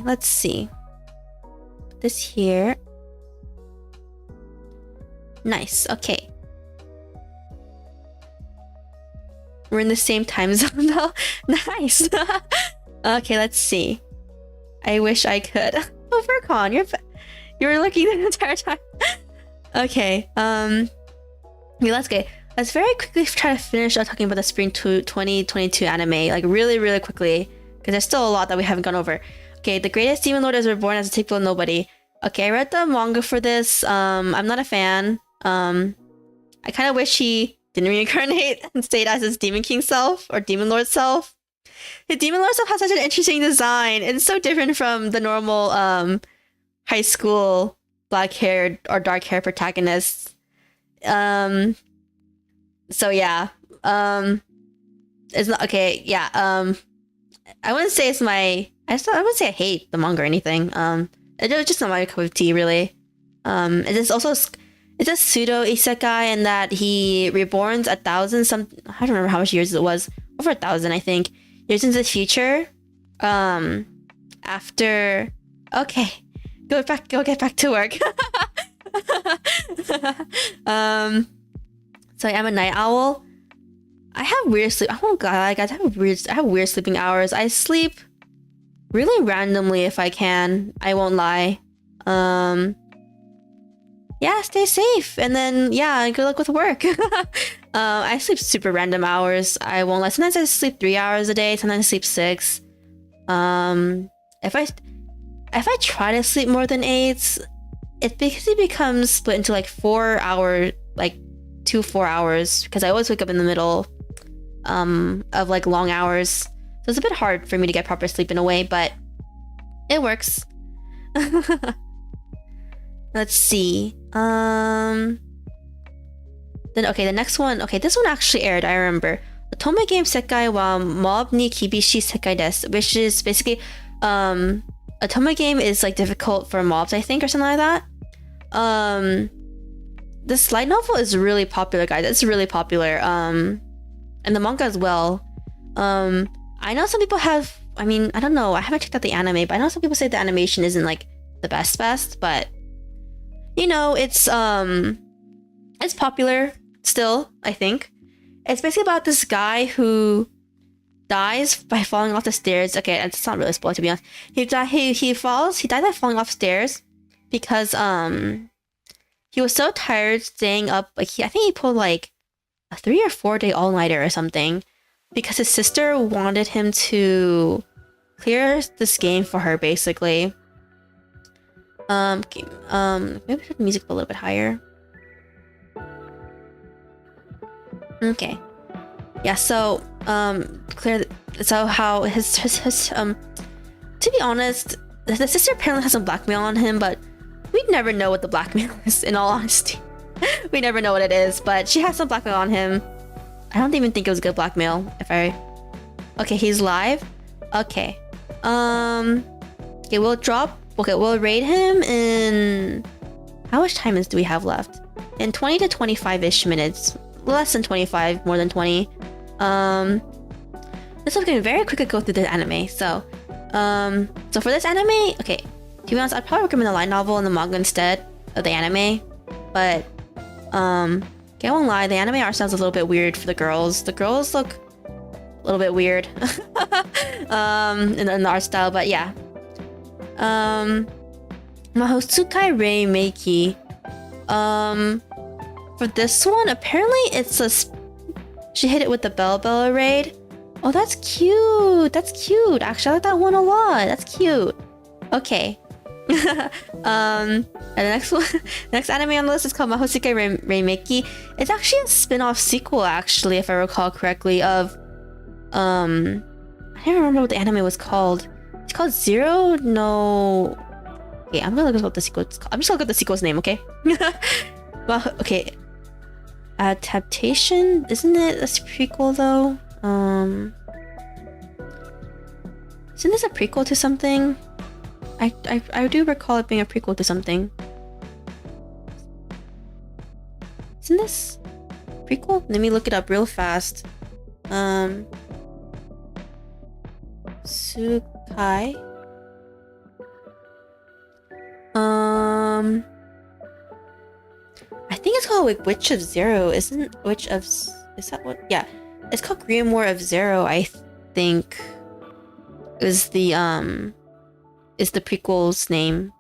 let's see. Put this here. Nice. Okay. We're in the same time zone though. Nice. Okay, let's see. I wish I could. Oh, Furcon, you're looking the entire time. Okay. Okay, let's very quickly try to finish talking about the Spring 2022 anime, like really, really quickly, because there's still a lot that we haven't gone over. Okay, the greatest demon lord is reborn as a typical nobody. Okay, I read the manga for this. I'm not a fan. I kind of wish he didn't reincarnate and stayed as his demon king self or demon lord self. The demon lord self has such an interesting design. It's so different from the normal high school black-haired or dark-haired protagonists. So yeah, it's not okay. Yeah, I wouldn't say it's I wouldn't say I hate the manga or anything. It's just not my cup of tea, really. It's a pseudo isekai in that he reborns 1,000 some. I don't remember how much years it was. Over 1,000, I think, years into the future. After go get back to work. So I'm a night owl. I have weird sleep. Oh god, guys, I have weird sleeping hours. I sleep really randomly if I can. I won't lie. Yeah, stay safe, and then yeah, good luck with work. I sleep super random hours. I won't lie. Sometimes I sleep 3 hours a day. Sometimes I sleep 6. If I try to sleep more than 8, it basically becomes split into like 4 hour, like 2 4 hours, because I always wake up in the middle of like long hours, so it's a bit hard for me to get proper sleep in a way, but it works. Let's see. Then okay, the next one. Okay, this one actually aired. I remember. Otome game Sekai wa Mob ni Kibishi Sekai desu, which is basically Otome game is like difficult for mobs, I think, or something like that. This light novel is really popular, guys. It's really popular. And the manga as well. I know some people have. I mean, I don't know. I haven't checked out the anime, but I know some people say the animation isn't like the best, but you know, it's popular still, I think. It's basically about this guy who dies by falling off the stairs. Okay, it's not really a spoiler, to be honest. He dies by falling off stairs because he was so tired staying up. Like I think he pulled like a 3 or 4 day all-nighter or something, because his sister wanted him to clear this game for her, basically. Maybe put the music a little bit higher. Okay. Yeah, so how his to be honest, the sister apparently has some blackmail on him, but we never know what the blackmail is, in all honesty. We never know what it is, but she has some blackmail on him. I don't even think it was good blackmail. Okay, he's live. Okay. Okay, we'll raid him in... How much time do we have left? In 20 to 25-ish minutes. Less than 25, more than 20. This is going very quickly go through the anime. So for this anime, okay, to be honest, I'd probably recommend the light novel and the manga instead of the anime. But, okay, I won't lie, the anime art style's a little bit weird for the girls. The girls look a little bit weird in the art style, but yeah. Mahotsukai Rei Meiki. For this one, apparently she hit it with the Bella raid. Oh, that's cute. That's cute. Actually, I like that one a lot. That's cute. Okay. And the next anime on the list is called Mahotsukai Rei Meiki. It's actually a spin-off sequel, actually, if I recall correctly, of I don't remember what the anime was called. It's called Zero no... Okay, I'm gonna look up the sequel. I'm just gonna look up the sequel's name, okay? Well, okay. Adaptation? Isn't it a prequel though? Isn't this a prequel to something? I do recall it being a prequel to something. Isn't this prequel? Let me look it up real fast. Sukai. I think it's called like Witch of Zero. Isn't Witch of... Is that what? Yeah. It's called Grimoire of Zero, I think. Is the prequel's name.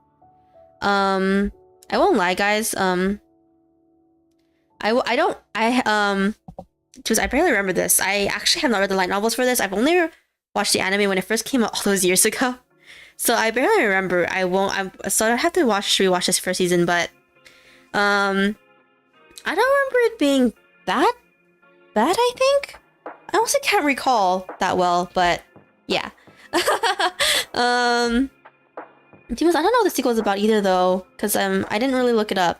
I won't lie, guys. I don't because I barely remember this. I actually have not read the light novels for this. I've only watched the anime when it first came out all those years ago. So I barely remember. So I have to rewatch this first season, but I don't remember it being that bad, I think. I also can't recall that well, but yeah. Demons, I don't know what the sequel is about either though, because I didn't really look it up.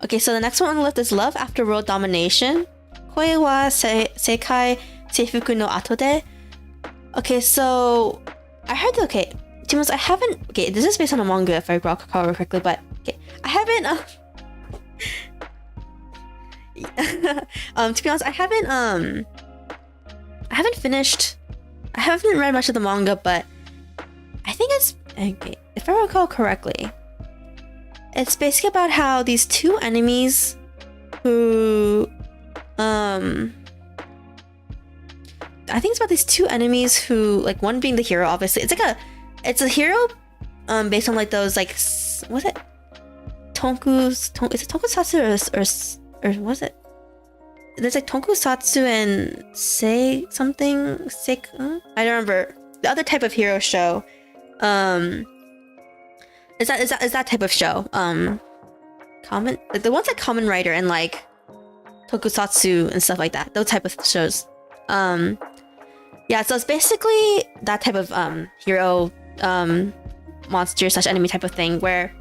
Okay, so the next one on the list is Love After World Domination. Koi wa Seikai Seifuku no Ato de. Okay, so I heard okay, Demons, I haven't okay, this is based on a manga if I recall correctly, but okay. I haven't to be honest, I haven't read much of the manga, but I think it's okay, if I recall correctly, it's basically about how these two enemies who I think it's about these two enemies who, like, one being the hero, obviously. It's a hero based on like those like what's it? Is it tokusatsu or was it? There's like tokusatsu and sei something sick. I don't remember the other type of hero show. Is that type of show? Common, like the ones like Kamen Rider and like tokusatsu and stuff like that. Those type of shows. Yeah, so it's basically that type of hero monster / enemy type of thing where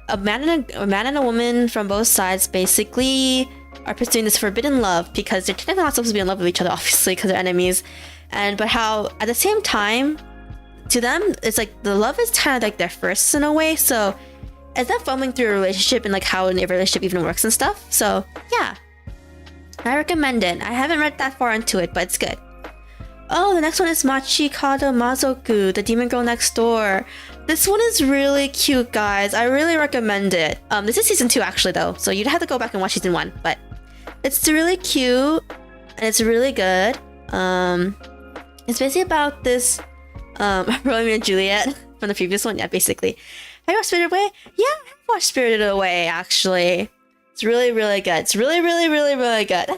a man and a woman from both sides basically are pursuing this forbidden love because they're technically not supposed to be in love with each other, obviously, because they're enemies. But how at the same time, to them, it's like the love is kind of like their first in a way. So it's not foaming through a relationship and like how a relationship even works and stuff. So yeah, I recommend it. I haven't read that far into it, but it's good. Oh, the next one is Machi Kado Mazoku, the demon girl next door. This one is really cute, guys. I really recommend it. This is season 2 actually though, so you'd have to go back and watch season 1, but it's really cute and it's really good. It's basically about this Romeo and Juliet from the previous one. Yeah, basically. Have you watched Spirited Away? Yeah, I've watched Spirited Away actually. It's really, really good. It's really, really, really, really good.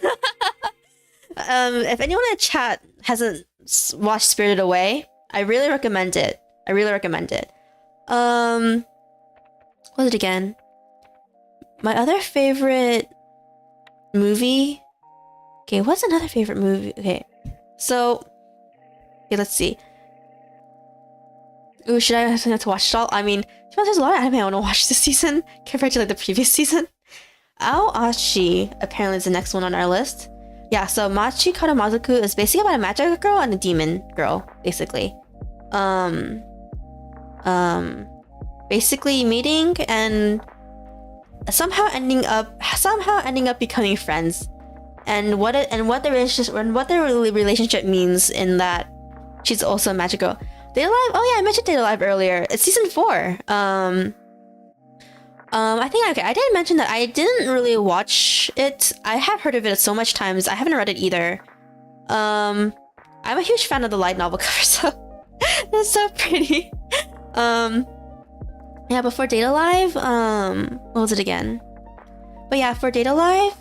If anyone in the chat hasn't watched Spirited Away, I really recommend it. I really recommend it. What was it again? My other favorite movie. Okay, what's another favorite movie? Okay, so okay, let's see. Ooh, should I have to watch it all? I mean, there's a lot of anime I want to watch this season compared to like the previous season. Aoashi apparently is the next one on our list. Yeah, so Machi Kado Mazoku is basically about a magic girl and a demon girl, basically. Basically meeting and somehow ending up becoming friends. And what their relationship means in that she's also a magic girl. Date Alive? Oh yeah, I mentioned Date Alive earlier. It's season 4. I think I didn't mention that I didn't really watch it. I have heard of it so much times. I haven't read it either. I'm a huge fan of the light novel cover, so that's so pretty. Yeah, but for Date Alive, what was it again? But yeah, for Date Alive,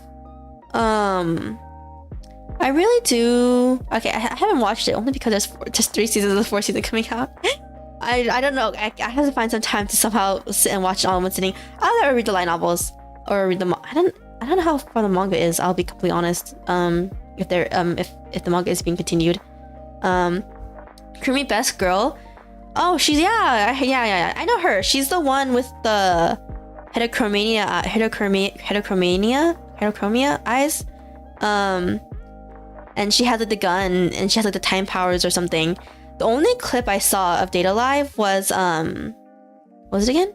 I really do. Okay, I haven't watched it only because there's just 3 seasons of the 4th season coming out. I don't know. I have to find some time to somehow sit and watch it all in one sitting. I'll either read the light novels or read the. I don't know how far the manga is. I'll be completely honest. If the manga is being continued. Krumi Best Girl. Oh, she's yeah. I know her. She's the one with the heterochromia eyes. And she has like the gun and she has like the time powers or something. The only clip I saw of Date Alive was what was it again?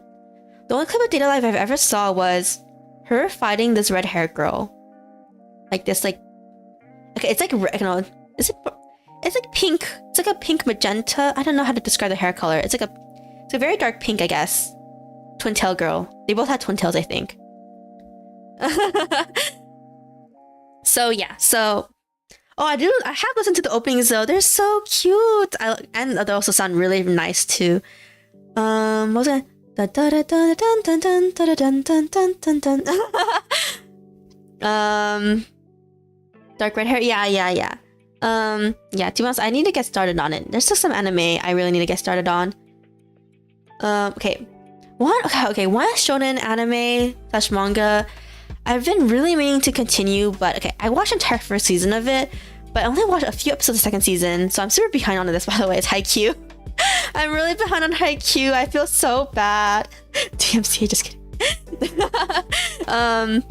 The only clip of Date Alive I've ever saw was her fighting this red-haired girl. Like this, like, okay, it's like, you know, it's like pink. It's like a pink magenta. I don't know how to describe the hair color. It's a very dark pink, I guess. Twin tail girl. They both had twin tails, I think. So yeah, so. Oh, I have listened to the openings though. They're so cute. And they also sound really nice too. What was it? Dark red hair. Yeah. Yeah, to be honest, I need to get started on it. There's still some anime I really need to get started on. Okay. One shonen anime / manga I've been really meaning to continue, but okay, I watched the entire first season of it, but I only watched a few episodes of the second season, so I'm super behind on this, by the way. It's Haikyuu. I'm really behind on Haikyuu. I feel so bad. DMCA, just kidding. I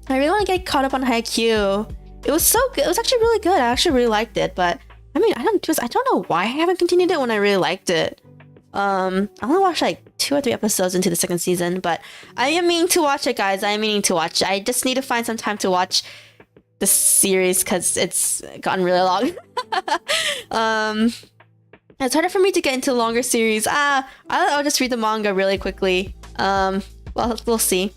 really want to get caught up on Haikyuu. It was so good. It was actually really good. I actually really liked it, but I mean, I don't know why I haven't continued it when I really liked it. I only watched like 2 or 3 episodes into the second season, but I am meaning to watch it, guys. I am meaning to watch it. I just need to find some time to watch the series because it's gotten really long. It's harder for me to get into longer series. I'll just read the manga really quickly. Well, we'll see.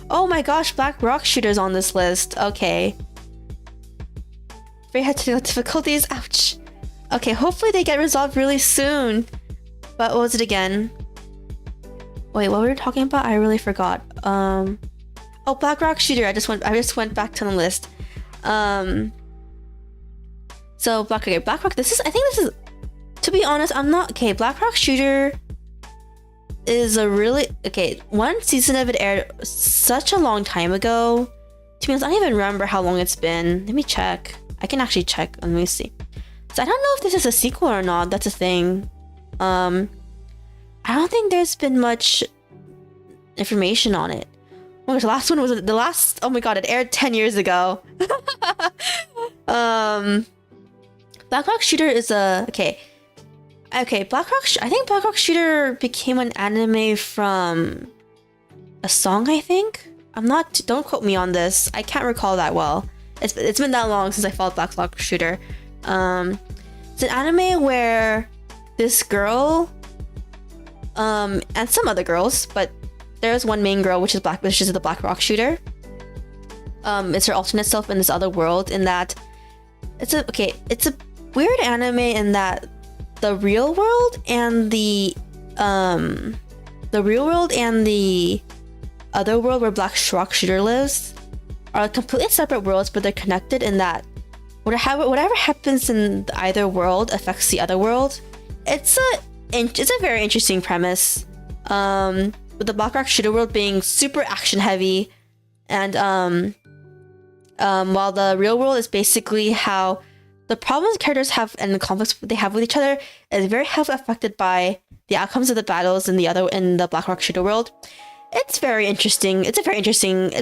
Oh my gosh, Black Rock Shooter's on this list. Okay. Very hard technical difficulties. Ouch. Okay, hopefully they get resolved really soon. But what was it again? Wait, what were we talking about? I really forgot. Oh, Black Rock Shooter. I just went back to the list. So Black Rock. I think this is. To be honest, I'm not okay. Black Rock Shooter is a really okay. One season of it aired such a long time ago. To be honest, I don't even remember how long it's been. Let me check. I can actually check. Let me see. So I don't know if this is a sequel or not. That's a thing. I don't think there's been much information on it. Oh my gosh, the last one was the last. Oh my god, it aired 10 years ago. Black Rock Shooter is a okay. Black Rock. I think Black Rock Shooter became an anime from a song. I think. I'm not. Don't quote me on this. I can't recall that well. It's been that long since I followed Black Rock Shooter. It's an anime where this girl, and some other girls, but there's one main girl which is the Black Rock Shooter. It's her alternate self in this other world. In that, it's a weird anime in that the real world and the other world where Black Rock Shooter lives are completely separate worlds, but they're connected in that whatever happens in either world affects the other world. It's a very interesting premise. With the Black Rock Shooter world being super action heavy, and while the real world is basically how the problems characters have and the conflicts they have with each other is very heavily affected by the outcomes of the battles in the Black Rock Shooter world. It's very interesting. It's very interesting.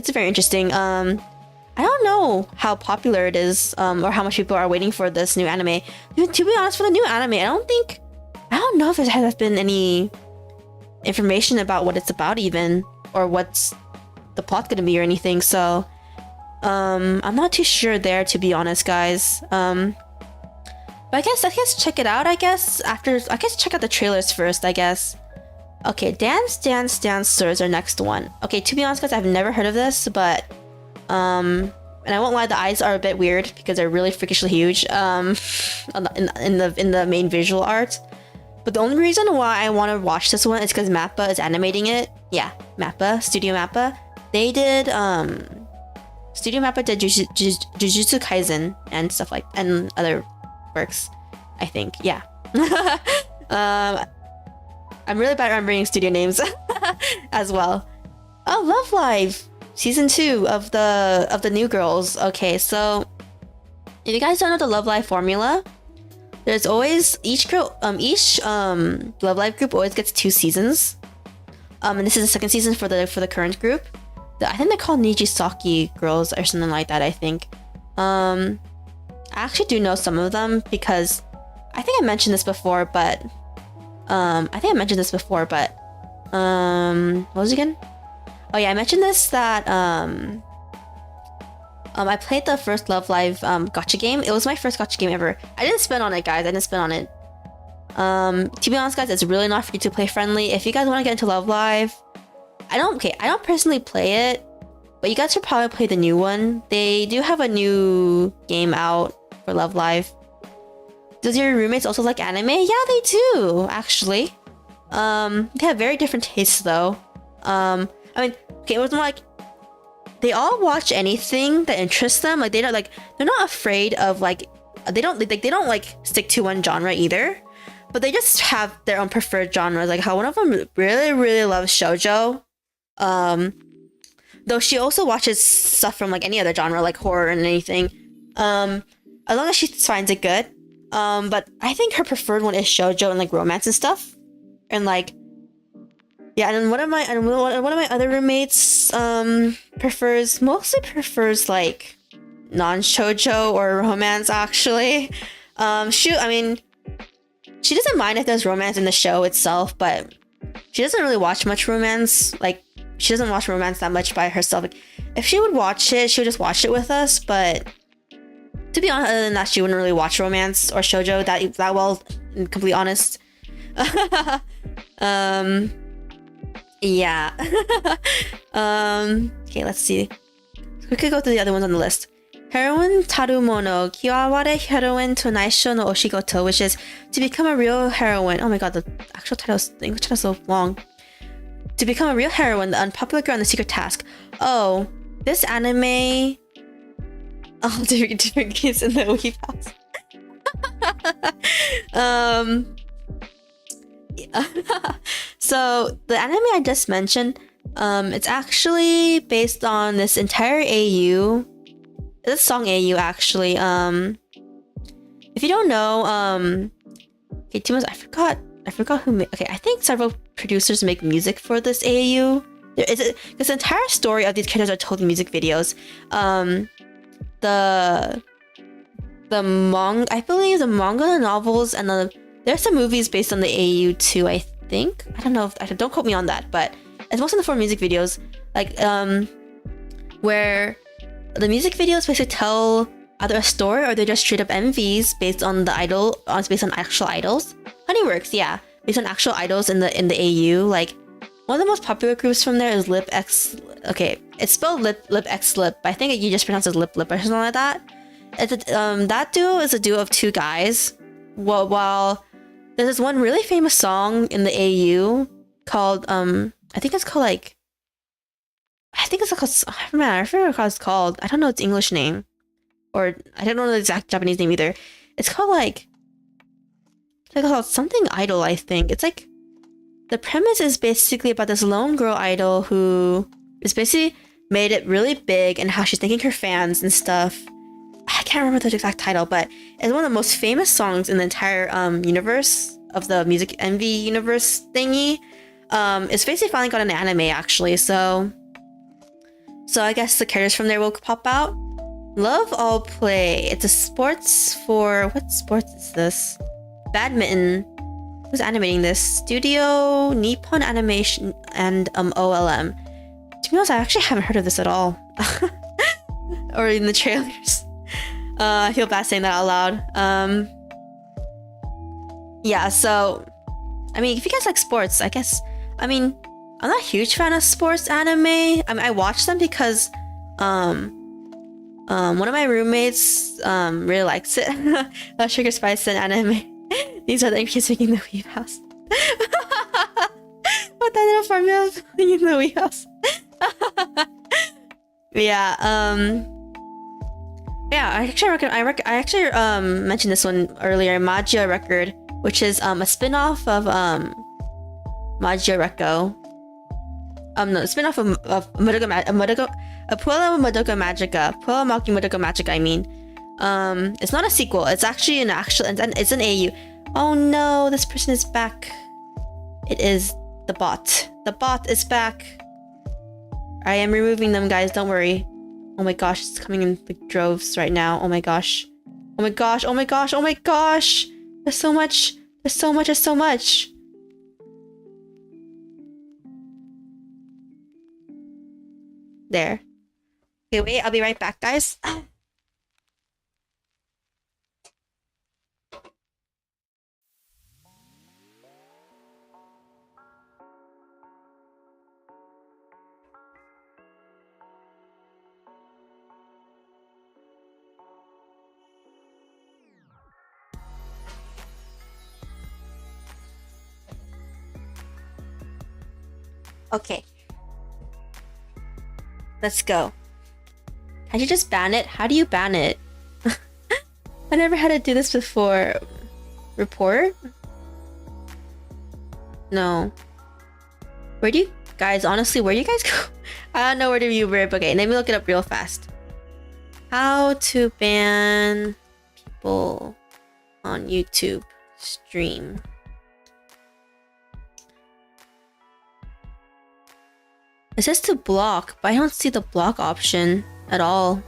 I don't know how popular it is, or how much people are waiting for this new anime. To be honest, for the new anime, I don't know if there has been any information about what it's about even, or what's the plot gonna be or anything. So, I'm not too sure there, to be honest, guys. But I guess check it out. I guess check out the trailers first. I guess. Okay, Dance Dancers are next one. Okay, to be honest, guys, I've never heard of this, but and I won't lie, the eyes are a bit weird because they're really freakishly huge. In the main visual art. But the only reason why I want to watch this one is because Mappa is animating it. Yeah, Studio Mappa. They did Studio Mappa did Jujutsu Kaisen and stuff and other works, I think. Yeah. I'm really bad at remembering studio names as well. Oh, Love Live! Season 2 of the New Girls. Okay, so if you guys don't know the Love Live formula, there's always each Love Live group always gets 2 seasons. And this is the second season for the current group. I think they're called Nijisaki girls or something like that, I think. I actually do know some of them because I think I mentioned this before, but what was it again? Oh yeah, I mentioned this that I played the first Love Live gacha game. It was my first gacha game ever. I didn't spend on it, guys. To be honest, guys, it's really not free to play friendly. If you guys want to get into Love Live, I don't personally play it, but you guys should probably play the new one. They do have a new game out for Love Live. Does your roommates also like anime? Yeah, they do, actually. They have very different tastes though. I mean, okay, it was more like they all watch anything that interests them. Like they're not afraid of like they don't like stick to one genre either, but they just have their own preferred genres. Like how one of them really loves shoujo, though she also watches stuff from like any other genre, like horror and anything, as long as she finds it good. But I think her preferred one is shoujo and like romance and stuff, and like yeah. And then one of my other roommates mostly prefers like non-shoujo or romance actually. I mean, she doesn't mind if there's romance in the show itself, but she doesn't really watch much romance. Like she doesn't watch romance that much by herself. Like, if she would watch it, she would just watch it with us. But to be honest, other than that, she wouldn't really watch romance or shoujo that well. To be honest. Yeah. Okay, let's see. We could go through the other ones on the list. Heroine Tarumono Kiwaware Heroine to Naisho no Oshigoto, which is to become a real heroine. Oh my god, the actual the English title is so long. To become a real heroine, the unpopular girl and the secret task. Oh, this anime. Oh, different kids in the Weave House. So the anime I just mentioned, it's actually based on this entire AU. It's a song AU actually. If you don't know, okay, Timos, I forgot who made. Okay, I think several producers make music for this AU. This entire story of these characters are told in music videos. I believe the manga, the novels, and there's some movies based on the AU too. I think. I don't know. Don't quote me on that, but it's most of the 4 music videos, like where the music videos basically tell either a story or they're just straight up MVs based on the idol, based on actual idols. Honeyworks, yeah, based on actual idols in the AU. Like one of the most popular groups from there is Lip X. Okay, it's spelled Lip X Lip, but I think you just pronounce it Lip or something like that. That duo is a duo of 2 guys. While there's this one really famous song in the AU called I think it's called like. I forget what it's called. I don't know its English name. Or I don't know the exact Japanese name either. It's called like something idol, I think. It's like the premise is basically about this lone girl idol who is basically made it really big and how she's thanking her fans and stuff. I can't remember the exact title, but it's one of the most famous songs in the entire universe of the music envy universe thingy. It's basically finally got an anime actually, so I guess the characters from there will pop out. Love All Play. It's a sports for... What sports is this? Badminton. Who's animating this? Studio Nippon Animation and OLM. To be honest, I actually haven't heard of this at all. Or in the trailers. I feel bad saying that out loud. Yeah, so... I mean, if you guys like sports, I guess... I mean... I'm not a huge fan of sports anime. I mean, I watch them because one of my roommates really likes it. Sugar Spice and anime. These are the ingredients making the Weave House. What that little formula in the Weave House? Yeah. Yeah. I actually mentioned this one earlier. Magia Record, which is a spin-off of Magia Recco. No, spin-off of Puella Madoka Magica, I mean. It's not a sequel, it's actually it's an AU. Oh no, this person is back. It is the bot. The bot is back. I am removing them, guys, don't worry. Oh my gosh, it's coming in the droves right now. Oh my gosh. Oh my gosh, oh my gosh, oh my gosh! There's so much. There. Okay, wait, I'll be right back, guys. Okay. Let's go. Can't you just ban it? How do you ban it? I never had to do this before. Report? No. Where do you guys, honestly, where do you guys go? I don't know where to view rip. Okay, let me look it up real fast. How to ban people on YouTube stream. It says to block, but I don't see the block option at all,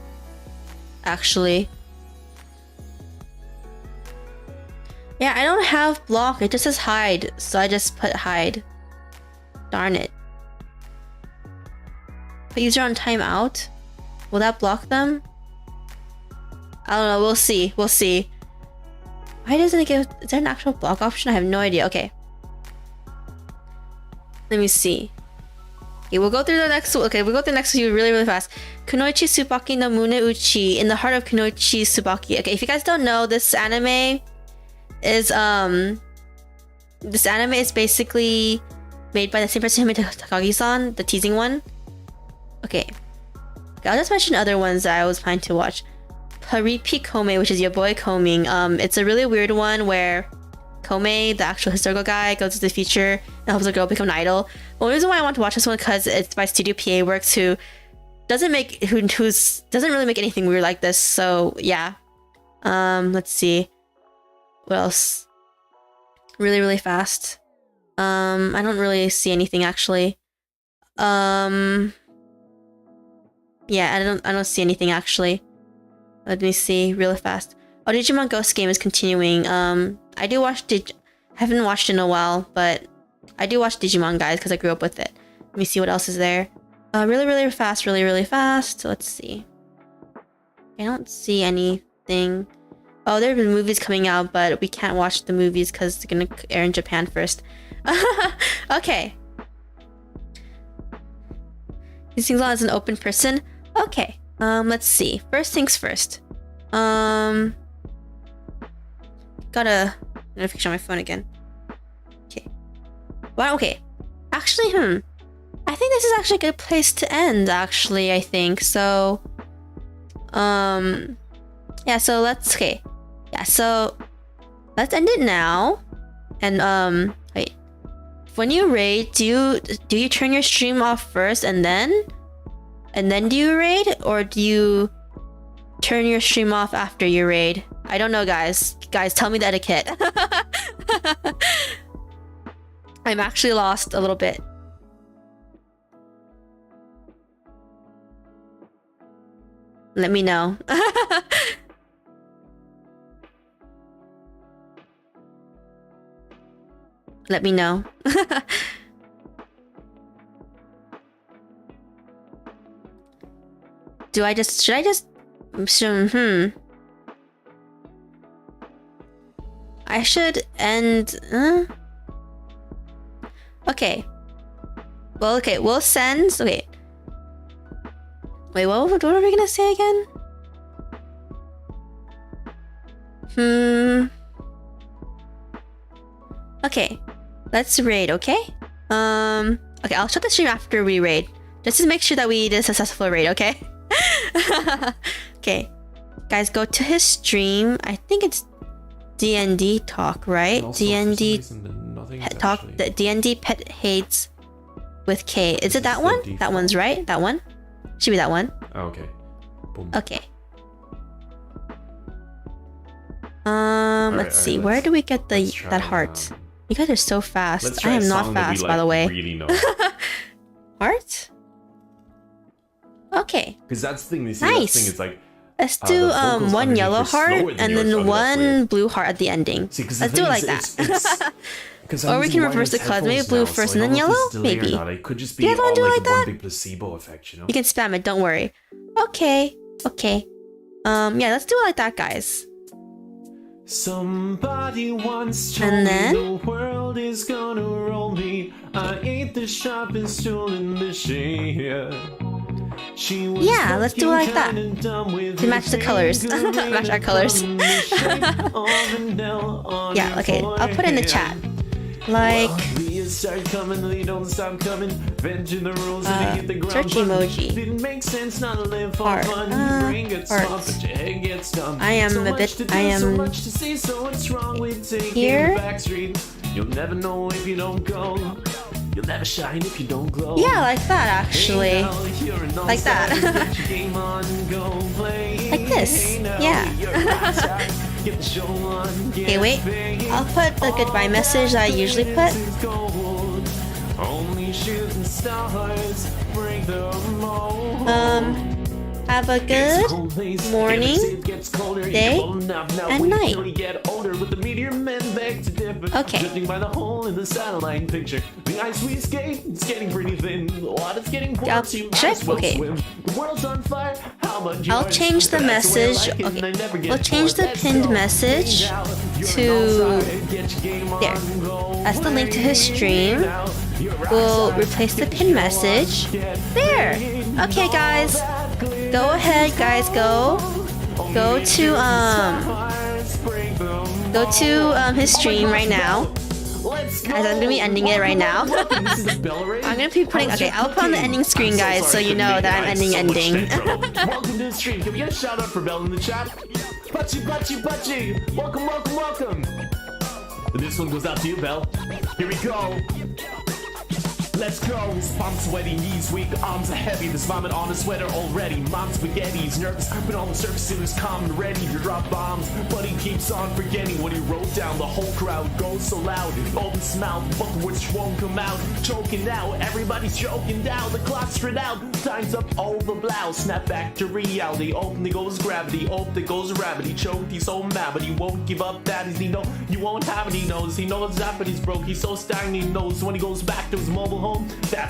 actually. Yeah, I don't have block, it just says hide, so I just put hide. Darn it. Put user on timeout? Will that block them? I don't know, we'll see, we'll see. Why doesn't it give, is there an actual block option? I have no idea, okay. Let me see. Okay, we'll go through the next, okay, we'll go through the next few really, really fast. Kunoichi Tsubaki no Mune Uchi, in the heart of Kunoichi Tsubaki. Okay, if you guys don't know, this anime is basically made by the same person who made Takagi-san, the teasing one. Okay, I'll just mention other ones that I was planning to watch. Paripi Kome, which is your boy combing. It's a really weird one where Kome, the actual historical guy, goes to the future and helps a girl become an idol. The only reason why I want to watch this one because it's by Studio PA Works, who doesn't really make anything weird like this. So yeah. Let's see. What else? Really, really fast. I don't really see anything actually. Yeah, I don't see anything actually. Let me see really fast. Oh, Digimon Ghost Game is continuing. I do watch haven't watched in a while, but I do watch Digimon, guys, because I grew up with it. Let me see what else is there. Really, really fast, really, really fast. Let's see. I don't see anything. Oh, there have been movies coming out, but we can't watch the movies because they're gonna air in Japan first. Okay. He sings on as an open person. Okay. Let's see. First things first. Got a notification on my phone again. Okay. Well, okay. Actually, I think this is actually a good place to end, actually, I think. So, yeah, so let's, okay. Yeah, so let's end it now. And, wait. When you raid, do you turn your stream off first and then do you raid? Or do you turn your stream off after you raid? I don't know, guys. Guys, tell me the etiquette. I'm actually lost a little bit. Let me know. Let me know. Should I just I should end okay. Well, okay, we'll send, okay. Wait, what are we gonna say again? Okay, let's raid, okay? Okay, I'll shut the stream after we raid. Just to make sure that we did a successful raid, okay? Okay. Guys, go to his stream. I think it's D&D Talk, right? D&D Talk, the D&D Pet Hates with K. Is it that one? That one's right? That one? Should be that one. Oh, okay. Boom. Okay. Let's see. Where do we get that heart? You guys are so fast. I am not fast, by the way. Really Heart? Okay. Because that's the thing. Nice. That thing is like. Let's do one yellow heart and then one blue heart at the ending. Let's do it like that. Or we can reverse the colors. Maybe blue first and then yellow? Maybe. It could just be you guys want to do it like that? One big placebo effect, you know? You can spam it, don't worry. Okay. Okay. Yeah, let's do it like that, guys. Somebody once told and then me the world is gonna roll me. I ain't the sharpest tool in the shed. Yeah, let's do it like that. To match the colors. Match our colors. Yeah, okay. I'll put it in the chat. Like start coming, they don't stop coming. Venting the rules and they hit the ground. Search emoji. Didn't make sense not to live for Heart. fun. Your brain gets Heart. soft, but your head gets dumb. I am so a much bit- to do, I am so much to see, so what's wrong with taking here. the back street? You'll never know if you don't go. You'll never shine if you don't glow. Yeah, like that actually. Hey now, you're an Like that. all-star. Get your game on, go play. Like this. Hey now, Yeah. you're a rock star. Get the show on, get Okay, wait. paid. I'll put the goodbye message that I usually put. This is gold. Only shooting stars break the mold. Have a good morning, day, and night. Okay. Judging by the hole in the satellite picture, the ice we skate, it's getting pretty thin. The water's getting warm, so you might as well Okay. swim. The world's on fire, how much I'll change the message. Okay, we'll change the pinned message to there. That's the link to his stream. We'll replace the pinned message there. Okay, guys, go ahead, guys. Go to his stream right now. As I'm gonna be ending it right now. I'm gonna be putting. Okay, I'll put on the ending screen, guys, so you know that I'm ending. Welcome to the stream. Can we get a shout out for Belle in the chat? Butchie. Welcome. This one goes out to you, Belle. Here we go. Let's go. Palms sweaty, knees weak, arms are heavy. There's vomit on his sweater already. Mom's spaghetti's nervous, but on the surface it was calm and ready to drop bombs. But he keeps on forgetting what he wrote down. The whole crowd goes so loud. Opens his mouth, but the words won't come out. Choking out, everybody's choking down. The clock's run out, time's up all the blouse. Snap back to reality. Open there goes gravity. Open there goes rabbit. He choked, he's so mad, but he won't give up that. He know you won't have it. He knows that, but he's broke. He's so stagnant. He knows when he goes back to his mobile home, that's